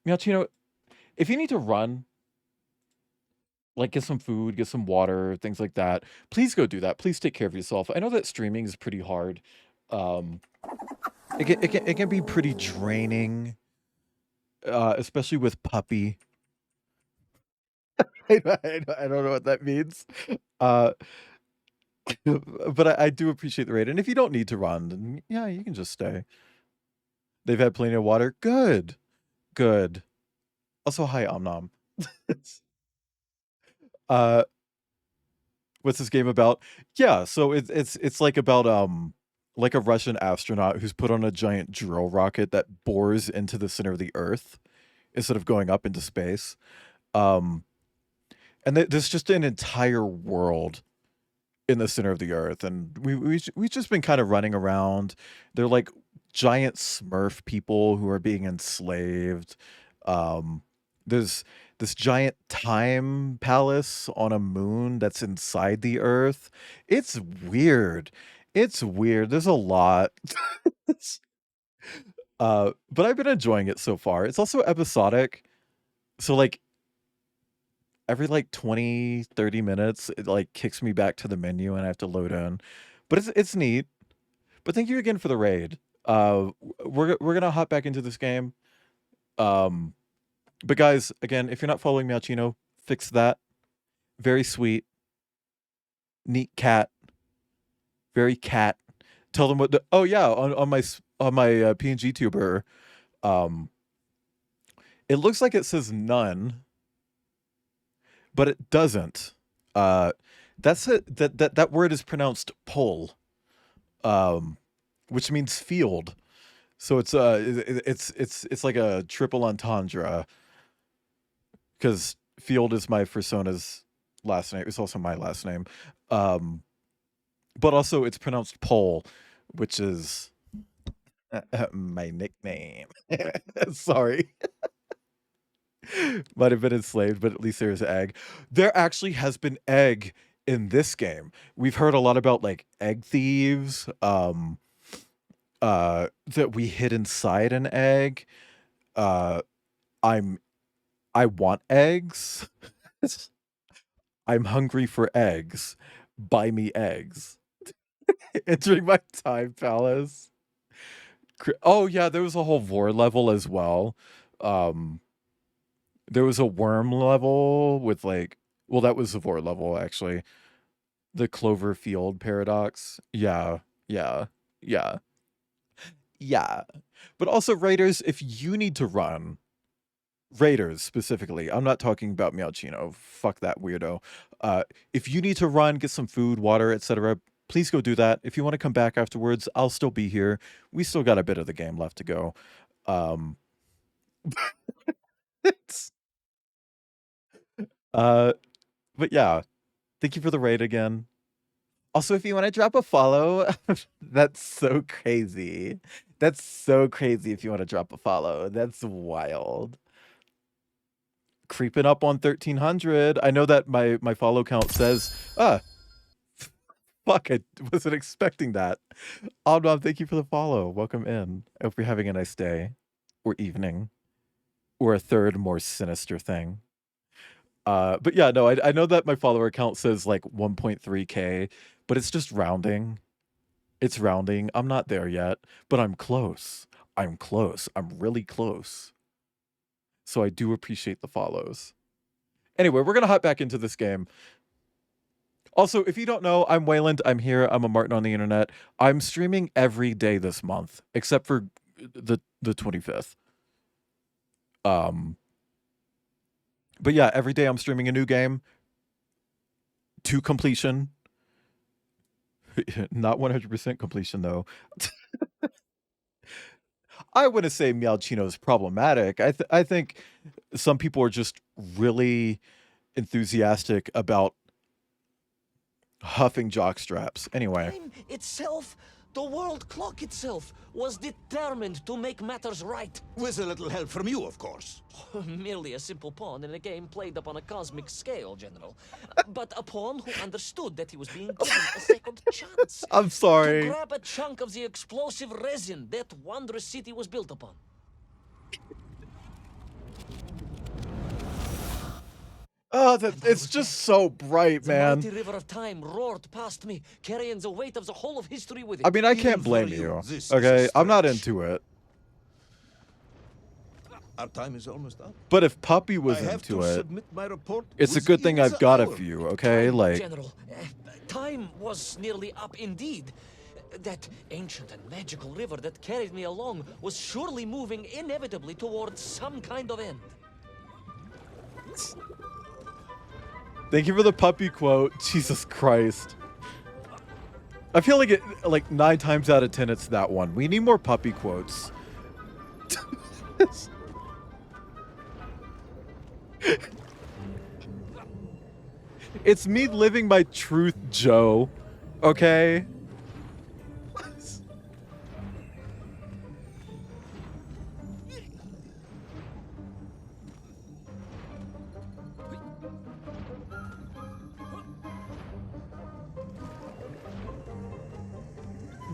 Speaker 1: Miachino, if you need to run, like get some food, get some water, things like that, please go do that. Please take care of yourself. I know that streaming is pretty hard. Um, it can be pretty draining, especially with puppy. I don't know what that means. Uh, but I do appreciate the raid. And if you don't need to run, then yeah, you can just stay. They've had plenty of water. Good. Good. Also, hi, Omnom. uh, what's this game about? Yeah, so it's like about like a Russian astronaut who's put on a giant drill rocket that bores into the center of the Earth instead of going up into space. Um, and there's just an entire world in the center of the Earth, and we've just been kind of running around. They're like giant Smurf people who are being enslaved. There's this giant time palace on a moon that's inside the Earth. It's weird. It's weird. There's a lot. But I've been enjoying it so far. It's also episodic. So like every like 20, 30 minutes, it like kicks me back to the menu and I have to load in. But it's neat. But thank you again for the raid. We're gonna hop back into this game. But guys, again, if you're not following Miachino, fix that. Very sweet, neat cat, very cat. Tell them what. Oh yeah, on my PNG tuber, it looks like it says none, but it doesn't. That's it. That word is pronounced pole, which means field. So it's like a triple entendre because field is my persona's last name. It's also my last name. But also it's pronounced pole, which is my nickname. Sorry. Might have been enslaved, but at least there's egg. There actually has been egg in this game. We've heard a lot about like egg thieves, that we hid inside an egg. I want eggs. I'm hungry for eggs. Buy me eggs. Entering my time palace. Oh yeah, there was a whole vor level as well. There was a worm level with like, well, that was the vor level actually. The Cloverfield paradox. Yeah, yeah, yeah, yeah. But also, Raiders, if you need to run, Raiders specifically, I'm not talking about Miauchino. Fuck that weirdo. If you need to run, get some food, water, etc., please go do that. If you want to come back afterwards, I'll still be here. We still got a bit of the game left to go. It's, but yeah, thank you for the raid again. Also, if you want to drop a follow, that's so crazy. That's so crazy if you want to drop a follow. That's wild. Creeping up on 1,300. I know that my follow count says, fuck, I wasn't expecting that. Omnom, thank you for the follow. Welcome in. I hope you're having a nice day or evening or a third more sinister thing. But yeah, no, I know that my follower count says like 1.3K, but it's just rounding. It's rounding. I'm not there yet, but I'm close. I'm close. I'm really close. So I do appreciate the follows. Anyway, we're going to hop back into this game. Also, if you don't know, I'm Wayland. I'm here. I'm a Martin on the internet. I'm streaming every day this month, except for the 25th. But yeah, every day I'm streaming a new game to completion. Not 100% completion though. I wouldn't say Meowchino is problematic. I think some people are just really enthusiastic about huffing jock straps. Anyway.
Speaker 4: Time itself, the world clock itself, was determined to make matters right.
Speaker 10: With a little help from you, of course.
Speaker 4: Merely a simple pawn in a game played upon a cosmic scale, General. But a pawn who understood that he was being given a second chance.
Speaker 1: I'm sorry.
Speaker 4: To grab a chunk of the explosive resin that wondrous city was built upon.
Speaker 1: Oh, it's just so bright, man.
Speaker 4: The mighty river of time roared past me, carrying the weight of the whole of history with it.
Speaker 1: I mean, I can't blame you. Okay, I'm not into it.
Speaker 10: Our time is almost up.
Speaker 1: But if Puppy was into it, it's a good thing I've got a few, okay? Like,
Speaker 4: General, time was nearly up indeed. That ancient and magical river that carried me along was surely moving inevitably towards some kind of end.
Speaker 1: thank you for the Puppy quote. Jesus Christ. I feel like 9 times out of 10 it's that one. We need more Puppy quotes. It's me living my truth, Joe. Okay?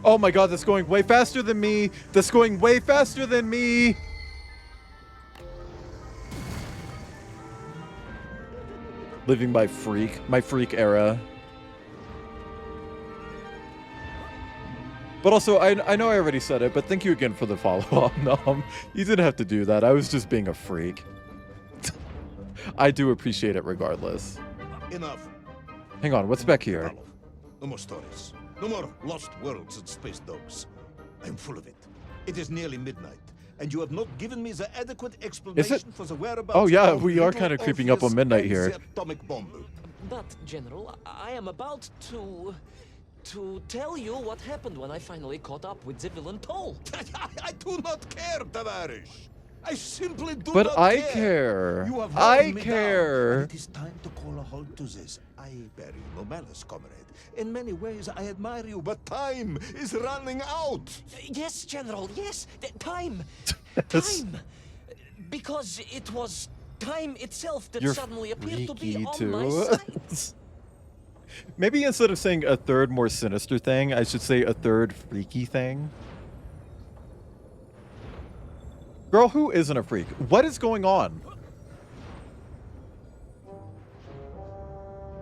Speaker 1: Oh my god, that's going way faster than me. That's going way faster than me. Living my freak era. But also, I know I already said it, but thank you again for the follow-up. No, you didn't have to do that. I was just being a freak. I do appreciate it regardless.
Speaker 10: Enough.
Speaker 1: Hang on, what's back here?
Speaker 10: No more stories. No more lost worlds and space dogs. I'm full of it. It is nearly midnight, and you have not given me the adequate explanation for the whereabouts.
Speaker 1: Oh yeah,
Speaker 10: of
Speaker 1: we are
Speaker 10: little
Speaker 1: kind of creeping up on
Speaker 10: Orpheus
Speaker 1: midnight
Speaker 10: and
Speaker 1: here.
Speaker 10: the atomic bomb.
Speaker 4: But, General, I am about to tell you what happened when I finally caught up with the villain Toll.
Speaker 10: I do not care, Tavarish. I simply do
Speaker 1: But
Speaker 10: not
Speaker 1: I
Speaker 10: care.
Speaker 1: care.
Speaker 10: You have
Speaker 1: I
Speaker 10: worn me
Speaker 1: care.
Speaker 10: down, and it is time to call a halt to this. I bear you no malice, comrade. In many ways, I admire you, but time is running out.
Speaker 4: Yes, General, yes. Time. Because it was time itself that
Speaker 1: You're
Speaker 4: suddenly appeared to be
Speaker 1: freaky
Speaker 4: on
Speaker 1: too.
Speaker 4: my side.
Speaker 1: Maybe instead of saying a third more sinister thing, I should say a third freaky thing. Girl, who isn't a freak? What is going on?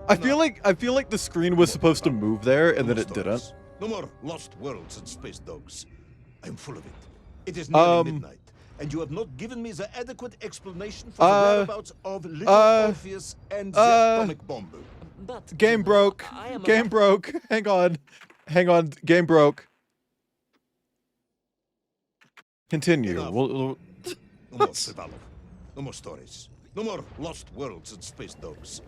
Speaker 1: I feel like the screen was supposed to move there and then it didn't.
Speaker 10: No more lost worlds and space dogs. I'm full of it. It is nearly midnight, and you have not given me the adequate explanation for the whereabouts of little Orpheus and the atomic bomb.
Speaker 4: But
Speaker 1: Game broke. Game broke. Hang on. Game broke. Continue.
Speaker 10: No more Privalov. No more stories. No more lost worlds and space dogs.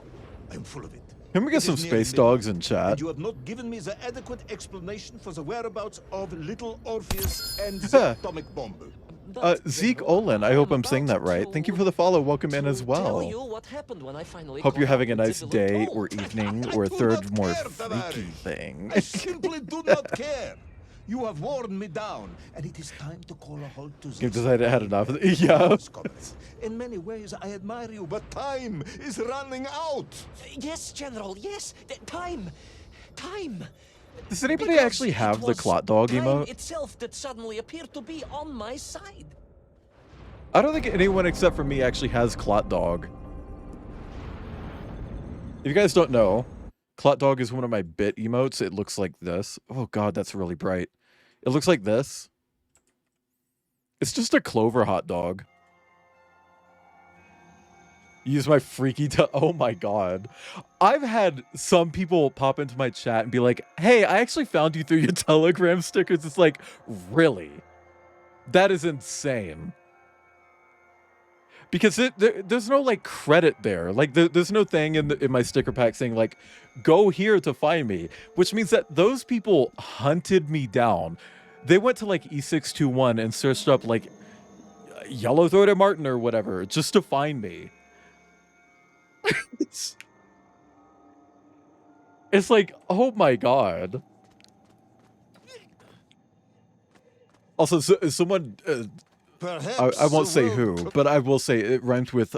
Speaker 10: I'm full of it.
Speaker 1: Can we get some space dogs in chat?
Speaker 10: And you have not given me the adequate explanation for the whereabouts of little Orpheus and the atomic bomb.
Speaker 1: Zeke Olin, I hope I'm saying that right. Thank you for the follow. Welcome in as well. Hope you're having a nice day or evening or a third more freaky thing.
Speaker 10: I simply do not care. You have worn me down, and it is time to call a halt to this.
Speaker 1: You've decided I had enough. Yeah.
Speaker 10: In many ways, I admire you, but time is running out.
Speaker 4: Yes, General, yes. Time.
Speaker 1: Does anybody actually have the Clot Dog emote?
Speaker 4: Itself that suddenly appeared to be on my side.
Speaker 1: I don't think anyone except for me actually has Clot Dog. If you guys don't know, Clot Dog is one of my bit emotes. It looks like this. Oh god, that's really bright. It looks like this. It's just a clover hot dog. Use my freaky oh my god. I've had some people pop into my chat and be like, hey, I actually found you through your Telegram stickers. It's like, really? That is insane. because there's no like credit there. Like there's no thing in my sticker pack saying like, go here to find me, which means that those people hunted me down. They went to like E621 and searched up like yellow-throated martin or whatever just to find me. It's like, oh my god. Also, someone, I won't say who, but I will say it rhymes with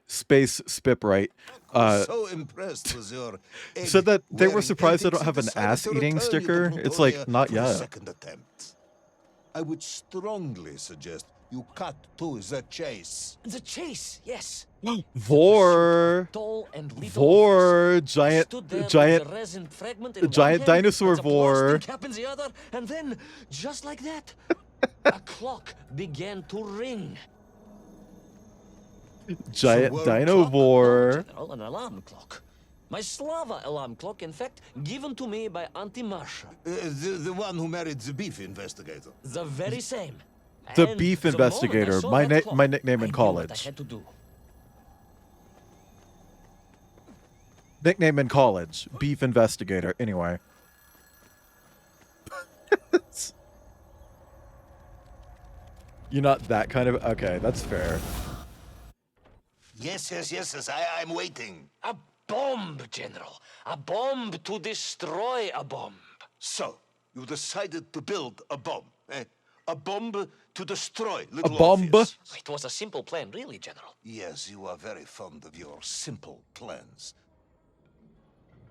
Speaker 1: Space Spipright.
Speaker 2: So impressed with your
Speaker 1: Said that they were surprised I don't have an ass-eating sticker. It's like, not yet.
Speaker 2: Second attempt. I would strongly suggest you cut to the chase.
Speaker 4: The chase, yes.
Speaker 1: Vor, giant dinosaur vor.
Speaker 4: Cap in the other, and then, just like that, a clock began to ring.
Speaker 1: Giant Dinovore.
Speaker 4: No, an alarm clock. My Slava alarm clock, in fact, given to me by Auntie Marsha.
Speaker 2: The one who married the beef investigator.
Speaker 4: The very same.
Speaker 1: The
Speaker 4: And
Speaker 1: beef
Speaker 4: the
Speaker 1: investigator.
Speaker 4: moment I saw that clock,
Speaker 1: My nickname
Speaker 4: I
Speaker 1: in
Speaker 4: knew what I
Speaker 1: college.
Speaker 4: had to do.
Speaker 1: Nickname in college. Beef investigator. Anyway. You're not that kind of... Okay, that's fair.
Speaker 2: Yes, I'm waiting.
Speaker 4: A bomb, General. A bomb to destroy a bomb.
Speaker 2: So, you decided to build a bomb, eh? A bomb to destroy little
Speaker 1: bomb?
Speaker 2: Orpheus.
Speaker 4: It was a simple plan, really, General.
Speaker 2: Yes, you are very fond of your simple plans.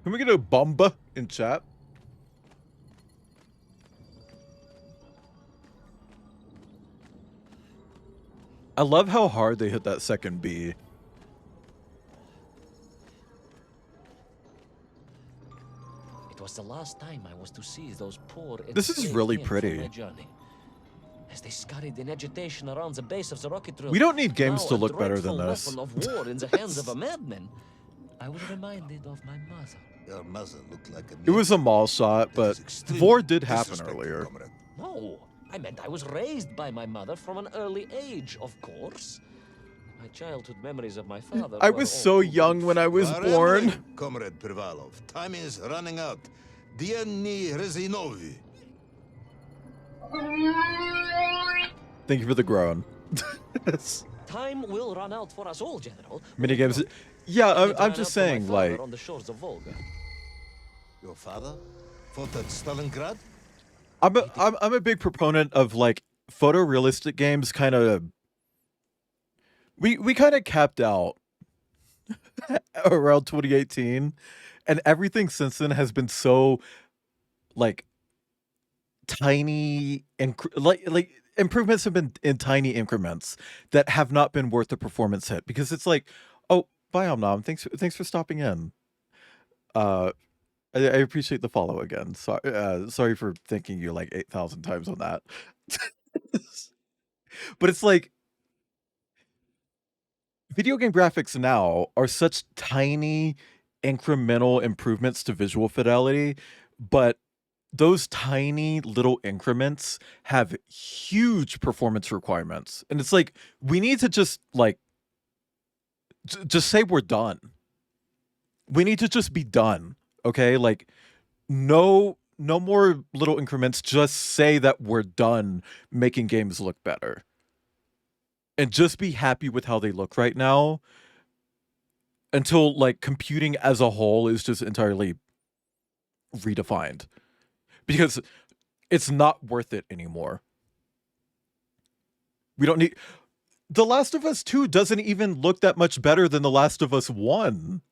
Speaker 1: Can we get a bomba in chat? I love how hard they hit that second B.
Speaker 4: It was the last time I was to see those poor.
Speaker 1: This is really
Speaker 4: enslaved men
Speaker 1: pretty.
Speaker 4: from their journey. As they scurried in agitation around the base of the rocket drill.
Speaker 1: We don't need games
Speaker 4: now
Speaker 1: to
Speaker 4: a
Speaker 1: look better than
Speaker 4: dreadful
Speaker 1: this.
Speaker 4: weapon of war in the hands of a madman. I was reminded of my mother.
Speaker 2: Your mother looked like a...
Speaker 1: It was a mall shot, but Vor did happen earlier.
Speaker 2: Comrade.
Speaker 4: No, I meant I was raised by my mother from an early age, of course. My childhood memories of my father.
Speaker 1: I
Speaker 4: were
Speaker 1: was
Speaker 4: all
Speaker 1: so
Speaker 4: too
Speaker 1: young when I was born.
Speaker 2: Comrade Privalov, time is running out. Diany Rezinovi.
Speaker 1: Thank you for the groan.
Speaker 4: Time will run out for us all, General.
Speaker 1: Minigames. Yeah,
Speaker 4: And it
Speaker 1: I'm
Speaker 4: ran
Speaker 1: just
Speaker 4: out for my
Speaker 1: saying,
Speaker 4: father
Speaker 1: like,
Speaker 4: on the shores of Volga.
Speaker 2: Your father fought at Stalingrad?
Speaker 1: I'm a big proponent of like photorealistic games. Kind of, we kind of capped out around 2018, and everything since then has been so like tiny and like improvements have been in tiny increments that have not been worth the performance hit, because it's like, oh, bye Omnom, thanks for stopping in. I appreciate the follow again. Sorry for thanking you like 8,000 times on that. But it's like, video game graphics now are such tiny incremental improvements to visual fidelity, but those tiny little increments have huge performance requirements. And it's like, we need to just like, just say we're done. We need to just be done. Okay? Like, no more little increments. Just say that we're done making games look better. And just be happy with how they look right now, until like computing as a whole is just entirely redefined. Because it's not worth it anymore. We don't need... The Last of Us 2 doesn't even look that much better than The Last of Us 1.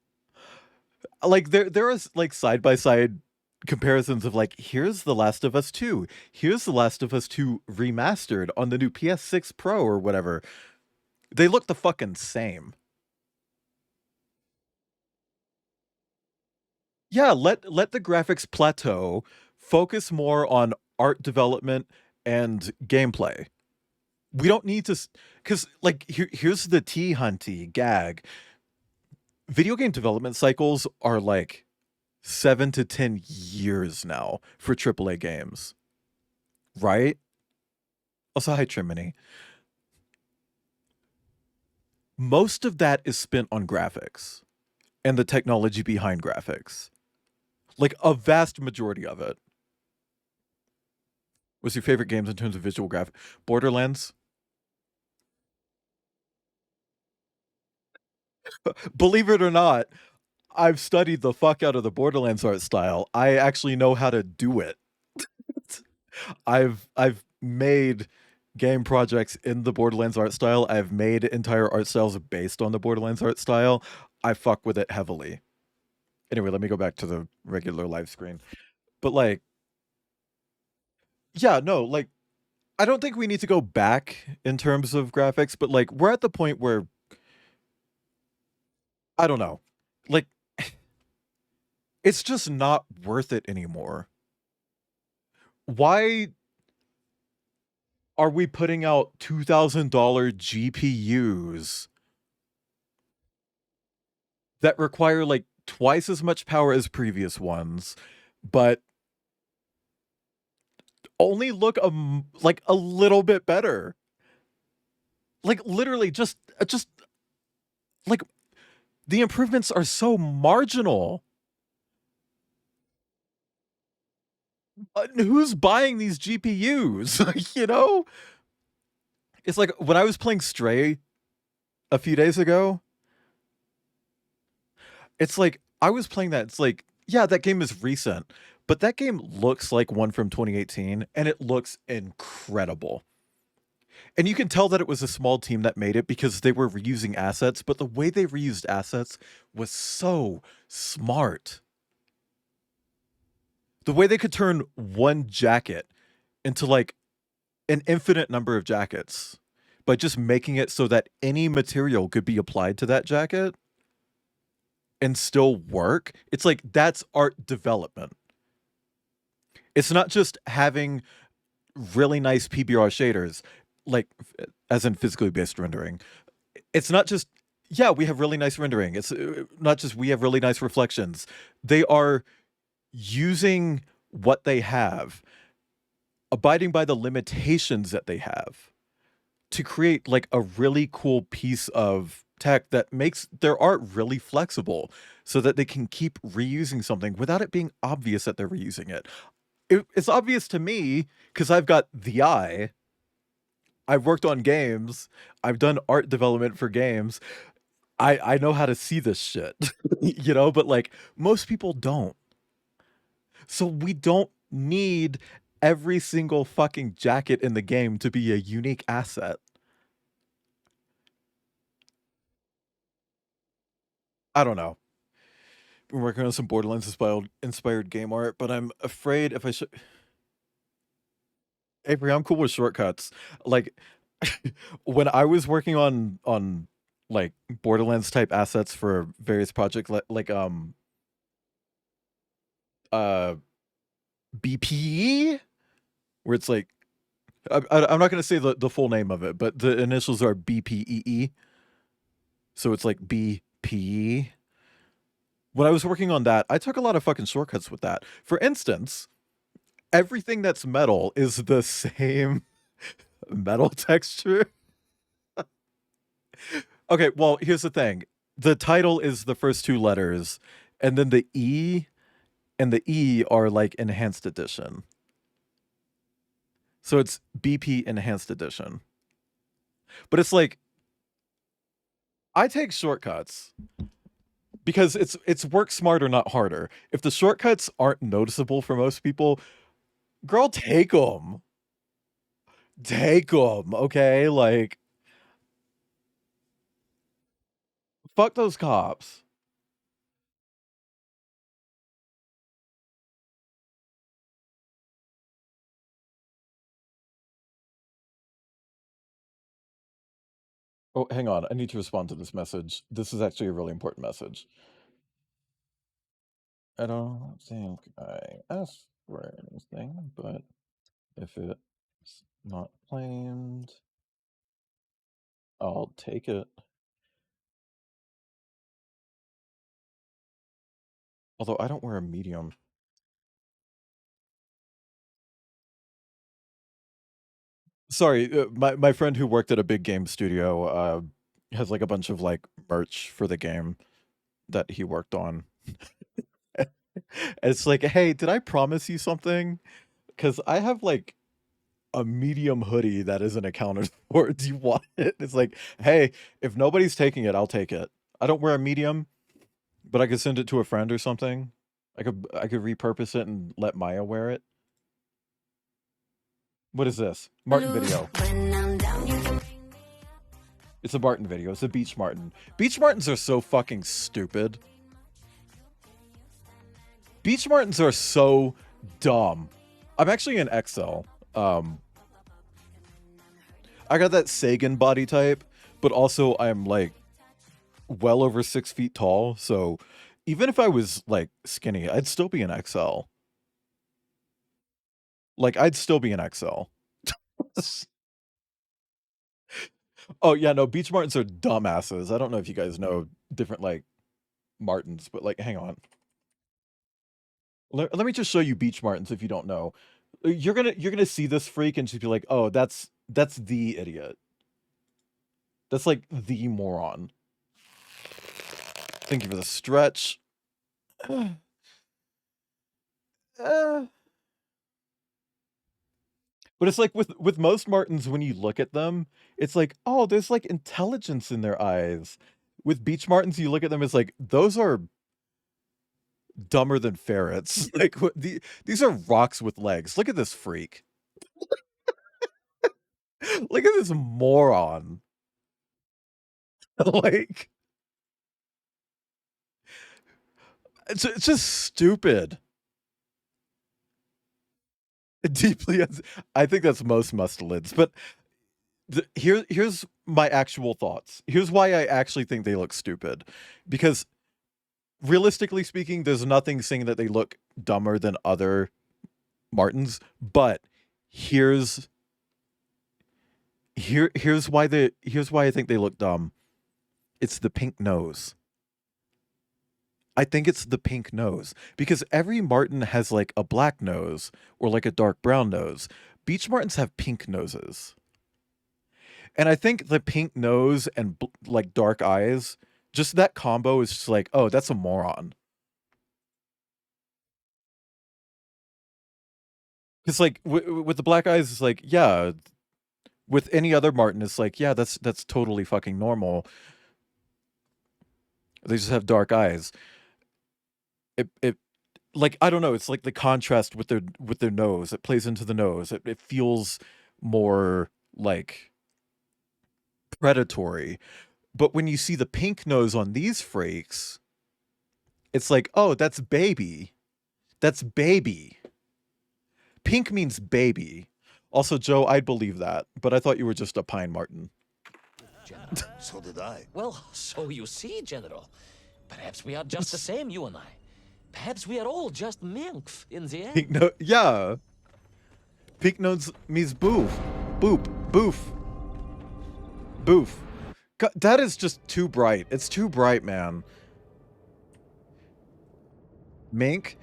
Speaker 1: Like, there is like side-by-side comparisons of like, here's The Last of Us 2. Here's The Last of Us 2 remastered on the new PS6 Pro or whatever. They look the fucking same. Yeah, let the graphics plateau. Focus more on art development and gameplay. We don't need to... Because, like, here's the T-Hunty gag. Video game development cycles are, like, 7 to 10 years now for AAA games. Right? Also, hi, Trimini. most of that is spent on graphics and the technology behind graphics. Like a vast majority of it. What's your favorite games in terms of visual graphic? Borderlands? Believe it or not, I've studied the fuck out of the Borderlands art style. I actually know how to do it. I've made game projects in the Borderlands art style. I've made entire art styles based on the Borderlands art style. I fuck with it heavily. Anyway, let me go back to the regular live screen. But like, yeah, no, like, I don't think we need to go back in terms of graphics, but like, we're at the point where I don't know, like, it's just not worth it anymore. Why are we putting out $2,000 GPUs that require like twice as much power as previous ones, but only look like a little bit better? Like literally just like the improvements are so marginal. Who's buying these GPUs? You know? It's like when I was playing Stray a few days ago, it's like I was playing that. It's like, yeah, that game is recent, but that game looks like one from 2018 and it looks incredible. And you can tell that it was a small team that made it because they were reusing assets, but the way they reused assets was so smart. The way they could turn one jacket into like an infinite number of jackets by just making it so that any material could be applied to that jacket and still work. It's like that's art development. It's not just having really nice PBR shaders, like as in physically based rendering. It's not just, yeah, we have really nice rendering. It's not just we have really nice reflections. They are using what they have, abiding by the limitations that they have to create like a really cool piece of tech that makes their art really flexible so that they can keep reusing something without it being obvious that they're reusing it. It's obvious to me because I've got the eye. I've worked on games. I've done art development for games. I know how to see this shit, you know, but like most people don't. So we don't need every single fucking jacket in the game to be a unique asset. I don't know. Been working on some Borderlands inspired game art, but I'm afraid if I should. Avery, I'm cool with shortcuts. Like when I was working on like Borderlands type assets for various projects, like uh BPE, where it's like I'm not gonna say the full name of it, but the initials are BPEE, so it's like BPE. When I was working on that, I took a lot of fucking shortcuts with that. For instance, everything that's metal is the same metal texture. Okay, well, here's the thing. The title is the first two letters, and then the E and the E are like enhanced edition. So it's BP enhanced edition. But it's like I take shortcuts because it's work smarter, not harder. If the shortcuts aren't noticeable for most people, girl, take them. Take them, okay? Like fuck those cops. Oh, hang on. I need to respond to this message. This is actually a really important message. I don't think I asked for anything, but if it's not claimed, I'll take it. Although I don't wear a medium. Sorry, my friend who worked at a big game studio has like a bunch of like merch for the game that he worked on. It's like, hey, did I promise you something? Because I have like a medium hoodie that isn't accounted for. Do you want it? It's like, hey, if nobody's taking it, I'll take it. I don't wear a medium, but I could send it to a friend or something. I could repurpose it and let Maya wear it. What is this? Martin video. It's a Martin video. It's a Beach Martin. Beach Martins are so fucking stupid. Beach Martins are so dumb. I'm actually an XL. I got that Sagan body type, but also I'm like well over 6 feet tall. So even if I was like skinny, I'd still be an XL. Like I'd still be an XL. Oh yeah, no, Beach Martins are dumbasses. I don't know if you guys know different like Martins, but like hang on. Let me just show you Beach Martins if you don't know. You're gonna see this freak and just be like, oh, that's the idiot. That's like the moron. Thank you for the stretch. But it's like with most Martins, when you look at them, it's like, oh, there's like intelligence in their eyes. With Beach Martins, you look at them, it's like, those are dumber than ferrets. Like these are rocks with legs. Look at this freak. Look at this moron. Like, it's just stupid. Deeply, I think that's most mustelids, but here's my actual thoughts. Here's why I actually think they look stupid. Because realistically speaking, there's nothing saying that they look dumber than other Martins, but here's why I think they look dumb. It's the pink nose. I think it's the pink nose because every Martin has like a black nose or like a dark brown nose. Beach Martins have pink noses. And I think the pink nose and like dark eyes, just that combo is just like, oh, that's a moron. It's like with the black eyes, it's like, yeah. With any other Martin, it's like, yeah, that's totally fucking normal. They just have dark eyes. It like, I don't know, it's like the contrast with their nose. It plays into the nose. It feels more like predatory. But when you see the pink nose on these freaks, it's like, oh, that's baby. That's baby. Pink means baby. Also, Joe, I'd believe that, but I thought you were just a Pine Martin.
Speaker 9: General, so did I.
Speaker 4: Well, so you see, General. Perhaps we are just the same, you and I. Perhaps we are all just minks in the end.
Speaker 1: Pink nose, yeah. Pink nose means boof. Boop. Boof. Boof. God, that is just too bright. It's too bright, man. Mink?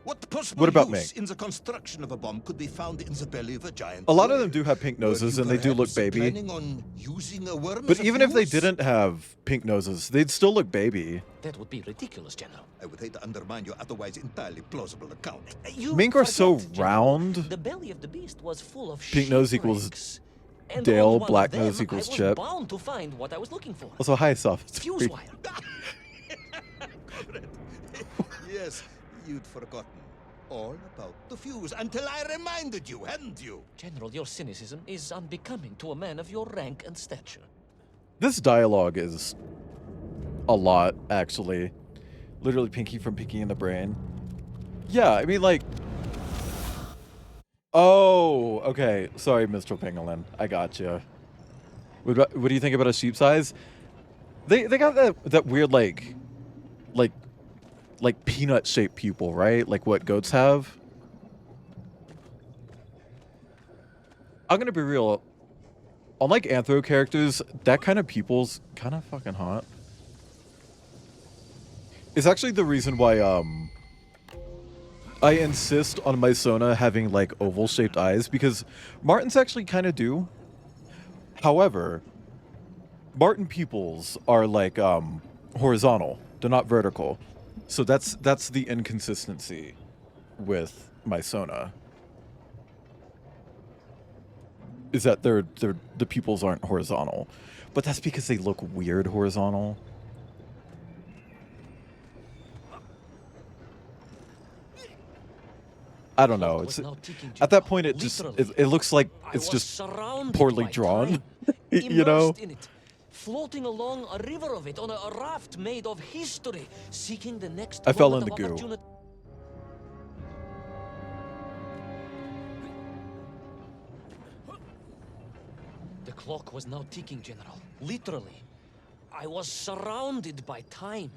Speaker 10: What possible
Speaker 1: What about
Speaker 10: use
Speaker 1: Mink?
Speaker 10: in the construction of a bomb could be found in the belly of a giant
Speaker 1: A lot of
Speaker 10: whale?
Speaker 1: them do have pink noses,
Speaker 10: Were
Speaker 1: and
Speaker 10: you
Speaker 1: they do look
Speaker 10: perhaps
Speaker 1: baby.
Speaker 10: planning on using a worm
Speaker 1: But
Speaker 10: as a
Speaker 1: even if they
Speaker 10: fuse?
Speaker 1: didn't have pink noses, they'd still look baby.
Speaker 4: That would be ridiculous, General.
Speaker 10: I would hate to undermine your otherwise entirely plausible account.
Speaker 4: You
Speaker 1: Mink are so
Speaker 4: forget, General.
Speaker 1: round.
Speaker 4: The belly of the beast was full of
Speaker 1: Pink nose equals
Speaker 4: shipwrecks. And
Speaker 1: Dale,
Speaker 4: on one
Speaker 1: black
Speaker 4: of them,
Speaker 1: nose equals
Speaker 4: I was
Speaker 1: Chip.
Speaker 4: bound to find what I was looking for.
Speaker 1: Also, hi, Soft.
Speaker 4: Fuse wire.
Speaker 10: Yes, you'd forgotten all about the fuse until I reminded you, hadn't you?
Speaker 4: General, your cynicism is unbecoming to a man of your rank and stature.
Speaker 1: This dialogue is a lot, actually. Literally Pinky from Pinky in the Brain. Yeah, I mean, like... Oh, okay. Sorry, Mr. Pangolin. I got you. What do you think about a sheep size? They got that weird, like peanut-shaped pupil, right? Like what goats have. I'm gonna be real. On like anthro characters, that kind of pupil's kind of fucking hot. It's actually the reason why I insist on my Sona having like oval-shaped eyes, because Martins actually kind of do. However, Martin pupils are like horizontal. They're not vertical. So that's the inconsistency with my Sona. Is that the pupils aren't horizontal. But that's because they look weird horizontal. I don't know. It's at that point it just it looks like it's just poorly drawn. You know?
Speaker 4: In it, floating along a river of it on a raft made of history, seeking the next
Speaker 1: I fell in
Speaker 4: moment
Speaker 1: the
Speaker 4: of
Speaker 1: goo.
Speaker 4: opportunity. The clock was now ticking, General. Literally. I was surrounded by time,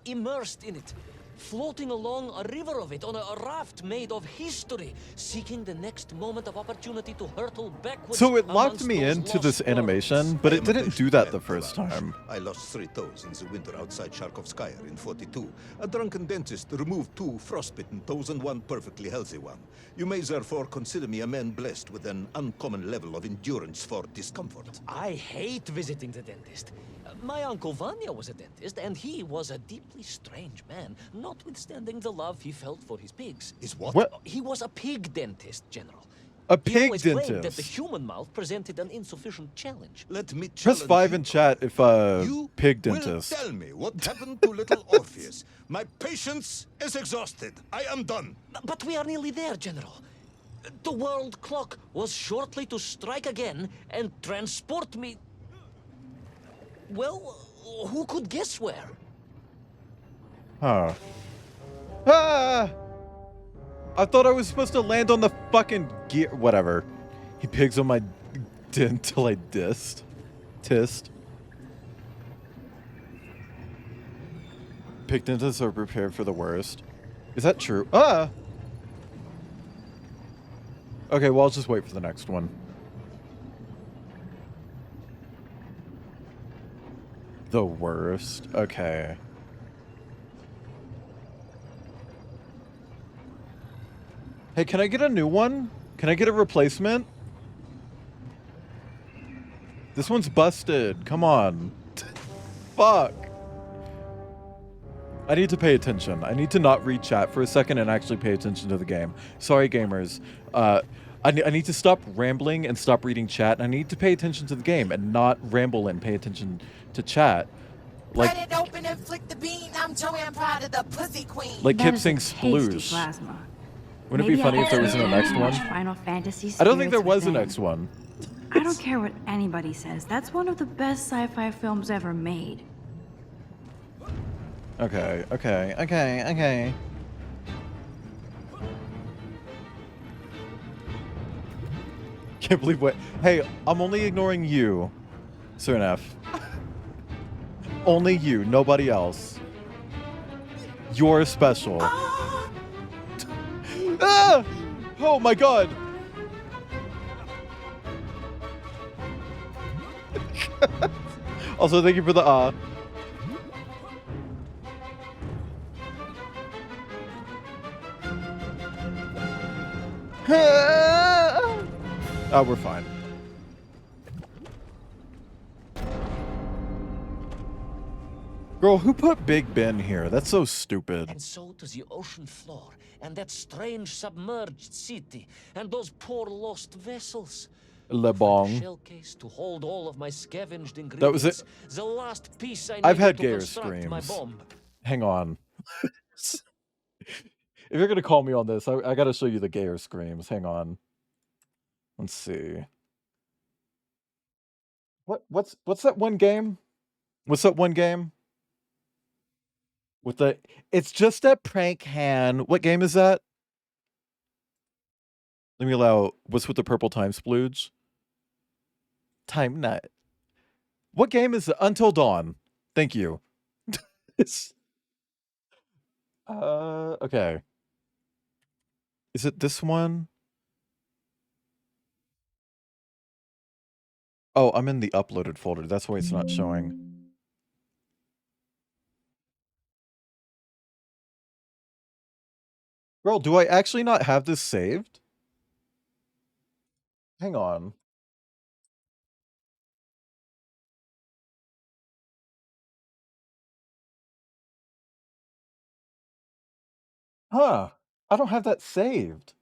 Speaker 4: immersed in it, floating along a river of it on a raft made of history, seeking the next moment of opportunity to hurtle backwards.
Speaker 1: So it locked me into this animation, but it didn't do that the first time.
Speaker 2: I lost 3 toes in the winter outside Sharkovskaya in 42. A drunken dentist removed 2 frostbitten toes and 1 perfectly healthy one. You may therefore consider me a man blessed with an uncommon level of endurance for discomfort.
Speaker 4: I hate visiting the dentist. My uncle Vanya was a dentist, and he was a deeply strange man, notwithstanding the love he felt for his pigs.
Speaker 2: Is what?
Speaker 4: He was a pig dentist, General.
Speaker 1: A
Speaker 4: He
Speaker 1: pig
Speaker 4: always claimed that the
Speaker 1: dentist.
Speaker 4: human mouth presented an insufficient challenge.
Speaker 2: Let me
Speaker 1: Press 5 in chat if pig dentist.
Speaker 2: Tell me what happened to little Orpheus. My patience is exhausted. I am done.
Speaker 4: But we are nearly there, General. The world clock was shortly to strike again and transport me... Well, who could guess where?
Speaker 1: Huh. Ah! I thought I was supposed to land on the fucking gear. Whatever. He pigs on my dent till I dissed. Tissed. Pig dentists are prepared for the worst. Is that true? Ah! Okay, well, I'll just wait for the next one. The worst? Okay. Hey, can I get a new one? Can I get a replacement? This one's busted. Come on. Fuck. I need to pay attention. I need to not read chat for a second and actually pay attention to the game. Sorry, gamers. I need to stop rambling and stop reading chat. And I need to pay attention to the game and not ramble and pay attention to chat. Like,
Speaker 7: Cut it open and flick the bean. I'm Joey, I'm proud of the pussy queen.
Speaker 1: like
Speaker 5: That
Speaker 1: Kip
Speaker 5: is a
Speaker 1: sings
Speaker 5: tasty
Speaker 1: Sploosh.
Speaker 5: plasma.
Speaker 1: Wouldn't it be
Speaker 5: Maybe
Speaker 1: funny
Speaker 5: I
Speaker 1: if there
Speaker 5: can
Speaker 1: was a
Speaker 5: sit
Speaker 1: next
Speaker 5: and
Speaker 1: one?
Speaker 5: watch Final Fantasy
Speaker 1: I don't think there
Speaker 5: Spirits
Speaker 1: was a
Speaker 5: Within.
Speaker 1: next one.
Speaker 5: I don't care what anybody says. That's one of the best sci-fi films ever made.
Speaker 1: Okay, okay, okay, okay. Can't believe what. Hey, I'm only ignoring you, Sernef. Only you, nobody else. You're special. Ah! Oh my god! Also, thank you for the Oh, we're fine. Girl, who put Big Ben here? That's so stupid.
Speaker 4: And so to the ocean floor, and that strange submerged city, and those poor lost vessels.
Speaker 1: Le
Speaker 4: The
Speaker 1: Bong.
Speaker 4: shell case to hold all of my scavenged ingredients.
Speaker 1: That was it.
Speaker 4: The last piece I
Speaker 1: I've
Speaker 4: needed
Speaker 1: had
Speaker 4: to
Speaker 1: gayer
Speaker 4: construct my
Speaker 1: screams.
Speaker 4: bomb.
Speaker 1: Hang on. If you're gonna call me on this, I gotta show you the gayer screams. Hang on. Let's see. What's that one game? What's that one game? With the it's just a prank hand. What game is that? Let me allow what's with the purple time splooge? Time nut. What game is it? Until Dawn. Thank you. It's okay. Is it this one? Oh, I'm in the uploaded folder. That's why it's not showing. Girl, do I actually not have this saved? Hang on. Huh. I don't have that saved.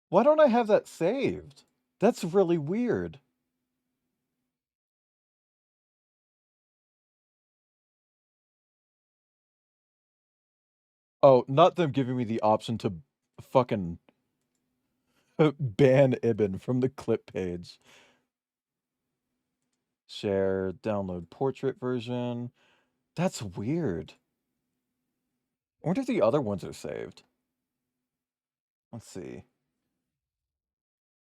Speaker 1: Why don't I have that saved? That's really weird. Oh, not them giving me the option to fucking ban Ibn from the clip page. Share, download portrait version. That's weird. I wonder if the other ones are saved. Let's see.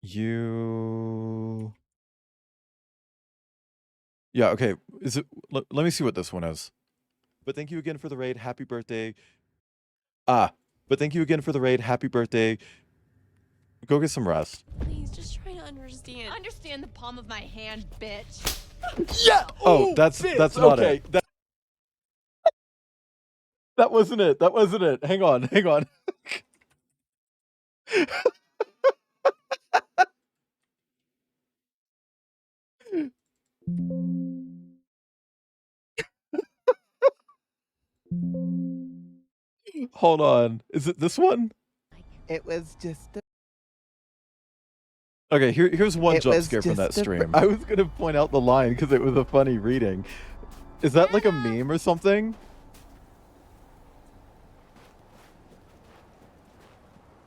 Speaker 1: You... Yeah, okay. Is it? Let me see what this one is. But thank you again for the raid. Happy birthday. But thank you again for the raid. Happy birthday. Go get some rest.
Speaker 7: Please, just try to understand. Understand the palm of my hand, bitch.
Speaker 1: Yeah. Oh, that's not
Speaker 12: okay.
Speaker 1: it. That wasn't it. That wasn't it. Hang on. Hang on. Hold on. Is it this one?
Speaker 13: It was just.
Speaker 1: Okay, here's one jump scare from that stream. I was gonna point out the line because it was a funny reading. Is that like a meme or something?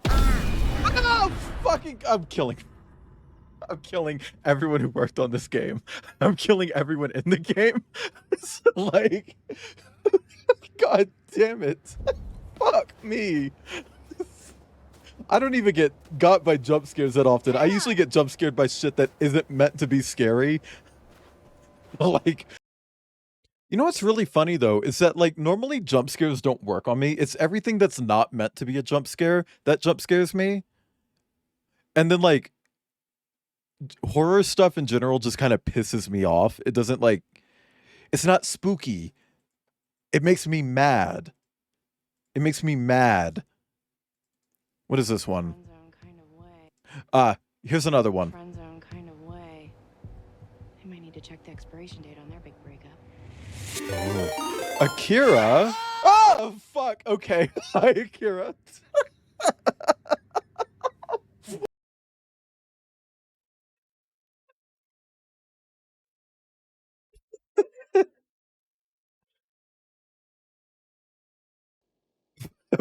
Speaker 1: Oh, fucking! I'm killing everyone who worked on this game. I'm killing everyone in the game. It's like, god damn it! Fuck me. I don't even get got by jump scares that often. I usually get jump scared by shit that isn't meant to be scary. Like, you know what's really funny though is that like normally jump scares don't work on me. It's everything that's not meant to be a jump scare that jump scares me. And then like horror stuff in general just kind of pisses me off. It doesn't like, it's not spooky. It makes me mad. It makes me mad. What is this one? Here's another one.
Speaker 5: Friend zone kind of way. They might need to check the expiration date on their big breakup.
Speaker 1: Oh. Akira? Oh, fuck. Okay. Hi, Akira.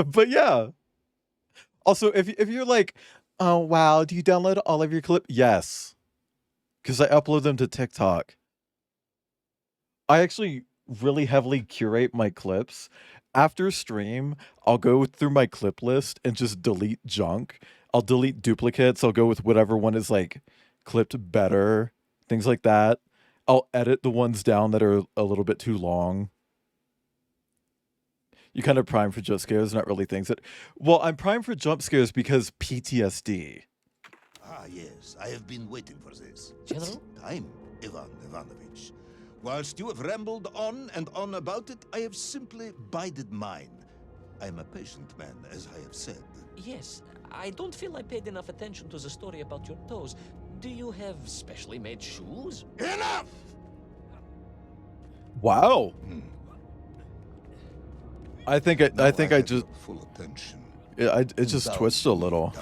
Speaker 1: But yeah. Also, if you're like, oh wow, do you download all of your clips? Yes, because I upload them to TikTok. I actually really heavily curate my clips. After stream, I'll go through my clip list and just delete junk. I'll delete duplicates. I'll go with whatever one is like clipped better, things like that. I'll edit the ones down that are a little bit too long. You kind of prime for jump scares, not really things that... Well, I'm primed for jump scares because PTSD.
Speaker 9: Ah, yes. I have been waiting for this.
Speaker 4: General?
Speaker 9: Time, Ivan Ivanovich. Whilst you have rambled on and on about it, I have simply bided mine. I am a patient man, as I have said.
Speaker 4: Yes, I don't feel I paid enough attention to the story about your toes. Do you have specially made shoes?
Speaker 9: Enough!
Speaker 1: Wow. I think I just
Speaker 2: full attention.
Speaker 1: it just twitched a little.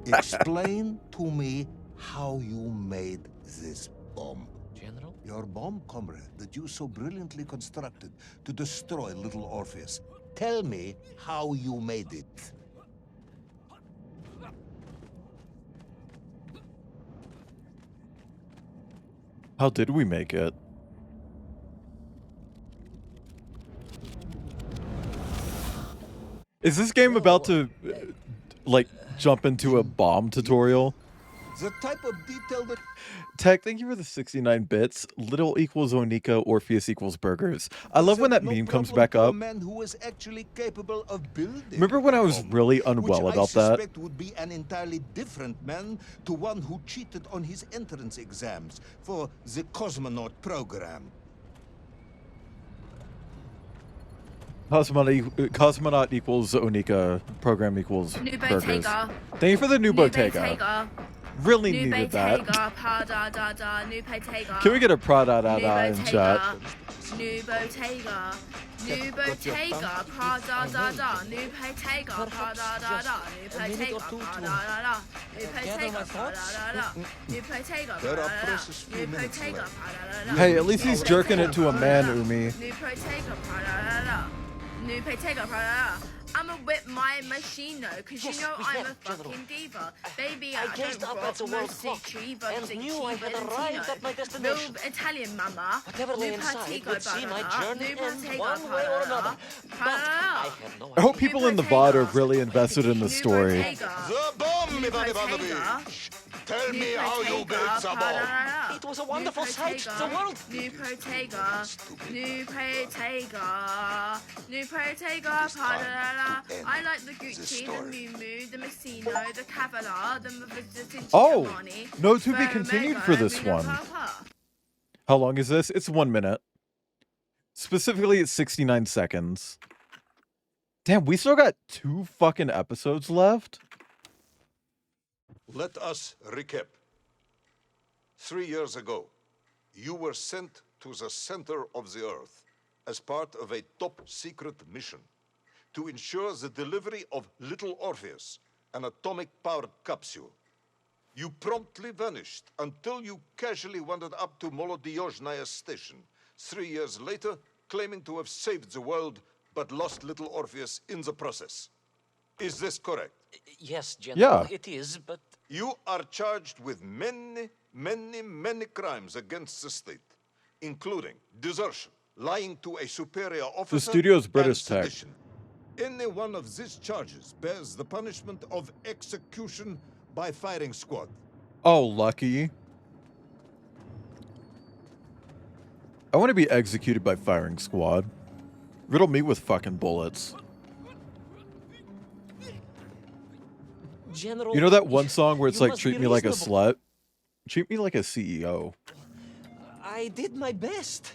Speaker 9: Explain to me how you made this bomb.
Speaker 4: General?
Speaker 9: Your bomb, comrade, that you so brilliantly constructed to destroy little Orpheus. Tell me how you made it.
Speaker 1: How did we make it? Is this game about to, like, jump into a bomb tutorial?
Speaker 9: The type of detail that...
Speaker 1: Tech, thank you for the 69 bits. Little equals Onika, Orpheus equals burgers. I love when that meme comes back up.
Speaker 9: A man who was actually capable of building.
Speaker 1: Remember when I was really unwell about that?
Speaker 9: Which I suspect would be an entirely different man to one who cheated on his entrance exams for the cosmonaut program.
Speaker 1: Cosmonaut equals Onika, program equals
Speaker 7: New
Speaker 1: burgers.
Speaker 7: Bottega.
Speaker 1: Thank you for the new
Speaker 7: New
Speaker 1: Bottega.
Speaker 7: Bottega.
Speaker 1: Really
Speaker 7: New
Speaker 1: needed
Speaker 7: Bottega,
Speaker 1: that.
Speaker 7: Pa-da-da-da, New Bottega.
Speaker 1: Can we get a Prada
Speaker 7: New
Speaker 1: in chat?
Speaker 7: Bottega. New Bottega.
Speaker 4: have got your
Speaker 7: Bottega,
Speaker 4: tongue.
Speaker 7: Prada, da da, new Bottega, Prada, da da, new Bottega, Prada, da da, new Bottega, Prada, da da, new Bottega,
Speaker 2: There are
Speaker 7: Prada, da
Speaker 2: precious
Speaker 7: da,
Speaker 2: few
Speaker 7: new
Speaker 2: minutes
Speaker 7: Bottega,
Speaker 2: left.
Speaker 7: Prada, da da.
Speaker 1: Hey, at least he's jerking it to a man, Umi.
Speaker 7: New Bottega, Prada, da da, new Bottega, Prada, da. I'ma whip my machine though, cause
Speaker 4: Yes,
Speaker 7: you know
Speaker 4: we
Speaker 7: I'm
Speaker 4: have,
Speaker 7: a fucking
Speaker 4: General.
Speaker 7: diva. Baby,
Speaker 4: I
Speaker 7: I
Speaker 4: gazed
Speaker 7: don't
Speaker 4: up at
Speaker 7: rock
Speaker 4: the world
Speaker 7: most
Speaker 4: clock
Speaker 7: tree,
Speaker 4: and knew I had arrived at my destination.
Speaker 7: Move Italian mama.
Speaker 4: Whatever lay
Speaker 7: New
Speaker 4: inside
Speaker 7: Bottega,
Speaker 4: would see my
Speaker 7: Prada,
Speaker 4: journey
Speaker 7: new
Speaker 4: end
Speaker 7: Bottega,
Speaker 4: one way or another. But I had no
Speaker 1: I hope
Speaker 4: idea.
Speaker 1: people in the VOD are really invested in the story.
Speaker 2: The bomb, Ivan Ivanovich! Tell me how you built the bomb!
Speaker 4: It was a wonderful sight. The world.
Speaker 7: New Bottega, new Bottega, new Bottega, Prada. I like the Gucci, the Miu Miu, the Messino, the Cavalier, the
Speaker 1: Oh,
Speaker 7: Armani,
Speaker 1: no to be continued for this one. How long is this? It's 1 minute. Specifically, it's 69 seconds. Damn, we still got 2 fucking episodes left?
Speaker 2: Let us recap. 3 years ago, you were sent to the center of the Earth as part of a top-secret mission to ensure the delivery of Little Orpheus, an atomic-powered capsule. You promptly vanished until you casually wandered up to Molodiyozhnaya station 3 years later, claiming to have saved the world, but lost Little Orpheus in the process. Is this correct?
Speaker 4: Yes, General,
Speaker 1: Yeah.
Speaker 4: it is, but...
Speaker 2: You are charged with many, many, many crimes against the state, including desertion, lying to a superior officer,
Speaker 1: The studio's British
Speaker 2: and
Speaker 1: tech.
Speaker 2: sedition. Any one of these charges bears the punishment of execution by firing squad.
Speaker 1: Oh, lucky. I want to be executed by firing squad. Riddle me with fucking bullets.
Speaker 4: General,
Speaker 1: You know that one song where it's
Speaker 4: you
Speaker 1: like,
Speaker 4: must
Speaker 1: treat
Speaker 4: be
Speaker 1: me like a
Speaker 4: reasonable.
Speaker 1: slut? Treat me like a CEO.
Speaker 4: I did my best.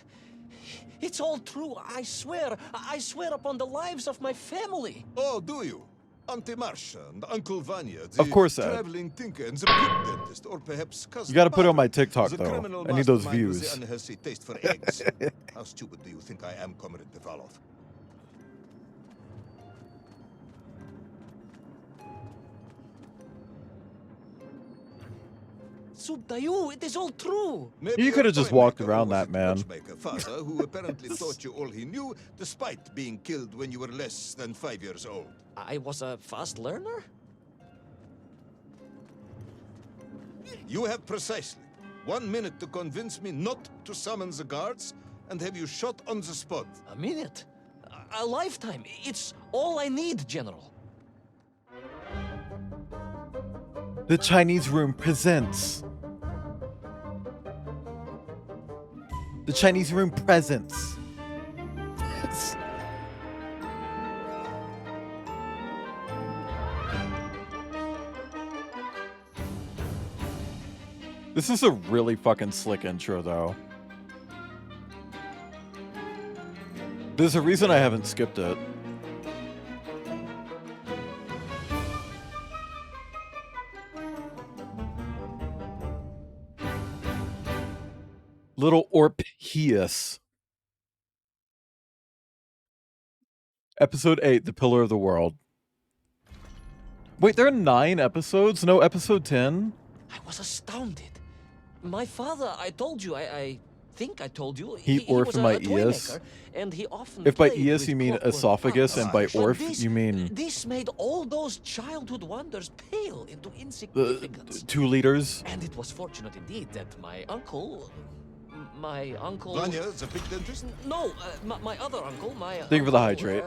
Speaker 4: It's all true, I swear. I swear upon the lives of my family.
Speaker 2: Oh, do you? Auntie Marcia and Uncle Vanya,
Speaker 1: Of course, Ed.
Speaker 2: traveling tinker and the pig dentist, or perhaps cousin
Speaker 1: You gotta put it on my
Speaker 2: Barbara,
Speaker 1: TikTok,
Speaker 2: the
Speaker 1: though.
Speaker 2: criminal
Speaker 1: I need those
Speaker 2: mastermind with
Speaker 1: views.
Speaker 2: the unhealthy taste for eggs. How stupid do you think I am, Comrade Devalov?
Speaker 4: Subtayu, it is all true.
Speaker 2: Maybe
Speaker 1: You could have
Speaker 2: your
Speaker 1: just walked
Speaker 2: toymaker
Speaker 1: around
Speaker 2: was
Speaker 1: that,
Speaker 2: a
Speaker 1: man.
Speaker 2: watchmaker father who apparently taught you all he knew, despite being killed when you were less than 5 years old.
Speaker 4: I was a fast learner?
Speaker 2: You have precisely 1 minute to convince me not to summon the guards and have you shot on the spot.
Speaker 4: A minute? A lifetime. It's all I need, General.
Speaker 1: The Chinese Room presents. The Chinese Room presents. This is a really fucking slick intro, though. There's a reason I haven't skipped it. Little Orpheus. Episode 8, The Pillar of the World. Wait, there are 9 episodes? No episode 10?
Speaker 4: I was astounded. My father, I told you, I think I told you,
Speaker 1: He
Speaker 4: was
Speaker 1: orphaned my
Speaker 4: a toy
Speaker 1: ears.
Speaker 4: maker, and he often
Speaker 1: If by
Speaker 4: played
Speaker 1: ears
Speaker 4: with
Speaker 1: you mean
Speaker 4: clockwork
Speaker 1: esophagus and by
Speaker 4: puppets. But
Speaker 1: orf
Speaker 4: this-
Speaker 1: you mean
Speaker 4: This made all those childhood wonders pale into insignificance.
Speaker 1: 2 liters?
Speaker 4: And it was fortunate indeed that my uncle...
Speaker 2: Vanya, the big dentist?
Speaker 4: No, my other uncle,
Speaker 1: Thank you for the hydrate.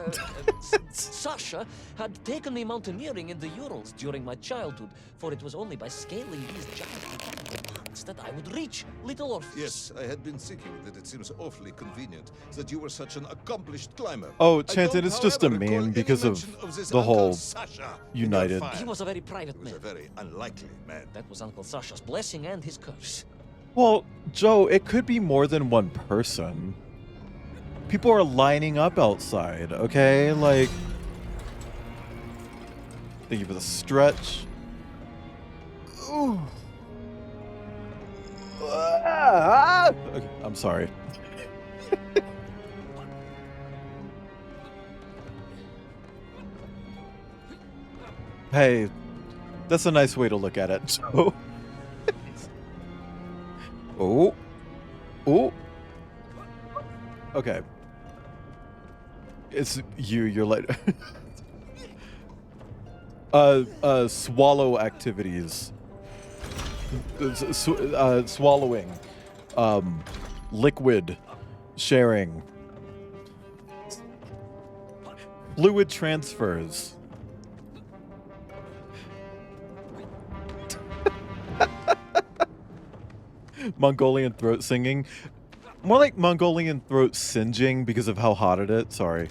Speaker 4: Sasha, had taken me mountaineering in the Urals during my childhood, for it was only by scaling these giant mountains that I would reach Little Orpheus.
Speaker 2: Yes, I had been thinking that it seems awfully convenient that you were such an accomplished climber.
Speaker 1: Oh,
Speaker 2: I
Speaker 1: Chanton,
Speaker 2: don't,
Speaker 1: it's just a
Speaker 2: however, recall
Speaker 1: meme
Speaker 2: any
Speaker 1: because of
Speaker 2: mention this
Speaker 1: the
Speaker 2: Uncle
Speaker 1: whole
Speaker 2: Sasha in your
Speaker 1: United.
Speaker 2: file.
Speaker 4: He was a very private
Speaker 2: He was
Speaker 4: man.
Speaker 2: a very unlikely man.
Speaker 4: That was Uncle Sasha's blessing and his curse.
Speaker 1: Well, Joe, it could be more than one person. People are lining up outside, okay? Like, thank you for the stretch. Ooh. Okay, I'm sorry. Hey, that's a nice way to look at it. So, oh, oh, okay. It's you. You're like, swallow activities. Swallowing, liquid, sharing, fluid transfers. Mongolian throat singing. More like Mongolian throat singeing because of how hot it is. Sorry.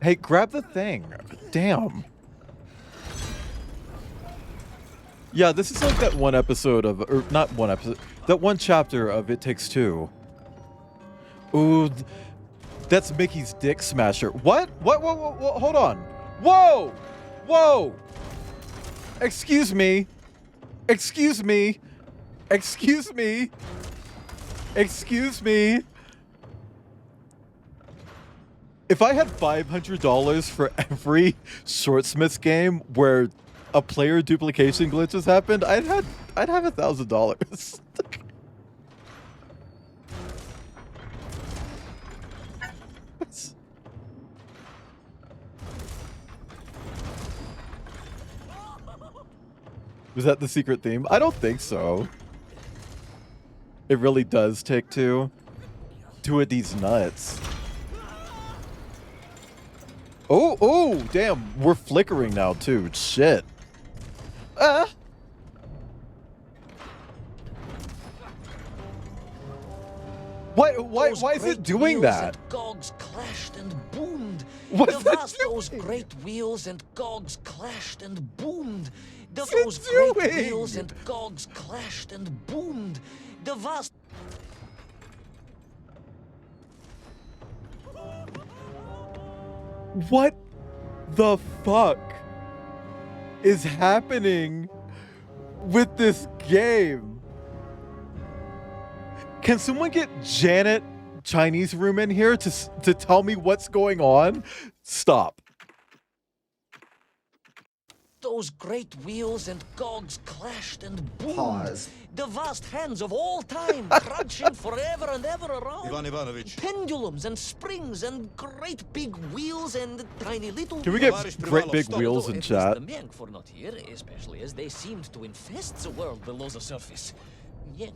Speaker 1: Hey, grab the thing. Damn. Yeah, this is like that one episode of, or not one episode, that one chapter of It Takes Two. Ooh, that's Mickey's dick smasher. What? What? Hold on. Whoa! Whoa! Excuse me. Excuse me. Excuse me. Excuse me. If I had $500 for every Shortsmiths game where a player duplication glitches happened, I'd have $1,000. Was that the secret theme? I don't think so. It really does take two. Two of these nuts. Oh, oh, damn. We're flickering now, too. Shit. Ah. Why is it doing that?
Speaker 4: Cogs clashed and boomed.
Speaker 1: What's that doing?
Speaker 4: Those great wheels and cogs clashed and boomed.
Speaker 1: What's
Speaker 4: Those
Speaker 1: it
Speaker 4: great
Speaker 1: doing?
Speaker 4: wheels and cogs clashed and boomed. The vast.
Speaker 1: What the fuck is happening with this game? Can someone get Janet Chinese room in here to tell me what's going on? Stop.
Speaker 4: Those great wheels and cogs clashed and boomed.
Speaker 14: Pause.
Speaker 4: The vast hands of all time crunching forever and ever around.
Speaker 10: Ivan Ivanovich.
Speaker 4: Pendulums and springs and great big wheels and tiny little.
Speaker 1: Can we get great big wheels in chat?
Speaker 4: The Mienk were not here, especially as they seemed to infest the world below the surface. Mienk,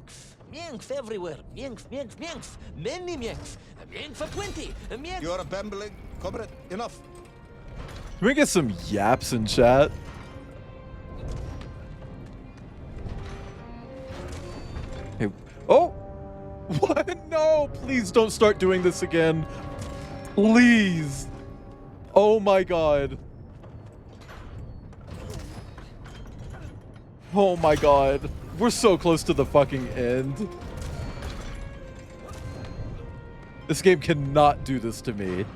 Speaker 4: Mienk everywhere. Mienk, Mienk, Mienk. Many Mienk. Mienk for 20. Mienk.
Speaker 10: You are bambling, comrade. Enough.
Speaker 1: Can we get some yaps in chat? Hey, oh! What? No! Please don't start doing this again. Please! Oh my god. Oh my god. We're so close to the fucking end. This game cannot do this to me.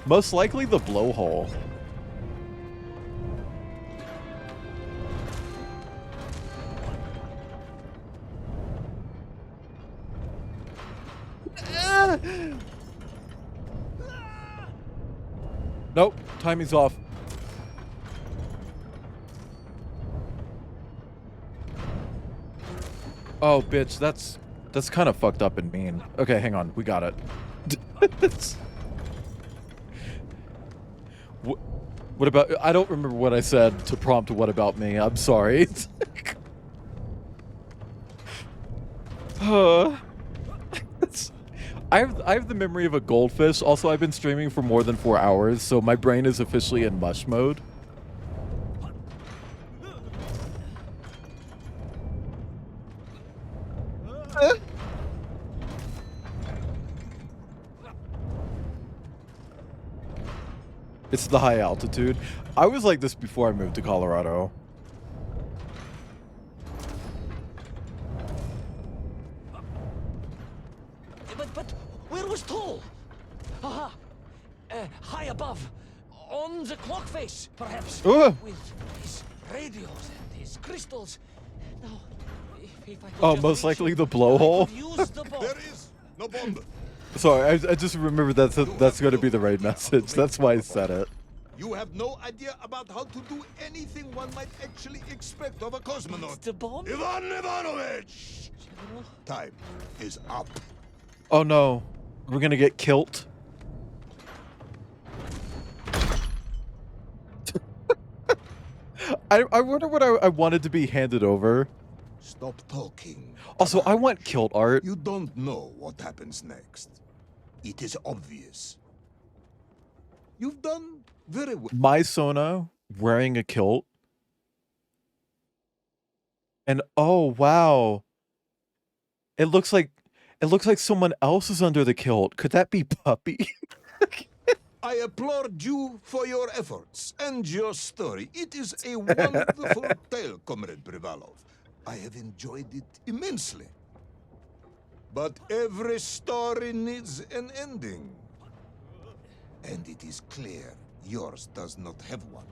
Speaker 1: Most likely the blowhole. Nope, timing's off. Oh, bitch, that's kind of fucked up and mean. Okay, hang on, we got it. What about? I don't remember what I said to prompt what about me. I'm sorry. I have the memory of a goldfish. Also, I've been streaming for more than 4 hours, so my brain is officially in mush mode. It's the high altitude. I was like this before I moved to Colorado.
Speaker 4: But where was Toll? Aha! High above. On the clock face, perhaps. With his radios and his crystals. Now, if I could
Speaker 1: Oh,
Speaker 4: just
Speaker 1: most
Speaker 4: reach
Speaker 1: likely
Speaker 4: him,
Speaker 1: the
Speaker 4: I
Speaker 1: blowhole.
Speaker 4: could use the bomb.
Speaker 2: There is no bomb.
Speaker 1: Sorry, I just remembered that's going to be the right message. That's why I said it.
Speaker 2: You have no idea about how to do anything one might actually expect of a cosmonaut.
Speaker 4: It's the bomb?
Speaker 2: Ivan Ivanovich!
Speaker 4: General?
Speaker 2: Time is up.
Speaker 1: Oh no, we're gonna get killed. I wonder what I wanted to be handed over.
Speaker 2: Stop talking.
Speaker 1: Also, I want kilt art.
Speaker 2: You don't know what happens next. It is obvious. You've done very well.
Speaker 1: My Sona wearing a kilt. And oh wow. It looks like someone else is under the kilt. Could that be Puppy?
Speaker 2: I applaud you for your efforts and your story. It is a wonderful tale, Comrade Privalov. I have enjoyed it immensely. But every story needs an ending. And it is clear yours does not have one.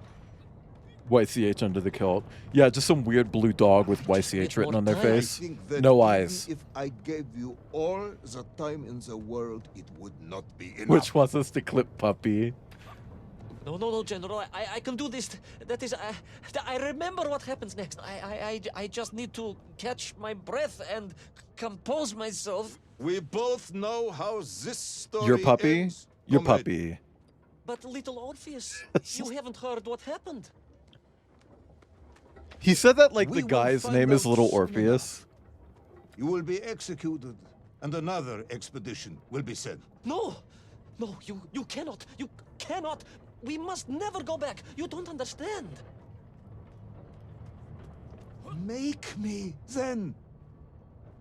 Speaker 1: YCH under the kilt. Yeah, just some weird blue dog with YCH written on their face.
Speaker 2: I think that
Speaker 1: No
Speaker 2: even
Speaker 1: eyes.
Speaker 2: If I gave you all the time in the world, it would not be enough.
Speaker 1: Which wants us to clip Puppy.
Speaker 4: No, General. I can do this. That is, I remember what happens next. I just need to catch my breath and compose myself.
Speaker 2: We both know how this story
Speaker 1: Your puppy?
Speaker 2: ends,
Speaker 1: Your
Speaker 2: comrade.
Speaker 1: puppy.
Speaker 4: But little Orpheus, you haven't heard what happened.
Speaker 1: He said that like
Speaker 2: We
Speaker 1: the
Speaker 2: will
Speaker 1: guy's
Speaker 2: find
Speaker 1: name is
Speaker 2: out
Speaker 1: Little
Speaker 2: soon
Speaker 1: Orpheus.
Speaker 2: You will be executed, and another expedition will be sent.
Speaker 4: No, you cannot. You cannot. We must never go back. You don't understand.
Speaker 2: Make me, then.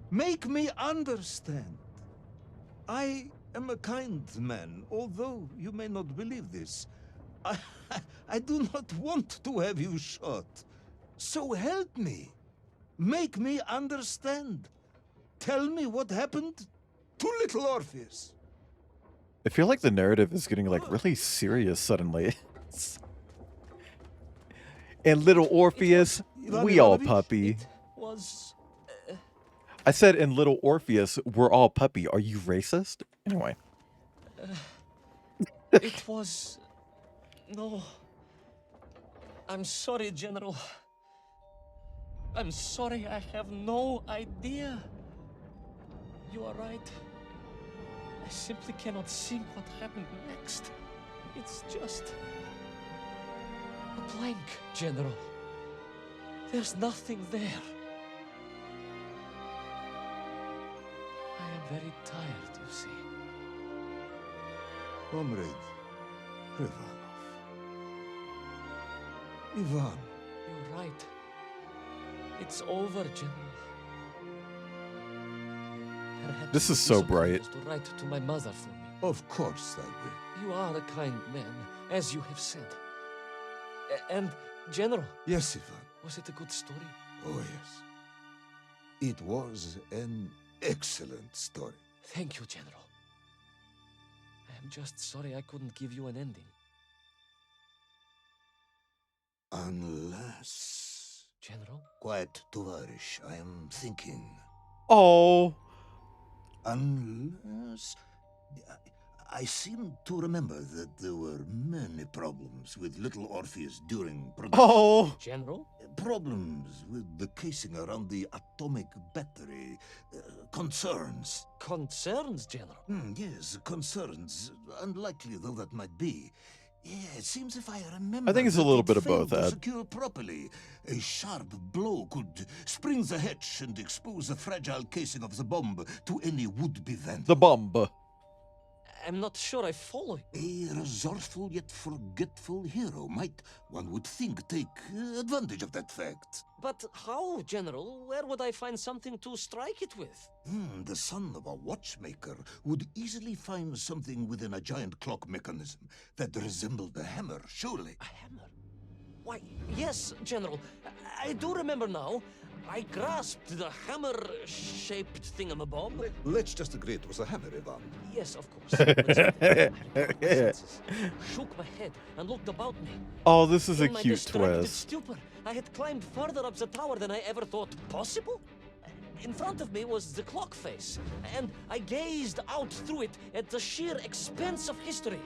Speaker 2: Make me understand. I am a kind man, although you may not believe this. I do not want to have you shot. So help me. Make me understand. Tell me what happened to little Orpheus.
Speaker 1: I feel like the narrative is getting like really serious suddenly. And little Orpheus, we all puppy.
Speaker 4: Was
Speaker 1: I said in Little Orpheus, we're all puppy. Are you racist? Anyway.
Speaker 4: it was no. I'm sorry, General. I'm sorry. I have no idea. You are right. I simply cannot think what happened next. It's just a blank, General. There's nothing there. I am very tired, you see.
Speaker 2: Comrade Privalov. Ivan.
Speaker 4: You're right. It's over, General. Perhaps
Speaker 1: This
Speaker 4: it
Speaker 1: is
Speaker 4: would be
Speaker 1: so
Speaker 4: so
Speaker 1: bright.
Speaker 4: kind to write to my mother for me.
Speaker 2: Of course I will.
Speaker 4: You are a kind man, as you have said. And, General.
Speaker 2: Yes, Ivan.
Speaker 4: Was it a good story?
Speaker 2: Oh, yes. It was an excellent story.
Speaker 4: Thank you, General. I am just sorry I couldn't give you an ending.
Speaker 2: Unless...
Speaker 4: General?
Speaker 2: Quiet, Tovarish. I am thinking.
Speaker 1: Oh.
Speaker 2: Unless... I seem to remember that there were many problems with little Orpheus during production.
Speaker 1: Oh.
Speaker 4: General?
Speaker 2: Problems with the casing around the atomic battery. Concerns.
Speaker 4: Concerns, General?
Speaker 2: Yes, concerns. Unlikely though that might be. Yeah, it seems if I remember.
Speaker 1: I think it's a
Speaker 2: that
Speaker 1: little
Speaker 2: it
Speaker 1: bit of
Speaker 2: failed
Speaker 1: both,
Speaker 2: to
Speaker 1: Ed.
Speaker 2: secure properly. A sharp blow could spring the hatch and expose the fragile casing of the bomb to any would-be vandal.
Speaker 1: The bomb.
Speaker 4: I'm not sure I follow.
Speaker 2: A resourceful yet forgetful hero might, one would think, take advantage of that fact.
Speaker 4: But how, General? Where would I find something to strike it with?
Speaker 2: The son of a watchmaker would easily find something within a giant clock mechanism that resembled a hammer, surely.
Speaker 4: A hammer? Why, yes, General. I do remember now. I grasped the hammer-shaped thingamabob.
Speaker 2: Let's just agree it was a hammer, Ivan.
Speaker 4: Yes, of course. Shook my head and looked about me.
Speaker 1: Oh, this is a
Speaker 4: In my
Speaker 1: cute
Speaker 4: distracted
Speaker 1: twist.
Speaker 4: stupor, I had climbed further up the tower than I ever thought possible. In front of me was the clock face, and I gazed out through it at the sheer expanse of history.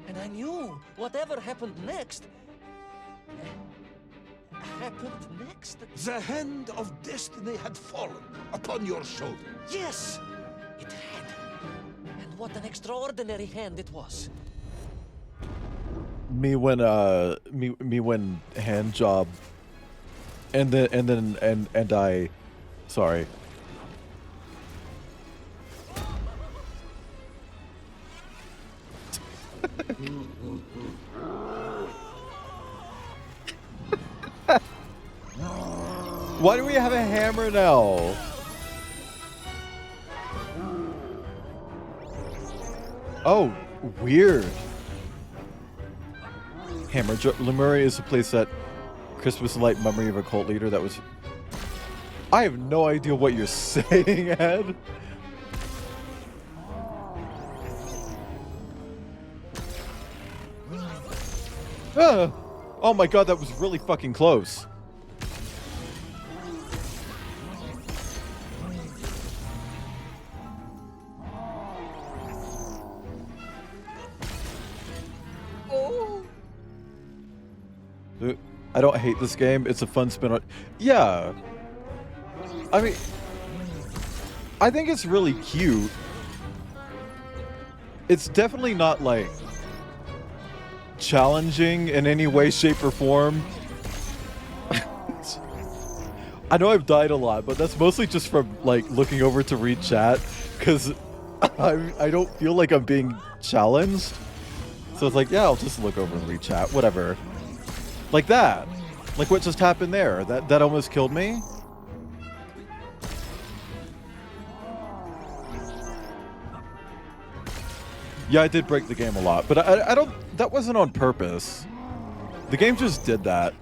Speaker 4: And I knew whatever happened next...
Speaker 2: The hand of destiny had fallen upon your shoulder.
Speaker 4: Yes, it had. And what an extraordinary hand it was.
Speaker 1: Me when hand job, and I, sorry. Why do we have a hammer now? Oh, weird. Hammer. Lemuria is a place that Christmas light memory of a cult leader that was... I have no idea what you're saying, Ed. Oh my god, that was really fucking close. I don't hate this game. It's a fun spin on... Yeah. I mean... I think it's really cute. It's definitely not, like... challenging in any way, shape, or form. I know I've died a lot, but that's mostly just from, like, looking over to read chat. Because I don't feel like I'm being challenged. So it's like, yeah, I'll just look over and read chat. Whatever. Like that. Like what just happened there. That almost killed me. Yeah, I did break the game a lot, but I don't... That wasn't on purpose. The game just did that.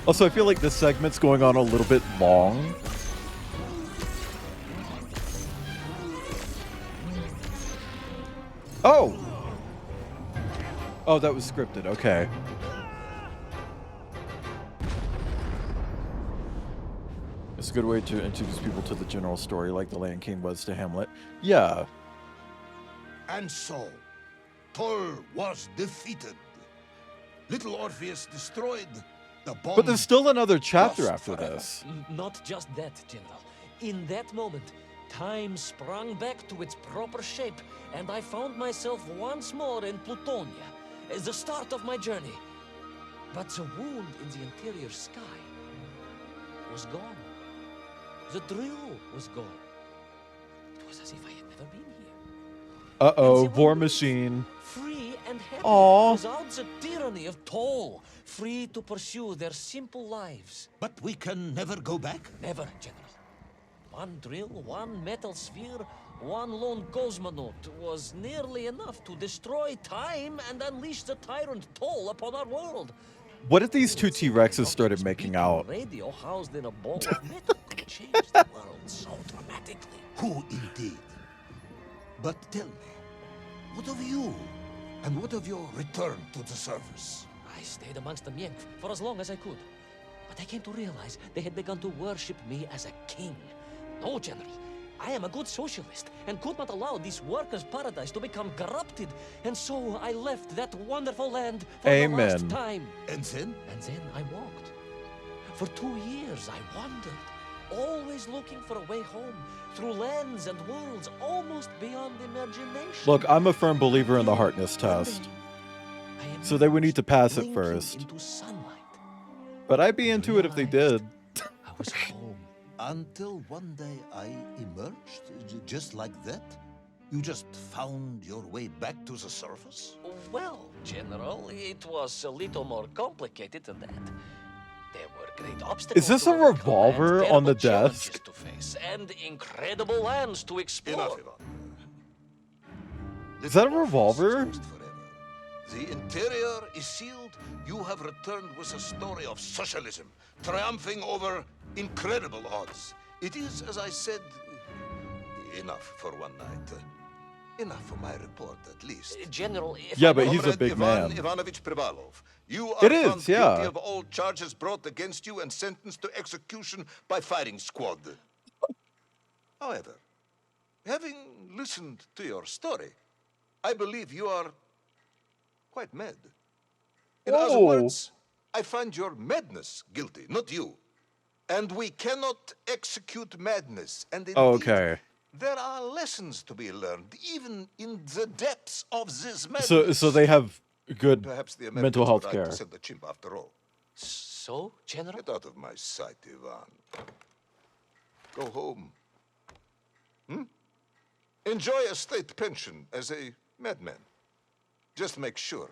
Speaker 1: Also, I feel like this segment's going on a little bit long. Oh! Oh, that was scripted. Okay. It's a good way to introduce people to the general story, like the Land King was to Hamlet. Yeah.
Speaker 2: And so, Thor was defeated. Little Orpheus destroyed. The bomb.
Speaker 1: But there's still another chapter after this.
Speaker 4: Not just that, General. In that moment, time sprung back to its proper shape, and I found myself once more in Plutonia, as the start of my journey. But the wound in the interior sky was gone. The drill was gone. It was as if I had never been here.
Speaker 1: Uh-oh, War Machine.
Speaker 4: Free and happy,
Speaker 1: Aww.
Speaker 4: without the tyranny of toll, free to pursue their simple lives.
Speaker 10: But we can never go back?
Speaker 4: Never, General. One drill, one metal sphere, one lone cosmonaut was nearly enough to destroy time and unleash the tyrant toll upon our world.
Speaker 1: What if these two T-Rexes started making out?
Speaker 4: Radio housed in a ball of metal could change the world so dramatically.
Speaker 10: Who indeed? But tell me, what of you? And what of your return to the surface?
Speaker 4: I stayed amongst the Mienk for as long as I could. But I came to realize they had begun to worship me as a king. No, General. I am a good socialist and could not allow this workers' paradise to become corrupted. And so I left that wonderful land for the last time.
Speaker 10: And then?
Speaker 4: And then I walked. For 2 years I wandered, always looking for a way home, through lands and worlds almost beyond imagination.
Speaker 1: Look, I'm a firm believer in the Harkness test. So they would need to pass it first.
Speaker 4: Into sunlight.
Speaker 1: But I'd be into it if they did.
Speaker 4: I was home.
Speaker 9: Until one day I emerged, just like that? You just found your way back to the surface?
Speaker 4: Well, General, it was a little more complicated than that. There were great obstacles.
Speaker 1: Is this a revolver on the desk?
Speaker 4: To face and incredible lands to explore.
Speaker 1: Is that a revolver?
Speaker 2: The interior is sealed. You have returned with a story of socialism, triumphing over incredible odds. It is, as I said, enough for one night. Enough for my report, at least.
Speaker 4: General, if
Speaker 1: Yeah,
Speaker 4: I
Speaker 1: but
Speaker 4: may-
Speaker 1: he's a
Speaker 2: Comrade
Speaker 1: big
Speaker 2: Ivan
Speaker 1: man.
Speaker 2: Ivanovich Privalov, you are
Speaker 1: It is,
Speaker 2: found guilty
Speaker 1: yeah.
Speaker 2: of all charges brought against you and sentenced to execution by firing squad. However, having listened to your story, I believe you are quite mad. In other
Speaker 1: Whoa.
Speaker 2: words, I find your madness guilty, not you. And we cannot execute madness. And indeed,
Speaker 1: Okay.
Speaker 2: there are lessons to be learned, even in the depths of this madness.
Speaker 1: So they have good
Speaker 2: Perhaps the
Speaker 1: mental
Speaker 2: Americans
Speaker 1: health
Speaker 2: were right
Speaker 1: care.
Speaker 2: to send the chimp after all.
Speaker 4: So, General?
Speaker 2: Get out of my sight, Ivan. Go home. Enjoy a state pension as a madman. Just make sure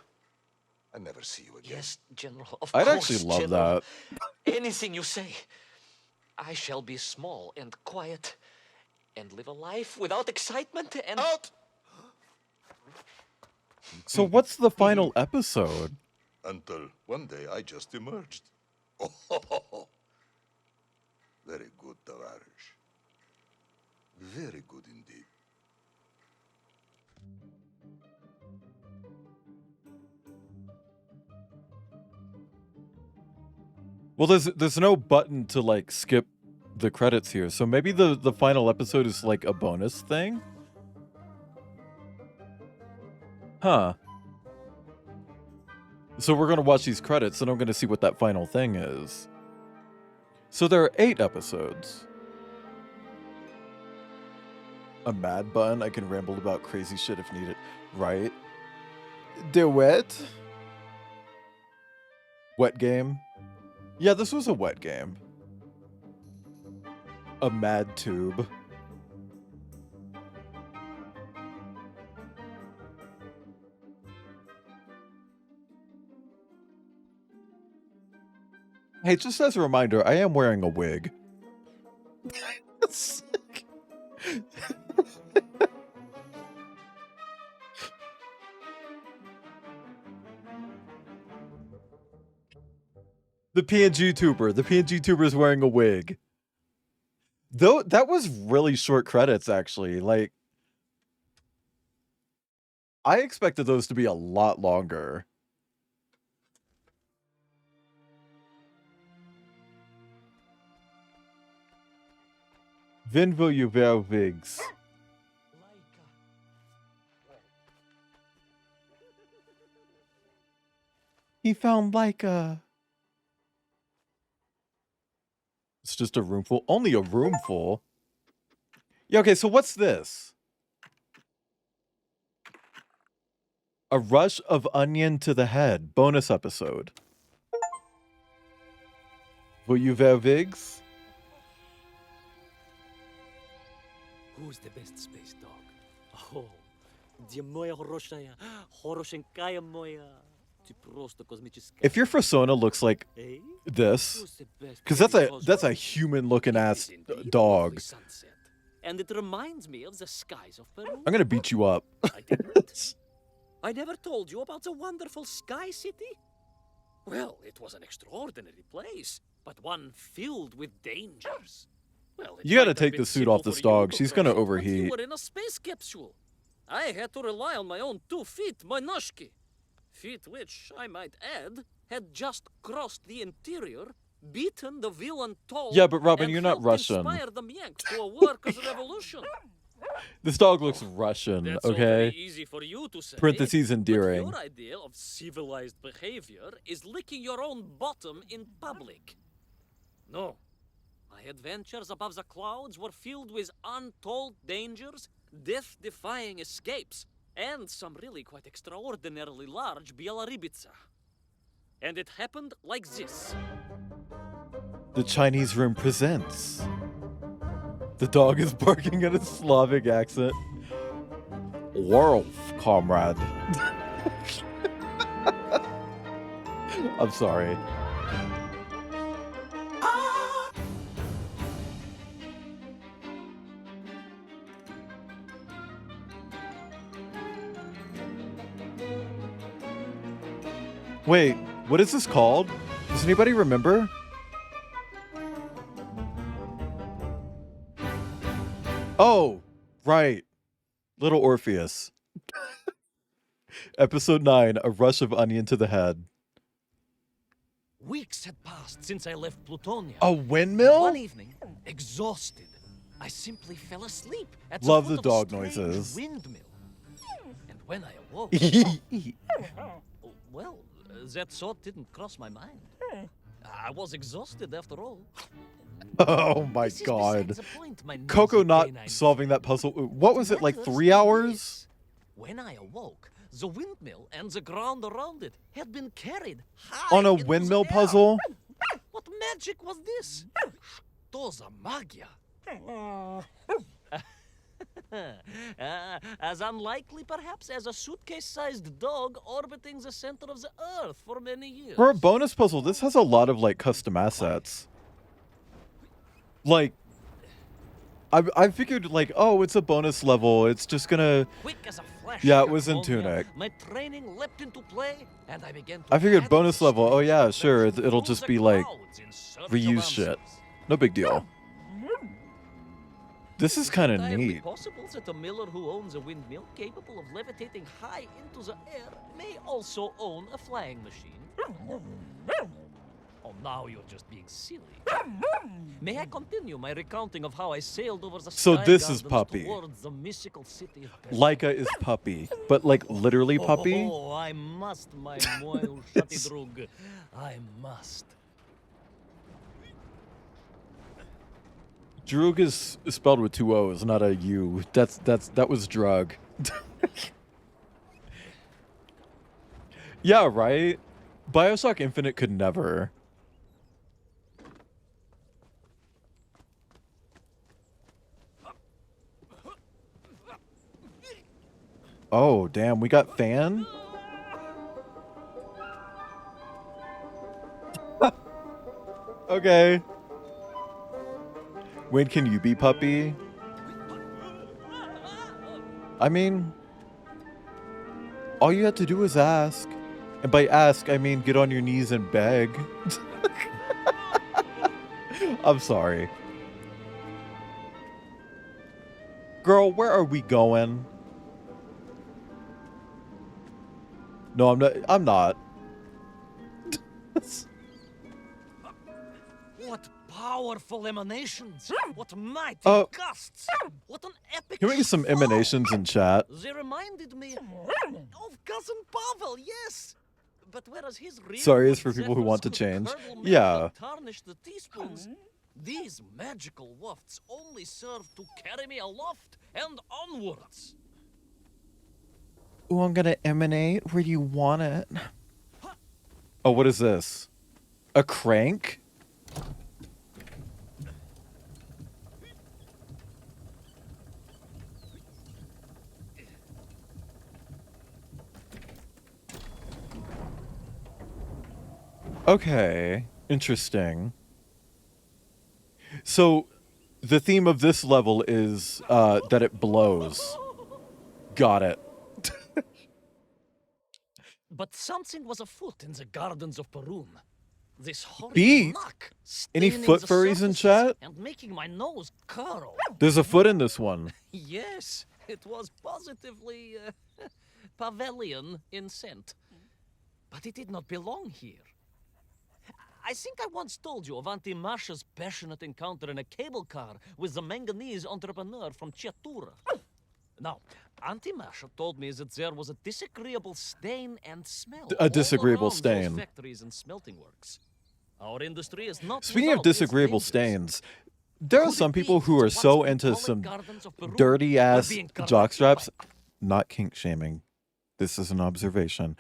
Speaker 2: I never see you again.
Speaker 4: Yes, General, of
Speaker 1: I'd
Speaker 4: course,
Speaker 1: actually love
Speaker 4: General.
Speaker 1: that.
Speaker 4: Anything you say. I shall be small and quiet and live a life without excitement and...
Speaker 2: Out!
Speaker 1: So what's the final episode?
Speaker 2: Until one day I just emerged. Oh, very good, Tavarish. Very good indeed.
Speaker 1: Well, there's no button to like skip the credits here, so maybe the final episode is like a bonus thing? Huh. So we're gonna watch these credits and I'm gonna see what that final thing is. So there are 8 episodes. A mad button, I can ramble about crazy shit if needed. Right? Duet? Wet game? Yeah, this was a wet game. A mad tube. Hey, just as a reminder, I am wearing a wig. That's sick. The PNG tuber. The PNG tuber is wearing a wig. Though that was really short credits, actually. Like, I expected those to be a lot longer. Wen will you wear wigs? He found Laika. It's just a room full. Only a room full. Yeah, okay, so what's this? A rush of onion to the head. Bonus episode. Will you wear wigs?
Speaker 14: Who's the best space dog? Oh, dia moja хорошая, хорошенькая моя. Ты просто космическая.
Speaker 1: If your persona looks like this, because that's a human looking ass dog.
Speaker 14: And it reminds me of the skies of Peru.
Speaker 1: I'm gonna beat you up.
Speaker 14: I never told you about the wonderful Sky City. Well, it was an extraordinary place, but one filled with dangers. Well,
Speaker 1: You gotta take the suit off this dog. She's gonna
Speaker 14: You
Speaker 1: overheat.
Speaker 14: were in a space capsule. I had to rely on my own 2 feet, my noshki. Feet which, I might add, had just crossed the interior, beaten the villain Tol,
Speaker 1: Yeah, but Robin,
Speaker 14: and
Speaker 1: you're not
Speaker 14: helped
Speaker 1: Russian.
Speaker 14: inspire the Yanks to a workers' revolution.
Speaker 1: This dog looks Russian,
Speaker 14: That's all very
Speaker 1: okay?
Speaker 14: easy for you to say,
Speaker 1: Parentheses
Speaker 14: but
Speaker 1: endearing.
Speaker 14: your idea of civilized behavior is licking your own bottom in public. No. My adventures above the clouds were filled with untold dangers, death-defying escapes, and some really quite extraordinarily large Bielorybitsa. And it happened like this.
Speaker 1: The Chinese Room presents. The dog is barking in a Slavic accent. Wolf, comrade. I'm sorry. Wait, what is this called? Does anybody remember? Oh, right. Little Orpheus. Episode 9, A Rush of Onion to the Head.
Speaker 4: Weeks had passed since I left Plutonia.
Speaker 1: A windmill?
Speaker 4: One evening, exhausted, I simply fell asleep at
Speaker 1: Love
Speaker 4: the
Speaker 1: the
Speaker 4: foot of
Speaker 1: dog
Speaker 4: a strange
Speaker 1: noises.
Speaker 4: windmill. And when I awoke, well, that thought didn't cross my mind. I was exhausted after all.
Speaker 1: Oh my
Speaker 4: This is
Speaker 1: god.
Speaker 4: besides the point, my
Speaker 1: Coco
Speaker 4: nosy
Speaker 1: not
Speaker 4: canine
Speaker 1: solving that puzzle. What was it, like
Speaker 4: Matters
Speaker 1: 3 hours?
Speaker 4: is, when I awoke, the windmill and the ground around it had been carried high
Speaker 1: On a
Speaker 4: into the
Speaker 1: windmill
Speaker 4: air.
Speaker 1: puzzle?
Speaker 4: What magic was this? Что за магия? As unlikely, perhaps, as a suitcase-sized dog orbiting the center of the Earth for many years.
Speaker 1: For a bonus puzzle, this has a lot of like custom assets. Like, I figured like, oh, it's a bonus level. It's just gonna.
Speaker 4: Quick as a flash,
Speaker 1: Yeah, it was in
Speaker 4: Capconia,
Speaker 1: Tunic.
Speaker 4: My training leapt into play, and I began to
Speaker 1: I figured
Speaker 4: gather
Speaker 1: bonus level. Oh yeah, sure. It'll
Speaker 4: through
Speaker 1: just
Speaker 4: the
Speaker 1: be like
Speaker 4: clouds in search of
Speaker 1: reuse
Speaker 4: answers.
Speaker 1: shit. No big deal. This is kind of
Speaker 4: Entirely
Speaker 1: neat.
Speaker 4: possible that a miller who owns a windmill capable of levitating high into the air may also own a flying machine. Oh, now you're just being silly. May I continue my recounting of how I sailed over the
Speaker 1: So
Speaker 4: sky
Speaker 1: this is
Speaker 4: gardens
Speaker 1: Puppy.
Speaker 4: towards the mystical city of
Speaker 1: Laika is Puppy, but like literally Puppy.
Speaker 4: Oh, I must, my moil shutty drug. I must.
Speaker 1: Droog is spelled with 2 O's, not a U. That was drug. Yeah, right? BioShock Infinite could never. Oh, damn, we got Fan? Okay. When can you be Puppy? I mean, all you have to do is ask. And by ask, I mean get on your knees and beg. I'm sorry. Girl, where are we going? No, I'm not.
Speaker 4: What powerful emanations! What mighty
Speaker 1: Oh.
Speaker 4: gusts! What an epic
Speaker 1: Can we get some emanations in chat?
Speaker 4: They reminded me of Cousin Pavel, yes! But whereas his real
Speaker 1: Sorry, it's for people who want to
Speaker 4: could
Speaker 1: change.
Speaker 4: curdle milk
Speaker 1: Yeah.
Speaker 4: and tarnish the teaspoons, these magical wafts only serve to carry me aloft and onwards.
Speaker 1: Ooh, I'm gonna emanate where you want it. Oh, what is this? A crank? Okay, interesting. So, the theme of this level is that it blows. Got it.
Speaker 4: But something was afoot in the gardens of Perun. This horrid
Speaker 1: Beef?
Speaker 4: muck
Speaker 1: Any
Speaker 4: staining
Speaker 1: foot
Speaker 4: the
Speaker 1: furries in
Speaker 4: surfaces
Speaker 1: chat?
Speaker 4: and making my nose curl.
Speaker 1: There's a foot in this one.
Speaker 4: Yes, it was positively Pavelian in scent. But it did not belong here. I think I once told you of Auntie Masha's passionate encounter in a cable car with the manganese entrepreneur from Chiatura. Now, Auntie Masha told me that there was a disagreeable stain and smell.
Speaker 1: A disagreeable
Speaker 4: all around
Speaker 1: stain.
Speaker 4: Those factories and smelting works. Our industry is not.
Speaker 1: Speaking of
Speaker 4: without its
Speaker 1: disagreeable
Speaker 4: dangers.
Speaker 1: stains, there are
Speaker 4: Could
Speaker 1: some
Speaker 4: it be
Speaker 1: people who
Speaker 4: that
Speaker 1: are
Speaker 4: once
Speaker 1: so
Speaker 4: the
Speaker 1: into
Speaker 4: bucolic
Speaker 1: some
Speaker 4: gardens of Peru
Speaker 1: dirty
Speaker 4: were
Speaker 1: ass
Speaker 4: being corrupted
Speaker 1: jockstraps. Not kink shaming. This is an observation.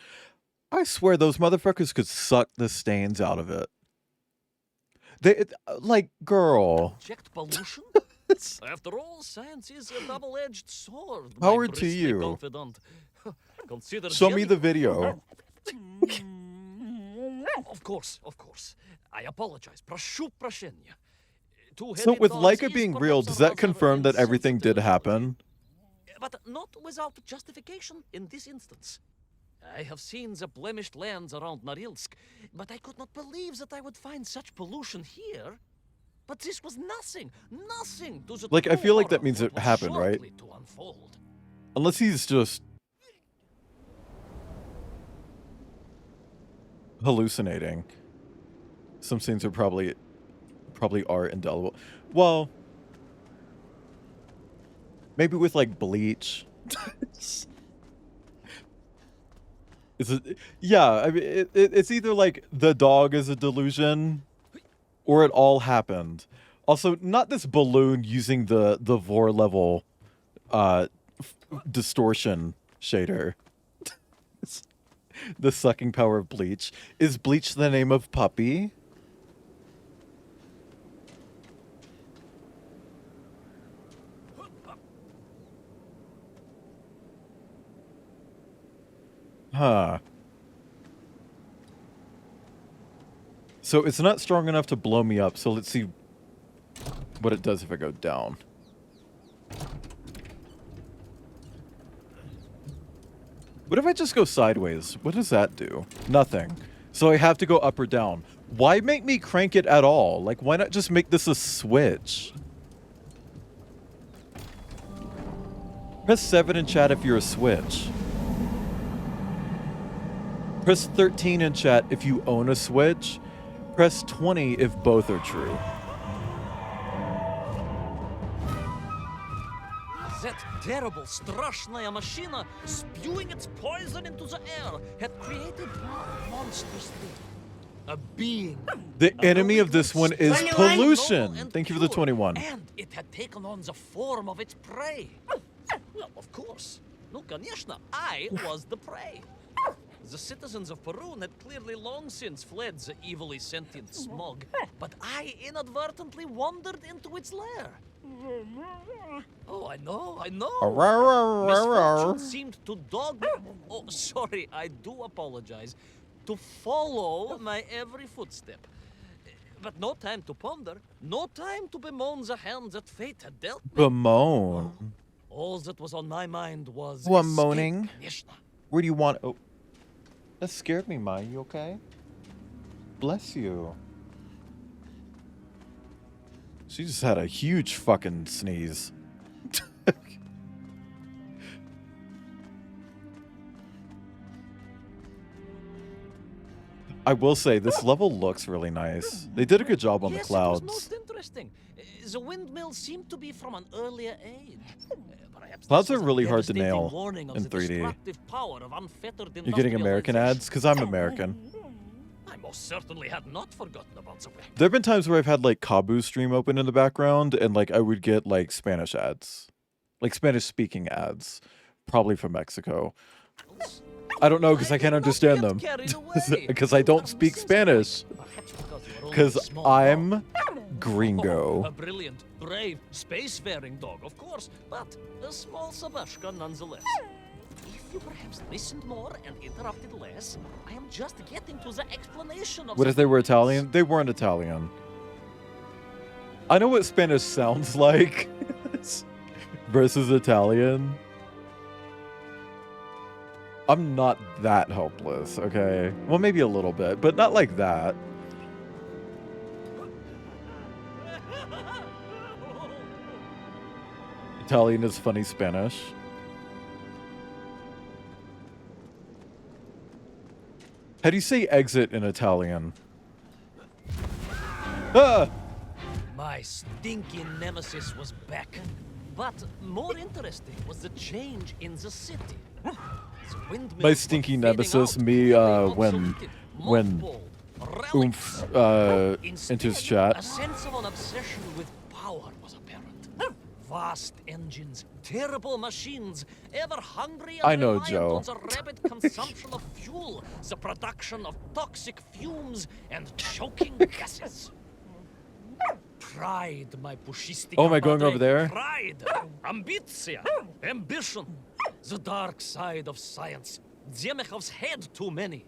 Speaker 1: I swear those motherfuckers could suck the stains out of it. Like, girl.
Speaker 4: Checked pollution? After all, science is a double-edged sword. my
Speaker 1: Power to
Speaker 4: bristly
Speaker 1: you.
Speaker 4: Confidant. Consider
Speaker 1: Show me the
Speaker 4: jellyfish.
Speaker 1: video.
Speaker 4: Of course. I apologize. Прошу прощения.
Speaker 1: So
Speaker 4: Two-headed
Speaker 1: with
Speaker 4: dogs
Speaker 1: Laika
Speaker 4: is
Speaker 1: being
Speaker 4: perhaps
Speaker 1: real,
Speaker 4: a
Speaker 1: does that
Speaker 4: rather
Speaker 1: confirm that everything did
Speaker 4: insensitive
Speaker 1: happen?
Speaker 4: but not without justification in this instance. I have seen the blemished lands around Norilsk, but I could not believe that I would find such pollution here. But this was nothing to the
Speaker 1: Like, I
Speaker 4: true
Speaker 1: feel like that
Speaker 4: horror
Speaker 1: means
Speaker 4: of
Speaker 1: it
Speaker 4: what was
Speaker 1: happened, right?
Speaker 4: shortly to unfold.
Speaker 1: Unless he's just hallucinating. Some scenes are probably are indelible. Well, maybe with like bleach. Yeah, I mean, it's either like the dog is a delusion or it all happened. Also, not this balloon using the Vor level distortion shader. The sucking power of bleach. Is bleach the name of puppy? Huh. So it's not strong enough to blow me up, so let's see what it does if I go down. What if I just go sideways? What does that do? Nothing. So I have to go up or down. Why make me crank it at all? Like, why not just make this a switch? Press 7 in chat if you're a switch. Press 13 in chat if you own a switch. Press 20 if both are true.
Speaker 4: That terrible strashnaya machina spewing its poison into the air had created a monstrous thing. A being.
Speaker 1: The enemy of this one is
Speaker 4: 21.
Speaker 1: pollution. Thank you for the 21.
Speaker 4: And it had taken on the form of its prey. Well, of course. No, конечно, I was the prey. The citizens of Perun had clearly long since fled the evilly sentient smog, but I inadvertently wandered into its lair. Oh, I know. Misfortune seemed to dog... Oh, sorry, I do apologize. To follow my every footstep. But no time to ponder, no time to bemoan the hand that fate had dealt me.
Speaker 1: Bemoan.
Speaker 4: All that was on my mind was...
Speaker 1: Who I'm moaning?
Speaker 4: Конечно.
Speaker 1: Where do you want... Oh. That scared me, Mai. You okay? Bless you. She just had a huge fucking sneeze. I will say, this level looks really nice. They did a good job on the clouds.
Speaker 4: It was most interesting. The windmill seemed to be from an earlier age.
Speaker 1: Clouds are really hard to nail in 3D. You getting American ads? Because I'm American.
Speaker 4: I most certainly had not forgotten about the weapon.
Speaker 1: There have been times where I've had like Kabu's stream open in the background and like I would get like Spanish ads. Like Spanish speaking ads. Probably from Mexico. I don't know because I can't understand them. Because I don't speak Spanish. Because I'm gringo.
Speaker 4: A brilliant, brave, spacefaring dog, of course, but a small Sabashka nonetheless. If you perhaps listened more and interrupted less, I am just getting to the explanation of...
Speaker 1: What if they were Italian? They weren't Italian. I know what Spanish sounds like versus Italian. I'm not that helpless, okay? Well, maybe a little bit, but not like that. Italian is funny Spanish. How do you say exit in Italian? Ah!
Speaker 4: My stinky nemesis was back. But more interesting was the change in the city.
Speaker 1: My stinky nemesis, me, when Oomph enters chat.
Speaker 4: A sense of an obsession with power was apparent. Vast engines, terrible machines, ever hungry and
Speaker 1: I know,
Speaker 4: reliant
Speaker 1: Joe.
Speaker 4: on the rapid consumption of fuel, the production of toxic fumes and choking gases. Pride, my pushistica.
Speaker 1: Oh, am I going
Speaker 4: madre.
Speaker 1: over there?
Speaker 4: Pride, ambitia, ambition, the dark side of science. Zemechov's had too many.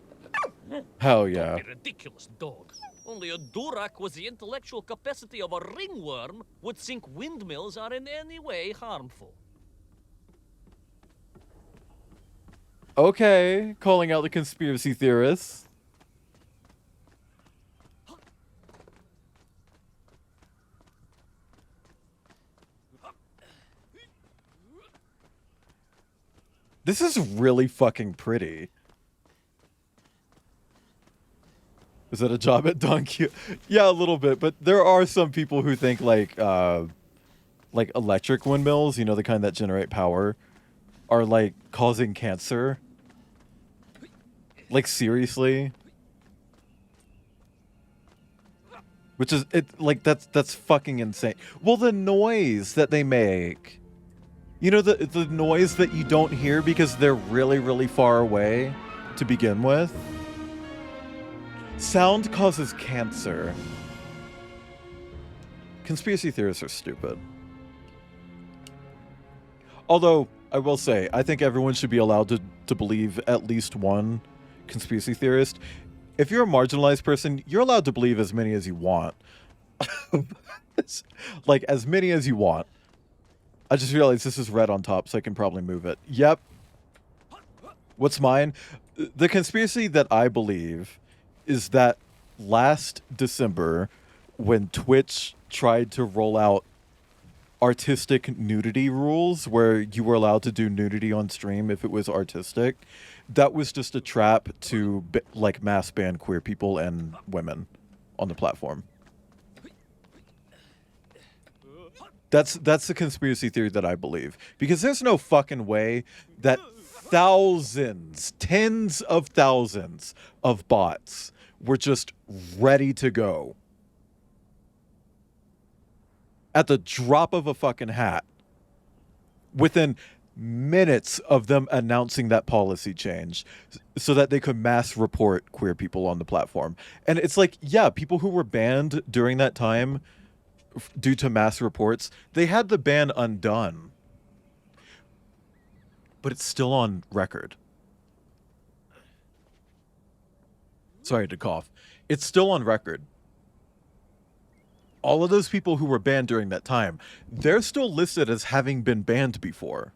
Speaker 1: Hell yeah.
Speaker 4: A ridiculous dog. Only a Durak with the intellectual capacity of a ringworm would think windmills are in any way harmful.
Speaker 1: Okay, calling out the conspiracy theorists. This is really fucking pretty. Is that a job at Donkey? Yeah, a little bit, but there are some people who think like electric windmills, you know, the kind that generate power, are like causing cancer. Like seriously. Which is that's fucking insane. Well, the noise that they make. You know, the noise that you don't hear because they're really, really far away to begin with. Sound causes cancer. Conspiracy theorists are stupid. Although, I will say, I think everyone should be allowed to believe at least one conspiracy theorist. If you're a marginalized person, you're allowed to believe as many as you want. Like, as many as you want. I just realized this is red on top, so I can probably move it. Yep. What's mine? The conspiracy that I believe is that last December, when Twitch tried to roll out artistic nudity rules where you were allowed to do nudity on stream if it was artistic, that was just a trap to like mass ban queer people and women on the platform. That's the conspiracy theory that I believe, because there's no fucking way that thousands, tens of thousands of bots were just ready to go at the drop of a fucking hat within minutes of them announcing that policy change so that they could mass report queer people on the platform. And it's like, yeah, people who were banned during that time due to mass reports, they had the ban undone. But it's still on record. Sorry to cough. It's still on record. All of those people who were banned during that time, they're still listed as having been banned before.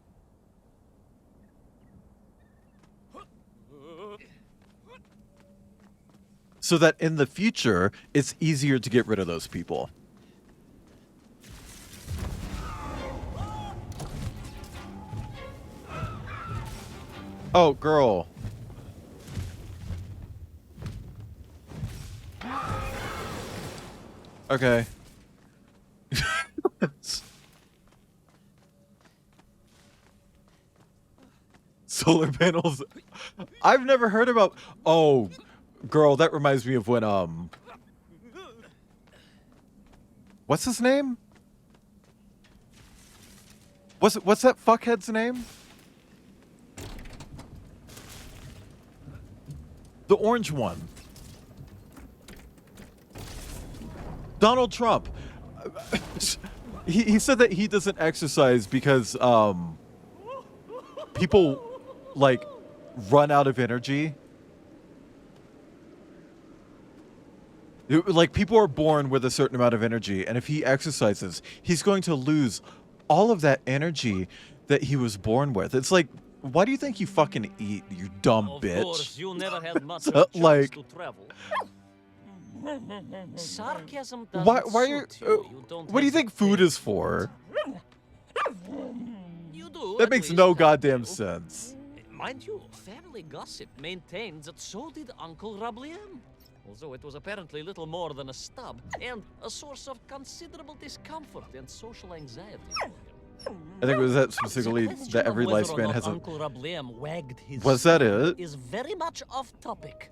Speaker 1: So that in the future, it's easier to get rid of those people. Oh, girl. Okay. Solar panels. I've never heard about... Oh, girl, that reminds me of when, what's his name? What's that fuckhead's name? The orange one. Donald Trump. He said that he doesn't exercise because people like run out of energy. Like people are born with a certain amount of energy, and if he exercises, he's going to lose all of that energy that he was born with. It's like, why do you think you fucking eat, you dumb bitch?
Speaker 14: Of course, you never had much
Speaker 1: So,
Speaker 14: chance
Speaker 1: like-
Speaker 14: to travel. Sarcasm
Speaker 1: Why
Speaker 14: doesn't
Speaker 1: are you?
Speaker 14: suit you. Don't
Speaker 1: What do you think food is for? That makes no goddamn sense.
Speaker 14: Mind you, family gossip maintains that so did Uncle Rabliem. Although it was apparently little more than a stub, and a source of considerable discomfort and social anxiety.
Speaker 1: I think it was that specifically that every lifespan has a...
Speaker 14: Uncle Rabliem wagged his
Speaker 1: Was that it?
Speaker 14: is very much off topic.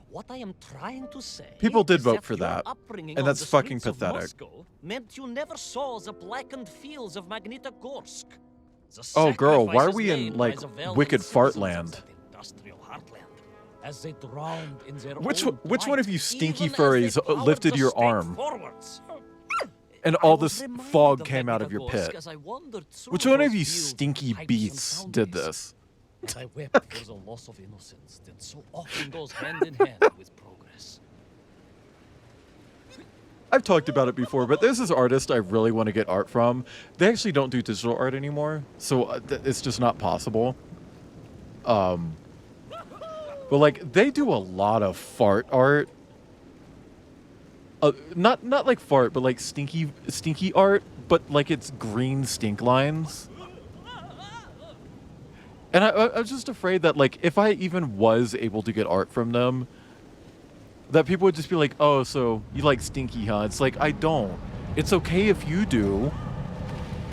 Speaker 14: What I am trying to say...
Speaker 1: People did
Speaker 14: is
Speaker 1: vote for
Speaker 14: your
Speaker 1: that,
Speaker 14: upbringing
Speaker 1: and
Speaker 14: on
Speaker 1: that's
Speaker 14: the
Speaker 1: fucking
Speaker 14: streets of
Speaker 1: pathetic.
Speaker 14: Moscow meant you never saw the blackened fields of Magnitogorsk. The
Speaker 1: Oh, girl, why are
Speaker 14: sacrifices
Speaker 1: we in,
Speaker 14: made
Speaker 1: like,
Speaker 14: by the valiant
Speaker 1: wicked
Speaker 14: citizens
Speaker 1: fart
Speaker 14: of
Speaker 1: land?
Speaker 14: that industrial heartland, as they drowned in their
Speaker 1: Which
Speaker 14: own
Speaker 1: which one
Speaker 14: plight,
Speaker 1: of you stinky
Speaker 14: even as they
Speaker 1: furries
Speaker 14: powered
Speaker 1: lifted
Speaker 14: the
Speaker 1: your
Speaker 14: state
Speaker 1: arm?
Speaker 14: forwards.
Speaker 1: And
Speaker 14: I
Speaker 1: all
Speaker 14: was
Speaker 1: this
Speaker 14: reminded
Speaker 1: fog
Speaker 14: of
Speaker 1: came out of your
Speaker 14: Magnitogorsk
Speaker 1: pit.
Speaker 14: as I wandered through
Speaker 1: Which one of
Speaker 14: those
Speaker 1: you
Speaker 14: fields,
Speaker 1: stinky
Speaker 14: pipes, and
Speaker 1: beasts did
Speaker 14: foundries.
Speaker 1: this?
Speaker 14: And I wept for the loss of innocence that so often goes hand in hand with progress.
Speaker 1: I've talked about it before, but there's this artist I really want to get art from. They actually don't do digital art anymore, so it's just not possible. But like they do a lot of fart art. Not like fart, but like stinky art, but like it's green stink lines. And I'm just afraid that, like, if I even was able to get art from them, that people would just be like, oh, so you like stinky, huh? It's like, I don't. It's okay if you do.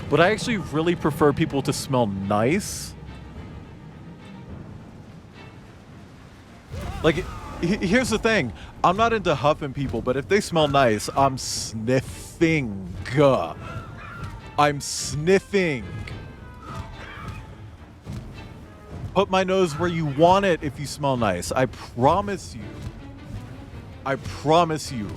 Speaker 1: But I actually really prefer people to smell nice. Like, here's the thing. I'm not into huffing people, but if they smell nice, I'm sniffing. I'm sniffing. Put my nose where you want it if you smell nice. I promise you. I promise you.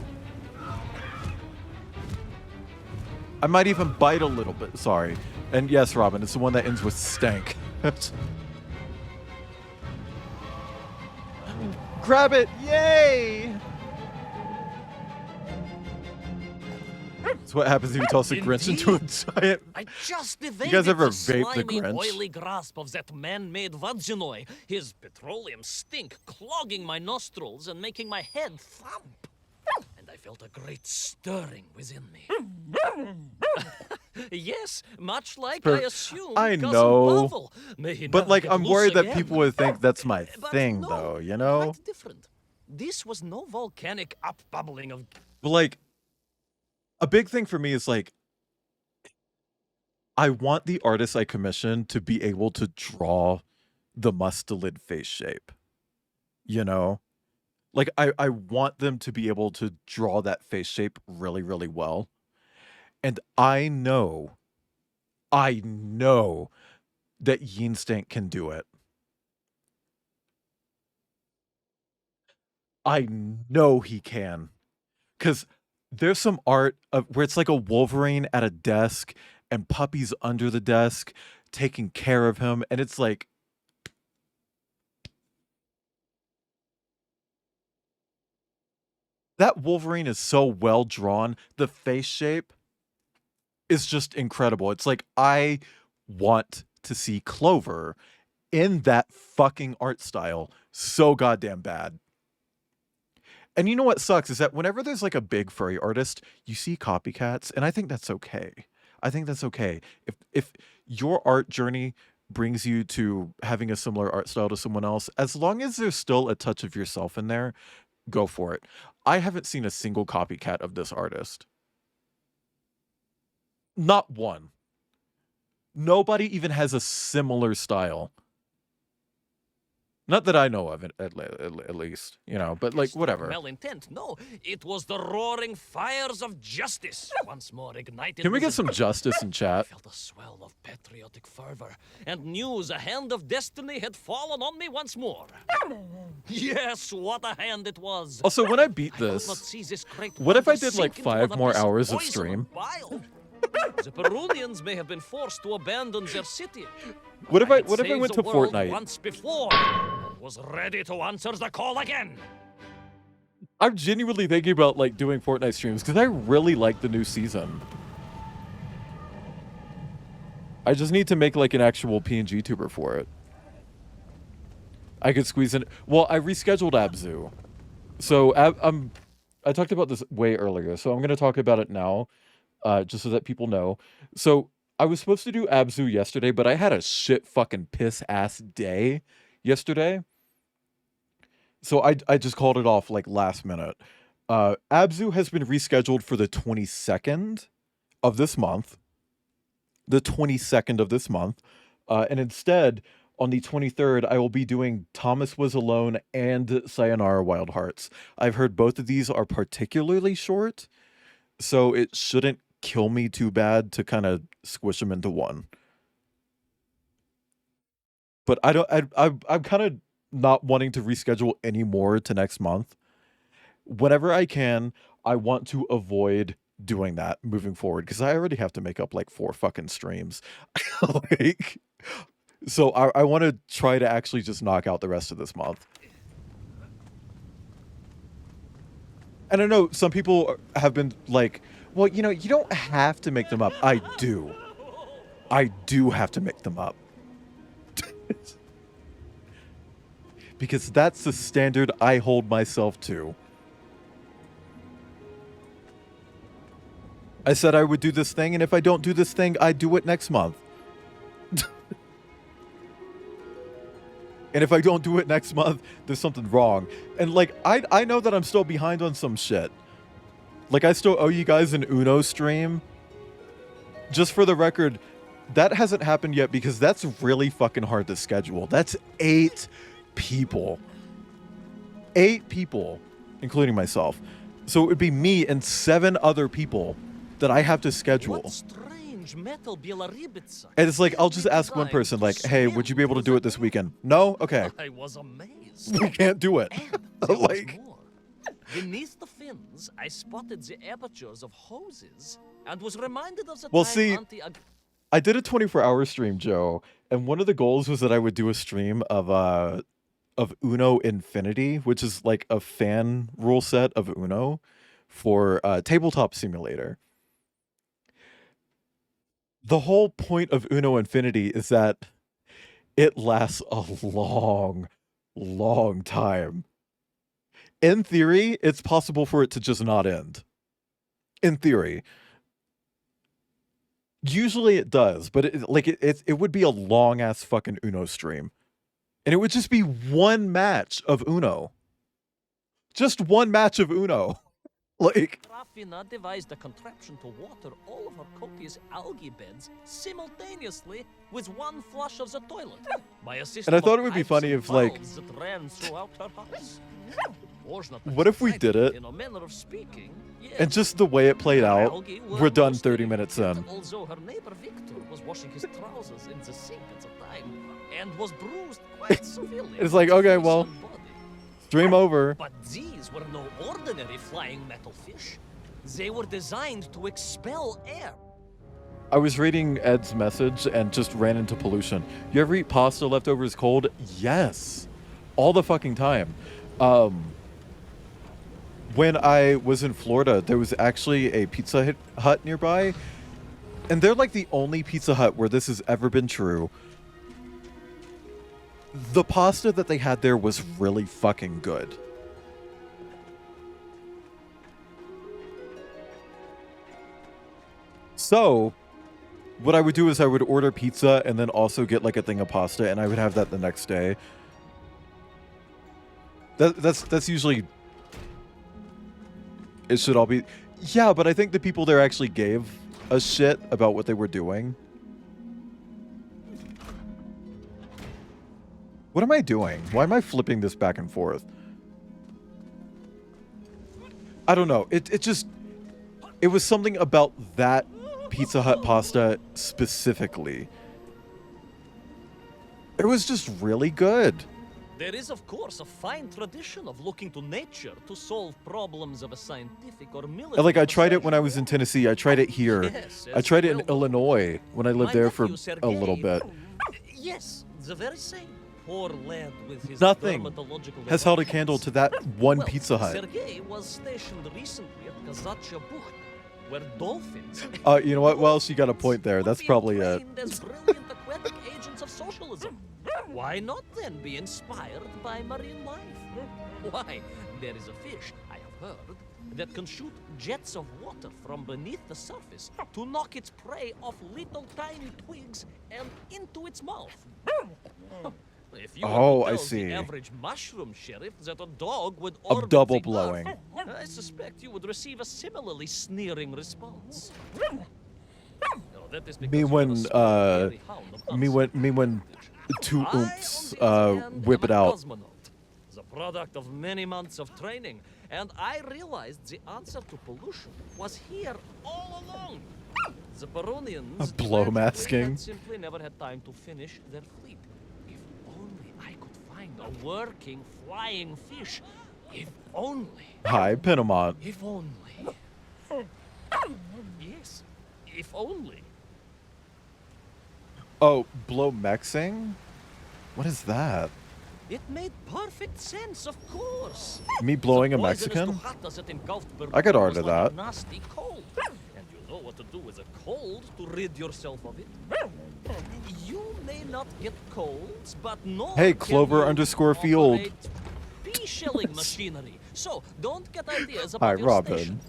Speaker 1: I might even bite a little bit. Sorry. And yes, Robin, it's the one that ends with stank. Grab it! Yay! That's what happens if you toss a Grinch into a giant...
Speaker 14: I just
Speaker 1: You guys ever
Speaker 14: the
Speaker 1: vape the
Speaker 14: slimy,
Speaker 1: Grinch?
Speaker 14: oily grasp of that man-made vaginoid, his petroleum stink clogging my nostrils and making my head thump. And I felt a great stirring within me. Yes, much like I assumed.
Speaker 1: I
Speaker 14: Cousin
Speaker 1: know.
Speaker 14: Pavel. May he
Speaker 1: But,
Speaker 14: never
Speaker 1: like,
Speaker 14: get
Speaker 1: I'm
Speaker 14: loose
Speaker 1: worried that
Speaker 14: again.
Speaker 1: people would think that's my
Speaker 14: But
Speaker 1: thing,
Speaker 14: no,
Speaker 1: though, you know?
Speaker 14: quite different. This was no volcanic upbubbling of...
Speaker 1: But, like, a big thing for me is, like, I want the artist I commission to be able to draw the mustelid face shape. You know? Like, I want them to be able to draw that face shape really, really well. And I know that Yinstank can do it. I know he can. Because there's some art of where it's like a Wolverine at a desk and puppies under the desk taking care of him. And it's like, that Wolverine is so well drawn. The face shape is just incredible. It's like, I want to see Clover in that fucking art style so goddamn bad. And you know what sucks is that whenever there's like a big furry artist, you see copycats, and I think that's okay. I think that's okay. If your art journey brings you to having a similar art style to someone else, as long as there's still a touch of yourself in there, go for it. I haven't seen a single copycat of this artist. Not one. Nobody even has a similar style. Not that I know of it, at least, you know, but like, whatever.
Speaker 14: Malintent, no. It was the roaring fires of justice once more ignited.
Speaker 1: Can we get
Speaker 14: within
Speaker 1: some
Speaker 14: me.
Speaker 1: justice in chat?
Speaker 14: I felt a swell of patriotic fervor and knew the hand of destiny had fallen on me once more. Yes, what a hand it was.
Speaker 1: Also, when I beat
Speaker 14: I could
Speaker 1: this,
Speaker 14: not see this great
Speaker 1: what if I
Speaker 14: wonder
Speaker 1: did like
Speaker 14: sink into
Speaker 1: 5
Speaker 14: an
Speaker 1: more
Speaker 14: abyss
Speaker 1: hours of
Speaker 14: poison
Speaker 1: stream?
Speaker 14: and bile. The Peruvians may have been forced to abandon their city.
Speaker 1: What if I
Speaker 14: had saved
Speaker 1: went
Speaker 14: the
Speaker 1: to
Speaker 14: world
Speaker 1: Fortnite?
Speaker 14: once before and was ready to answer the call again.
Speaker 1: I'm genuinely thinking about like doing Fortnite streams because I really like the new season. I just need to make like an actual PNG tuber for it. I could squeeze in. Well, I rescheduled Abzu, so I talked about this way earlier, so I'm going to talk about it now, just so that people know. So I was supposed to do Abzu yesterday, but I had a shit fucking piss ass day yesterday. So I just called it off like last minute. Abzu has been rescheduled for the 22nd of this month. The 22nd of this month. And instead, on the 23rd, I will be doing Thomas Was Alone and Sayonara Wild Hearts. I've heard both of these are particularly short, so it shouldn't kill me too bad to kind of squish them into one. But I'm kind of not wanting to reschedule any more to next month. Whenever I can, I want to avoid doing that moving forward because I already have to make up like 4 fucking streams. Like, so I want to try to actually just knock out the rest of this month. And I know some people have been like, well, you know, you don't have to make them up. I do. I do have to make them up. Because that's the standard I hold myself to. I said I would do this thing, and if I don't do this thing, I do it next month. And if I don't do it next month, there's something wrong. And like, I know that I'm still behind on some shit. Like, I still owe you guys an Uno stream. Just for the record, that hasn't happened yet because that's really fucking hard to schedule. That's 8 people. 8 people, including myself. So it would be me and 7 other people that I have to schedule.
Speaker 14: What strange metal Bielaribitsa.
Speaker 1: And it's like, I'll just ask one person, like, hey, would you be able to do it this weekend? No? Okay.
Speaker 14: I was amazed.
Speaker 1: We can't do it.
Speaker 14: Like, beneath the fins, I spotted the apertures of hoses and was reminded of the
Speaker 1: Well,
Speaker 14: time
Speaker 1: see, I did a 24-hour stream, Joe, and one of the goals was that I would do a stream of Uno Infinity, which is like a fan rule set of Uno for Tabletop Simulator. The whole point of Uno Infinity is that it lasts a long, long time. In theory, it's possible for it to just not end. In theory. Usually it does, but it would be a long-ass fucking Uno stream. And it would just be one match of Uno. Just one match of Uno. Like,
Speaker 14: Rafina devised a contraption to water all of her copious algae beds simultaneously with one flush of the toilet. By a system
Speaker 1: and I thought
Speaker 14: of
Speaker 1: it would be
Speaker 14: pipes
Speaker 1: funny
Speaker 14: and
Speaker 1: if, like,
Speaker 14: valves that ran throughout her house.
Speaker 1: what if we did it,
Speaker 14: In a manner of speaking, yes,
Speaker 1: and just the way it played out,
Speaker 14: algae were
Speaker 1: we're done
Speaker 14: mostly
Speaker 1: 30 minutes in.
Speaker 14: although her neighbor Victor was washing his trousers in the sink at the time and was bruised quite severely.
Speaker 1: It's like, okay, well, stream over.
Speaker 14: But these were no ordinary flying metal fish. They were designed to expel air.
Speaker 1: I was reading Ed's message and just ran into pollution. You ever eat pasta leftovers cold? Yes. All the fucking time. When I was in Florida, there was actually a Pizza Hut nearby. And they're like the only Pizza Hut where this has ever been true. The pasta that they had there was really fucking good. So, what I would do is I would order pizza and then also get like a thing of pasta, and I would have that the next day. That's usually... It should all be... Yeah, but I think the people there actually gave a shit about what they were doing. What am I doing? Why am I flipping this back and forth? I don't know. It just... It was something about that Pizza Hut pasta specifically. It was just really good.
Speaker 14: There is, of course, a fine tradition of looking to nature to solve problems of a scientific or military.
Speaker 1: And like, I tried it when I was in Tennessee. I tried it here.
Speaker 14: Yes,
Speaker 1: I tried it in Illinois when I lived there for a little bit.
Speaker 14: Yes, the very same. Poor lad with his
Speaker 1: Nothing
Speaker 14: dermatological
Speaker 1: has held a candle to that one Pizza Hut.
Speaker 14: Sergei was stationed recently at Kazachya Bucht, where dolphins.
Speaker 1: You know what? Well, she got a point there. That's probably it.
Speaker 14: As brilliant aquatic agents of socialism. Why not then be inspired by marine life? Why, there is a fish, I have heard, that can shoot jets of water from beneath the surface to knock its prey off little tiny twigs and into its mouth. If you
Speaker 1: Oh,
Speaker 14: were to
Speaker 1: I
Speaker 14: tell
Speaker 1: see.
Speaker 14: the average mushroom sheriff that a dog would
Speaker 1: I'm
Speaker 14: orbit
Speaker 1: double
Speaker 14: the
Speaker 1: blowing.
Speaker 14: Earth, I suspect you would receive a similarly sneering response. No, that is because
Speaker 1: Me
Speaker 14: you are a
Speaker 1: when
Speaker 14: small, hairy hound of
Speaker 1: me when 2 oomphs whip it out.
Speaker 14: cosmonaut, the product of many months of training, and I realized the answer to pollution was here all along. The Peronians
Speaker 1: Blow
Speaker 14: declared
Speaker 1: masking.
Speaker 14: they had simply never had time to finish their fleet. If only I could find a working flying fish. If only.
Speaker 1: Hi, Pinamont.
Speaker 14: If only. Yes, if only.
Speaker 1: Oh, blow mexing? What is that?
Speaker 14: It made perfect sense, of course.
Speaker 1: Me blowing a
Speaker 14: The poisonous
Speaker 1: Mexican?
Speaker 14: tojatas that engulfed
Speaker 1: I could
Speaker 14: Bermuda
Speaker 1: order
Speaker 14: was like a
Speaker 1: that.
Speaker 14: nasty cold. And you know what to do with a cold to rid yourself of it. You may not get colds, but no.
Speaker 1: Hey, Clover_Field.
Speaker 14: Pea-shelling machinery. So don't get ideas
Speaker 1: Hi,
Speaker 14: about your
Speaker 1: Robin.
Speaker 14: station.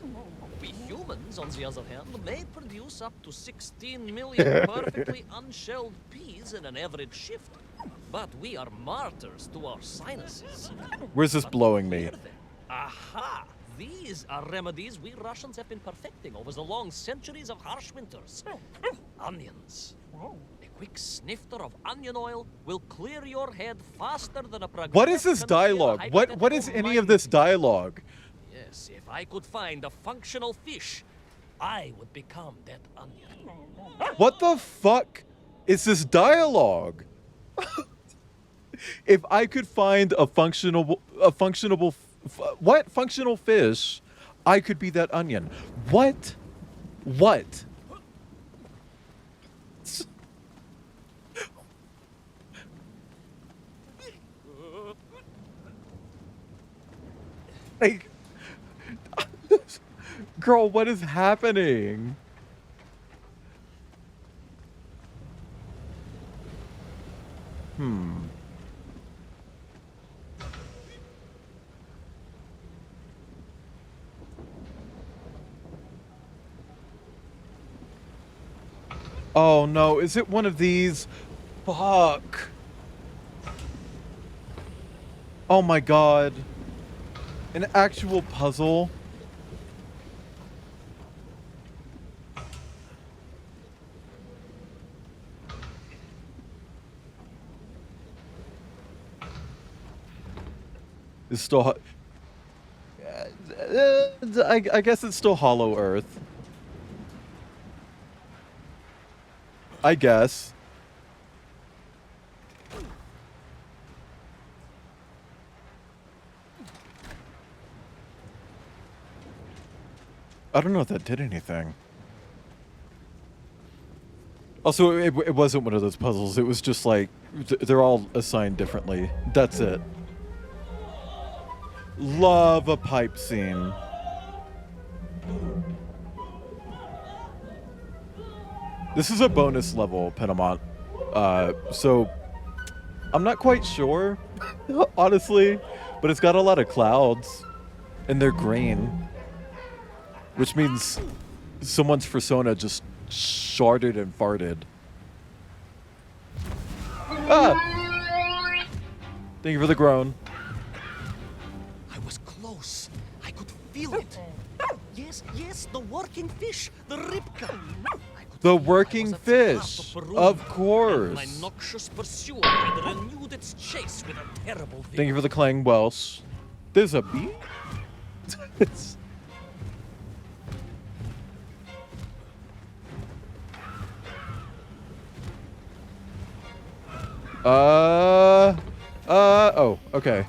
Speaker 14: We humans, on the other hand, may produce up to 16 million perfectly unshelled peas in an average shift.
Speaker 4: but we are martyrs to our sinuses.
Speaker 1: Where's this blowing me?
Speaker 4: Here then. Aha! These are remedies we Russians have been perfecting over the long centuries of harsh winters. Onions. A quick snifter of onion oil will clear your head faster than a pragmatic.
Speaker 1: What is this dialogue? What is any of this dialogue?
Speaker 4: Yes, if I could find a functional fish, I would become that onion.
Speaker 1: What the fuck is this dialogue? If I could find a functional fish, I could be that onion. What? Like, girl, what is happening? Oh no, is it one of these? Fuck. Oh my god. An actual puzzle? It's still... I guess it's still Hollow Earth. I guess. I don't know if that did anything. Also, it wasn't one of those puzzles. It was just like, they're all assigned differently. That's it. Love a pipe scene. This is a bonus level, Penamont. So I'm not quite sure, honestly, but it's got a lot of clouds, and they're green, which means someone's persona just sharded and farted. Ah! Thank you for the groan.
Speaker 4: I was close. I could feel it. Yes, the working fish, the ribka.
Speaker 1: The working fish, of course.
Speaker 4: My noxious pursuer had renewed its chase with a terrible vigor.
Speaker 1: Thank you for the clang Welsh. There's a bee? Oh, okay.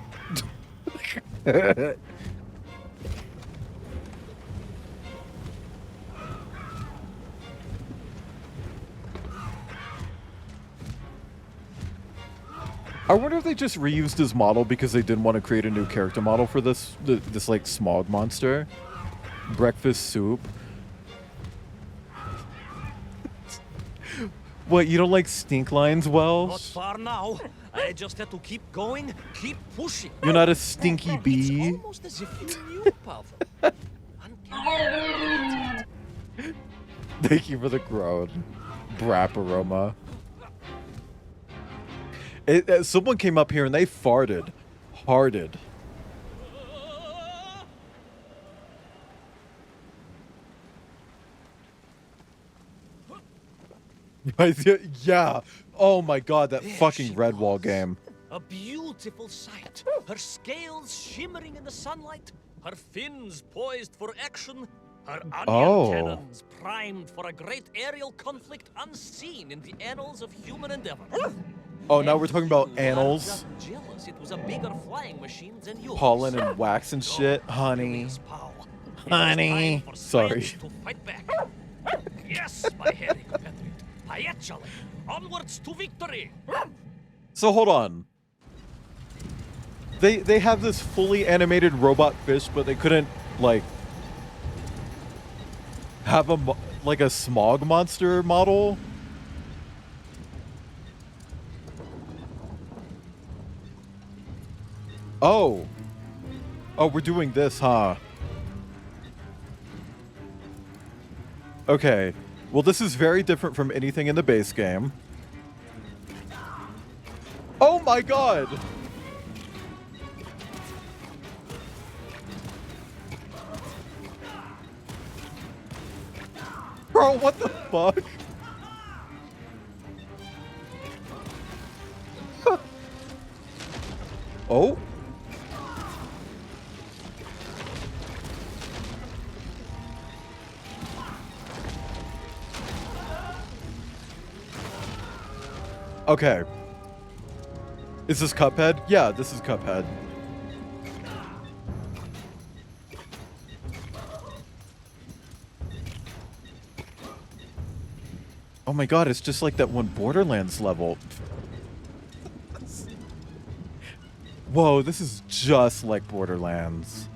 Speaker 1: I wonder if they just reused his model because they didn't want to create a new character model for this like smog monster. Breakfast soup. What, you don't like stink lines, Welsh?
Speaker 4: Not far now. I just had to keep going, keep pushing.
Speaker 1: You're not a stinky bee.
Speaker 4: It's almost as if you knew, Pavel.
Speaker 1: Thank you for the groan. Brap aroma. Someone came up here and they farted. Harded. Yeah. Oh my god, that fucking Redwall game.
Speaker 4: A beautiful sight. Her scales shimmering in the sunlight. Her fins poised for action. Her onion cannons primed for a great aerial conflict unseen in the annals of human endeavor.
Speaker 1: Oh, now we're talking about annals.
Speaker 4: Jealous it was a bigger flying machine than yours.
Speaker 1: Pollen and wax and shit. Honey. Honey. Sorry.
Speaker 4: To fight back. Yes, my hairy compatriot. Paechale. Onwards to victory.
Speaker 1: So hold on. They have this fully animated robot fish, but they couldn't like have a smog monster model. Oh, we're doing this, huh? Okay. Well, this is very different from anything in the base game. Oh my god! Bro, what the fuck? Oh? Okay. Is this Cuphead? Yeah, this is Cuphead. Oh my god, it's just like that one Borderlands level. Whoa, this is just like Borderlands.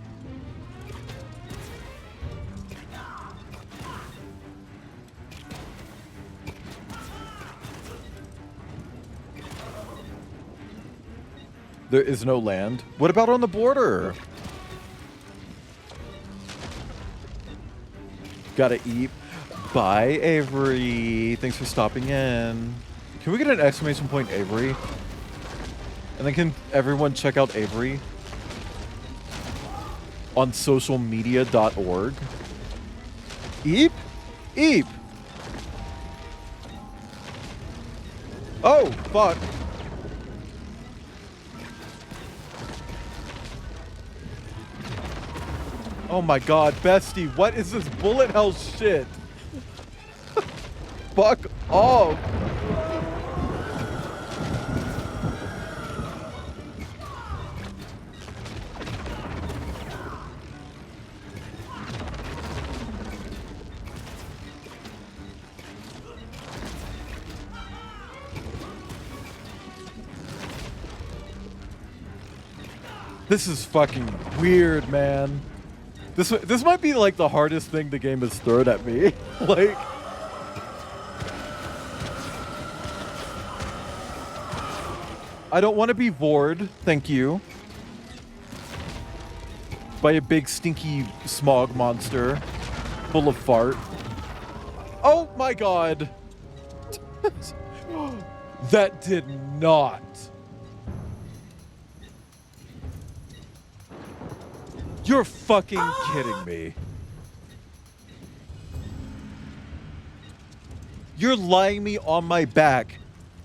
Speaker 1: There is no land. What about on the border? Gotta eat. Bye, Avery. Thanks for stopping in. Can we get an exclamation point, Avery? And then can everyone check out Avery on socialmedia.org? Eep? Eep! Oh, fuck. Oh my god, bestie, what is this bullet hell shit? Fuck off. This is fucking weird, man. This might be like the hardest thing the game has thrown at me. Like, I don't want to be vored, thank you, by a big stinky smog monster full of fart. Oh my god. That did not. You're fucking kidding me. You're lying me on my back,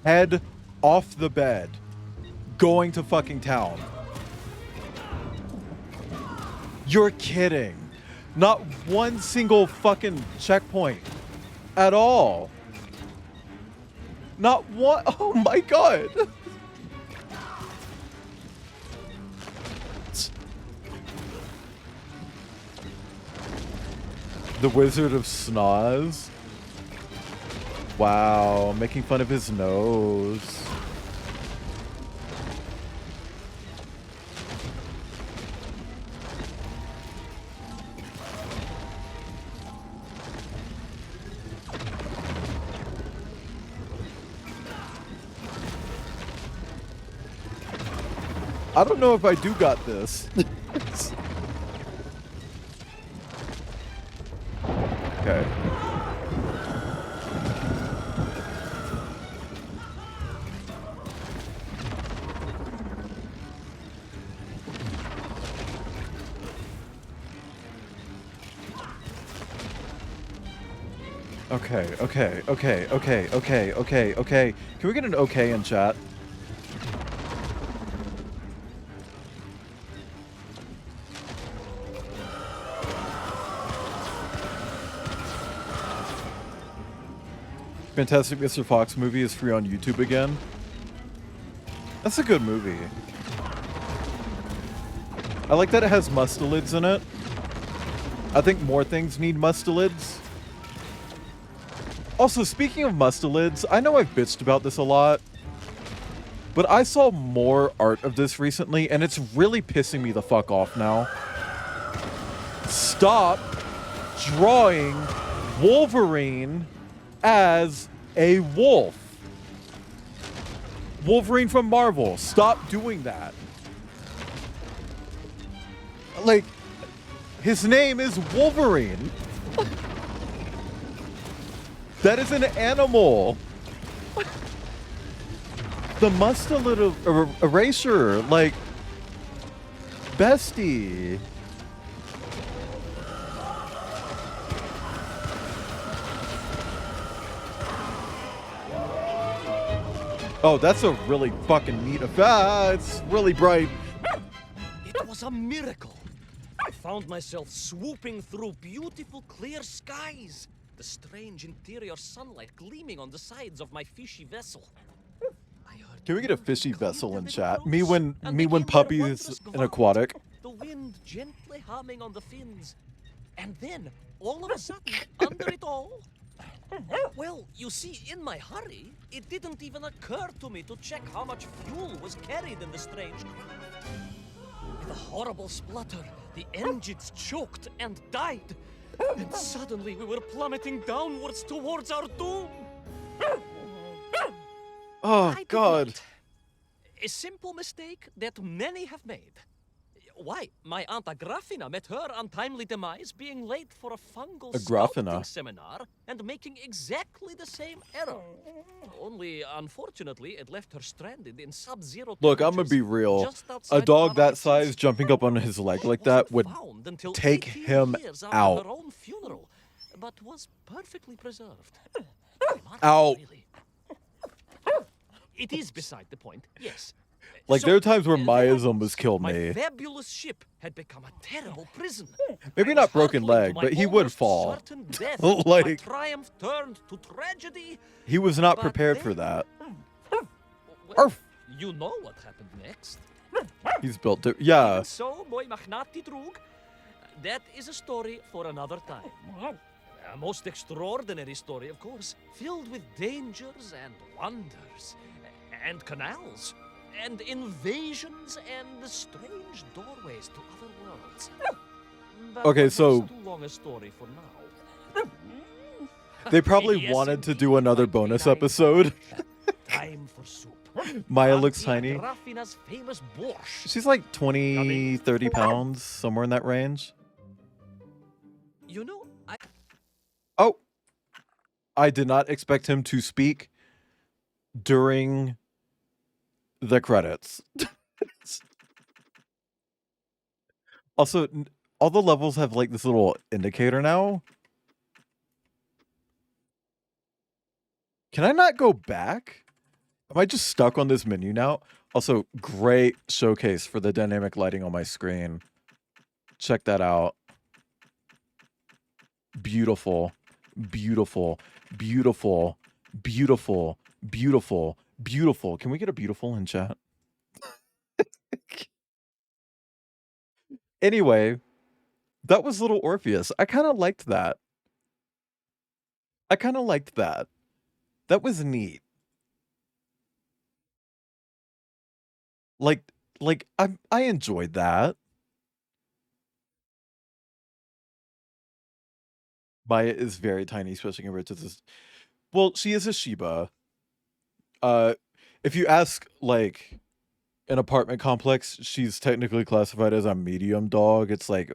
Speaker 1: head off the bed, going to fucking town. You're kidding. Not one single fucking checkpoint at all. Not one. Oh my god. The Wizard of Snoz? Wow, making fun of his nose. I don't know if I do got this. Okay. Okay. Can we get an okay in chat? Fantastic Mr. Fox movie is free on YouTube again. That's a good movie. I like that it has mustelids in it. I think more things need mustelids. Also, speaking of mustelids, I know I've bitched about this a lot, but I saw more art of this recently, and it's really pissing me the fuck off now. Stop drawing Wolverine as a wolf. Wolverine from Marvel. Stop doing that. Like, his name is Wolverine. That is an animal. The muscular erasure, like, bestie. Oh, that's a really fucking neat effect. Ah, it's really bright.
Speaker 14: It was a miracle. I found myself swooping through beautiful clear skies, the strange interior sunlight gleaming on the sides of my fishy vessel.
Speaker 1: Can we get a fishy vessel in chat? Me when puppy is an aquatic.
Speaker 14: The wind gently humming on the fins. And then, all of a sudden, under it all... Well, you see, in my hurry, it didn't even occur to me to check how much fuel was carried in the strange craft. With a horrible splutter, the engines choked and died. And suddenly we were plummeting downwards towards our doom.
Speaker 1: Oh, God.
Speaker 14: A simple mistake that many have made. Why, my Aunt Agrafina met her untimely demise being late for a fungal scouting seminar and making exactly the same error. Only, unfortunately, it left her stranded in sub-zero.
Speaker 1: Look, I'm gonna be real. A dog that size jumping up on his leg like that would take him out.
Speaker 14: Her own funeral, but was perfectly preserved.
Speaker 1: Out.
Speaker 14: It is beside the point, yes.
Speaker 1: Like, there are times where Maya's almost killed me.
Speaker 14: My fabulous ship had become a terrible prison.
Speaker 1: Maybe not broken leg, but he would fall.
Speaker 14: My
Speaker 1: Like,
Speaker 14: triumph turned to tragedy.
Speaker 1: he was not prepared for that.
Speaker 14: Well, you know what happened next.
Speaker 1: He's built to, yeah.
Speaker 14: Even so, mooi magnati droog. That is a story for another time. A most extraordinary story, of course, filled with dangers and wonders, and canals, and invasions, and strange doorways to other worlds. But
Speaker 1: Okay, so
Speaker 14: too long a story for now.
Speaker 1: they probably
Speaker 14: Yes,
Speaker 1: wanted to do another bonus episode.
Speaker 14: Time for soup.
Speaker 1: Maya looks tiny.
Speaker 14: Agrafina's famous borscht.
Speaker 1: She's like 20, 30 pounds, somewhere in that range.
Speaker 14: You know,
Speaker 1: Oh, I did not expect him to speak during the credits. Also, all the levels have like this little indicator now. Can I not go back? Am I just stuck on this menu now? Also, great showcase for the dynamic lighting on my screen. Check that out. Beautiful, beautiful, beautiful, beautiful, beautiful, beautiful. Can we get a beautiful in chat? Anyway, that was little Orpheus. I kind of liked that. That was neat. Like I enjoyed that. Maya is very tiny, especially compared to this. Well, she is a Shiba. If you ask like an apartment complex, she's technically classified as a medium dog. It's like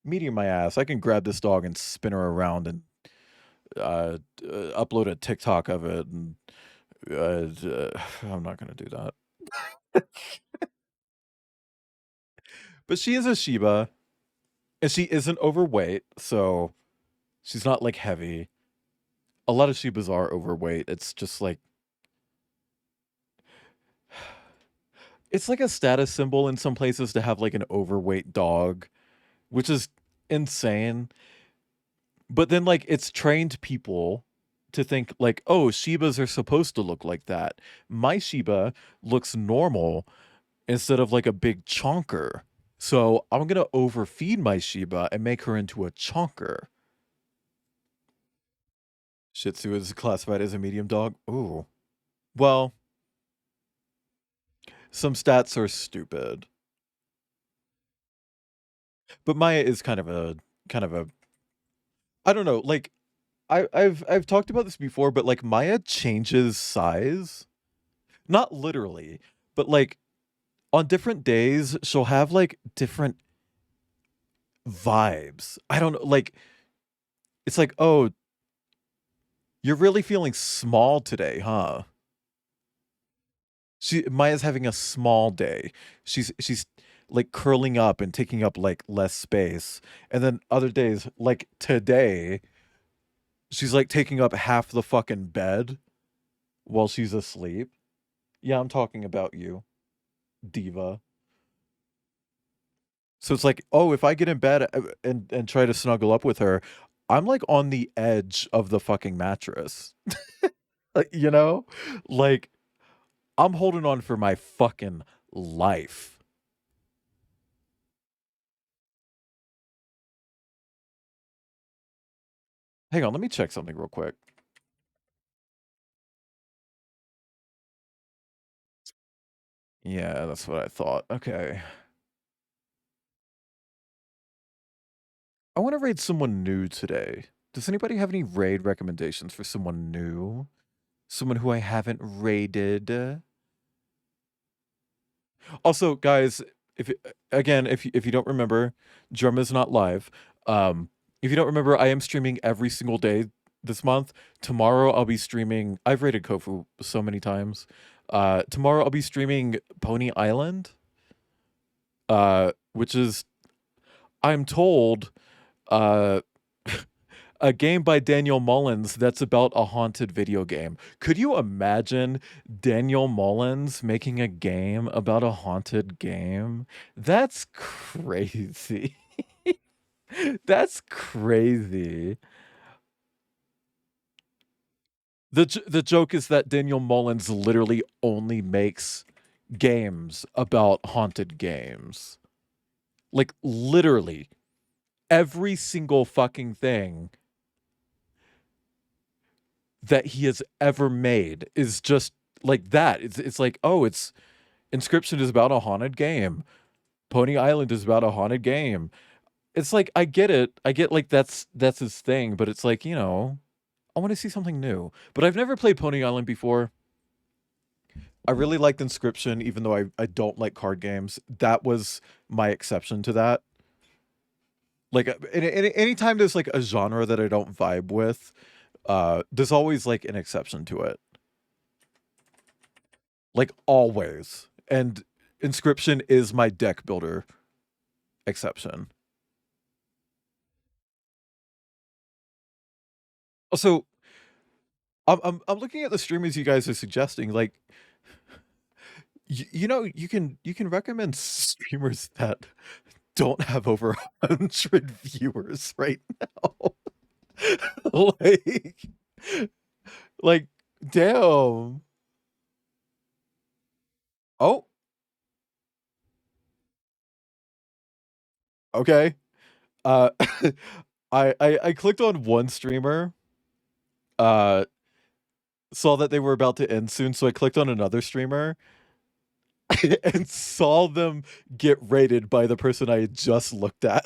Speaker 1: medium my ass. I can grab this dog and spin her around and upload a TikTok of it, and I'm not gonna do that. But she is a Shiba, and she isn't overweight, so she's not like heavy. A lot of Shibas are overweight. It's just like it's like a status symbol in some places to have like an overweight dog, which is insane. But then like it's trained people to think like, oh, Shibas are supposed to look like that. My Shiba looks normal instead of like a big chonker. So I'm going to overfeed my Shiba and make her into a chonker. Shih Tzu is classified as a medium dog. Ooh. Well, some stats are stupid. But Maya is kind of a I don't know, like I've talked about this before, but like Maya changes size. Not literally, but like on different days she'll have like different vibes. I don't know, like it's like, "Oh, you're really feeling small today, huh?" Maya's having a small day. She's like curling up and taking up like less space. And then other days, like today, she's like taking up half the fucking bed while she's asleep. Yeah, I'm talking about you, diva. So it's like, oh, if I get in bed and try to snuggle up with her, I'm like on the edge of the fucking mattress. You know? Like I'm holding on for my fucking life. Hang on, let me check something real quick. Yeah, that's what I thought. Okay. I want to raid someone new today. Does anybody have any raid recommendations for someone new? Someone who I haven't raided? Also, guys, if again, if you don't remember, Drum is not live. If you don't remember, I am streaming every single day this month. Tomorrow I'll be streaming. I've rated Kofu so many times. Tomorrow I'll be streaming Pony Island, which is, I'm told, uh, a game by Daniel Mullins that's about a haunted video game. Could you imagine Daniel Mullins making a game about a haunted game? That's crazy. That's crazy. The joke is that Daniel Mullins literally only makes games about haunted games. Like literally every single fucking thing that he has ever made is just like that. It's like, oh, it's Inscription is about a haunted game. Pony Island is about a haunted game. It's like I get it. I get like that's his thing, but it's like, I want to see something new. But I've never played Pony Island before. I really liked Inscription, even though I don't like card games. That was my exception to that. Like anytime there's like a genre that I don't vibe with, there's always like an exception to it. Like always. And Inscription is my deck builder exception. Also, I'm looking at the streamers you guys are suggesting. Like, you can recommend streamers that don't have over 100 viewers right now. like, damn. Oh. Okay. I clicked on one streamer, saw that they were about to end soon, so I clicked on another streamer and saw them get rated by the person I had just looked at.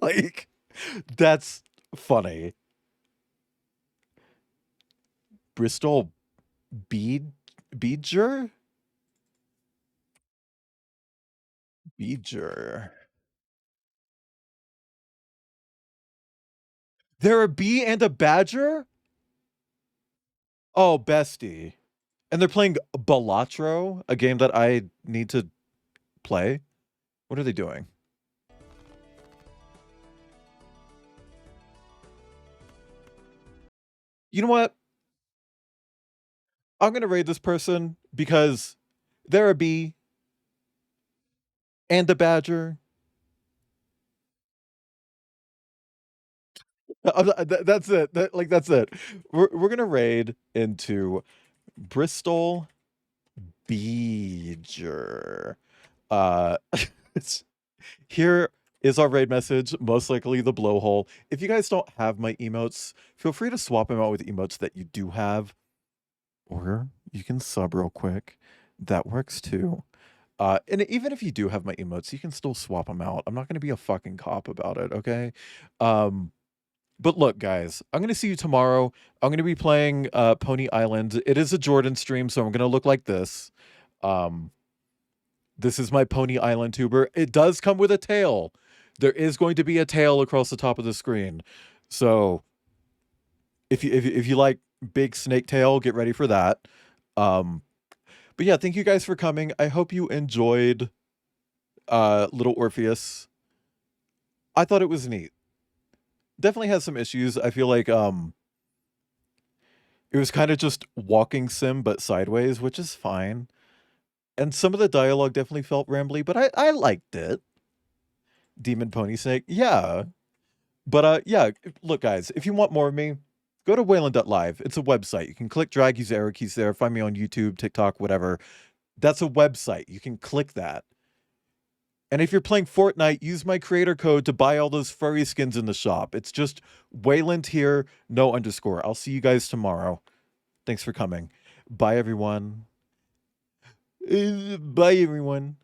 Speaker 1: Like, that's funny. Bristol Beeger? Beeger. They're a bee and a badger? Oh, bestie. And they're playing Balatro, a game that I need to play. What are they doing? You know what? I'm going to raid this person because they're a bee and a badger. That's it. That's it. We're going to raid into Bristol Beeger. Here is our raid message, most likely the blowhole. If you guys don't have my emotes, feel free to swap them out with emotes that you do have. Or you can sub real quick. That works too. And even if you do have my emotes, you can still swap them out. I'm not going to be a fucking cop about it, okay? But look, guys, I'm going to see you tomorrow. I'm going to be playing Pony Island. It is a Jordan stream, so I'm going to look like this. This is my Pony Island tuber. It does come with a tail. There is going to be a tail across the top of the screen. So if you like big snake tail, get ready for that. But yeah, thank you guys for coming. I hope you enjoyed Little Orpheus. I thought it was neat. Definitely has some issues. I feel like it was kind of just walking sim but sideways, which is fine. And some of the dialogue definitely felt rambly, but I liked it. Demon Pony Snake, yeah. But yeah, look guys, if you want more of me, go to Wayland.live. It's a website. You can click drag, use arrow keys there, find me on YouTube, TikTok, whatever. That's a website. You can click that. And if you're playing Fortnite, use my creator code to buy all those furry skins in the shop. It's just Wayland here, no underscore. I'll see you guys tomorrow. Thanks for coming. Bye, everyone. Bye, everyone.